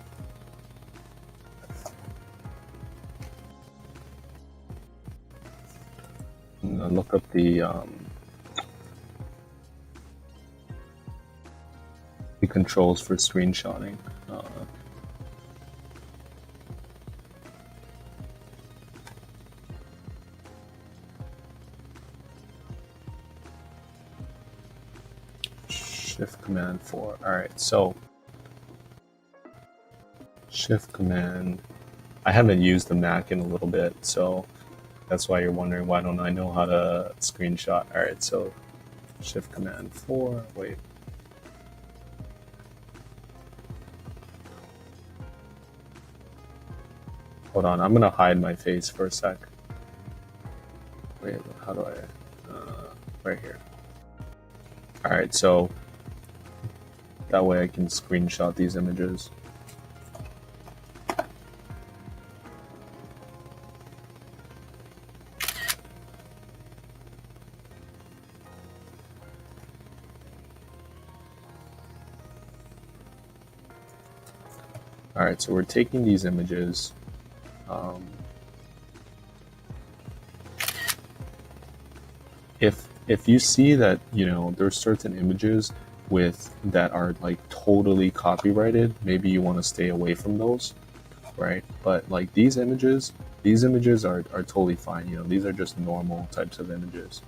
I'm gonna look up the controls for screenshotting. Shift Command 4. All right, so Shift Command. I haven't used the Mac in a little bit, so that's why you're wondering, why don't I know how to screenshot? All right, so Shift Command 4. Wait. Hold on, I'm gonna hide my face for a sec. Wait, how do I? Right here. All right, so that way I can screenshot these images. All right, so we're taking these images. If you see that, you know, there's certain images that are like totally copyrighted, maybe you want to stay away from those, right? But like these images are totally fine. You know, these are just normal types of images.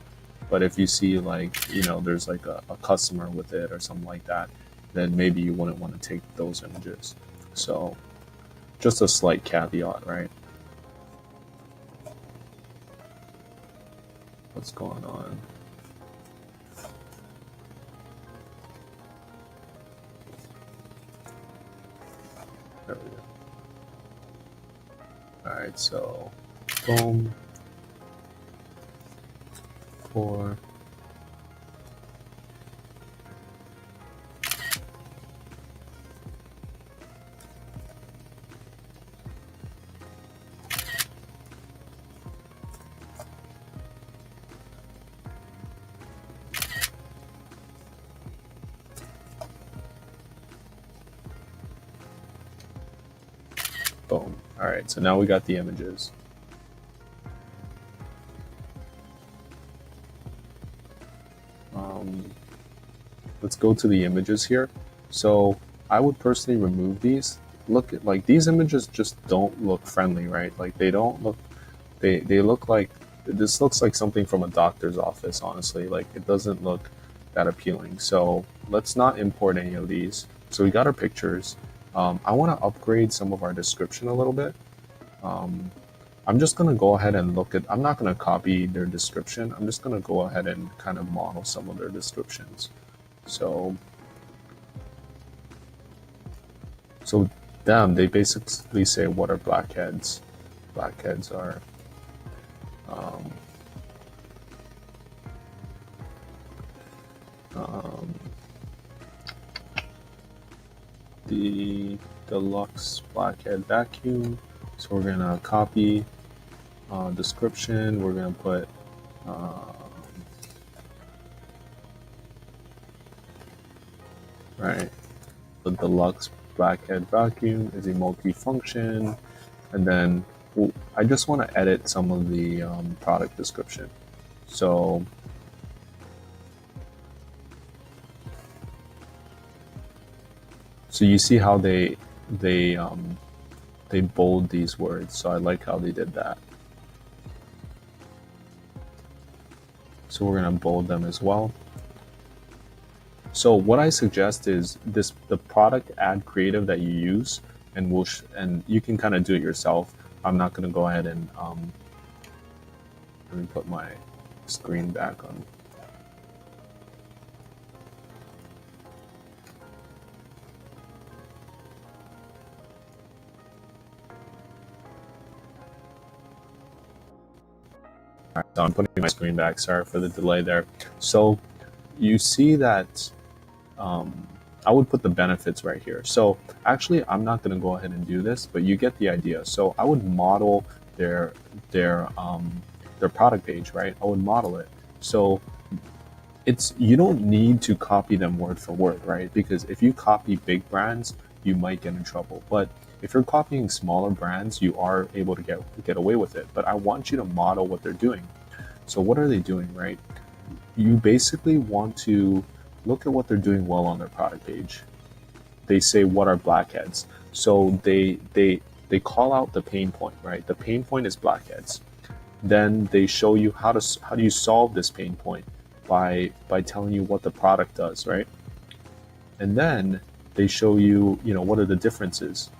But if you see like, you know, there's like a customer with it or something like that, then maybe you wouldn't want to take those images. So just a slight caveat, right? What's going on? There we go. All right, so boom, 4. Boom. All right, so now we got the images. Let's go to the images here. So I would personally remove these. Look at, like, these images just don't look friendly, right? Like they don't look, they look like, this looks like something from a doctor's office, honestly. Like it doesn't look that appealing. So let's not import any of these. So we got our pictures. I want to upgrade some of our description a little bit. I'm just going to go ahead and I'm not going to copy their description. I'm just going to go ahead and kind of model some of their descriptions. So them, they basically say, what are blackheads? Blackheads are the deluxe blackhead vacuum. So we're gonna copy description. We're gonna put right? The deluxe blackhead vacuum is a multi-function, and then I just want to edit some of the product description. So you see how they bold these words. So I like how they did that. So we're gonna bold them as well. So what I suggest is the product ad creative that you use, and and you can kind of do it yourself. I'm not gonna go ahead and let me put my screen back on. All right, so I'm putting my screen back. Sorry for the delay there. So you see that I would put the benefits right here. So actually, I'm not going to go ahead and do this, but you get the idea. So I would model their product page, right? I would model it. So you don't need to copy them word for word, right? Because if you copy big brands, you might get in trouble. But if you're copying smaller brands, you are able to get away with it. But I want you to model what they're doing. So what are they doing, right? You basically want to look at what they're doing well on their product page. They say, what are blackheads? So they call out the pain point, right? The pain point is blackheads. Then they show you how do you solve this pain point by telling you what the product does, right? And then they show you, what are the differences?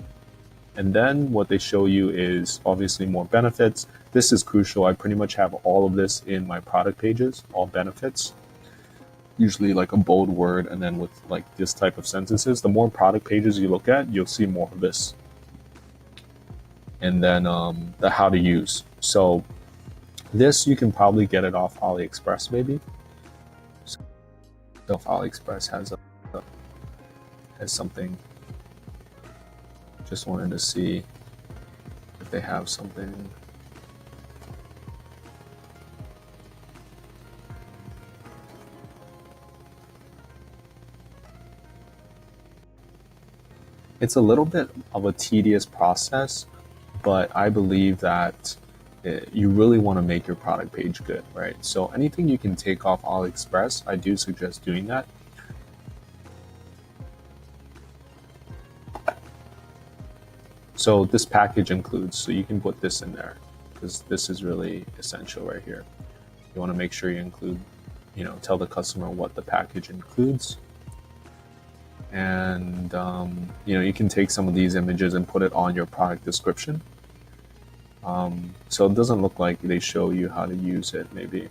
And then what they show you is obviously more benefits. This is crucial. I pretty much have all of this in my product pages, all benefits. Usually like a bold word, and then with like this type of sentences. The more product pages you look at, you'll see more of this. And then the how to use. So this, you can probably get it off AliExpress maybe. So if AliExpress has something, just wanted to see if they have something. It's a little bit of a tedious process, but I believe that you really want to make your product page good, right? So anything you can take off AliExpress, I do suggest doing that. So this package includes, so you can put this in there because this is really essential right here. You want to make sure you include, tell the customer what the package includes. And you can take some of these images and put it on your product description. So it doesn't look like they show you how to use it, maybe.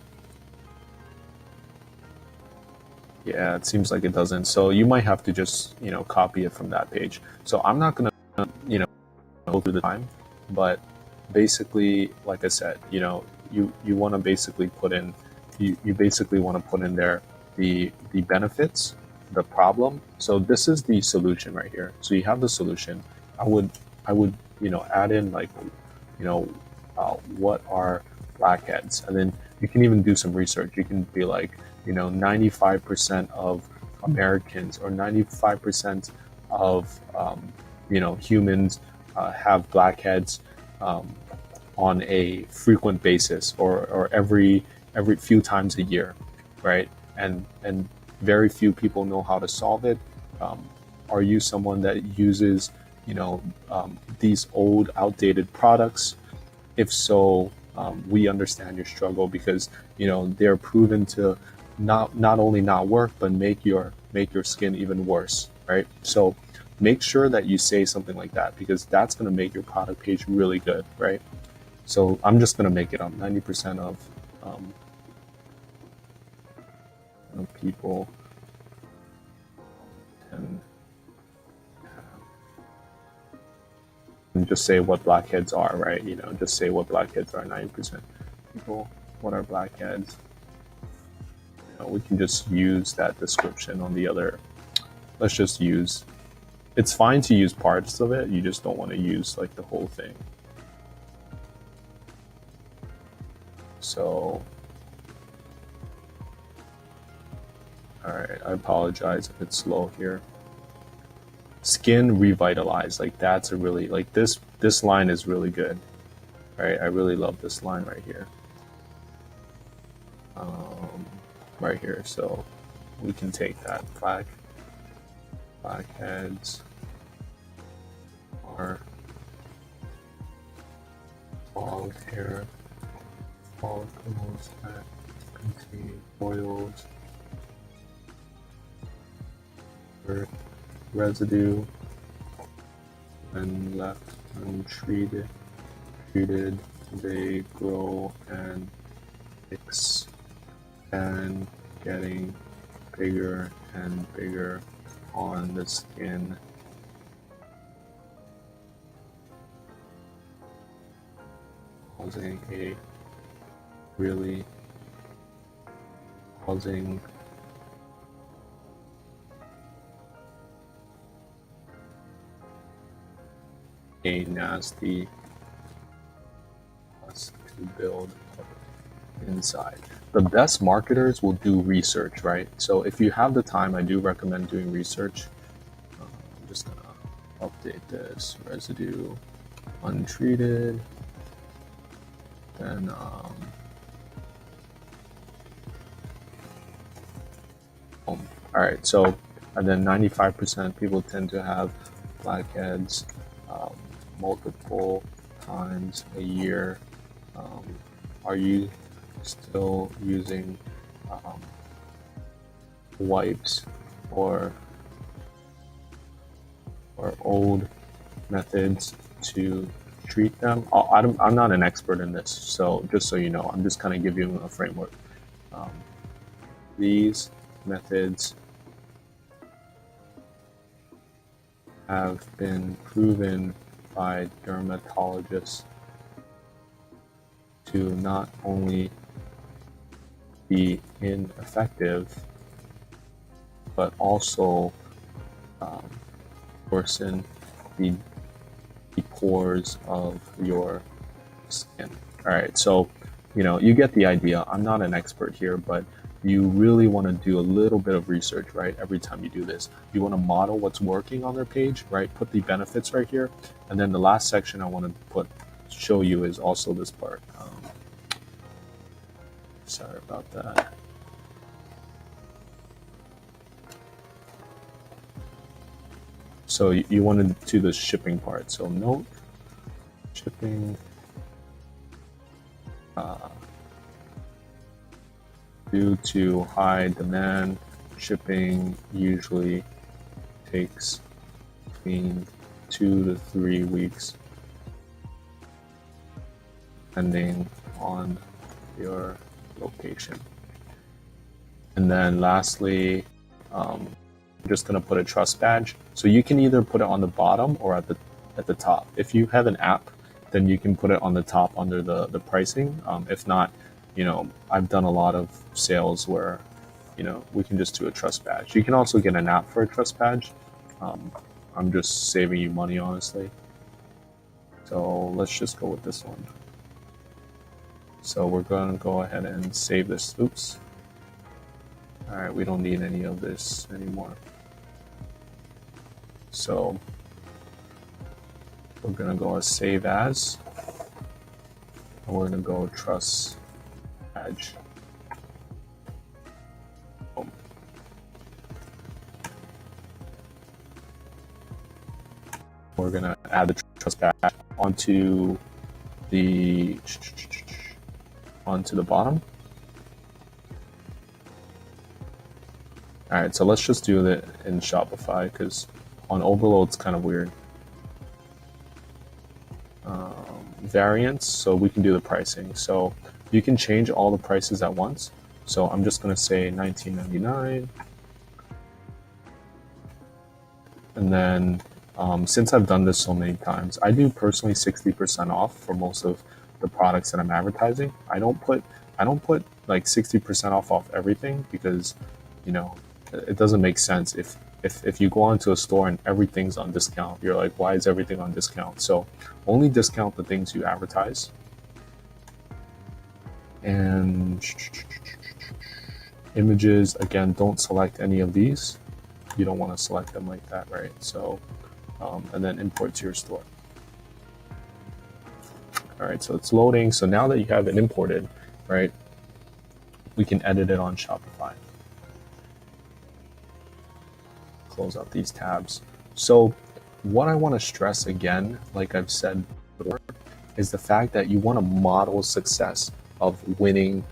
Yeah, it seems like it doesn't. So you might have to just, copy it from that page. So I'm not going to, go through the time, but basically, like I said, you want to basically put in, you basically want to put in there the benefits, the problem. So this is the solution right here. So you have the solution. I would add in like, what are blackheads? And then you can even do some research. You can be like, 95% of Americans or 95% of, humans have blackheads on a frequent basis or every few times a year, right? And very few people know how to solve it. Are you someone that uses, these old, outdated products? If so, we understand your struggle because they're proven to not only not work but make your skin even worse, right? So make sure that you say something like that because that's going to make your product page really good, right? So I'm just going to make it up 90% of people and just say what blackheads are, right? Just say what blackheads are. 90% people, what are blackheads? We can just use that description on the other. Let's just use, it's fine to use parts of it. You just don't want to use like the whole thing. So, all right, I apologize if it's slow here. skin revitalized. Like that's a really, like this line is really good, right? I really love this line right here. Right here. So we can take that. Blackheads are clogged hair follicles that contain oils or residue when left untreated. They grow and expand, getting bigger and bigger on the skin. Causing a nasty pus to build up inside. The best marketers will do research, right? So if you have the time, I do recommend doing research. I'm just gonna update this residue untreated. Then all right, so and then 95% people tend to have blackheads multiple times a year. Are you still using wipes or old methods to treat them? I'm not an expert in this, so just so you know, I'm just kind of giving you a framework. These methods have been proven by dermatologists to not only be ineffective, but also worsen the pores of your skin. All right, so you get the idea. I'm not an expert here, but you really want to do a little bit of research, right? Every time you do this, you want to model what's working on their page, right? Put the benefits right here, and then the last section I want to show you is also this part. Sorry about that. So you want to do the shipping part. So note, shipping due to high demand, shipping usually takes between 2 to 3 weeks, depending on your location. And then lastly, I'm just going to put a trust badge. So you can either put it on the bottom or at the top. If you have an app, then you can put it on the top under the pricing. If not, I've done a lot of sales where, we can just do a trust badge. You can also get an app for a trust badge. I'm just saving you money, honestly. So let's just go with this one. So we're going to go ahead and save this. Oops. All right, we don't need any of this anymore. So we're going to go as save as, and we're going to go trust badge. Boom. We're going to add the trust badge onto the bottom. All right, so let's just do it in Shopify because on Overload it's kind of weird. Variants, so we can do the pricing. So you can change all the prices at once. So I'm just gonna say $19.99, and then since I've done this so many times, I do personally 60% off for most of the products that I'm advertising. I don't put like 60% off everything because it doesn't make sense if you go onto a store and everything's on discount. You're like, why is everything on discount? So only discount the things you advertise. And images, again, don't select any of these. you don't want to select them like that, right? So, and then import to your store. All right, so it's loading. So now that you have it imported, right, we can edit it on Shopify. Close out these tabs. So what I want to stress again, like I've said before, is the fact that you want to model success of winning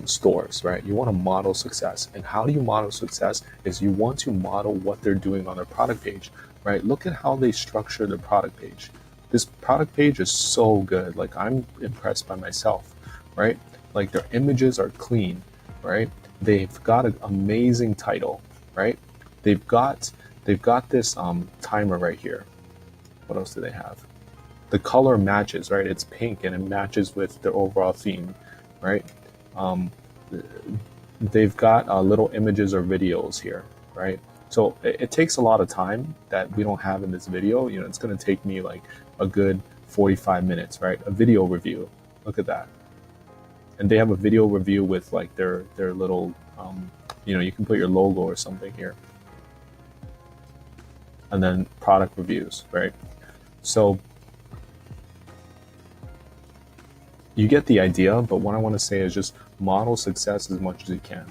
stores, right? You want to model success. And how do you model success? Is you want to model what they're doing on their product page, right? Look at how they structure their product page. This product page is so good. Like, I'm impressed by myself, right? Like, their images are clean, right? They've got an amazing title, right? They've got this timer right here. What else do they have? The color matches, right? It's pink and it matches with the overall theme, right? They've got little images or videos here, right? So it takes a lot of time that we don't have in this video. You know, it's going to take me like a good 45 minutes, right? A video review. Look at that. And they have a video review with like their little, you know, you can put your logo or something here. And then product reviews, right? So you get the idea, but what I want to say is just model success as much as you can,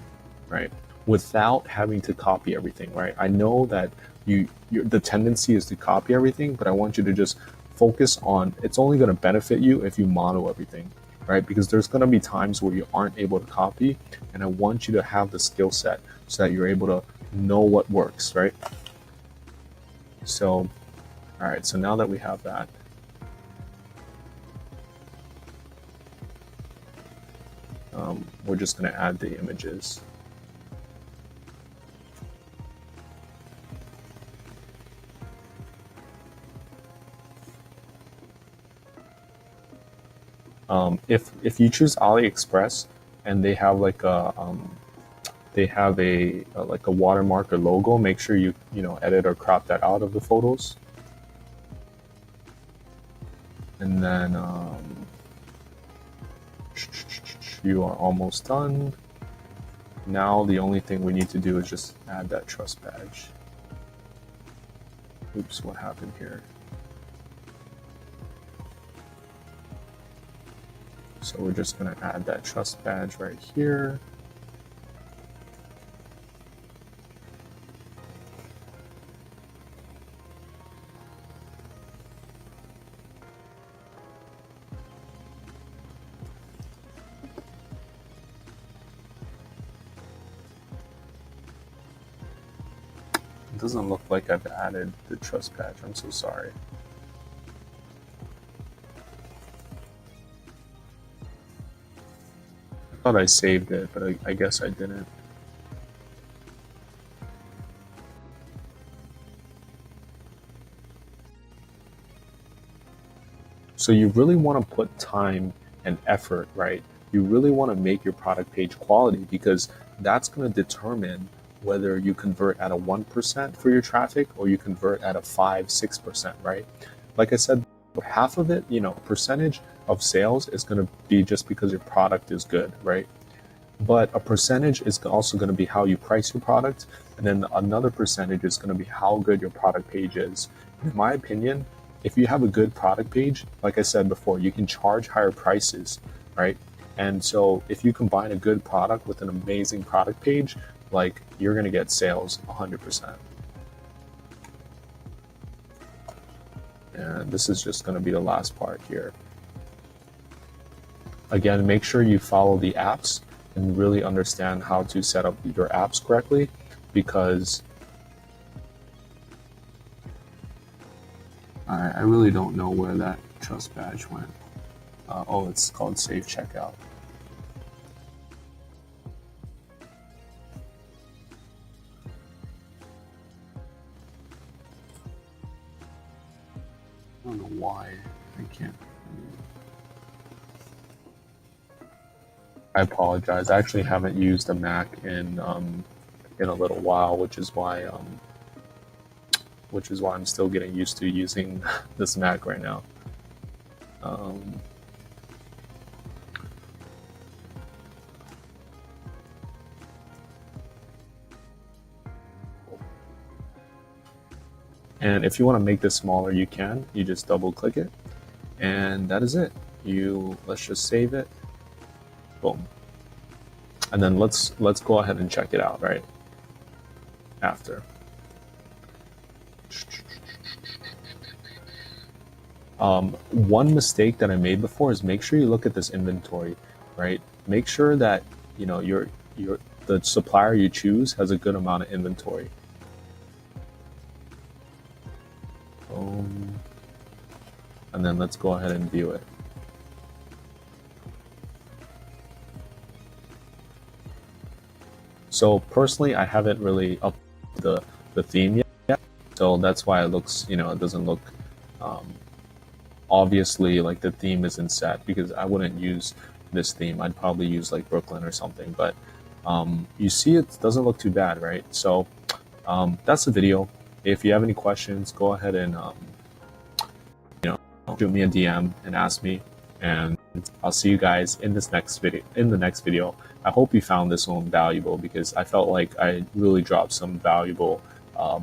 right? Without having to copy everything, right? I know that the tendency is to copy everything, but I want you to just focus on, it's only going to benefit you if you model everything, right? Because there's going to be times where you aren't able to copy, and I want you to have the skill set so that you're able to know what works, right? So, all right, so now that we have that, we're just going to add the images. If you choose AliExpress and they have like a like a watermark or logo, make sure you edit or crop that out of the photos. And then you are almost done. Now the only thing we need to do is just add that trust badge. Oops, what happened here? So we're just going to add that trust badge right here. It doesn't look like I've added the trust badge. I'm so sorry. I thought I saved it, but I guess I didn't. So you really want to put time and effort, right? You really want to make your product page quality, because that's going to determine whether you convert at a 1% for your traffic or you convert at a 5-6%, right? Like I said, half of it, percentage of sales is going to be just because your product is good, right? But a percentage is also going to be how you price your product. And then another percentage is going to be how good your product page is. In my opinion, if you have a good product page, like I said before, you can charge higher prices, right? And so if you combine a good product with an amazing product page, like, you're going to get sales 100%. And this is just going to be the last part here. Again, make sure you follow the apps and really understand how to set up your apps correctly, because I really don't know where that trust badge went. Oh, it's called Save Checkout. I don't know why I can't. I apologize. I actually haven't used a Mac in a little while, which is why I'm still getting used to using this Mac right now. And if you want to make this smaller, you can. You just double click it, and that is it. Let's just save it. Boom. And then let's go ahead and check it out right after. One mistake that I made before is make sure you look at this inventory, right? Make sure that the supplier you choose has a good amount of inventory. And then let's go ahead and view it. So personally, I haven't really updated the theme yet, so that's why it looks, it doesn't look obviously like the theme isn't set, because I wouldn't use this theme. I'd probably use like Brooklyn or something, but you see it doesn't look too bad, right? So that's the video. If you have any questions, go ahead and shoot me a DM and ask me, and I'll see you guys in the next video. I hope you found this one valuable, because I felt like I really dropped some valuable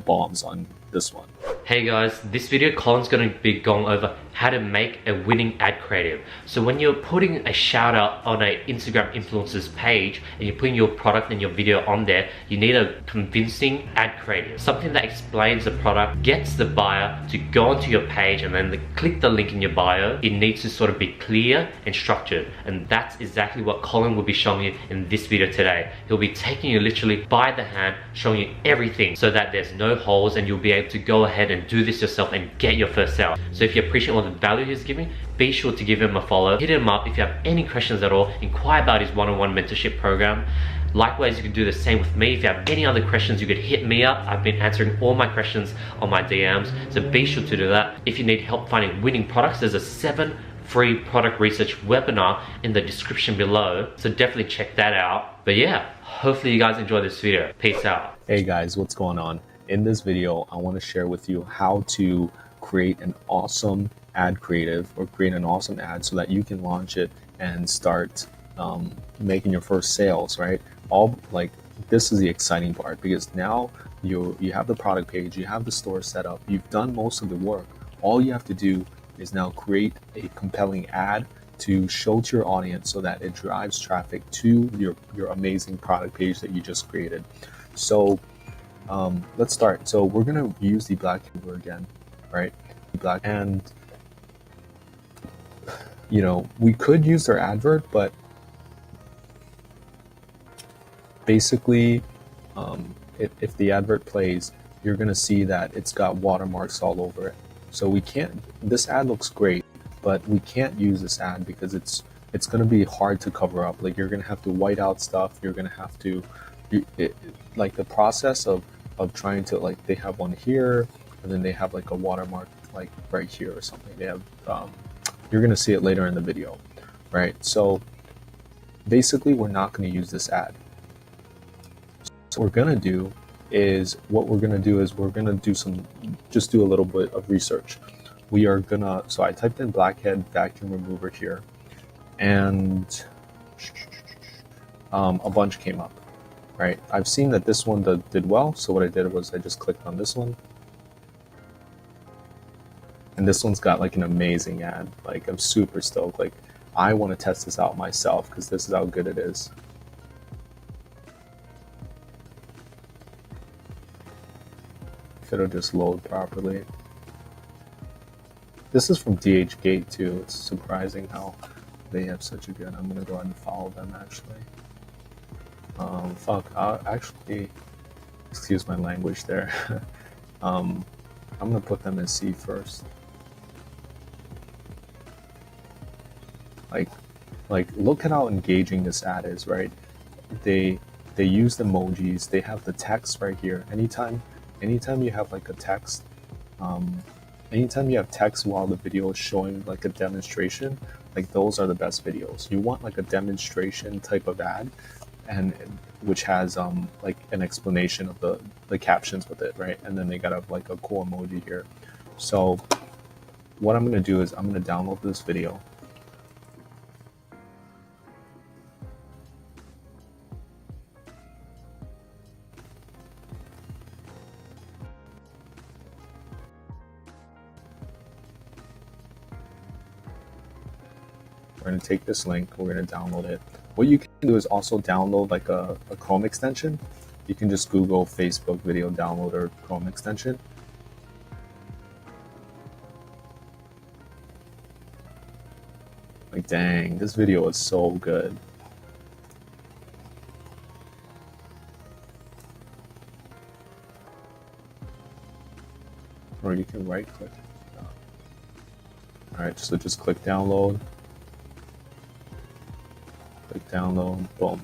bombs on this one. Hey guys, this video Colin's going to be going over how to make a winning ad creative. So when you're putting a shout out on an Instagram influencer's page and you're putting your product and your video on there, you need a convincing ad creative. Something that explains the product, gets the buyer to go onto your page and then click the link in your bio. It needs to sort of be clear and structured. And that's exactly what Colin will be showing you in this video today. He'll be taking you literally by the hand, showing you everything so that there's no holes and you'll be able to go ahead and do this yourself and get your first sale. So if you appreciate all the value he's giving, be sure to give him a follow. Hit him up if you have any questions at all. Inquire about his one-on-one mentorship program. Likewise, you can do the same with me. If you have any other questions, you could hit me up. I've been answering all my questions on my DMs, so be sure to do that. If you need help finding winning products, there's a 7 free product research webinar in the description below, so definitely check that out. But yeah, hopefully you guys enjoy this video. Peace out. Hey guys, what's going on? In this video, I want to share with you how to create an awesome ad creative, or create an awesome ad so that you can launch it and start making your first sales, right? This is the exciting part, because now you have the product page, you have the store set up, you've done most of the work. All you have to do is now create a compelling ad to show to your audience so that it drives traffic to your amazing product page that you just created. So let's start. So we're gonna use the black mover again, right? And we could use their advert, but basically, if the advert plays, you're gonna see that it's got watermarks all over it. So we can't. This ad looks great, but we can't use this ad because it's gonna be hard to cover up. Like, you're gonna have to white out stuff. You're gonna have to, like, the process of trying to, like, they have one here, and then they have like a watermark like right here or something. They have you're gonna see it later in the video, right? So basically, we're not gonna use this ad. So what we're gonna do is we're gonna just do a little bit of research. So I typed in blackhead vacuum remover here, and a bunch came up, right? I've seen that this one did well, so what I did was I just clicked on this one, and this one's got like an amazing ad. Like, I'm super stoked. Like, I want to test this out myself because this is how good it is. If it'll just load properly. This is from DHgate too. It's surprising how they have such a good. I'm gonna go ahead and follow them actually. Actually, excuse my language there. I'm gonna put them in C first. Like, look at how engaging this ad is, right? They use emojis. They have the text right here. Anytime you have like a text, anytime you have text while the video is showing like a demonstration, like, those are the best videos. You want like a demonstration type of ad, and which has like an explanation of the captions with it, right? And then they got like a cool emoji here. So what I'm gonna do is I'm gonna download this video. We're going to take this link, we're going to download it. What you can do is also download like a Chrome extension. You can just Google Facebook video downloader Chrome extension. Like, dang, this video is so good. Or you can right click. Alright, so just click download. Click download, boom.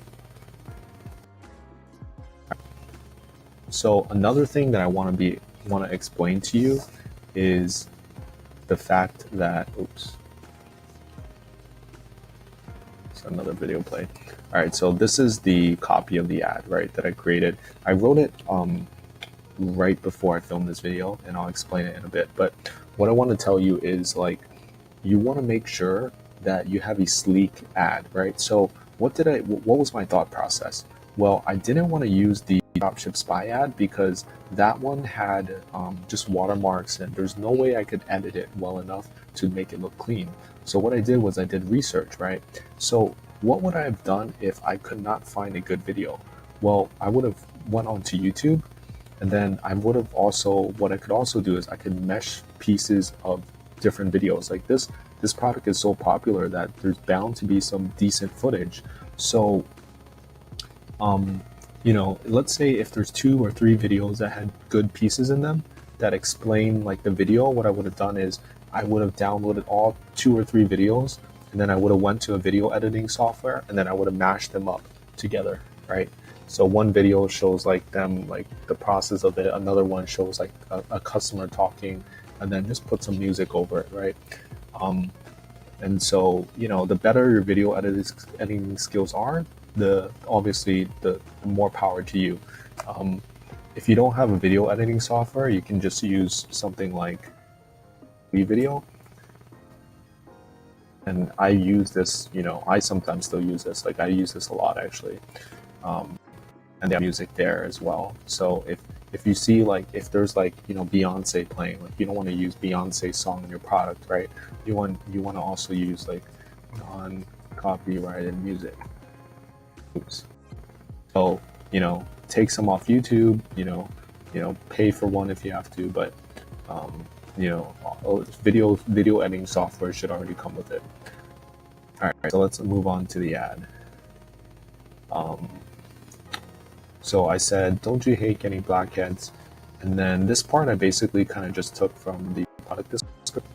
So another thing that I want to explain to you is the fact that, oops. So another video play. Alright, so this is the copy of the ad, right, that I created. I wrote it right before I filmed this video, and I'll explain it in a bit. But what I want to tell you is, like, you want to make sure that you have a sleek ad, right? So what was my thought process? Well, I didn't want to use the Dropship Spy ad because that one had just watermarks, and there's no way I could edit it well enough to make it look clean. So what I did was I did research, right? So what would I have done if I could not find a good video? Well, I would have went onto YouTube, and then I would have also, what I could also do is I could mesh pieces of different videos. Like this product is so popular that there's bound to be some decent footage. So, you know, let's say if there's 2 or 3 videos that had good pieces in them that explain like the video, what I would have done is I would have downloaded all 2 or 3 videos, and then I would have went to a video editing software, and then I would have mashed them up together, right? So one video shows like them, like the process of it. Another one shows like a customer talking, and then just put some music over it, right? And so, you know, the better your video editing skills are, obviously the more power to you. If you don't have a video editing software, you can just use something like video. And I use this, you know, I sometimes still use this. Like I use this a lot actually. And they have music there as well. So if you see like, if there's like, you know, Beyonce playing, like you don't want to use Beyonce's song in your product, right? You want to also use like non-copyrighted music. Oops. So, you know, take some off YouTube, you know, pay for one if you have to, but you know, video editing software should already come with it. All right, so let's move on to the ad. So I said, don't you hate getting blackheads? And then this part I basically kind of just took from the product description.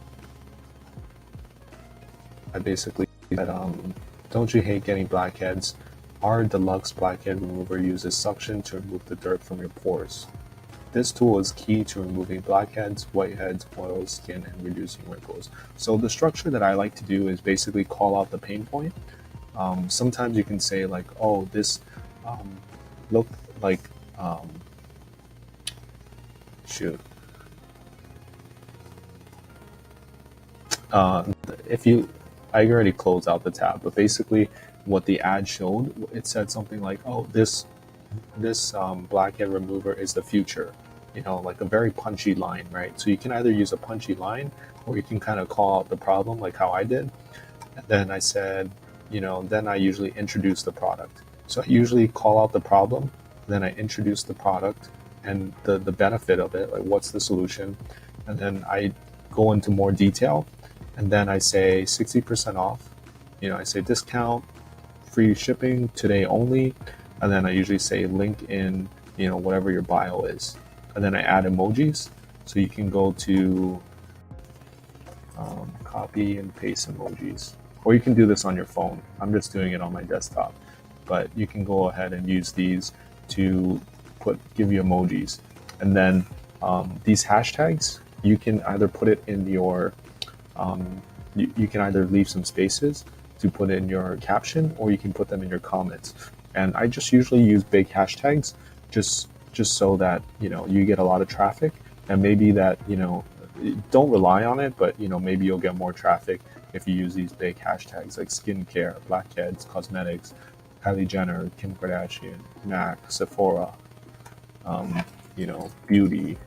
I basically said, don't you hate getting blackheads? Our deluxe blackhead remover uses suction to remove the dirt from your pores. This tool is key to removing blackheads, whiteheads, oils, skin, and reducing wrinkles. So the structure that I like to do is basically call out the pain point. Sometimes you can say like, oh, this look like, shoot. I already closed out the tab, but basically what the ad showed, it said something like, oh, this blackhead remover is the future, you know, like a very punchy line, right? So you can either use a punchy line, or you can kind of call out the problem like how I did. And then I said, you know, then I usually introduce the product. So I usually call out the problem, then I introduce the product and the benefit of it, like what's the solution, and then I go into more detail, and then I say 60% off, you know, I say discount, free shipping today only, and then I usually say link in, you know, whatever your bio is, and then I add emojis. So you can go to copy and paste emojis, or you can do this on your phone. I'm just doing it on my desktop, but you can go ahead and use these to give you emojis. And then these hashtags, you can either put it in your, you can either leave some spaces to put in your caption, or you can put them in your comments. And I just usually use big hashtags just so that, you know, you get a lot of traffic, and maybe that, you know, don't rely on it, but, you know, maybe you'll get more traffic if you use these big hashtags like skincare, blackheads, cosmetics, Kylie Jenner, Kim Kardashian, MAC, Sephora, you know, beauty.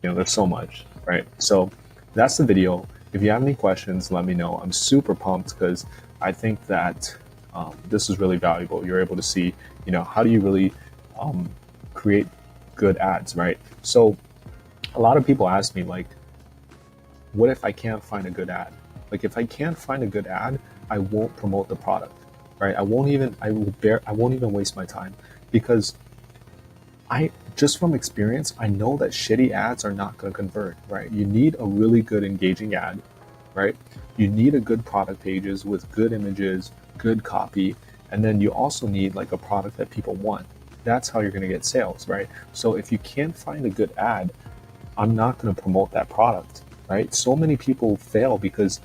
You know, there's so much, right? So that's the video. if you have any questions, let me know. I'm super pumped because I think that this is really valuable. You're able to see, how do you really create good ads, right? So a lot of people ask me, like, what if I can't find a good ad? Like, if I can't find a good ad, I won't promote the product, right? I won't even waste my time, because just from experience, I know that shitty ads are not going to convert, right? You need a really good engaging ad, right? You need a good product pages with good images, good copy, and then you also need like a product that people want. That's how you're going to get sales, right? So if you can't find a good ad, I'm not going to promote that product, right? So many people fail because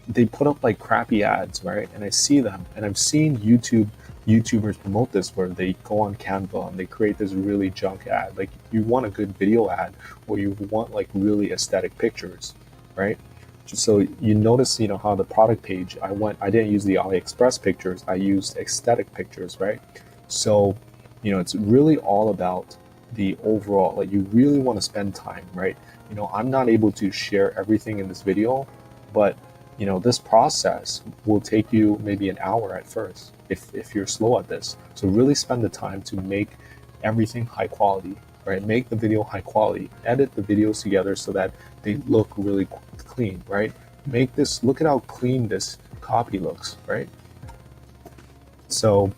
they put up like crappy ads, right? And I see them, and I've seen YouTubers promote this, where they go on Canva and they create this really junk ad. Like, you want a good video ad, or you want like really aesthetic pictures, right? So you notice, how the product page, I didn't use the AliExpress pictures, I used aesthetic pictures, right? So, it's really all about the overall, like, you really want to spend time, right? I'm not able to share everything in this video, but this process will take you maybe an hour at first if you're slow at this. So really spend the time to make everything high quality, right? Make the video high quality, edit the videos together so that they look really clean, right? Look at how clean this copy looks, right? So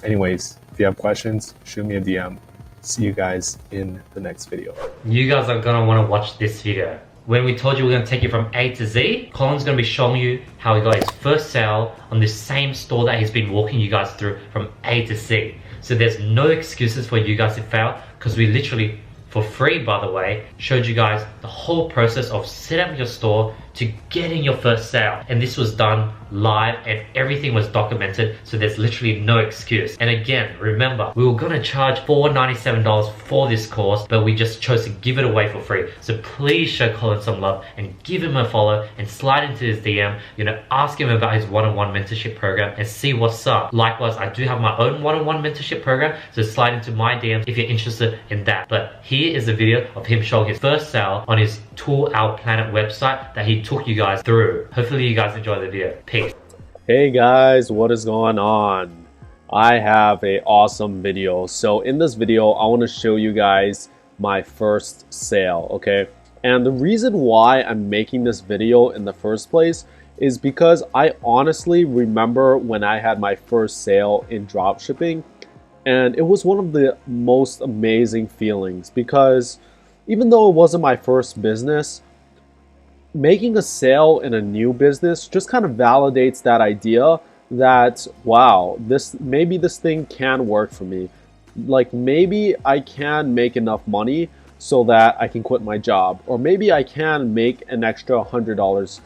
anyways, if you have questions, shoot me a DM. See you guys in the next video. You guys are gonna wanna watch this video. When we told you we're gonna take you from A to Z, Colin's gonna be showing you how he got his first sale on the same store that he's been walking you guys through from A to Z. So there's no excuses for you guys to fail, because we literally, for free by the way, showed you guys the whole process of setting up your store to getting your first sale. And this was done live and everything was documented, so there's literally no excuse. And again, remember, we were gonna charge $497 for this course, but we just chose to give it away for free. So please show Colin some love and give him a follow and slide into his DM, ask him about his one-on-one mentorship program and see what's up. Likewise, I do have my own one-on-one mentorship program, so slide into my DMs if you're interested in that. But here is a video of him showing his first sale on his Tool Our Planet website that he took you guys through. Hopefully you guys enjoy the video. Peace. Hey guys, what is going on? I have an awesome video. So in this video, I want to show you guys my first sale, okay? And the reason why I'm making this video in the first place is because I honestly remember when I had my first sale in dropshipping, and it was one of the most amazing feelings, because even though it wasn't my first business, making a sale in a new business just kind of validates that idea that, wow, maybe this thing can work for me. Like, maybe I can make enough money so that I can quit my job, or maybe I can make an extra $100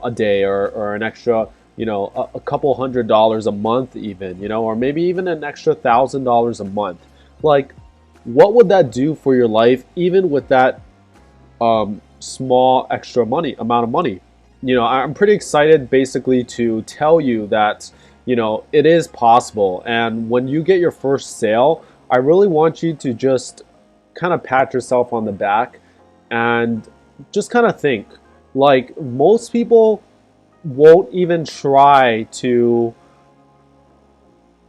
a day, or an extra, a couple $100 a month even, or maybe even an extra $1,000 a month. Like, what would that do for your life, even with that small extra amount of money? I'm pretty excited basically to tell you that, it is possible. And when you get your first sale, I really want you to just kind of pat yourself on the back and just kind of think, like, most people won't even try to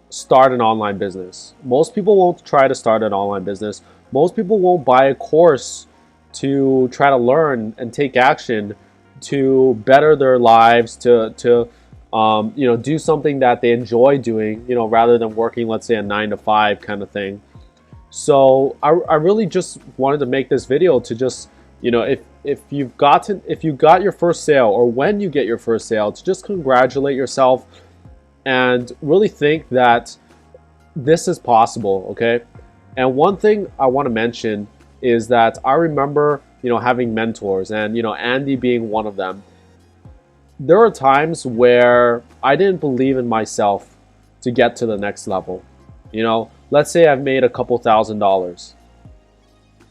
start an online business. Most people won't try to start an online business. Most people won't buy a course to try to learn and take action to better their lives, to do something that they enjoy doing, rather than working, let's say, a 9-to-5 kind of thing. So I really just wanted to make this video to just, if you got your first sale, or when you get your first sale, to just congratulate yourself and really think that this is possible, okay? And one thing I want to mention is that I remember, having mentors, and, Andy being one of them. There are times where I didn't believe in myself to get to the next level. Let's say I've made a couple $1,000s.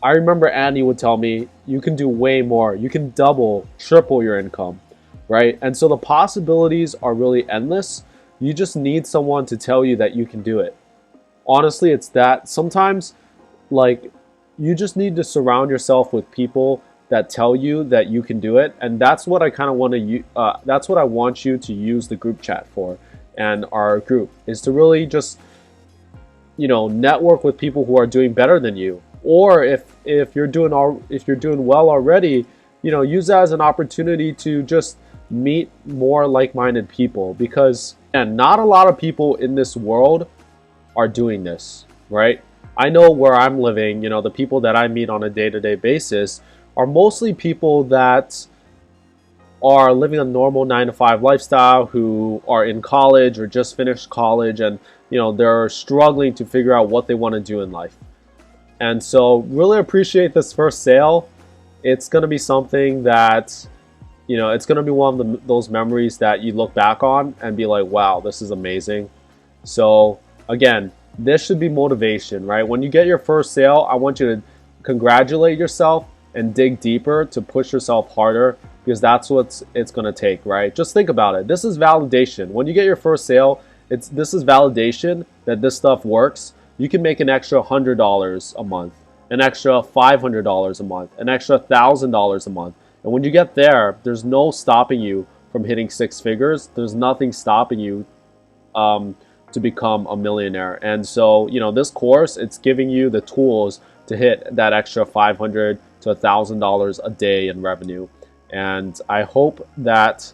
I remember Andy would tell me, you can do way more. You can double, triple your income, right? And so the possibilities are really endless. You just need someone to tell you that you can do it. Honestly, it's that. Sometimes, like, you just need to surround yourself with people that tell you that you can do it. And that's what I kind of want to that's what I want you to use the group chat for, and our group is to really just, you know, network with people who are doing better than you. Or if you're doing well already, you know, use that as an opportunity to just meet more like-minded people, because and not a lot of people in this world are doing this, right? I know where I'm living, you know, the people that I meet on a day-to-day basis are mostly people that are living a normal 9-to-5 lifestyle, who are in college or just finished college, and you know, they're struggling to figure out what they want to do in life. And so really appreciate this first sale. It's going to be something that, you know, it's going to be one of those memories that you look back on and be like, wow, this is amazing. So again, this should be motivation, right? When you get your first sale, I want you to congratulate yourself and dig deeper to push yourself harder, because that's what it's going to take, right? Just think about it. This is validation. When you get your first sale, this is validation that this stuff works. You can make an extra $100 a month, an extra $500 a month, an extra $1,000 a month. And when you get there, there's no stopping you from hitting 6 figures. There's nothing stopping you to become a millionaire. And so, you know, this course, it's giving you the tools to hit that extra $500 to $1,000 a day in revenue. And I hope that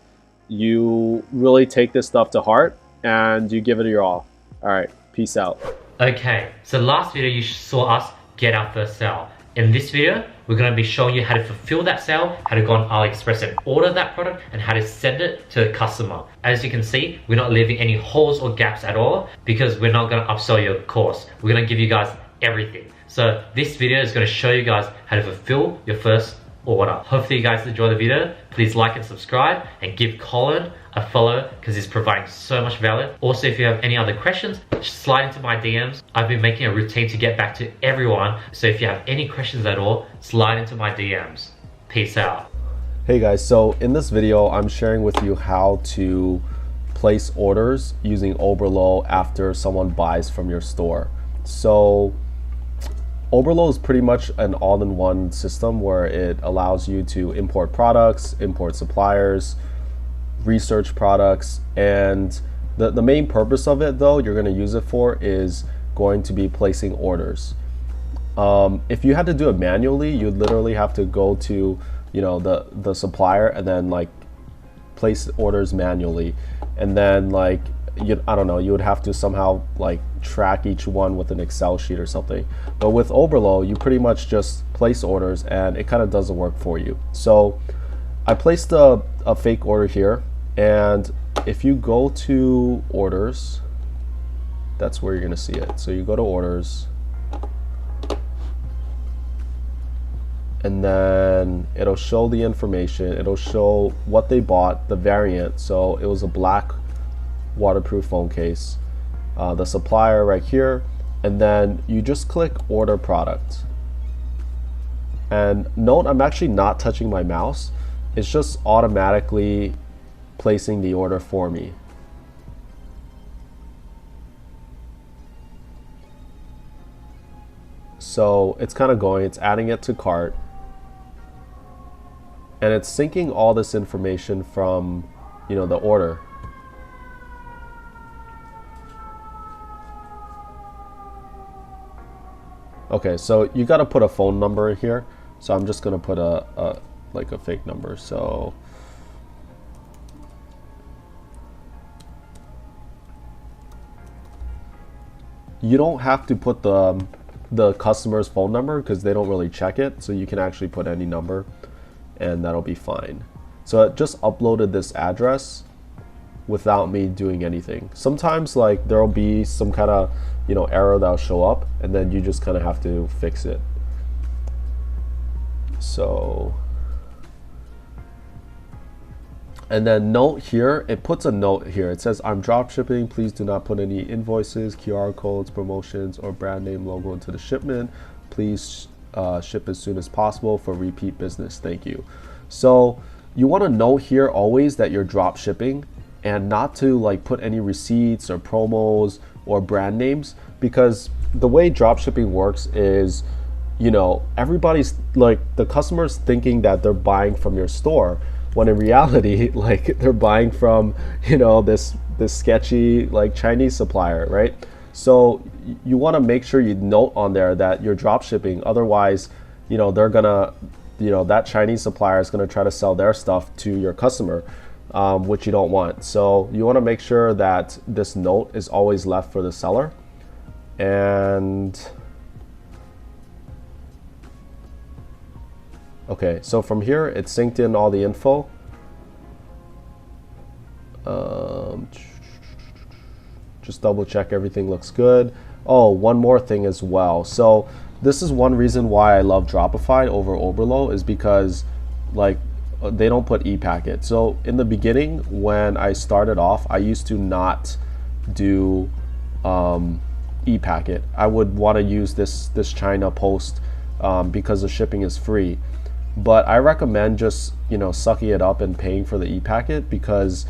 you really take this stuff to heart and you give it your all. All right, peace out. Okay, so last video you saw us get our first sale. In this video, we're going to be showing you how to fulfill that sale, how to go on AliExpress and order that product, and how to send it to the customer. As you can see, we're not leaving any holes or gaps at all, because we're not going to upsell your course. We're going to give you guys everything. So this video is going to show you guys how to fulfill your first order. Hopefully you guys enjoy the video. Please like and subscribe, and give Colin a follow, because he's providing so much value. Also, if you have any other questions, slide into my DMs. I've been making a routine to get back to everyone, so if you have any questions at all, slide into my DMs. Peace out. Hey guys, so in this video I'm sharing with you how to place orders using Oberlo after someone buys from your store. So Oberlo is pretty much an all-in-one system where it allows you to import products, import suppliers, research products, and the main purpose of it, though, you're going to use it for is going to be placing orders. If you had to do it manually, you'd literally have to go to, you know, the supplier and then like place orders manually, and then like I don't know, you would have to somehow like track each one with an Excel sheet or something. But with Oberlo, you pretty much just place orders and it kind of does the work for you. So I placed a fake order here, and if you go to orders, that's where you're gonna see it. So you go to orders, and then it'll show the information. It'll show what they bought, the variant. So it was a black waterproof phone case, the supplier right here, and then you just click order product. And note, I'm actually not touching my mouse. It's just automatically placing the order for me. So it's kind of going, it's adding it to cart, and it's syncing all this information from, you know, the order. Okay, so you got to put a phone number in here. So I'm just going to put like a fake number. So you don't have to put the customer's phone number because they don't really check it. So you can actually put any number and that'll be fine. So it just uploaded this address without me doing anything. Sometimes like there'll be some kind of, you know, error that'll show up, and then you just kind of have to fix it. So, and then note here, it puts a note here. It says, I'm dropshipping. Please do not put any invoices, QR codes, promotions, or brand name logo into the shipment. Please ship as soon as possible for repeat business. Thank you. So you want to note here always that you're dropshipping, and not to like put any receipts or promos or brand names, because the way dropshipping works is you know, everybody's like, the customer's thinking that they're buying from your store, when in reality, like, they're buying from, you know, this sketchy like Chinese supplier, right? So you want to make sure you note on there that you're drop shipping. Otherwise, you know, they're gonna, you know, that Chinese supplier is gonna try to sell their stuff to your customer, which you don't want. So you want to make sure that this note is always left for the seller. And okay, so from here, it synced in all the info. Just double check everything looks good. Oh, one more thing as well. So this is one reason why I love Dropify over Oberlo, is because like they don't put e-packet. So in the beginning, when I started off, I used to not do e-packet. I would want to use this China post because the shipping is free. But I recommend just, you know, sucking it up and paying for the e-packet, because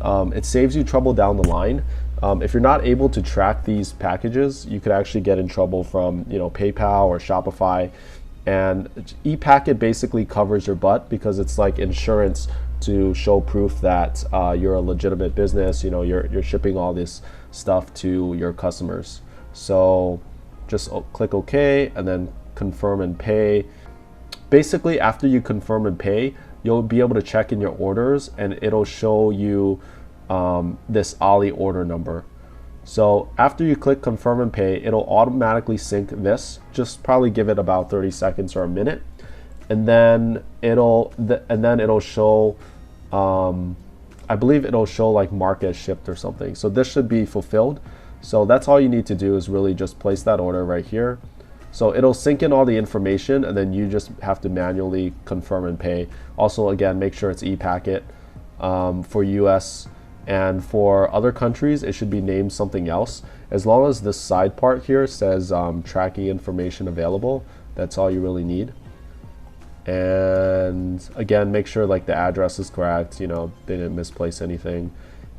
it saves you trouble down the line. If you're not able to track these packages, you could actually get in trouble from, you know, PayPal or Shopify. And e-packet basically covers your butt, because it's like insurance to show proof that you're a legitimate business. You know, you're shipping all this stuff to your customers. So just click OK and then confirm and pay. Basically, after you confirm and pay, you'll be able to check in your orders, and it'll show you this Ali order number. So after you click confirm and pay, it'll automatically sync this. Just probably give it about 30 seconds or a minute, and then it'll show, I believe it'll show like mark as shipped or something. So this should be fulfilled. So that's all you need to do, is really just place that order right here. So it'll sync in all the information, and then you just have to manually confirm and pay. Also, again, make sure it's e-packet for US, and for other countries, it should be named something else. As long as this side part here says tracking information available, that's all you really need. And again, make sure like the address is correct, you know, they didn't misplace anything.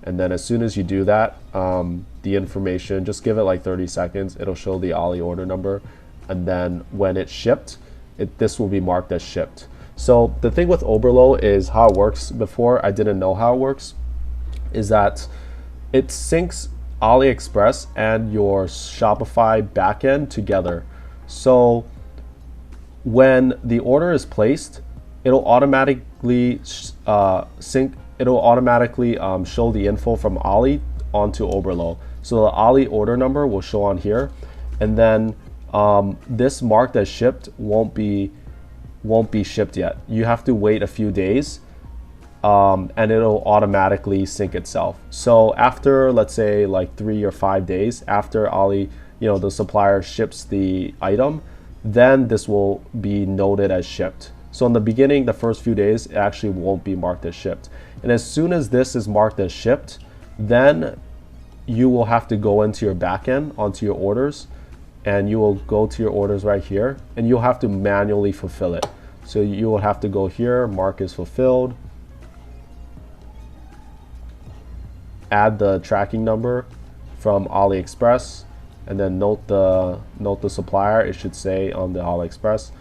And then as soon as you do that, the information, just give it like 30 seconds, it'll show the Ali order number. And then when it's shipped, this will be marked as shipped. So the thing with Oberlo is how it works. Before, I didn't know how it works, is that it syncs AliExpress and your Shopify backend together. So when the order is placed, it'll automatically sync. It'll automatically show the info from Ali onto Oberlo. So the Ali order number will show on here, and then this marked as shipped won't be shipped yet. You have to wait a few days, and it'll automatically sync itself. So after, let's say like 3 or 5 days after Ali, you know, the supplier ships the item, then this will be noted as shipped. So in the beginning, the first few days, it actually won't be marked as shipped. And as soon as this is marked as shipped, then you will have to go into your backend, onto your orders, and you will go to your orders right here, and you'll have to manually fulfill it. So you will have to go here, mark as fulfilled, add the tracking number from AliExpress, and then note the supplier, it should say on the AliExpress.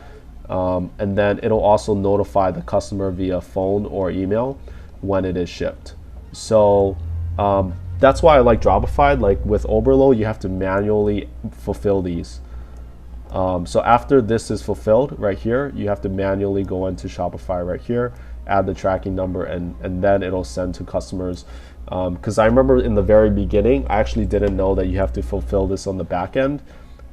And then it'll also notify the customer via phone or email when it is shipped. So that's why I like Dropify. Like with Oberlo, you have to manually fulfill these. So after this is fulfilled right here, you have to manually go into Shopify right here, add the tracking number, and then it'll send to customers. Because I remember in the very beginning, I actually didn't know that you have to fulfill this on the back end.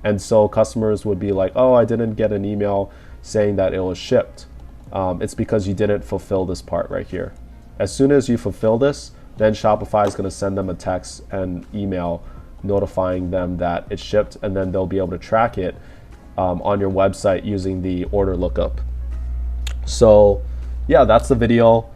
And so customers would be like, oh, I didn't get an email saying that it was shipped. It's because you didn't fulfill this part right here. As soon as you fulfill this, then Shopify is going to send them a text and email notifying them that it's shipped, and then they'll be able to track it on your website using the order lookup. So yeah, that's the video.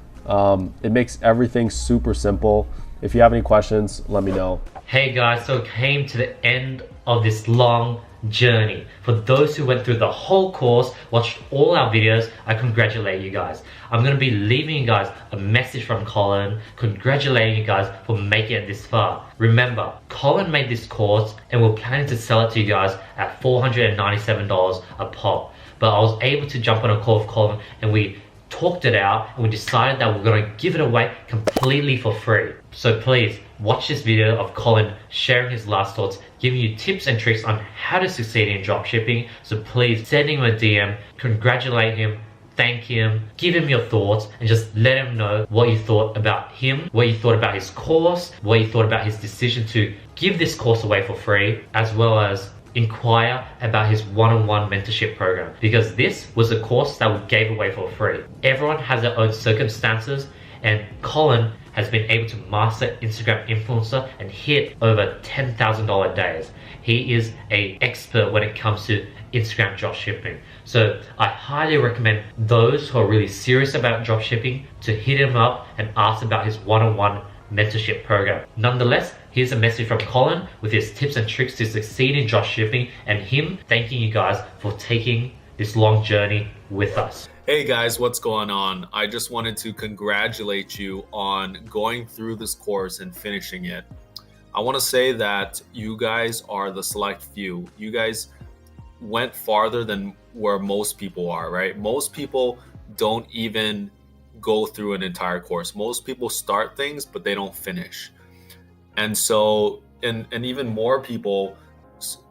It makes everything super simple. If you have any questions, let me know. Hey guys, so it came to the end of this long journey. For those who went through the whole course, watched all our videos, I congratulate you guys. I'm going to be leaving you guys a message from Colin, congratulating you guys for making it this far. Remember, Colin made this course and we're planning to sell it to you guys at $497 a pop. But I was able to jump on a call with Colin and we talked it out and we decided that we're going to give it away completely for free. So please watch this video of Colin sharing his last thoughts, giving you tips and tricks on how to succeed in dropshipping. So please send him a DM, congratulate him, thank him, give him your thoughts, and just let him know what you thought about him, what you thought about his course, what you thought about his decision to give this course away for free, as well as inquire about his one-on-one mentorship program, because this was a course that we gave away for free. Everyone has their own circumstances, and Colin has been able to master Instagram influencer and hit over $10,000 days. He is an expert when it comes to Instagram dropshipping. So I highly recommend those who are really serious about dropshipping to hit him up and ask about his one-on-one mentorship program. Nonetheless, here's a message from Colin with his tips and tricks to succeed in dropshipping and him thanking you guys for taking this long journey with us. Hey guys, what's going on? I just wanted to congratulate you on going through this course and finishing it. I want to say that you guys are the select few. You guys went farther than where most people are, right? Most people don't even go through an entire course. Most people start things, but they don't finish. And so, and even more people,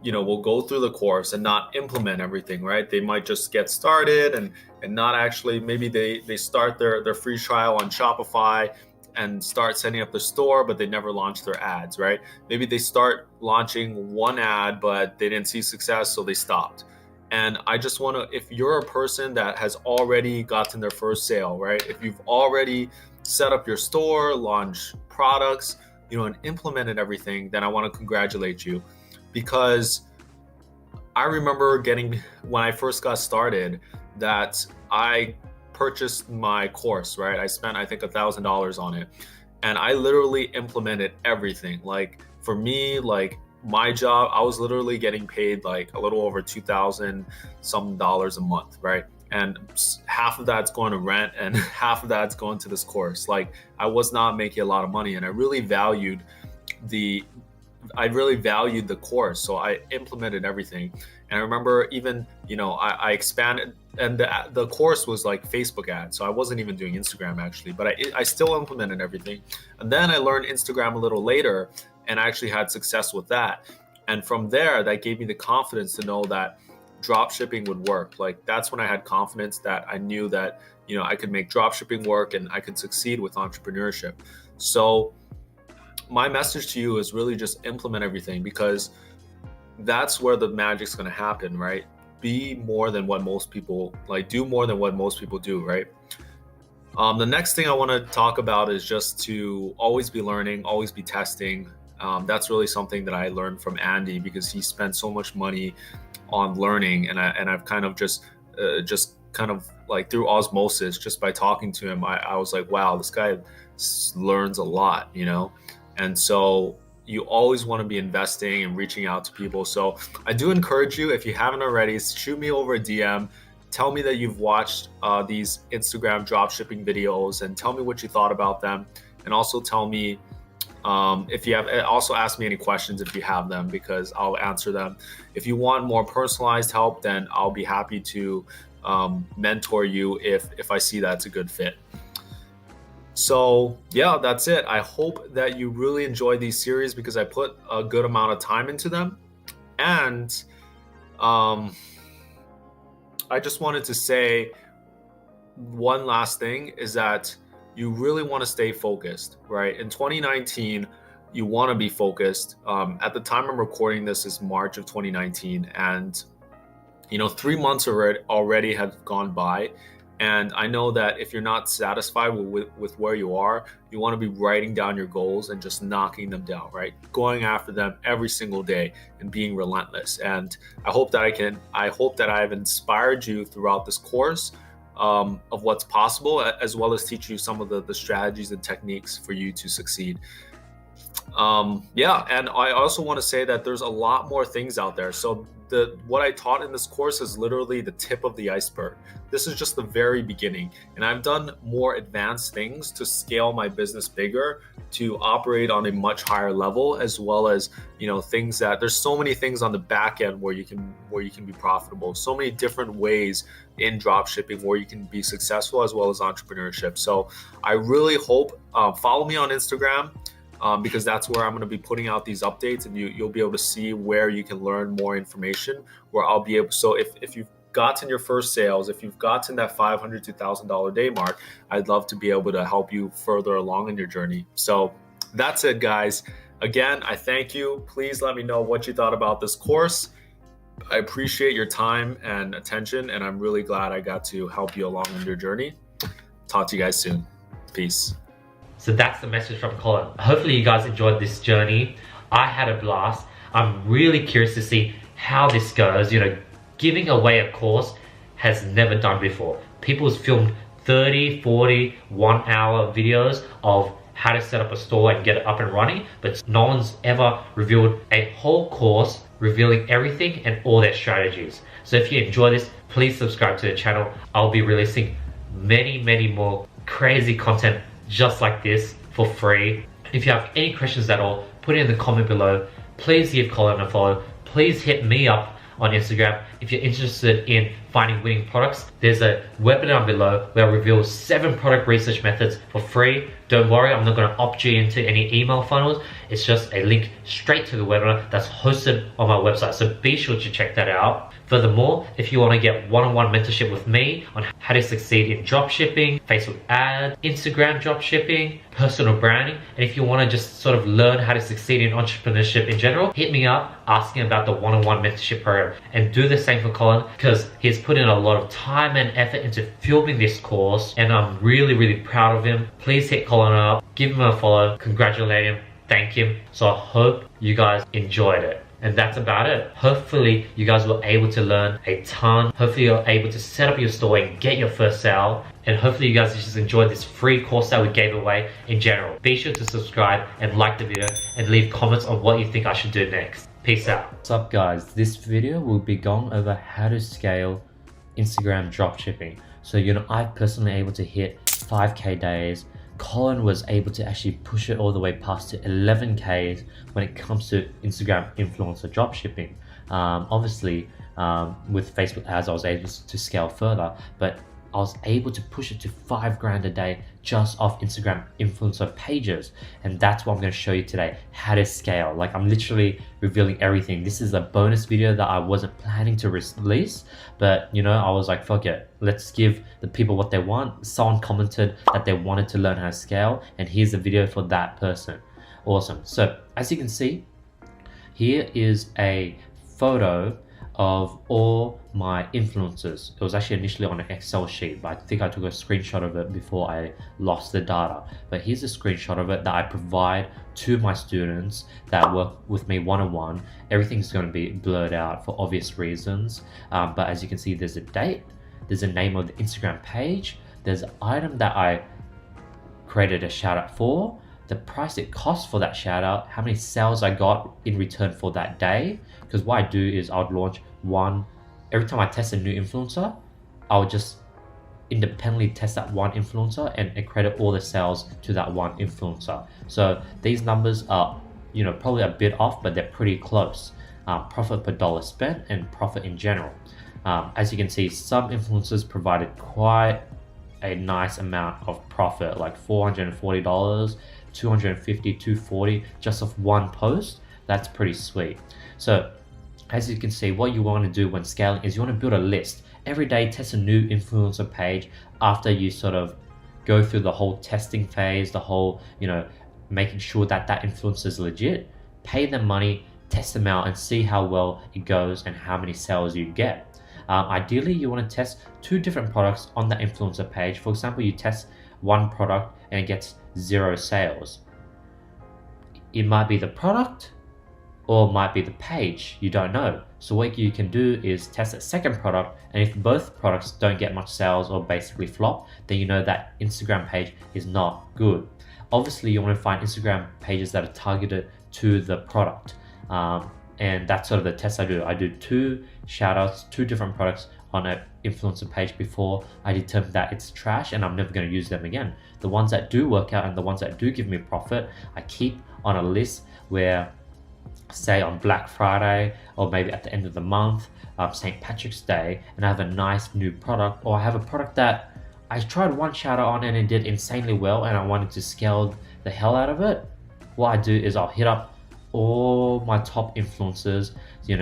will go through the course and not implement everything, right? They might just get started and not actually, maybe they start their free trial on Shopify and start setting up their store, but they never launch their ads, right? Maybe they start launching one ad, but they didn't see success, so they stopped. And I just want to, if you're a person that has already gotten their first sale, right? If you've already set up your store, launched products, and implemented everything, then I want to congratulate you. Because I remember when I first got started, that I purchased my course, right? I spent, I think, $1,000 on it. And I literally implemented everything. Like for me, like my job, I was literally getting paid like a little over $2,000 some a month, right? And half of that's going to rent and half of that's going to this course. Like I was not making a lot of money, and I really valued the course. So I implemented everything. And I remember even, I expanded, and the course was like Facebook ads. So I wasn't even doing Instagram actually, but I still implemented everything. And then I learned Instagram a little later and I actually had success with that. And from there, that gave me the confidence to know that dropshipping would work. Like that's when I had confidence that I knew that, I could make dropshipping work and I could succeed with entrepreneurship. So my message to you is really just implement everything, because that's where the magic's going to happen, right? Be more than what most people do more than what most people do, right? The next thing I want to talk about is just to always be learning, always be testing. That's really something that I learned from Andy, because he spent so much money on learning, and I've kind of just like through osmosis, just by talking to him, I was like, wow, this guy learns a lot, And so you always want to be investing and reaching out to people. So I do encourage you, if you haven't already, shoot me over a DM. Tell me that you've watched these Instagram dropshipping videos and tell me what you thought about them. And also tell me if you have, also ask me any questions if you have them, because I'll answer them. If you want more personalized help, then I'll be happy to mentor you if I see that's a good fit. So yeah, that's it. I hope that you really enjoy these series, because I put a good amount of time into them. And I just wanted to say one last thing is that you really want to stay focused, right? In 2019, you want to be focused. At the time I'm recording this is March of 2019, and 3 months already have gone by. And I know that if you're not satisfied with where you are, you want to be writing down your goals and just knocking them down, right? Going after them every single day and being relentless. And I hope that I've inspired you throughout this course of what's possible, as well as teach you some of the strategies and techniques for you to succeed. Yeah, and I also want to say that there's a lot more things out there. So what I taught in this course is literally the tip of the iceberg. This is just the very beginning, and I've done more advanced things to scale my business bigger, to operate on a much higher level, as well as, you know, things that there's so many things on the back end where you can be profitable. So many different ways in dropshipping where you can be successful, as well as entrepreneurship. So I really hope follow me on Instagram. Because that's where I'm going to be putting out these updates, and you'll be able to see where you can learn more information, where I'll be able. So if you've gotten your first sales, if you've gotten that $500 to $1,000 day mark, I'd love to be able to help you further along in your journey. So that's it, guys. Again, I thank you. Please let me know what you thought about this course. I appreciate your time and attention, and I'm really glad I got to help you along in your journey. Talk to you guys soon. Peace. So that's the message from Colin. Hopefully you guys enjoyed this journey. I had a blast. I'm really curious to see how this goes. You know, giving away a course has never done before. People's filmed 30, 40, 1 hour videos of how to set up a store and get it up and running, but no one's ever revealed a whole course revealing everything and all their strategies. So if you enjoy this, please subscribe to the channel. I'll be releasing many more crazy content just like this for free. If you have any questions at all, put it in the comment below. Please give Colin a follow. Please hit me up on Instagram if you're interested in finding winning products. There's a webinar below where I reveal 7 product research methods for free. Don't worry, I'm not going to opt you into any email funnels. It's just a link straight to the webinar that's hosted on my website, so be sure to check that out. Furthermore, if you want to get one-on-one mentorship with me on how to succeed in dropshipping, Facebook ads, Instagram dropshipping, personal branding, and if you want to just sort of learn how to succeed in entrepreneurship in general, hit me up asking about the one-on-one mentorship program. And do the same for Colin, because he's put in a lot of time and effort into filming this course, and I'm really proud of him. Please hit Colin up, give him a follow, congratulate him, thank him. So I hope you guys enjoyed it. And that's about it. Hopefully you guys were able to learn a ton. Hopefully you're able to set up your store and get your first sale. And hopefully you guys just enjoyed this free course that we gave away in general. Be sure to subscribe and like the video and leave comments on what you think I should do next. Peace out. What's up, guys? This video will be going over how to scale Instagram dropshipping. So, you know, I've personally able to hit 5K days. Colin was able to actually push it all the way past to 11K when it comes to Instagram influencer dropshipping. Obviously, with Facebook ads, I was able to scale further, but I was able to push it to $5,000 a day just off Instagram influencer pages. And that's what I'm going to show you today, how to scale. Like, I'm literally revealing everything. This is a bonus video that I wasn't planning to release, but you know, I was like, fuck it, let's give the people what they want. Someone commented that they wanted to learn how to scale, and here's a video for that person. Awesome. So as you can see, here is a photo of all my influencers. It was actually initially on an Excel sheet, but I think I took a screenshot of it before I lost the data. But here's a screenshot of it that I provide to my students that work with me one-on-one. Everything's going to be blurred out for obvious reasons. But as you can see, there's a date, there's a name of the Instagram page, there's an item that I created a shout out for, the price it costs for that shout out, how many sales I got in return for that day. Because what I do is I would launch one, every time I test a new influencer, I would just independently test that one influencer and credit all the sales to that one influencer. So these numbers are, you know, probably a bit off, but they're pretty close. Profit per dollar spent and profit in general. As you can see, some influencers provided quite a nice amount of profit, like $440, $250, $240 just off one post. That's pretty sweet. So as you can see, what you want to do when scaling is you want to build a list. Every day test a new influencer page after you sort of go through the whole testing phase, the whole, you know, making sure that that influencer is legit. Pay them money, test them out and see how well it goes and how many sales you get. Ideally, you want to test 2 different products on the influencer page. For example, you test one product and it gets 0 sales. It might be the product or might be the page, you don't know. So what you can do is test a second product, and if both products don't get much sales or basically flop, then you know that Instagram page is not good. obviously you want to find Instagram pages that are targeted to the product. And that's sort of the test I do. I do 2 shout outs, 2 different products on an influencer page before I determine that it's trash and I'm never going to use them again. The ones that do work out and the ones that do give me profit, I keep on a list where, say on Black Friday or maybe at the end of the month, St. Patrick's Day, and I have a nice new product, or I have a product that I tried one shout out on and it did insanely well and I wanted to scale the hell out of it. What I do is I'll hit up all my top influencers,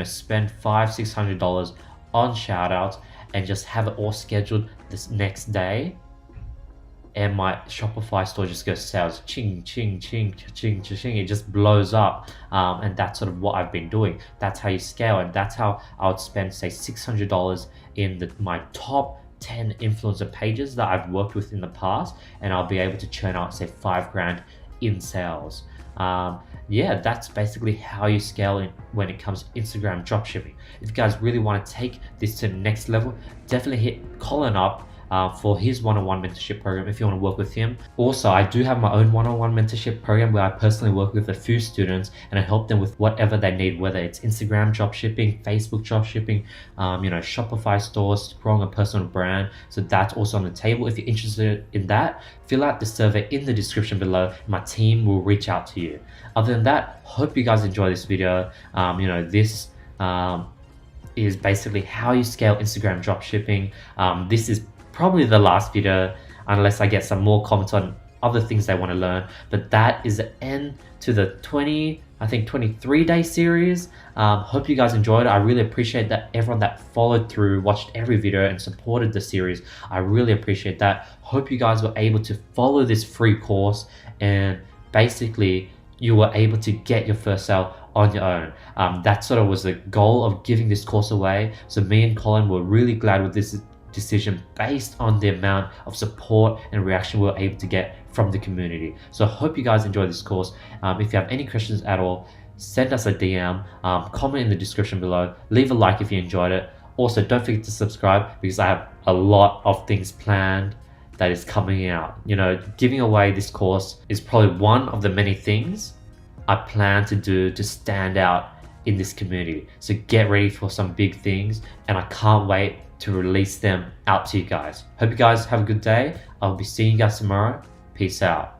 spend $500-$600 on shout outs and just have it all scheduled this next day, and my Shopify store just goes sales ching ching ching ching ching. It just blows up, and that's sort of what I've been doing. That's how you scale, and that's how I would spend, say, $600 in my top 10 influencer pages that I've worked with in the past, and I'll be able to churn out, say, $5,000 in sales. Yeah, that's basically how you scale when it comes to Instagram dropshipping. If you guys really want to take this to the next level, definitely hit Colin up for his one-on-one mentorship program if you want to work with him. Also, I do have my own one-on-one mentorship program where I personally work with a few students and I help them with whatever they need, whether it's Instagram dropshipping, Facebook dropshipping, Shopify stores, growing a personal brand. So that's also on the table. If you're interested in that, fill out the survey in the description below. My team will reach out to you. Other than that, hope you guys enjoy this video. This is basically how you scale Instagram dropshipping. This is probably the last video unless I get some more comments on other things they want to learn, but that is the end to the 23-day series. Hope you guys enjoyed it. I really appreciate that everyone that followed through, watched every video and supported the series. I really appreciate that. Hope you guys were able to follow this free course and basically you were able to get your first sale on your own. That sort of was the goal of giving this course away. So me and Colin were really glad with this decision based on the amount of support and reaction we were able to get from the community. So I hope you guys enjoy this course. If you have any questions at all, send us a DM, comment in the description below, leave a like if you enjoyed it. Also, don't forget to subscribe because I have a lot of things planned that is coming out. Giving away this course is probably one of the many things I plan to do to stand out in this community. So get ready for some big things and I can't wait to release them out to you guys. Hope you guys have a good day. I'll be seeing you guys tomorrow. Peace out.